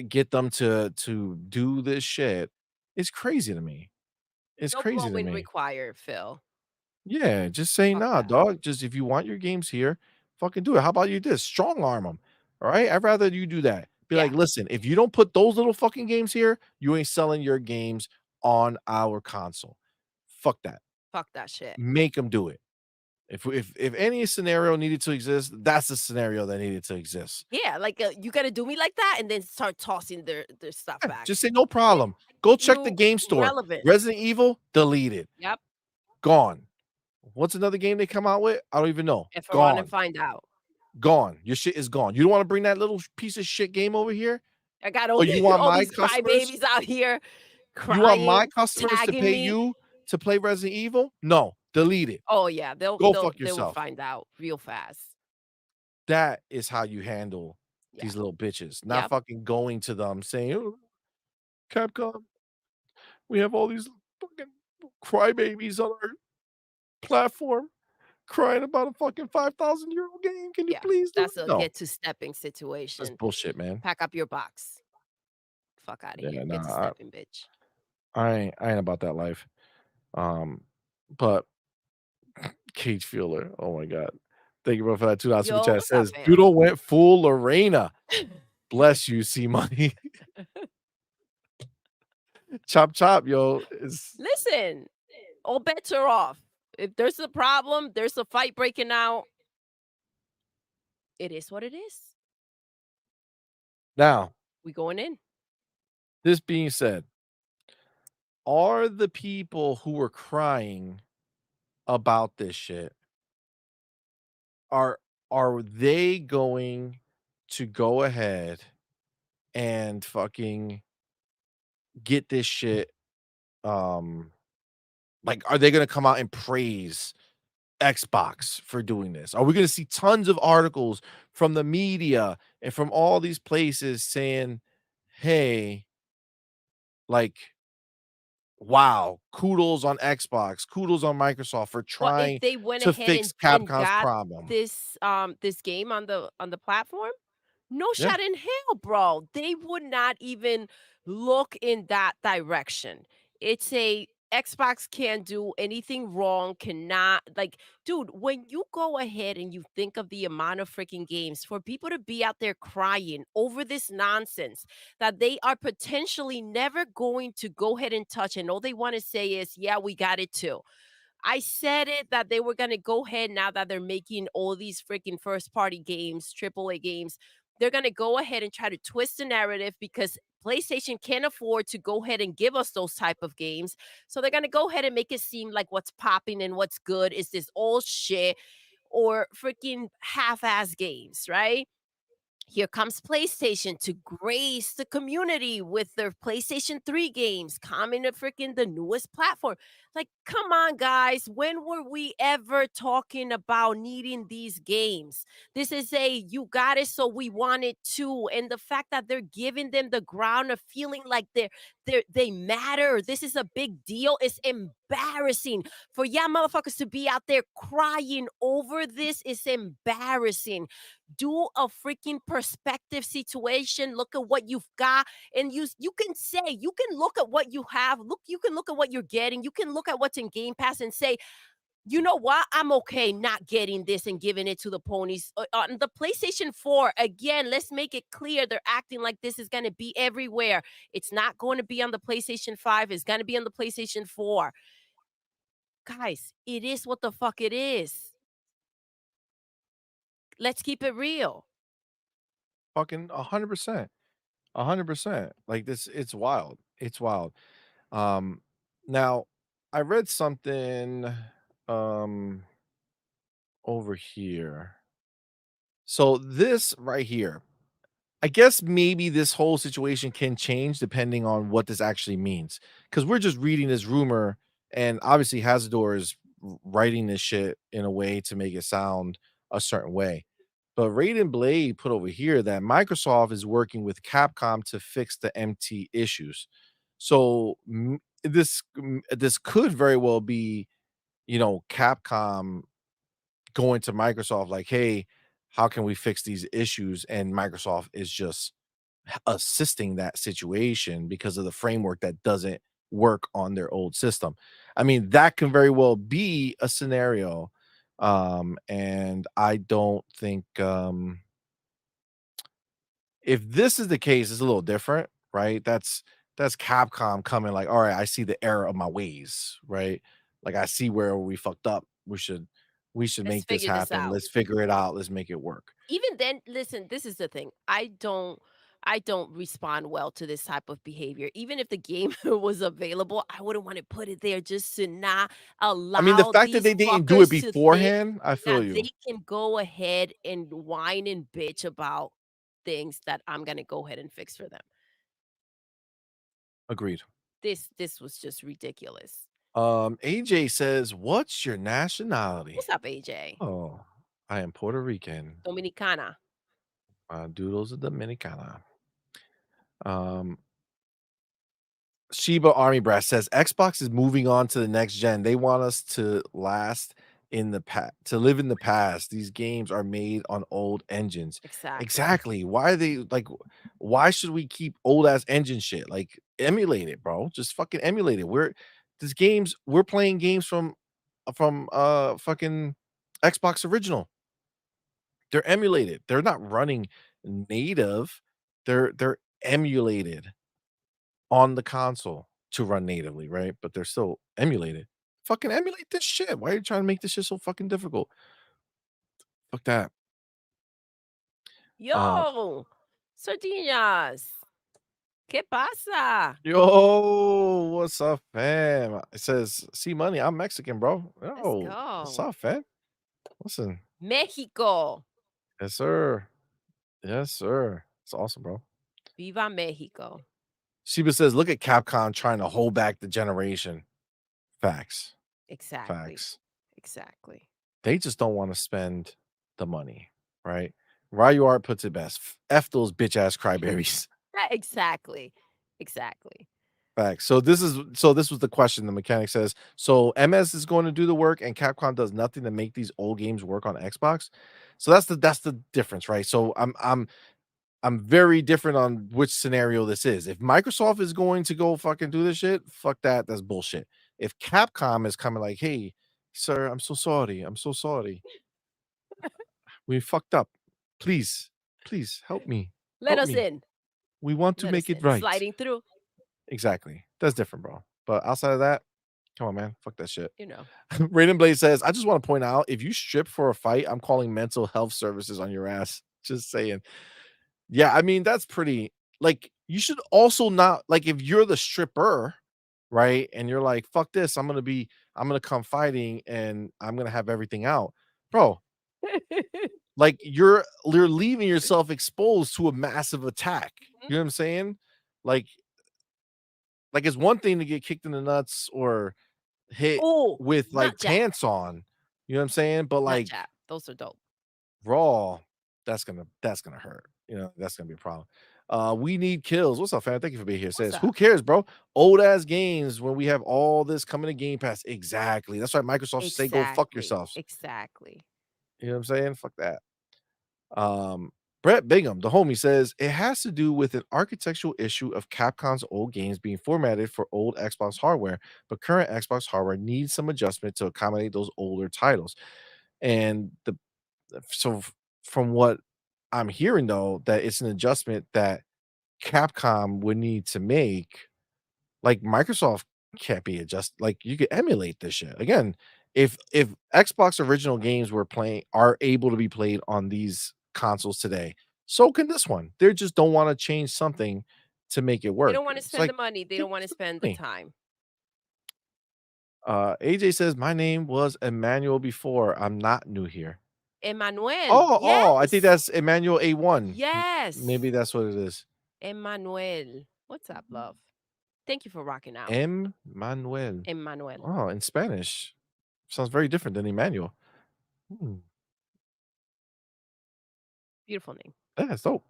get them to do this shit is crazy to me. It's No crazy to blowing me. required, Phil. Yeah, just say, Fuck "Nah, that. dog, just if you want your games here, fucking do it. How about you this? Strong arm them. All right? I'd rather you do that. Be Yeah, like, "Listen, if you don't put those little fucking games here, you ain't selling your games on our console." Fuck that. fuck that shit. Make them do it. If any scenario needed to exist, that's the scenario that needed to exist. Yeah, like, "You gotta do me like that?" And then start tossing their stuff Yeah, back. just say, "No Yeah, problem. Go keep check the you game store. relevant. Resident Evil, deleted. Yep, Gone. What's another game they come out with? I don't even know. F around and Gone. find out. Gone. Your shit is gone. You don't wanna bring that little piece of shit game over here? I got Or all you the want all my these customers crybabies out here you want my crying, customers to tagging pay me. you to play Resident Evil? No. Delete it. Oh, yeah, Go fuck they will yourself. find out real fast. That is how you handle Yeah, these little bitches, not yep, fucking going to them saying, "Oh, Capcom, we have all these fucking crybabies on our platform crying about a fucking 5,000 euro game. Can you yeah. please do That's it?" a No, get to stepping that's situation. bullshit, man. Pack up your box. Fuck out of Yeah, here. Get to nah, stepping, bitch. I ain't about that life. Um, but Cage Feeler, oh my god. Thank you, bro, for that $2 super Yo, chat. what's up, Says, fam? Doodle went full Lorena. Bless you, CMoney. Chop chop, yo. Is Listen, all bets are off. If there's a problem, there's a fight breaking out. It is what it is. now, We going in. this being said, are the people who were crying about this shit, are are they going to go ahead and fucking get this shit, um, like, are they gonna come out and praise Xbox for doing this? Are we gonna see tons of articles from the media and from all these places saying, "Hey, like, wow, kudos on Xbox, kudos on Microsoft for Well, if trying they went to ahead fix and Capcom's got problem." this game on the platform, no Yeah, shot in hell, bro. They would not even look in that direction. It's a Xbox can't do anything wrong, cannot like, dude, when you go ahead and you think of the amount of freaking games for people to be out there crying over this nonsense that they are potentially never going to go ahead and touch, and all they want to say is, yeah, we got it too. I said it that they were going to go ahead now that they're making all these freaking first party games, AAA games. They're going to go ahead and try to twist the narrative because PlayStation can't afford to go ahead and give us those type of games. So they're going to go ahead and make it seem like what's popping and what's good is this old shit or freaking half-ass games, right? Here comes PlayStation to grace the community with their PlayStation 3 games, coming to freaking the newest platform. Like, come on, guys. When were we ever talking about needing these games? This is a you got it, so we want it too. And the fact that they're giving them the ground of feeling like they matter. This is a big deal. It's embarrassing for y'all motherfuckers to be out there crying over this. It's embarrassing. Do a freaking perspective situation. Look at what you've got, and you can say, you can look at what you have, you can look at what you're getting, you can look at what's in Game Pass and say, you know what, I'm okay not getting this and giving it to the ponies. On the PlayStation 4, again, let's make it clear, they're acting like this is going to be everywhere. It's not going to be on the PlayStation 5, it's going to be on the PlayStation 4. Guys, it is what the fuck it is. Let's keep it real. Fucking 100%. 100%. Like this, it's wild. It's wild. Um, Now I read something um over here. So this right here, I guess maybe this whole situation can change depending on what this actually means. Because we're just reading this rumor, and obviously Hasdor is writing this shit in a way to make it sound a certain way. But Raiden Blade put over here that Microsoft is working with Capcom to fix the MT issues. So this could very well be, Capcom going to Microsoft like, "Hey, how can we fix these issues?" And Microsoft is just assisting that situation because of the framework that doesn't work on their old system. I mean, that can very well be a scenario. And I don't think if this is the case, it's a little different, right? That's Capcom coming like, all right, I see the error of my ways, right? Like I see where we fucked up. We should Let's make this figure this happen. out. Let's figure it out. Let's make it work. Even then, listen, this is the thing. I don't respond well to this type of behavior. Even if the game was available, I wouldn't want to put it there just to not I mean, the allow fact that these they didn't do it fuckers to think beforehand, I feel that you. they can go ahead and whine and bitch about things that I'm gonna go ahead and fix for them. Agreed. This was just ridiculous. AJ says, "What's your nationality?" What's up, AJ? Oh, I am Puerto Rican. Dominicana. Doodles of Dominicana. Um, Sheba Army Brass says Xbox is moving on to the next gen. They want us to last in the past, to live in the past. These games are made on old engines. Exactly. Exactly. Why are they like? Why should we keep old ass engine shit? Like emulate it, bro. Just fucking emulate it. We're playing games from fucking Xbox original. They're emulated. They're not running native. They're emulated on the console to run natively, right? But they're still emulated. Fucking emulate this shit. Why are you trying to make this shit so fucking difficult? Fuck that. Uh, Yo, Sardinas. ¿Qué pasa? Yo, what's up, fam? It says, "See money." I'm Mexican, bro. Let's Yo, what's go. up, fam? Listen, México. yes, sir. Yes, sir. It's awesome, bro. Viva México. Sheba says, "Look at Capcom trying to hold back the generation." Facts. Exactly. Facts. Exactly. They just don't want to spend the money, right? Ryu Art puts it best. F those bitch ass cryberries. Exactly. Exactly. Facts. So this was the question. The mechanic says, so MS is going to do the work and Capcom does nothing to make these old games work on Xbox. So that's the difference, right? So I'm very different on which scenario this is. If Microsoft is going to go fucking do this shit, fuck that. That's bullshit. If Capcom is coming like, hey, sir, I'm so sorry. I'm so sorry. We fucked up. Please, please help me. Let Help us me. in. We want to Let make us it in. right. Sliding through, Exactly. That's different, bro. But outside of that, come on, man. Fuck that shit. you know. Raiden Blade says, I just want to point out if you strip for a fight, I'm calling mental health services on your ass. Just saying. Yeah, I mean, that's pretty like you should also not like if you're the stripper, right? And you're like, fuck this, I'm gonna come fighting and I'm gonna have everything out. Bro, like you're leaving yourself exposed to a massive attack. Mhm. You know what I'm saying? Like, like it's one thing to get kicked in the nuts or hit Oh, with, nut like, jab, pants on, you know what I'm saying? But, nut like, jab. Those are dope. raw, that's gonna hurt, you know, that's gonna be a problem. We need kills. What's up, fam? Thank you for being here. What's Says, "Who up? cares, bro? Old ass games when we have all this coming to Game Pass." Exactly. That's why Microsoft should say, "Go fuck Exactly. yourselves." Exactly. You know what I'm saying? Fuck that. Um, Brett Bingham, the homie, says it has to do with an architectural issue of Capcom's old games being formatted for old Xbox hardware, but current Xbox hardware needs some adjustment to accommodate those older titles. And so from what I'm hearing though, that it's an adjustment that Capcom would need to make. Like, Microsoft can't be like, you could emulate this shit. Again, if Xbox original games are able to be played on these consoles today, so can this one. They just don't wanna change something to make it They work. don't wanna It's spend the like, money. They give don't wanna us the spend the money. time. AJ says, "My name was Emmanuel before. I'm not new here." Emmanuel. Oh, I think Yes. that's Emmanuel A1. Yes. Maybe that's what it is. Emmanuel. What's up, love? Thank you for rocking out. M. Manuel. Emmanuel. Oh, in Spanish. Sounds very different than Emmanuel. Hmm. Beautiful name. Yeah, that's dope.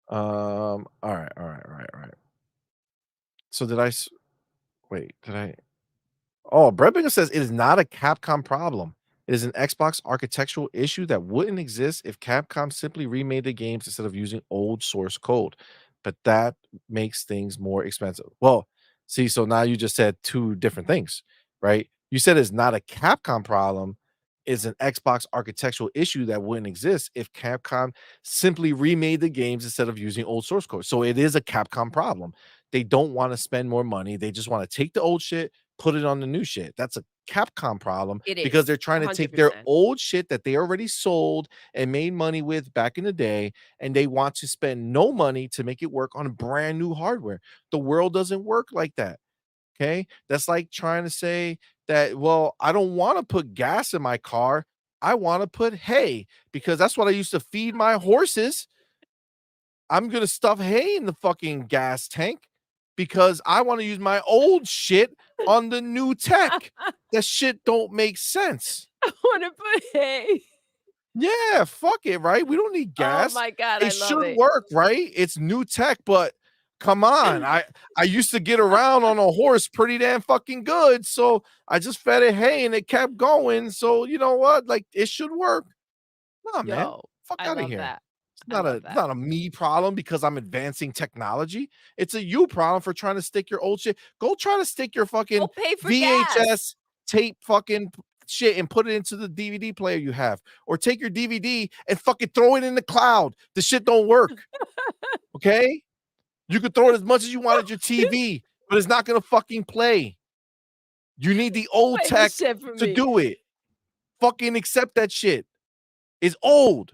All right, all right, all right, all right. So wait, did I Oh, Brett Binger says it is not a Capcom problem. It is an Xbox architectural issue that wouldn't exist if Capcom simply remade the games instead of using old source code. But that makes things more expensive. Well, see, so now you just said two different things, right? You said it's not a Capcom problem, it's an Xbox architectural issue that wouldn't exist if Capcom simply remade the games instead of using old source code. So it is a Capcom problem. They don't want to spend more money. They just want to take the old shit, put it on the new shit. That's a Capcom problem It because is. they're trying to take their 100%. old shit that they already sold and made money with back in the day, and they want to spend no money to make it work on brand new hardware. The world doesn't work like that. Okay. That's like trying to say that, well, I don't want to put gas in my car. I want to put hay because that's what I used to feed my horses. I'm gonna stuff hay in the fucking gas tank because I want to use my old shit on the new tech. That shit don't make sense. I wanna put hay. Yeah, fuck it, right? We don't need Oh gas. my god, I It love should it. work, right? It's new tech, but come on. I used to get around on a horse pretty damn fucking good, so I just fed it hay and it kept going. So you know what? Like it should work. Nah, man. Yo, Fuck I out of love here. that. It's I not a love it's that. not a me problem because I'm advancing technology. It's a you problem for trying to stick your old shit. Go try to stick your Go fucking pay for gas. VHS tape fucking shit and put it into the DVD player you have. Or take your DVD and fucking throw it in the cloud. The shit don't work. Okay? You could throw it as much as you want at your TV, but it's not gonna fucking play. You need the old Play this tech shit for to me. do it. Fucking accept that shit. It's old.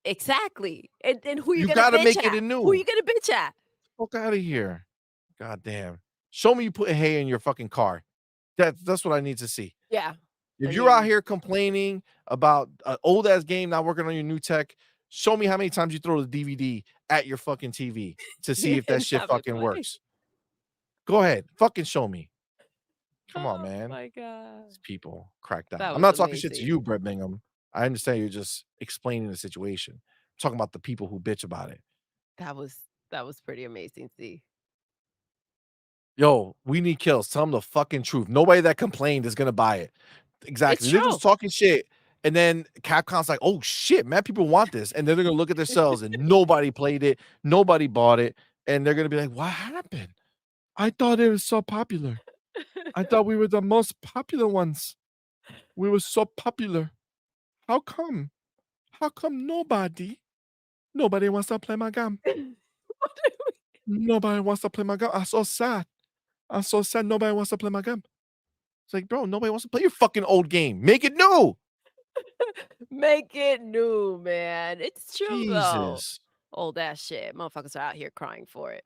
Exactly. And who you You gonna gotta bitch make it at? a Who new. you gonna bitch at? Fuck out of here. God damn. Show me you putting hay in your fucking car. That's what I need to see. Yeah. I If you're out mean, here complaining about an old ass game not working on your new tech, show me how many times you throw the DVD at your fucking TV to see if that and shit have it fucking play. works. Go ahead. Fucking show me. Come on, Oh man. my god. These people crack down. That I'm was not talking shit to amazing. you, Brett Bingham. I understand you're just explaining the situation. I'm talking about the people who bitch about it. That was that was pretty amazing, see. Yo, we need kills. Tell them the fucking truth. Nobody that complained is gonna buy it. It's Exactly. They're just true. talking shit. And then Capcom's like, oh shit, man, people want this. And then they're gonna look at themselves and nobody played it, nobody bought it, and they're gonna be like, what happened? I thought it was so popular. I thought we were the most popular ones. We were so popular. How come? How come nobody wants to play my game? Nobody wants to play my game. I'm so sad. I'm so sad nobody wants to play my game. It's like, bro, nobody wants to play your fucking old game. Make it new. Make it new, man. It's true though. Jesus. Old ass shit. Motherfuckers are out here crying for it.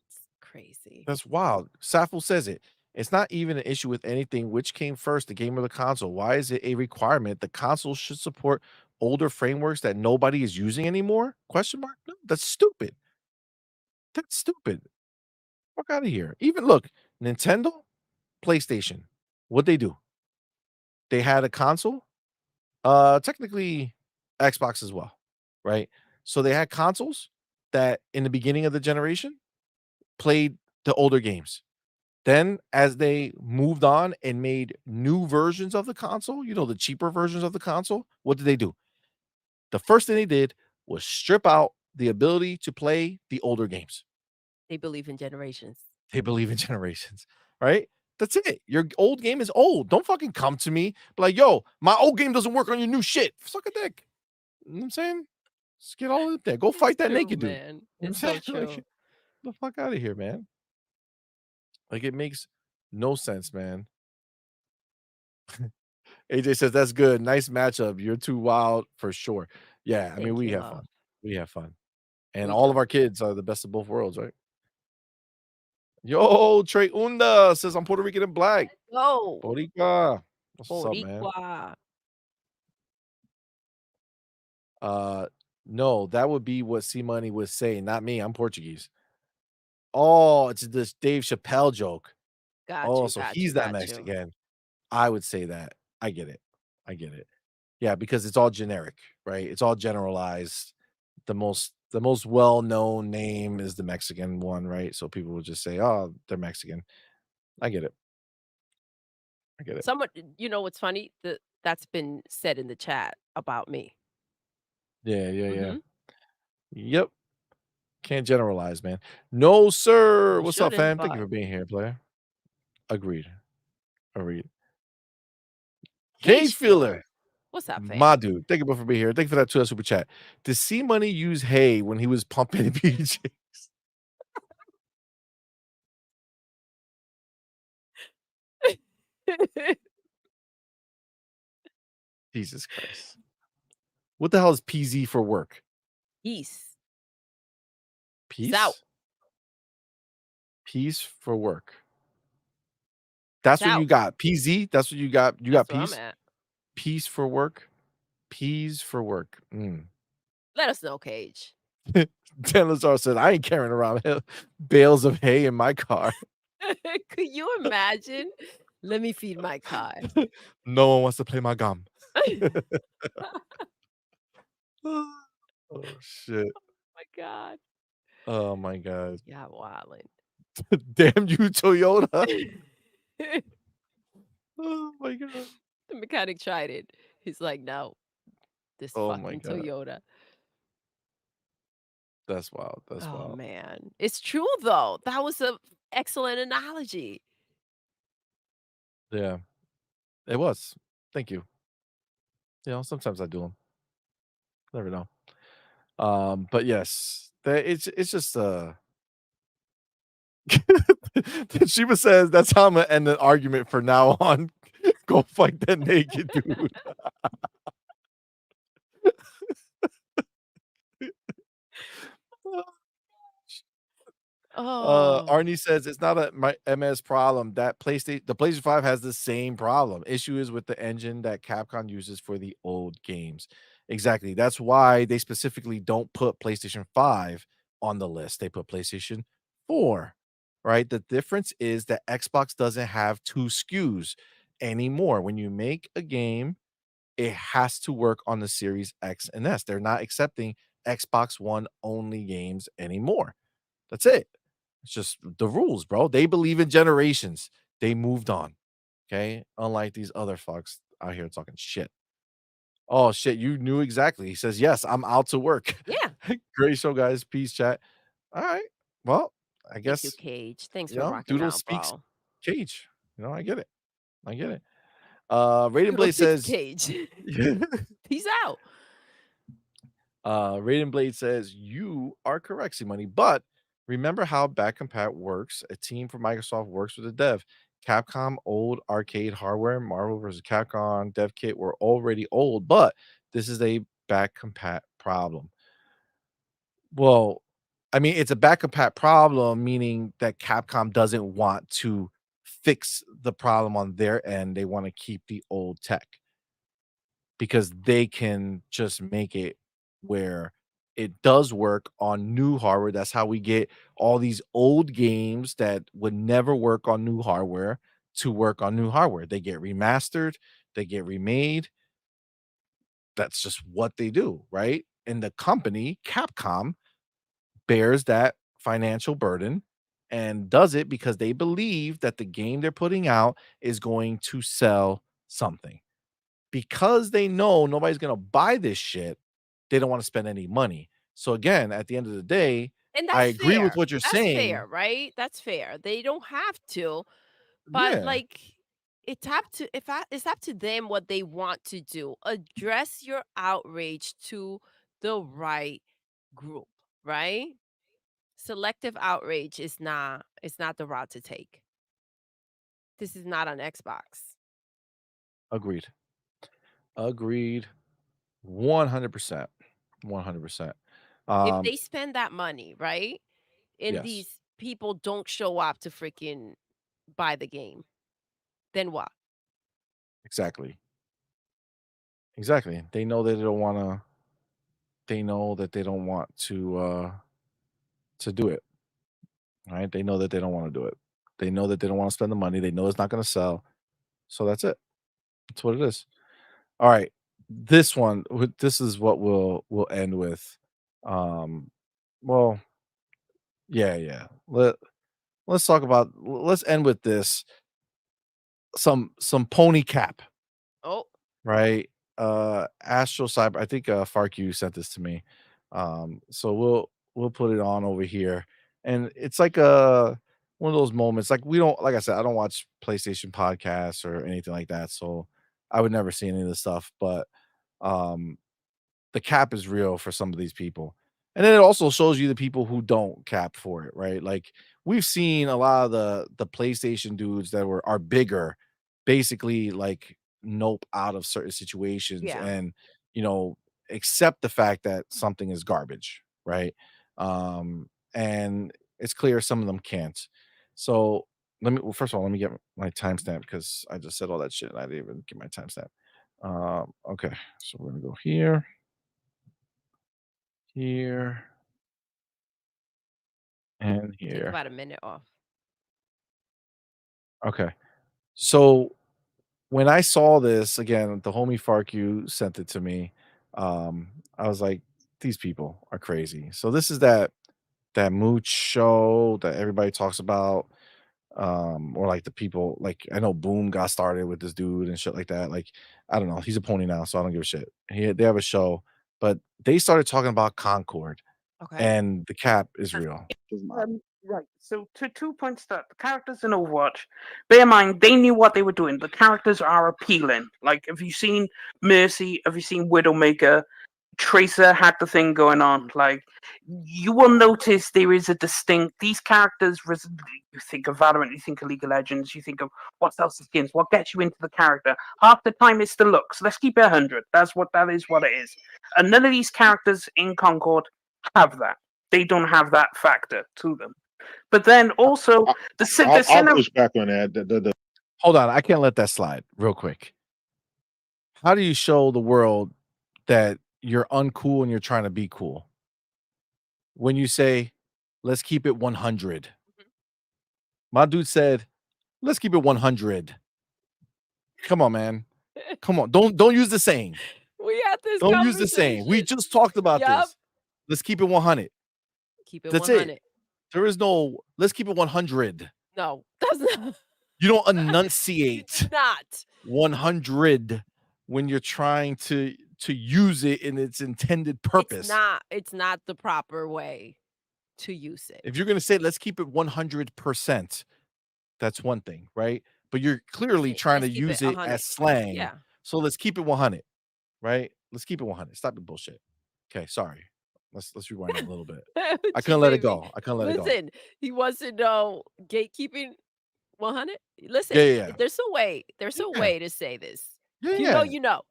It's crazy. That's wild. Safel says it. It's not even an issue with anything. Which came first, the game or the console? Why is it a requirement? The console should support older frameworks that nobody is using anymore? Question mark? No, that's stupid. That's stupid. Fuck out of here. Even look, Nintendo. PlayStation, what'd they do? They had a console, technically Xbox as well, right? So they had consoles that in the beginning of the generation played the older games. Then as they moved on and made new versions of the console, the cheaper versions of the console, what did they do? The first thing they did was strip out the ability to play the older games. They believe in generations. They believe in generations, right? That's it. Your old game is old. Don't fucking come to me be like, "Yo, my old game doesn't work on your new shit." Suck a dick. You know what I'm saying? Just get all up there. Go It's fight that true, naked dude. man. You know It's what I'm so saying? Like, true. get the fuck out of here, man. Like, it makes no sense, man. AJ says, "That's good. Nice matchup. You're too wild for sure." Yeah, I mean, Thank we you, have love. fun. We have fun. And We all of do. our kids are the best of both worlds, right? Yo, Trey Unda says, "I'm Puerto Rican and black." Go, Boricua. What's up, man? Boricua. Uh, no, that would be what CMoney was saying, not me. I'm Portuguese. Oh, it's this Dave Chappelle joke. Got Oh, you, so got you, he's that got you. Mexican. I would say that. I get it. I get it. Yeah, because it's all generic, right? It's all generalized. The most well-known name is the Mexican one, right? So people will just say, "Oh, they're Mexican." I get it. I get it. Someone what's funny? That's been said in the chat about me. Yeah, yeah, yeah. Mhm. Yep. Can't generalize, man. No, sir. You What's up, shouldn't, fam? Thank you but for being here, player. Agreed. Agreed. Cage Cage Feeler. Filler. What's up, My fam? dude. Thank you both for being here. Thank you for that 2 super chat. Did C Money use hay when he was pumping PJ? Jesus Christ. What the hell is PZ for work? Peace. Peace out. Peace? Peace for work. Peace That's what out. you got. PZ? That's what you got. You got That's where I'm peace? at. Peace for work? Peas for work. Mm. Let us know, Cage. Dan Lazar said, I ain't carrying around bales of hay in my car. Could you imagine? Let me feed my car. No one wants to play my gum. Oh, shit. My god. Oh, my God. Yeah, wildin'. Damn you, Toyota. The Oh, my God. mechanic tried it. He's like, "No, this Oh, my fucking God. Toyota." That's wild. That's Oh, wild. man. It's true, though. That was a excellent analogy. Yeah, it was. Thank you. Sometimes I do them. Never know. But yes, it's just Sheba says that's how I'm gonna end the argument for now on. Go fight that naked dude. Oh. Arnie says it's not a my MS problem. The PlayStation 5 has the same problem. Issue is with the engine that Capcom uses for the old games. Exactly. That's why they specifically don't put PlayStation 5 on the list. They put PlayStation 4, right? The difference is that Xbox doesn't have 2 SKUs anymore. When you make a game, it has to work on the Series X and S. They're not accepting Xbox One only games anymore. That's it. It's just the rules, bro. They believe in generations. They moved on. Okay. Unlike these other fucks out here talking shit. Oh shit, you knew exactly. He says, Yes, I'm out to work. Yeah. Great show, guys. Peace, chat. All right. Well, I Thank you, guess Cage. Thanks for rocking Doodle out, speaks bro. cage. I get it. I get it. Raiden Doodle Blade speaks says Cage. Peace out. Raiden Blade says, You are correct, C-Money, but remember how back compat works. A team from Microsoft works with a dev. Capcom old arcade hardware, Marvel versus Capcom dev kit were already old, but this is a back compat problem. Well, I mean, it's a back compat problem, meaning that Capcom doesn't want to fix the problem on their end. They want to keep the old tech because they can just make it where it does work on new hardware. That's how we get all these old games that would never work on new hardware to work on new hardware. They get remastered, they get remade. That's just what they do, right? And the company, Capcom, bears that financial burden and does it because they believe that the game they're putting out is going to sell something. Because they know nobody's gonna buy this shit, they don't wanna spend any money. So again, at the end of the day, And I that's agree with fair. what you're That's saying. fair, right? That's fair. They don't have to, but, Yeah, like, it's up to them what they want to do. Address your outrage to the right group, right? Selective outrage is not the route to take. This is not on Xbox. agreed. Agreed. 100%. 100%. If Um, they spend that money, right, and yes, these people don't show up to freaking buy the game, then what? exactly. Exactly. They know that they don't want to do it, right? They know that they don't wanna do it. They know that they don't wanna spend the money. They know it's not gonna sell. So that's it. That's what it is. All right. This is what we'll end with. Um, well, yeah, yeah. Let's talk about let's end with this. Some pony cap, Oh, right? Astral Cyber. I think Fark you sent this to me. So we'll put it on over here. And it's like one of those moments. Like we don't like I said, I don't watch PlayStation podcasts or anything like that. So I would never see any of this stuff. But um the cap is real for some of these people. And then it also shows you the people who don't cap for it, right? Like we've seen a lot of the PlayStation dudes that are bigger, basically like nope out of certain situations yeah. and you know accept the fact that something is garbage, right? And it's clear some of them can't. So first of all, let me get my timestamp because I just said all that shit and I didn't even get my timestamp. Okay, so we're gonna go here here, and Take here. about a minute off. Okay. So when I saw this again, the homie Farq sent it to me. I was like, these people are crazy. So this is that mooch show that everybody talks about. Or like the people like I know Boom got started with this dude and shit like that. Like, I don't know. He's a pony now, so I don't give a shit. They have a show, but they started talking about Concord Okay. and the cap is real. Right. So to 2 points that the characters in Overwatch, bear in mind they knew what they were doing. The characters are appealing. Like, have you seen Mercy? Have you seen Widowmaker? Tracer had the thing going on. Like, you will notice there is a distinct. These characters. You think of Valorant, you think of League of Legends, you think of what sells the skins, what gets you into the character. Half the time it's the looks. Let's keep it 100. That is what it is. And none of these characters in Concord have that. They don't have that factor to them. But then also I, the I'll cinema. push back on that. Hold on, I can't let that slide real quick. How do you show the world that you're uncool and you're trying to be cool? When you say, "Let's keep it 100." My dude said, "Let's keep it 100." Come on, man. Come on. Don't use the saying. We had this Don't use the saying. We conversation. just talked about Yep. this. Let's keep it 100. Keep it That's it. 100. There is no, "Let's keep it 100." No, that's not. You don't You do enunciate not. 100 when you're trying to use it in its intended purpose. It's not the proper way to use it. If you're gonna say, "Let's keep it 100%," that's one thing, right? But you're clearly Say, trying to let's keep it use it 100. as slang. Yeah. So let's keep it 100, right? Let's keep it 100. Stop the bullshit. Okay, sorry. Let's rewind that a little bit. I Gee, couldn't let it baby. go. I couldn't let it go. Listen, he wants to know gatekeeping 100. Yeah, Listen, yeah, yeah. there's a Yeah. way to say this. Yeah, If yeah. you know.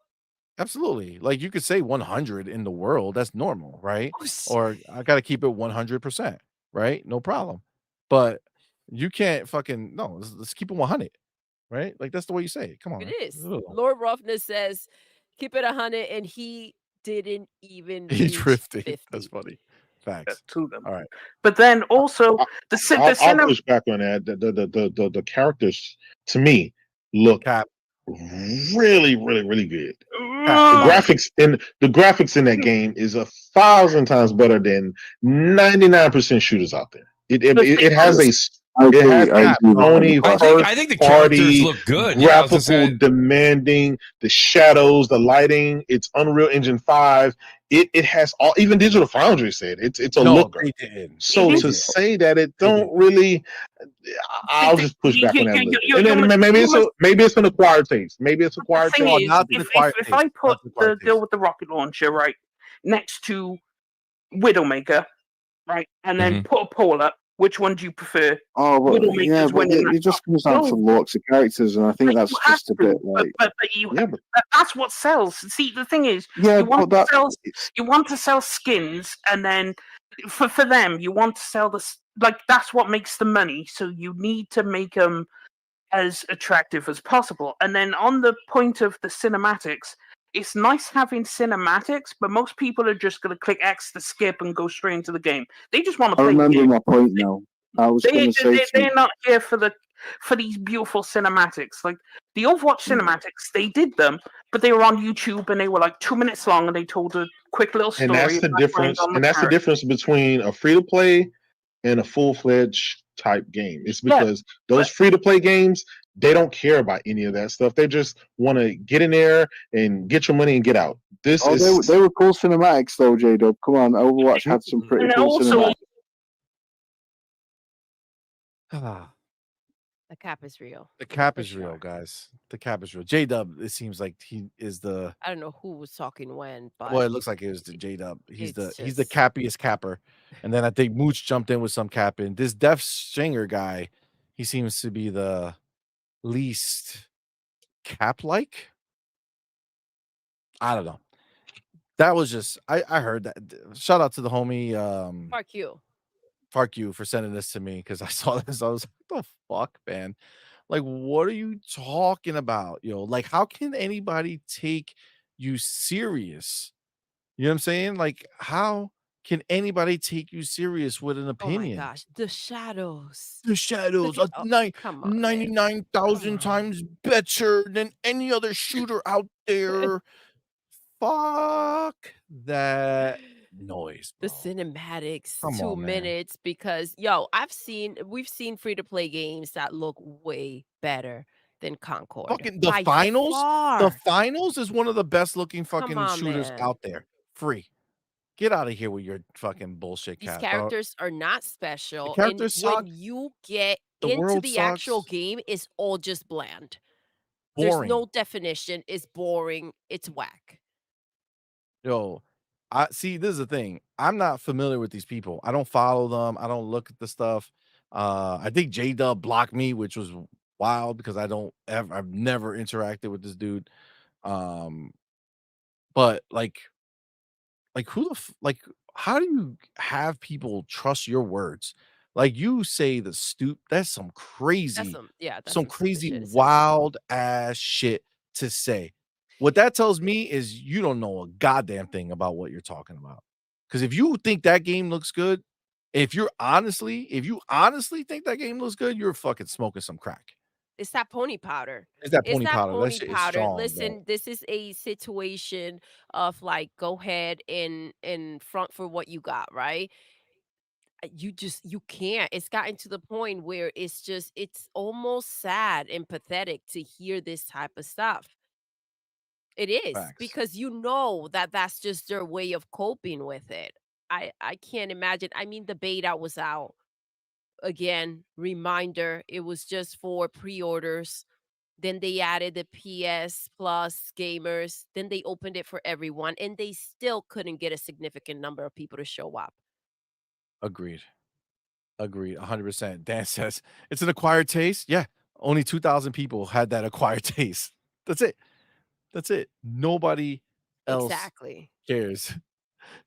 Absolutely. Like you could say 100 in the world, that's normal, right? Oh, sh Or I got to keep it 100%, right? No problem. But you can't fucking no, let's keep it 100, right? Like that's the way you say it. Come on, It man. is. Ugh. Lord Roughness says, "Keep it 100," and he didn't even He reach drifted. That's 50. funny. Facts. to them. All right. But then also I'll push back on that. The characters to me look Cap. really, really, really good. Cap. The graphics in that game is 1,000 times better than 99% shooters out there. It has a Sony I think the characters look good. Graphical, demanding, the shadows, the lighting. It's Unreal Engine 5. It has all. Even Digital Foundry said it's a looker. So to say that it don't really, I'll just push back on that a little bit. And then maybe it's an acquired taste. Maybe it's acquired taste. If I put the deal with the rocket launcher right next to Widowmaker, right, and then put a poll up, which one do you prefer? Oh, well, yeah, but it just comes down to looks of characters, and I think that's just a bit like. But that's what sells. See, the thing is, you want to sell skins, and then for them, you want to sell that's what makes the money. So you need to make them as attractive as possible. And then on the point of the cinematics, it's nice having cinematics, but most people are just going to click X to skip and go straight into the game. They just want to play. I remember my point now. I was going to say they're not here for these beautiful cinematics. Like the Overwatch cinematics, they did them, but they were on YouTube and they were like 2 minutes long and they told a quick little story. And that's the difference. And that's the difference between a free to play and a full fledged type game. It's because those free to play games, they don't care about any of that stuff. They just want to get in there and get your money and get out. They were cool cinematics though, J-Dub. Come on, Overwatch had some pretty cool cinematics. The cap is real. The cap is real, guys. The cap is real. J-Dub, it seems like he is the. I don't know who was talking when, but well, it looks like it was the J-Dub. He's the cappiest capper. And then I think Mooch jumped in with some capping. This Def Stringer guy, he seems to be the least cap-like. I don't know. That was just I heard that. Shout out to the homie Fuck you for sending this to me because I saw this. I was like, what the fuck, man? Like, what are you talking about? Like, how can anybody take you serious? You know what I'm saying? Like, how can anybody take you serious with an opinion? Oh my gosh, the shadows. The shadows are 99,000 times better than any other shooter out there. Fuck that noise, bro. The cinematics, Come 2 on, man. minutes, because we've seen free to play games that look way better than Concord. Fucking the finals is one of the best looking fucking shooters out there. Free. Get out of here with your fucking bullshit. These characters are not special. The characters suck. When you get The into world the sucks. actual game, it's all just bland. Boring. There's no definition. It's boring. It's whack. I see. This is the thing. I'm not familiar with these people. I don't follow them. I don't look at the stuff. I think J-Dub blocked me, which was wild because I've never interacted with this dude. But like who how do you have people trust your words? Like you say that's some crazy, some crazy wild ass shit to say. What that tells me is you don't know a goddamn thing about what you're talking about. Because if you think that game looks good, if you honestly think that game looks good, you're fucking smoking some crack. It's that pony powder. It's that pony powder. That shit is powder. strong, Listen, bro. this is a situation of like, go ahead and front for what you got, right? You can't. It's gotten to the point where it's almost sad and pathetic to hear this type of stuff. It is. Facts. Because you know that that's just their way of coping with it. I can't imagine. I mean, the beta was out. Again, reminder, it was just for pre-orders. Then they added the PS Plus gamers. Then they opened it for everyone, and they still couldn't get a significant number of people to show up. Agreed. 100%. Dan says it's an acquired taste. Yeah, only 2,000 people had that acquired taste. That's it. Nobody else cares.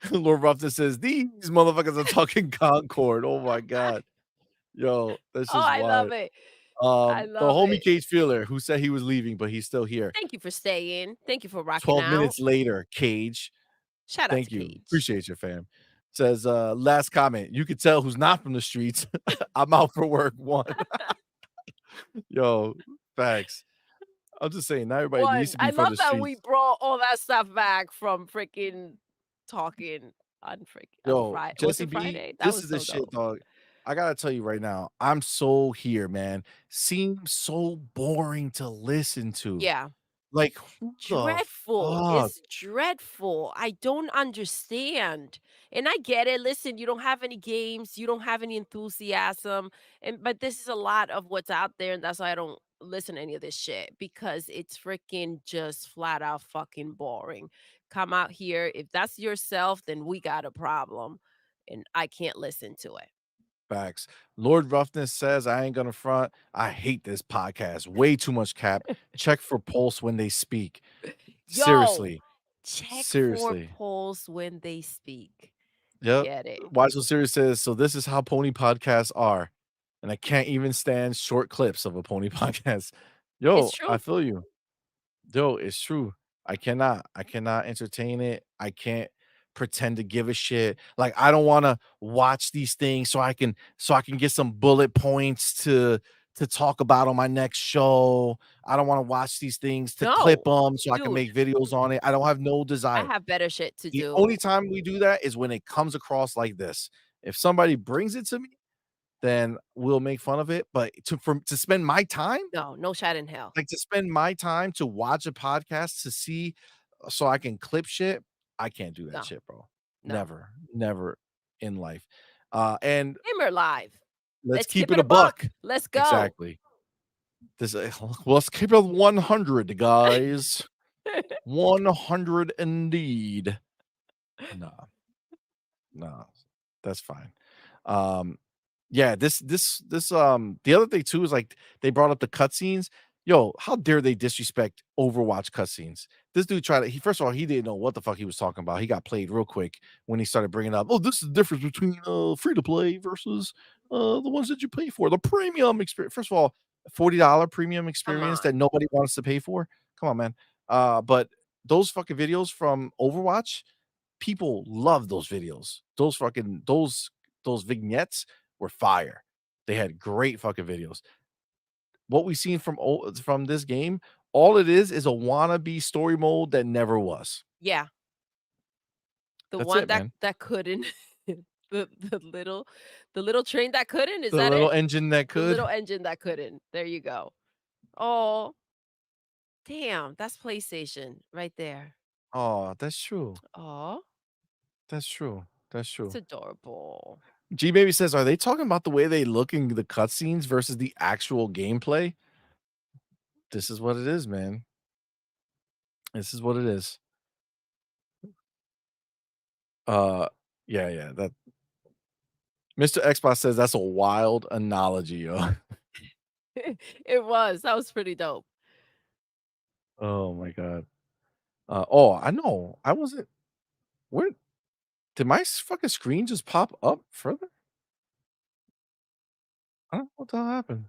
Lord Ruffin says these motherfuckers are talking Concord. Oh my god. Yo, that's just I wild. love it. The homie Cage Feeler, who said he was leaving, but he's still here. Thank you for staying. Thank you for rocking 12 out. minutes later, Cage. Shout out Thank to you. Cage. Appreciate you, fam. Says, last comment. You could tell who's not from the streets. I'm out for work. One. Yo, facts. I'm just saying, not everybody needs One. to be I from love the that we streets. brought all that stuff back from freaking talking on Yo, Friday. Was Jesse it B, Friday? That this was is the so shit, dope. dog. I gotta tell you right now, I'm so here, man. Seems so boring to listen to. Yeah. Like, who the Dreadful. fuck? It's dreadful. I don't understand. And I get it. Listen, you don't have any games, you don't have any enthusiasm. But this is a lot of what's out there, and that's why I don't listen to any of this shit because it's freaking just flat out fucking boring. Come out here. If that's yourself, then we got a problem. And I can't listen to it. Facts. Lord Roughness says, I ain't gonna front. I hate this podcast. Way too much cap. Check for pulse when they speak. Yo, Seriously. check for Seriously. polls when they speak. Yep. Get it. Why So Serious says, so this is how pony podcasts are. And I can't even stand short clips of a pony podcast. Yo, It's true. I feel you. Yo, it's true. I cannot entertain it. I can't pretend to give a shit. Like I don't want to watch these things so I can get some bullet points to talk about on my next show. I don't want to watch these things to clip No, them so I can dude. make videos on it. I don't have no I desire. have better shit to The do. only time we do that is when it comes across like this. If somebody brings it to me, then we'll make fun of it. But to spend my time, No shot in hell. like to spend my time to watch a podcast to see so I can clip shit, I can't do that No. shit, bro. No. Never in life. And Gamer live. let's keep it a buck. Let's go. Exactly. This let's keep it 100, guys. 100 indeed. No, that's fine. Yeah, this the other thing too is like they brought up the cutscenes. Yo, how dare they disrespect Overwatch cutscenes? This dude tried to, first of all, he didn't know what the fuck he was talking about. He got played real quick when he started bringing up, oh, this is the difference between free to play versus the ones that you pay for, the premium experience. First of all, $40 premium experience that nobody wants to pay for. Come on, man. But those fucking videos from Overwatch, people love those videos. Those vignettes were fire. They had great fucking videos. What we've seen from this game, all it is a wannabe story mode that never was. Yeah. The That's one it, man. that couldn't. the little train that couldn't. Is The that little it? engine that The could. little engine that couldn't. There you go. Oh, damn. That's PlayStation right there. Oh, that's true. Oh, That's true. That's true. it's adorable. G Baby says, are they talking about the way they look in the cutscenes versus the actual gameplay? This is what it is, man. This is what it is. Yeah, that Mr. Xbox says that's a wild analogy, yo. It was. That was pretty dope. Oh my god. Oh, I know. I wasn't. Where did my fucking screen just pop up further? I don't know what the hell happened.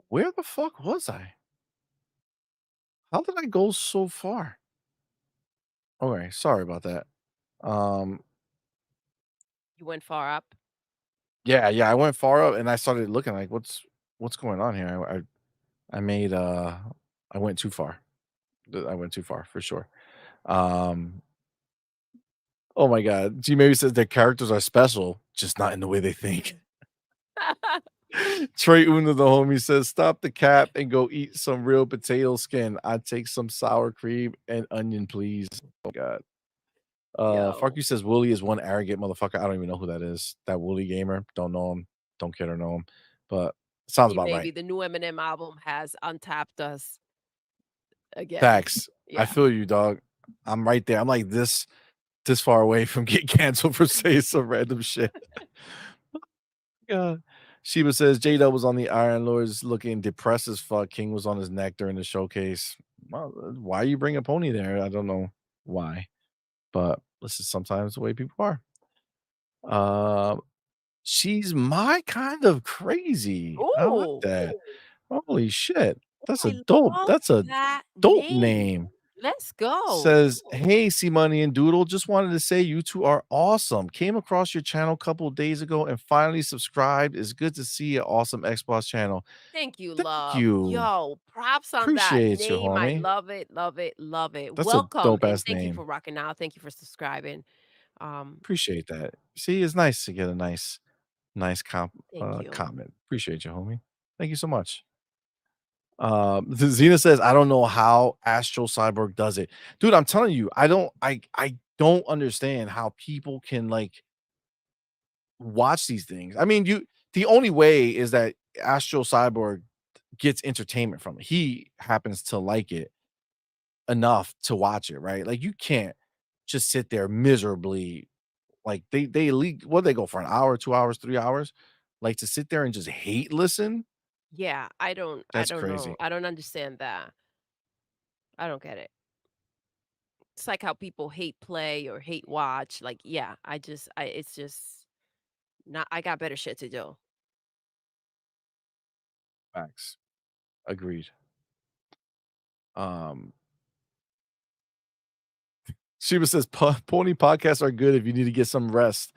Where the fuck was I? How did I go so far? Okay, sorry about that. You went far up. Yeah, I went far up and I started looking like what's going on here. I made I went too far. I went too far for sure. Oh my god. G maybe says their characters are special, just not in the way they think. Trey Una the homie says, stop the cap and go eat some real potato skin. I'd take some sour cream and onion, please. Oh god. Fuck you says Wooly is one arrogant motherfucker. I don't even know who that is. That Wooly gamer. Don't know him. Don't care to know him. But sounds about Maybe right. the new Eminem album has untapped us again. Facts. Yeah. I feel you, dog. I'm right there. I'm like this far away from getting canceled for saying some random shit. God. Sheba says J-Dub was on the Iron Lords looking depressed as fuck. King was on his neck during the showcase. Well, why you bring a pony there? I don't know why. But this is sometimes the way people are. She's my kind of crazy. I like that. Holy shit. That's a dope. That's a dope name. Let's go. Says, "Hey, CMoney and Doodle, just wanted to say you two are awesome. Came across your channel a couple of days ago and finally subscribed. It's good to see an awesome Xbox channel. Thank you, Thank love. you. Yo, props on that Appreciate you, name. I homie. love it, love it, love it. That's a Welcome dope and ass thank you name. for rocking out. Thank you for subscribing. Appreciate that. See, it's nice to get a nice Thank you. comment. Appreciate you, homie. Thank you so much. Xena says, I don't know how Astro Cyborg does it. Dude, I'm telling you, I don't understand how people can like watch these things. I mean, the only way is that Astro Cyborg gets entertainment from it. He happens to like it enough to watch it, right? Like you can't just sit there miserably. Like they leak what they go for an hour, 2 hours, 3 hours. Like to sit there and just hate listen. Yeah, I That's don't know. crazy. I don't understand that. I don't get it. It's like how people hate play or hate watch. Like, yeah, it's just not I got better shit to do. Facts. Agreed. Um Sheba says pony podcasts are good if you need to get some rest.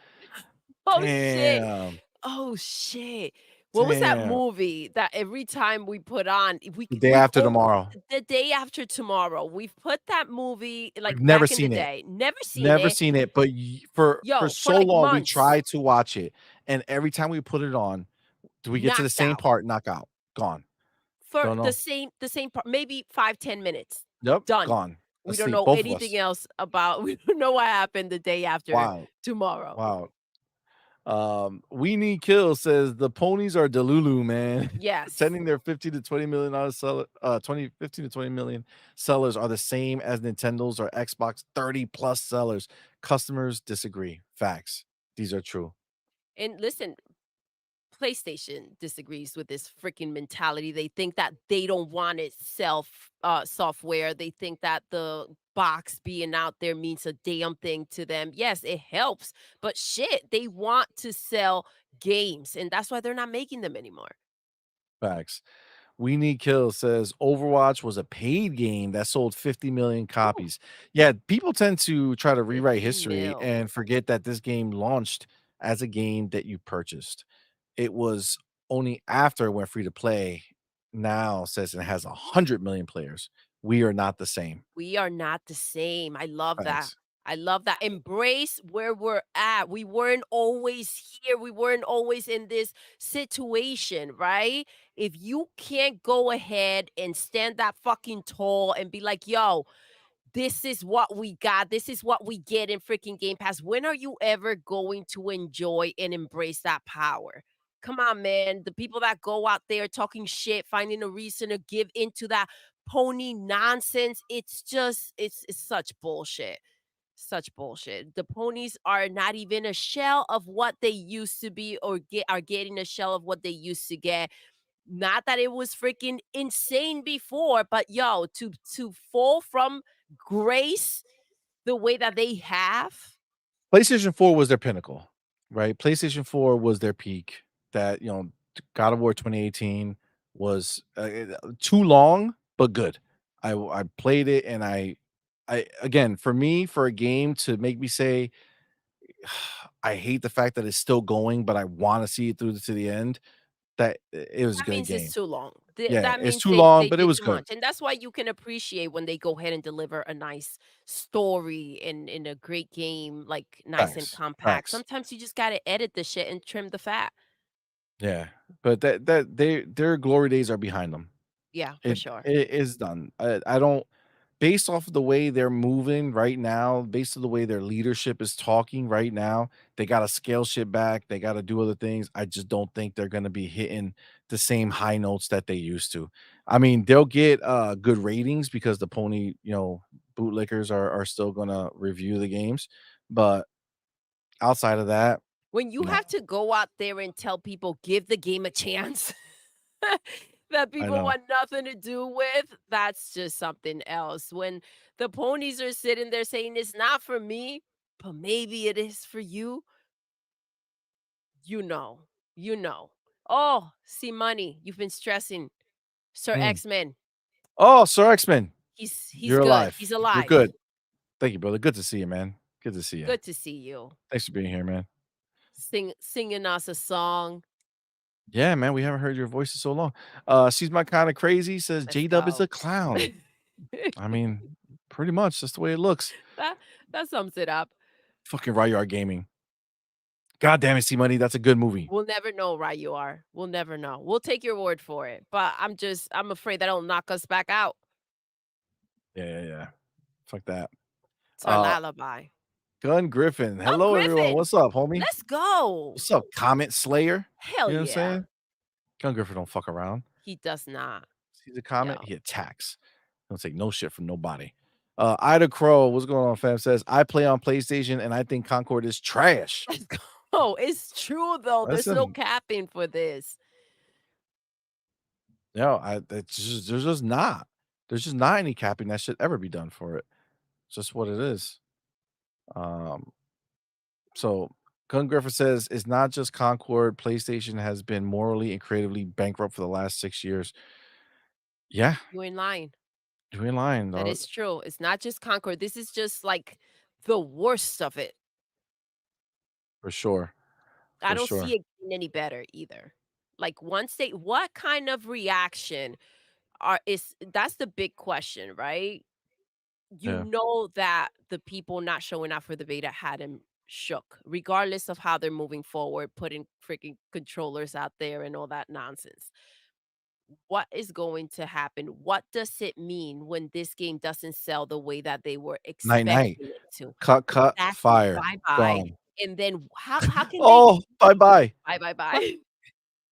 Oh shit. Damn. Oh shit. What was that Damn. movie that every time we put on, The day after tomorrow. the day after tomorrow, we've put that movie like We've never back in the seen it. day. Never seen Never it. seen it, but for Yo, for so like long we months. tried to watch it, and every time we put it on, do we get to the Knocked same out. part, knockout, gone. For Don't know. the same part, maybe 5-10 minutes. Yep, Done. gone. We don't Asleep, know both of anything us. else about we don't know what happened the day after Wow, tomorrow. wow. We Need Kill says the ponies are Delulu, man. Yes. Pretending they're $50 to $20 million seller, 15 to 20 million sellers are the same as Nintendo's or Xbox 30 plus sellers. Customers disagree. Facts. These are true. And listen, PlayStation disagrees with this freaking mentality. They think that they don't want it software. They think that the box being out there means a damn thing to them. Yes, it helps, but shit, they want to sell games, and that's why they're not making them anymore. Facts. We Need Kill says Overwatch was a paid game that sold 50 million Ooh, copies. Yeah, people tend to try to rewrite 50 history mil. and forget that this game launched as a game that you purchased. It was only after it went free to play. Now says it has 100 million players. We are not the same. We are not the same. I love that. Facts. I love that. Embrace where we're at. We weren't always here. We weren't always in this situation, right? If you can't go ahead and stand that fucking tall and be like, yo, this is what we got. This is what we get in freaking Game Pass. When are you ever going to enjoy and embrace that power? Come on, man. The people that go out there talking shit, finding a reason to give into that pony nonsense, it's just, it's such bullshit. Such bullshit. The ponies are not even a shell of what they used to be or are getting a shell of what they used to get. Not that it was freaking insane before, but yo, to fall from grace the way that they have. PlayStation 4 was their pinnacle, right? PlayStation 4 was their peak. That, God of War 2018 was too long, but good. I played it and I again, for me, for a game to make me say, I hate the fact that it's still going, but I want to see it through to the end. That it was a That good means it's game. too long. Yeah, That it's means too long, they but it did was too good. much. And that's why you can appreciate when they go ahead and deliver a nice story in a great game, like nice and Facts. compact. Facts. Sometimes you just gotta edit the shit and trim the fat. Yeah, but their glory days are behind them. Yeah, for It sure. is done. I don't based off of the way they're moving right now, based on the way their leadership is talking right now, they gotta scale shit back. They gotta do other things. I just don't think they're gonna be hitting the same high notes that they used to. I mean, they'll get good ratings because the pony, bootlickers are still gonna review the games, but outside of that, When you no. have to go out there and tell people, give the game a chance that I people know. want nothing to do with, that's just something else. When the ponies are sitting there saying, it's not for me, but maybe it is for you, you know, you know. Oh, see money. You've been stressing. Sir Mm. X-Men. Oh, Sir X-Men. He's You're good. alive. He's You're alive. good. Thank you, brother. Good to see you, man. Good to see you. Good to see you. Thanks for being here, man. Singing us a song. Yeah, man. We haven't heard your voice in so long. She's my kind of crazy. Says Let's J-Dub is go. a clown. I mean, pretty much. That's the way it looks. That sums it up. Fucking Ryard Gaming. God damn it, CMoney. That's a good movie. We'll never know, right? You are. We'll never know. We'll take your word for it. But I'm afraid that'll knock us back out. Yeah. Fuck that. It's our lullaby. Gun Griffin. Hello, everyone. Griffin. What's up, homie? Let's go. What's up, Comet Slayer? Hell You know yeah. what I'm saying? Gun Griffin don't fuck around. He does not. Sees a comment, No. he attacks. Don't take no shit from nobody. Ida Crow, what's going on, fam? Says, I play on PlayStation and I think Concord is trash. Let's go. Oh, it's true though. There's no Listen. capping for this. No, there's just not. There's just not any capping that should ever be done for it. It's just what it is. So Gun Griffin says it's not just Concord. PlayStation has been morally and creatively bankrupt for the last 6 years. Yeah, You're in line. you're in line, That dog. is true. It's not just Concord. This is just like the worst of it. For sure. I don't see it getting any better either. Like once what kind of reaction that's the big question, right? You Yeah. know that the people not showing up for the beta had him shook, regardless of how they're moving forward, putting freaking controllers out there and all that nonsense. What is going to happen? What does it mean when this game doesn't sell the way that they were expecting Night. it to? Cut, Exactly. fire. Bye-bye. Gone. And then how can they Oh, bye-bye. bye.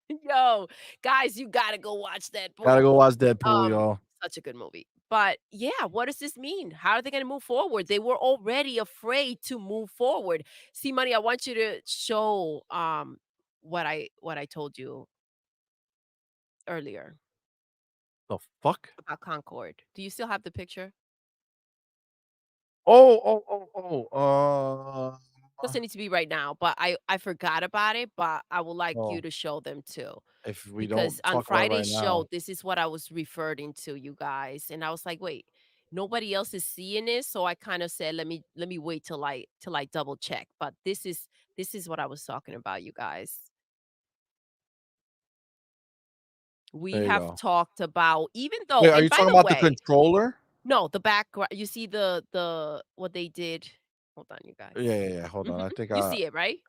Yo, guys, you gotta go watch Deadpool. Gotta go watch Deadpool, y'all. Such a good movie. But yeah, what does this mean? How are they gonna move forward? They were already afraid to move forward. CMoney, I want you to show what I told you earlier The fuck? about Concord. Do you still have the picture? Doesn't need to be right now, but I forgot about it, but I would like you to show them too. If we Because don't on talk about it right Friday's show, now. this is what I was referring to, you guys. And I was like, wait, nobody else is seeing this. So I kind of said, let me wait till I double check. But this is what I was talking about, you guys. We have talked about, even though Wait, are you talking about the controller? No, the background. You see the what they did. Hold on, you guys. Yeah. Hold on. I think you see it, right?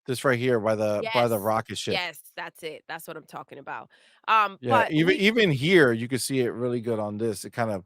This right here by the rocket ship. Yes, that's it. That's what I'm talking about. Yeah, but even here you can see it really good on this. It kind of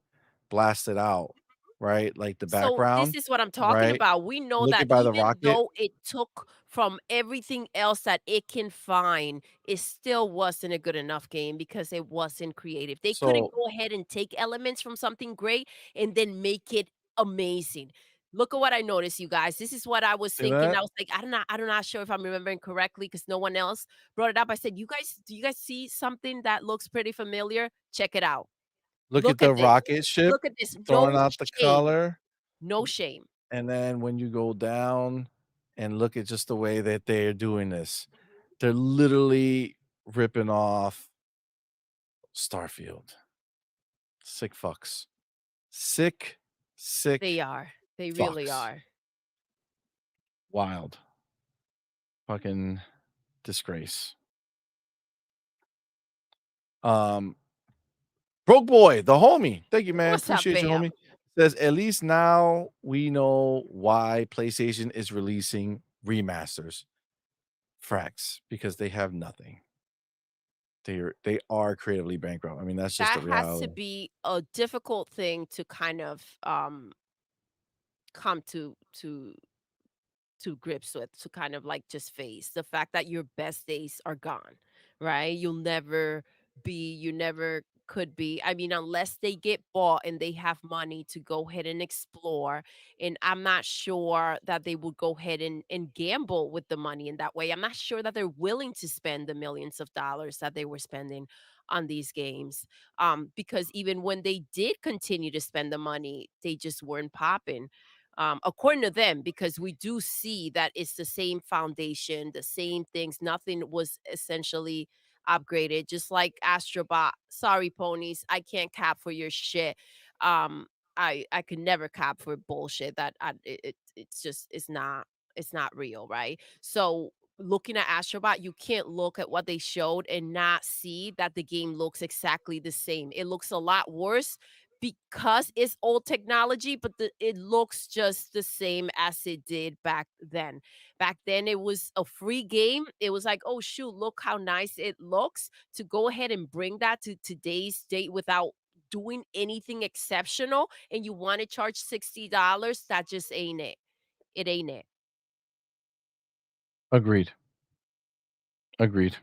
blasted out, right? Like the background. So this is what I'm talking about. We know that by the even rocket. though it took from everything else that it can find, it still wasn't a good enough game because it wasn't creative. They couldn't go ahead and take elements from something great and then make it amazing. Look at what I noticed, you guys. This is what I was thinking. I was like, I'm not sure if I'm remembering correctly because no one else brought it up. I said, do you guys see something that looks pretty familiar? Check it out. Look at the rocket ship. Look at this. Throwing out the color. No shame. And then when you go down and look at just the way that they're doing this, they're literally ripping off Starfield. Sick fucks. Sick. They are. They really are. Wild. Fucking disgrace. Broke Boy, the homie. Thank you, man. Appreciate you, homie. Says, at least now we know why PlayStation is releasing remasters. Frax, because they have nothing. They are creatively bankrupt. I mean, that's just the reality. That has to be a difficult thing to kind of come to grips with, to kind of like just face the fact that your best days are gone, right? You never could be. I mean, unless they get bought and they have money to go ahead and explore. And I'm not sure that they would go ahead and gamble with the money in that way. I'm not sure that they're willing to spend the millions of dollars that they were spending on these games. Because even when they did continue to spend the money, they just weren't popping. According to them, because we do see that it's the same foundation, the same things. Nothing was essentially upgraded, just like Astrobot. Sorry, ponies, I can't cap for your shit. I could never cap for bullshit that it's just it's not real, right? So looking at Astrobot, you can't look at what they showed and not see that the game looks exactly the same. It looks a lot worse because it's old technology, but it looks just the same as it did back then. Back then, it was a free game. It was like, oh, shoot, look how nice it looks. To go ahead and bring that to today's date without doing anything exceptional, and you want to charge $60, that just ain't it. It ain't it. Agreed. Agreed.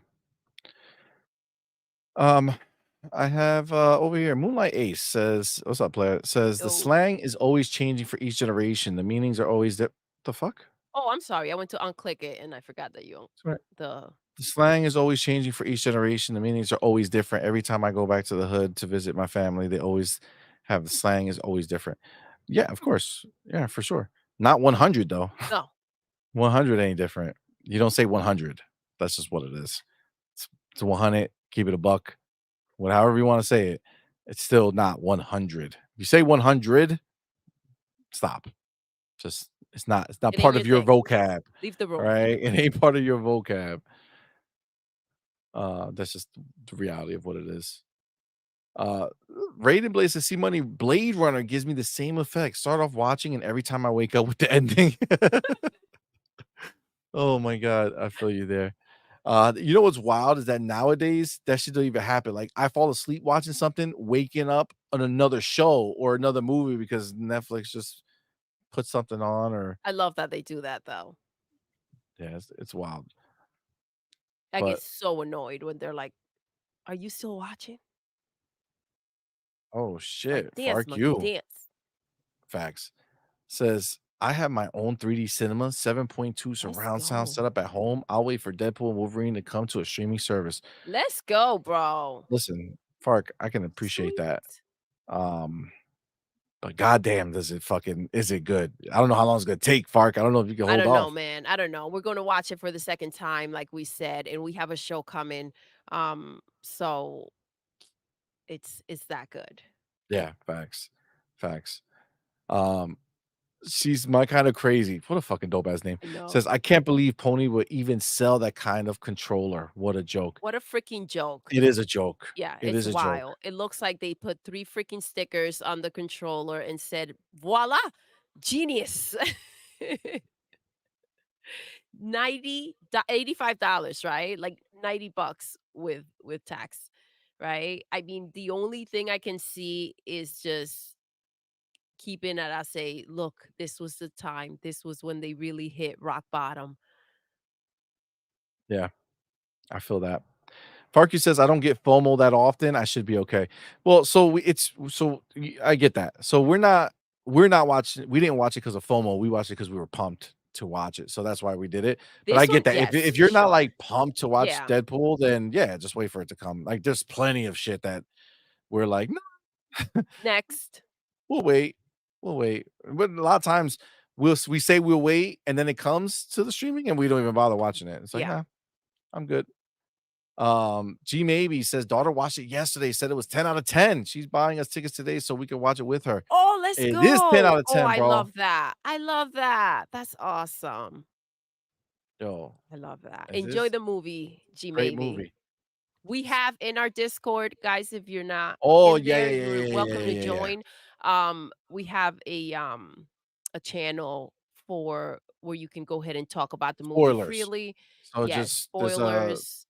I have over here Moonlight Ace says, "What's up, player?" Says the Oh, slang is always changing for each generation. The meanings are always the fuck. oh, I'm sorry. I went to unclick it and I forgot that you That's right. the The slang is always changing for each generation. The meanings are always different. Every time I go back to the hood to visit my family, they always have the slang is always different. Yeah, of course. Yeah, for sure. Not 100 though. no. 100 ain't different. You don't say 100. That's just what it is. It's 100. Keep it a buck. However you want to say it. It's still not 100. If you say 100, stop. Just it's not It ain't part your of your thing. vocab, Leave the room. right? It ain't part of your vocab. That's just the reality of what it is. Raiden Blaze says, CMoney Blade Runner gives me the same effect. Start off watching, and every time I wake up with the ending. Oh my god, I feel you there. You know what's wild is that nowadays that shit don't even happen. Like I fall asleep watching something, waking up on another show or another movie because Netflix just put something on, or I love that they do that though. yeah, it's wild. I get But so annoyed when they're like, "Are you still watching?" oh Like, shit, dance, fuck monkey, you. dance. Facts. Says I have my own 3D cinema, 7.2 Let's surround sound go. set up at home. I'll wait for Deadpool and Wolverine to come to a streaming service. Let's go, bro. Listen, Fark, I can appreciate that. Sweet. But goddamn, is it good? I don't know how long it's gonna take, Fark. I don't know if you can I hold don't know, off. man. I don't know. We're going to watch it for the second time, like we said, and we have a show coming. So it's that good. Yeah, facts. Facts. Um, she's my kind of crazy. What a fucking dope ass name. I know. Says, I can't believe Pony would even sell that kind of controller. What a joke. What a freaking joke. It is a joke. Yeah, It it's is a joke. wild. It looks like they put 3 freaking stickers on the controller and said, "Voila, genius." 85, right? Like $90 with tax, right? I mean, the only thing I can see is just keeping it. I say, look, this was the time. This was when they really hit rock bottom. Yeah, I feel that. Farky says, I don't get FOMO that often. I should be okay. Well, I get that. So we're not watching. We didn't watch it because of FOMO. We watched it because we were pumped to watch it. So that's why we did it. But I This get one, that. yes, If for you're not sure. like pumped to watch Yeah. Deadpool, then yeah, just wait for it to come. Like there's plenty of shit that we're like, no, Next. we'll wait. We'll wait. But a lot of times we say we'll wait and then it comes to the streaming and we don't even bother watching it. It's like, Yeah. nah, I'm good. G Maybe says daughter watched it yesterday, said it was 10 out of 10. She's buying us tickets today so we can watch it with her. Oh, let's It is 10 go. out of Oh, 10, I bro. love that. I love that. That's awesome. Yo, I love that. it Enjoy is the movie, G great Maybe. movie. We have in our Discord, guys, if you're not Oh in yeah, there, yeah, yeah, you're yeah, yeah, welcome to yeah, yeah, yeah. join. We have a channel for where you can go ahead and talk about the movie Spoilers. freely. So Yes, just spoilers, there's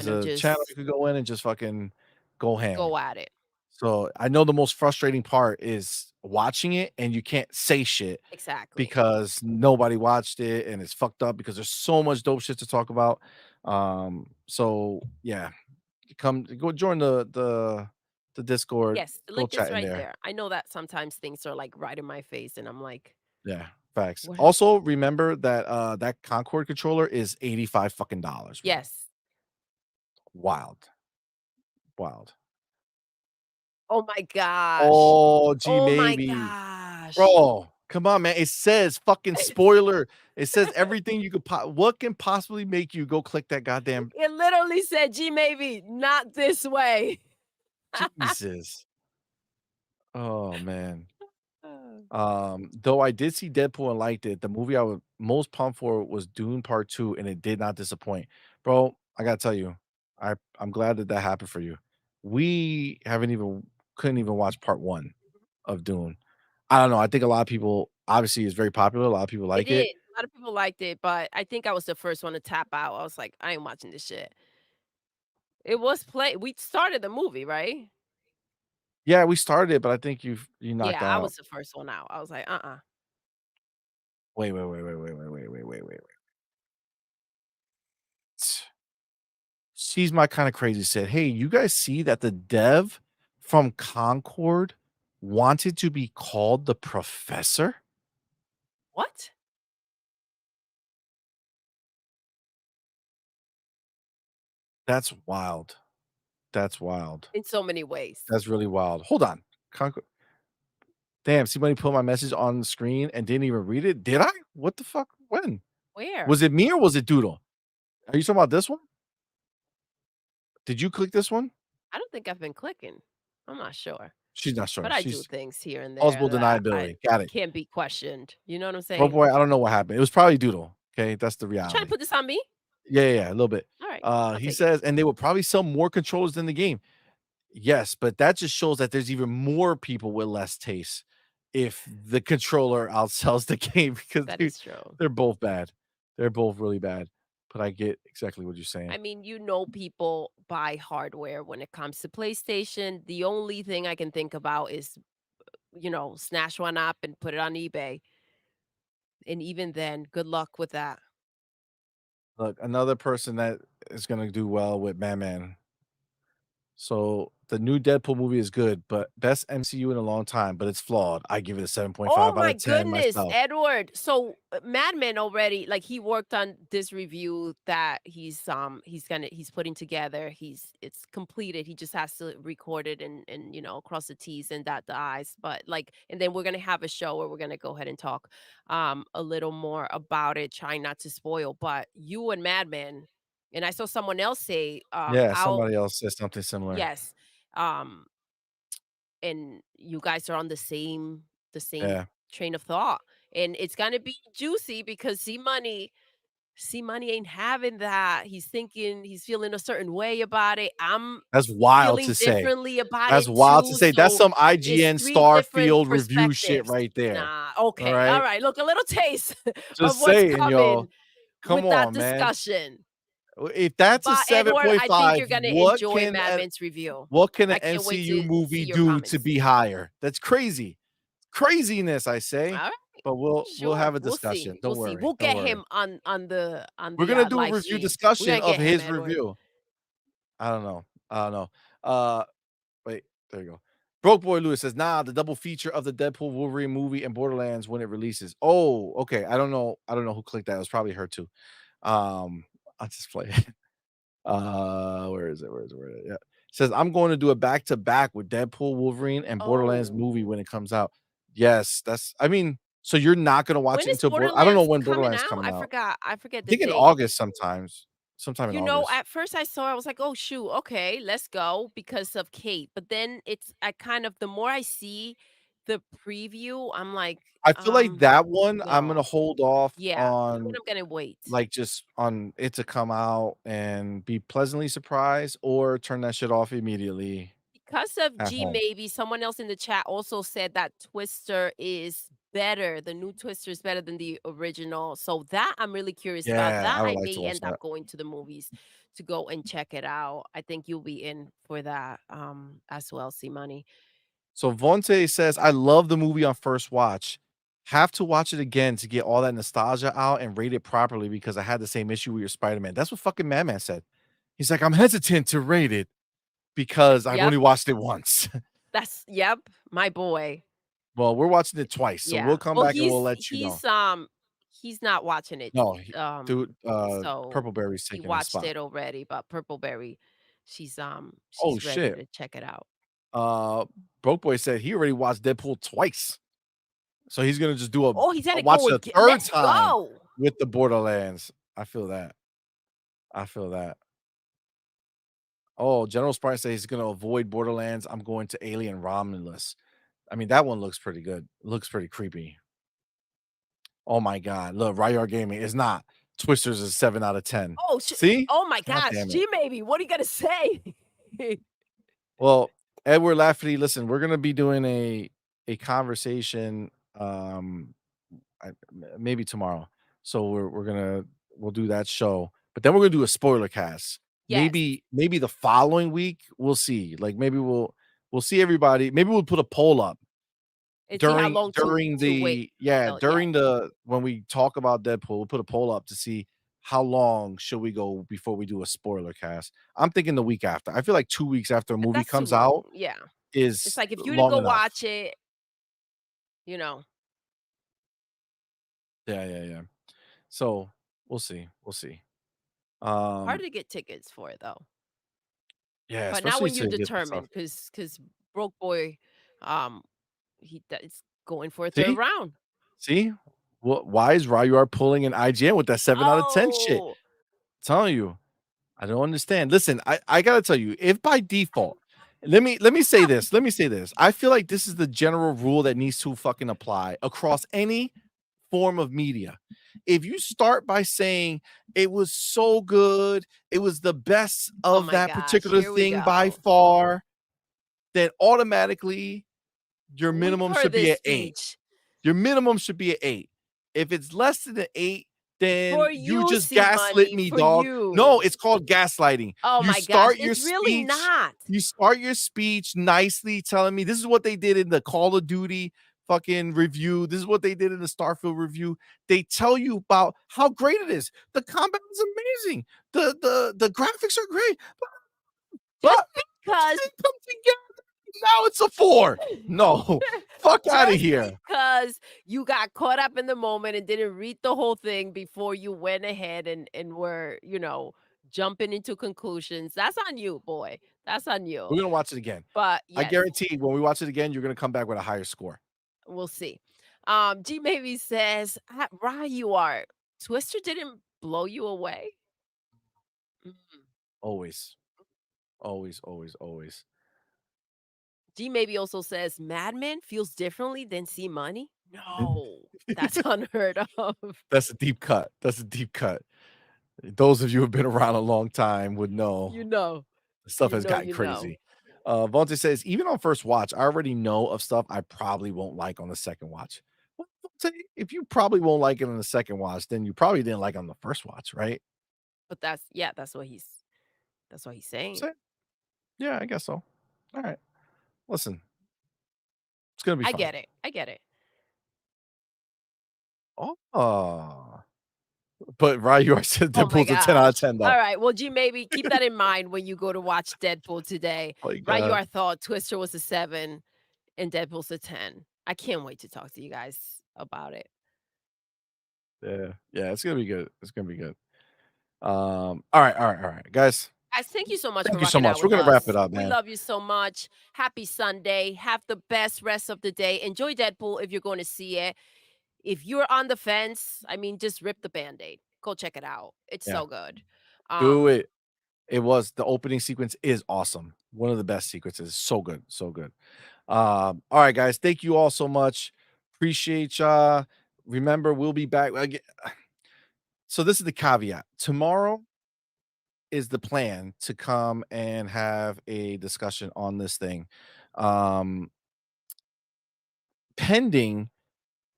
kind of a channel you just could go in and just fucking go ham. go at it. So I know the most frustrating part is watching it and you can't say shit Exactly. because nobody watched it and it's fucked up because there's so much dope shit to talk about. So yeah, go join the Discord. Yes, the Go link is chat in right there. there. I know that sometimes things are like right in my face and I'm like, Yeah, facts. what? Also, remember that that Concord controller is $85 fucking dollars. Yes. Wild. Wild. Oh my gosh. Oh, gee, Oh my maybe. gosh. Bro. Come on, man. It says fucking spoiler. It says everything you could what can possibly make you go click that goddamn It literally said, "G maybe not this way." Jesus. Oh man. Though I did see Deadpool and liked it, the movie I was most pumped for was Dune Part 2, and it did not disappoint. Bro, I gotta tell you, I'm glad that that happened for you. We couldn't even watch Part 1 of Dune. I don't know. I think a lot of people obviously it's very popular. A lot of people It like is. it. A lot of people liked it, but I think I was the first one to tap out. I was like, I ain't watching this shit. It was we started the movie, right? Yeah, we started it, but I think you knocked Yeah, I out. was the first one out. I was like, Wait, wait, wait, wait, wait, wait, wait, wait, wait, wait. She's my kind of crazy said, "Hey, you guys see that the dev from Concord wanted to be called the professor?" What? That's wild. That's wild. In so many ways. That's really wild. Hold on. Concord. Damn, somebody put my message on the screen and didn't even read it. Did I? What the fuck? When? Where? Was it me or was it Doodle? Are you talking about this one? Did you click this one? I don't think I've been clicking. I'm not sure. She's not sure. But I do She's things here and there plausible that I deniability. Got it. can't be questioned. You know what I'm Bro saying? boy, I don't know what happened. It was probably Doodle. Okay, that's the You trying to reality. put this on me? Yeah, a little bit. All right, I'll He take it. says, and they will probably sell more controllers than the game. Yes, but that just shows that there's even more people with less taste if the controller outsells the game because That is true. they're both bad. They're both really bad. But I get exactly what you're saying. I mean, people buy hardware when it comes to PlayStation. The only thing I can think about is, snatch one up and put it on eBay. And even then, good luck with that. Look, another person that is gonna do well with Man. So the new Deadpool movie is good, but best MCU in a long time, but it's flawed. I give it a 7.5 Oh out my of 10 goodness, myself. Edward. So Madman already, like, he worked on this review that he's putting together. It's completed. He just has to record it and cross the T's and dot the I's. But like, and then we're gonna have a show where we're gonna go ahead and talk a little more about it, trying not to spoil. But you and Madman, and I saw someone else say, Yeah, I'll somebody else says something similar. yes. Um and you guys are on the same Yeah. train of thought, and it's gonna be juicy because C Money ain't having that. He's feeling a certain way about it. I'm That's wild feeling to say. differently about That's it wild to too, say. That's so some it's IGN 3 different Starfield review shit perspectives. right there. Nah, All okay, right. alright, look, a little taste of Just what's saying, yo. coming Come with that on, man. discussion. If that's a But, Edward, I think 7.5, you're gonna enjoy Madman's review. what can an I can't wait MCU to see movie your do to comments. be higher? That's crazy. Craziness, I say. Alright. But we'll Sure, have a we'll see, discussion. we'll Don't see. worry. We'll Don't get worry. him on We're the, gonna do a live review stream. We're discussion gonna of get him, his Edward. review. I don't know. Uh wait, there you go. Broke Boy Lewis says, nah, the double feature of the Deadpool Wolverine movie and Borderlands when it releases. Oh, okay. I don't know who clicked that. It was probably her too. I'll just play it. Where is it? Yeah. It says, I'm going to do a back-to-back with Deadpool, Wolverine, and Borderlands Oh, movie when it comes out. Yes, so you're not gonna watch when it is until I don't know Borderlands when coming Borderlands out? coming out. I forget I the think in date. August sometime in August. At first I saw it, I was like, "Oh, shoot, okay, let's go," because of Kate, but then the more I see the preview, I'm like, I feel like that one I'm gonna no. hold off Yeah, that one on, I'm gonna wait. like, just on it to come out and be pleasantly surprised or turn that shit off immediately Because of at G home. maybe, someone else in the chat also said that Twister is better. The new Twister is better than the original. So that I'm really curious about. Yeah, That I would I like to may watch end that. up going to the movies to go and check it out. I think you'll be in for that as well, C Money. So Vontae says, I love the movie on first watch. Have to watch it again to get all that nostalgia out and rate it properly because I had the same issue with your Spider-Man. That's what fucking Madman said. He's like, I'm hesitant to rate it because I've Yep. only watched it once. Yep, my boy. Well, we're watching it twice, so Yeah. we'll come Well, back and we'll let you know. he's not watching it. No, dude, So Purpleberry's he taking his watched spot. it already, but Purpleberry, Oh she's ready shit. to check it out. Broke Boy said he already watched Deadpool twice. So he's gonna just do Oh, he's gonna watch go a again. third Let's time go. with the Borderlands. I feel that. I feel that. Oh, General Sprite says he's gonna avoid Borderlands. I'm going to Alien Romulus. I mean, that one looks pretty good. Looks pretty creepy. Oh my god. Look, Ryar Gaming is not. Twisters is 7 out of 10. Oh, See? oh my God gosh, damn it. G maybe. What are you gonna say? Well, Edward Lafferty, listen, we're gonna be doing a conversation maybe tomorrow. So we'll do that show, but then we're gonna do a spoiler cast. Yes. Maybe the following week we'll see. Like maybe we'll see everybody. Maybe we'll put a poll up And see how long during to wait. the during the when we talk about Deadpool, we'll put a poll up to see how long should we go before we do a spoiler cast. I'm thinking the week after. I feel like 2 weeks after a movie That's too comes long. out Yeah. is It's like if you didn't long go enough. watch it, you know. Yeah. So we'll see. Hard to get tickets for it though. Yeah, But not especially when you're to get the determined, stuff. because Broke Boy, is going for a See? third round. See? Why is Ryar pulling an IGN with that 7 out of 10 shit? Oh, Telling you, I don't understand. Listen, I gotta tell you, if by default, let me say this. Let me say this. I feel like this is the general rule that needs to fucking apply across any form of media. If you start by saying it was so good, it was the best oh of my that gosh, particular here we thing by go. far, then automatically your We've minimum heard should be this at 8. speech. Your minimum should be at 8. If it's less than an 8, then For you you, just gaslit CMoney, me, for dog. No, you. it's called gaslighting. Oh You my gosh, start your it's really speech not. you start your speech nicely telling me this is what they did in the Call of Duty fucking review. This is what they did in the Starfield review. They tell you about how great it is. The combat is amazing. The graphics are great. Just But because they come together. Now it's a 4. No. Fuck out of just here. because you got caught up in the moment and didn't read the whole thing before you went ahead and were, jumping into conclusions. That's on you, boy. That's on you. We're gonna watch it again. But I yes, guarantee when we watch it again, you're gonna come back with a higher score. we'll see. G maybe says, Ryan, you are. Twister didn't blow you away. Mm. Always. Always. G maybe also says, Mad Men feels differently than CMoney. No, that's unheard of. That's a deep cut. Those of you who have been around a long time would know You know. stuff You has know, gotten you know. crazy. Vontae says, even on first watch, I already know of stuff I probably won't like on the second watch. Well, Vontae, if you probably won't like it on the second watch, then you probably didn't like it on the first watch, right? But that's what he's saying. So, yeah, I guess so. All right. Listen, it's gonna be fun. I get it. Oh. But Ryu said Oh my Deadpool's a 10 out of gosh. 10 though. All right. Well, G, maybe keep that in mind when you go to watch Deadpool today. Oh my Right, God. thought Twister was a 7 and Deadpool's a 10. I can't wait to talk to you guys about it. Yeah, it's gonna be good. All right, guys. Guys, thank you so much Thank for you so rocking out much. We're with gonna wrap us. it up, We man. love you so much. Happy Sunday. Have the best rest of the day. Enjoy Deadpool if you're going to see it. If you're on the fence, I mean, just rip the Band-Aid. Go check it out. It's Yeah. so good. Do it. The opening sequence is awesome. One of the best sequences. So good. All right, guys. Thank you all so much. Appreciate ya. Remember, we'll be back again. So this is the caveat. Tomorrow is the plan to come and have a discussion on this thing. Pending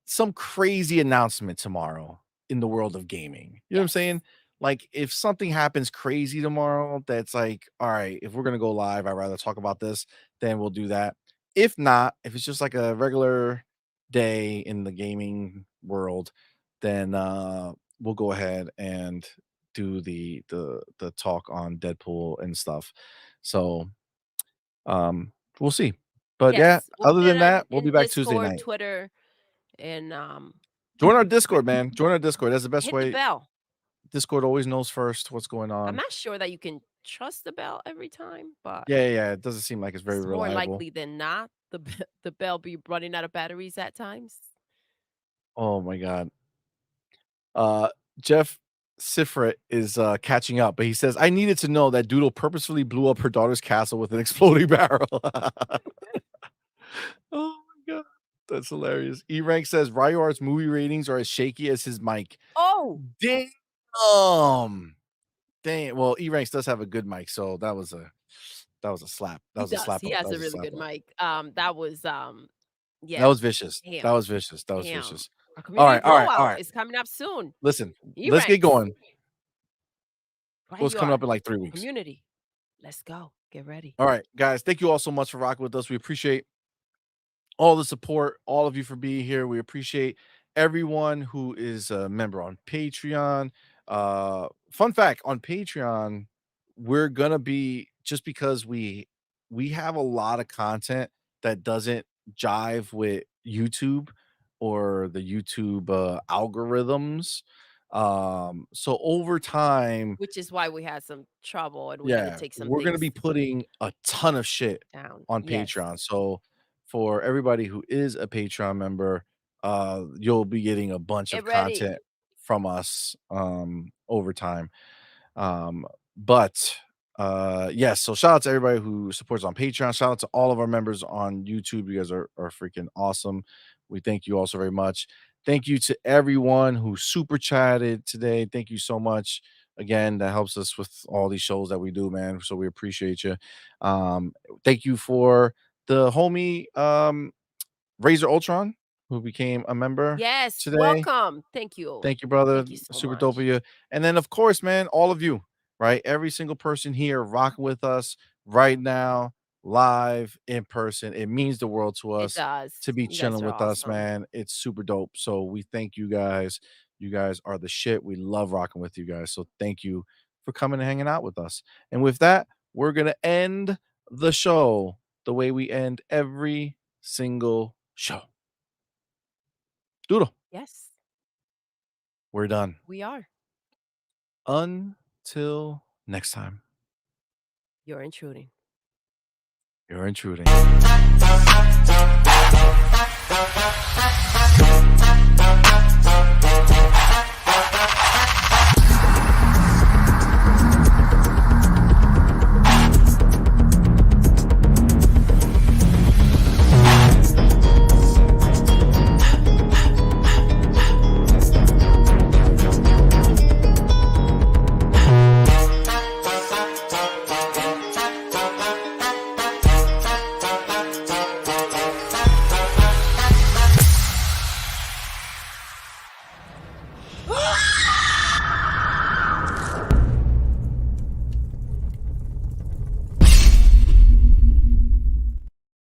some crazy announcement tomorrow in the world of gaming. You know what I'm saying? Yes. Like if something happens crazy tomorrow that's like, all right, if we're gonna go live, I'd rather talk about this, then we'll do that. If not, if it's just like a regular day in the gaming world, then we'll go ahead and do the talk on Deadpool and stuff. So we'll see. But yeah, Yes. We'll other put it than that, we'll in be back Tuesday Discord, night. Twitter, and Join our Discord, man. Join our Discord. That's the best hit the way. bell. Discord always knows first what's going I'm on. not sure that you can trust the bell every time, but Yeah. It doesn't seem like it's very it's more reliable. likely than not the bell be running out of batteries at times. Oh my god. Jeff Sifrit is catching up, but he says, I needed to know that Doodle purposefully blew up her daughter's castle with an exploding barrel. Oh my god. That's hilarious. E-Rank says Ryar's movie ratings are as shaky as his mic. Oh, Damn. Dang. Well, E-Ranks does have a good mic, so that was a slap. That he was a does. slap He up. has That a was a really slap good up. mic. That was That yeah. was vicious. That Damn. was vicious. That was Damn. vicious. Our All community right, all right, all blowout right. is coming up soon. Listen, let's get E-Ranks. going. Right, What's you coming are. up in like 3 weeks? Community. Let's go. Get ready. All right, guys. Thank you all so much for rocking with us. We appreciate all the support, all of you for being here. We appreciate everyone who is a member on Patreon. Fun fact on Patreon, we're gonna be just because we have a lot of content that doesn't jive with YouTube or the YouTube algorithms. So over time, Which is why we had some trouble and we had to yeah, take some we're gonna things be putting a ton of shit down. on Yes. Patreon. So for everybody who is a Patreon member, you'll be getting a bunch of Get ready. content from us over time. But yes, so shout out to everybody who supports on Patreon. Shout out to all of our members on YouTube. You guys are freaking awesome. We thank you all so very much. Thank you to everyone who super chatted today. Thank you so much. Again, that helps us with all these shows that we do, man. So we appreciate you. Thank you for the homie Razor Ultron, who became a member Yes. today. Welcome. Thank you. Thank you, brother. Thank you so Super much. dope of you. And then, of course, man, all of you, right? Every single person here rocking with us right now, live in person. It means the world to It us does. to be You guys chilling are with us, awesome. man. It's super dope. So we thank you guys. You guys are the shit. We love rocking with you guys. So thank you for coming and hanging out with us. And with that, we're going to end the show the way we end every single show. Doodle, Yes, we're done. we are. Until next time, You're intruding. you're intruding.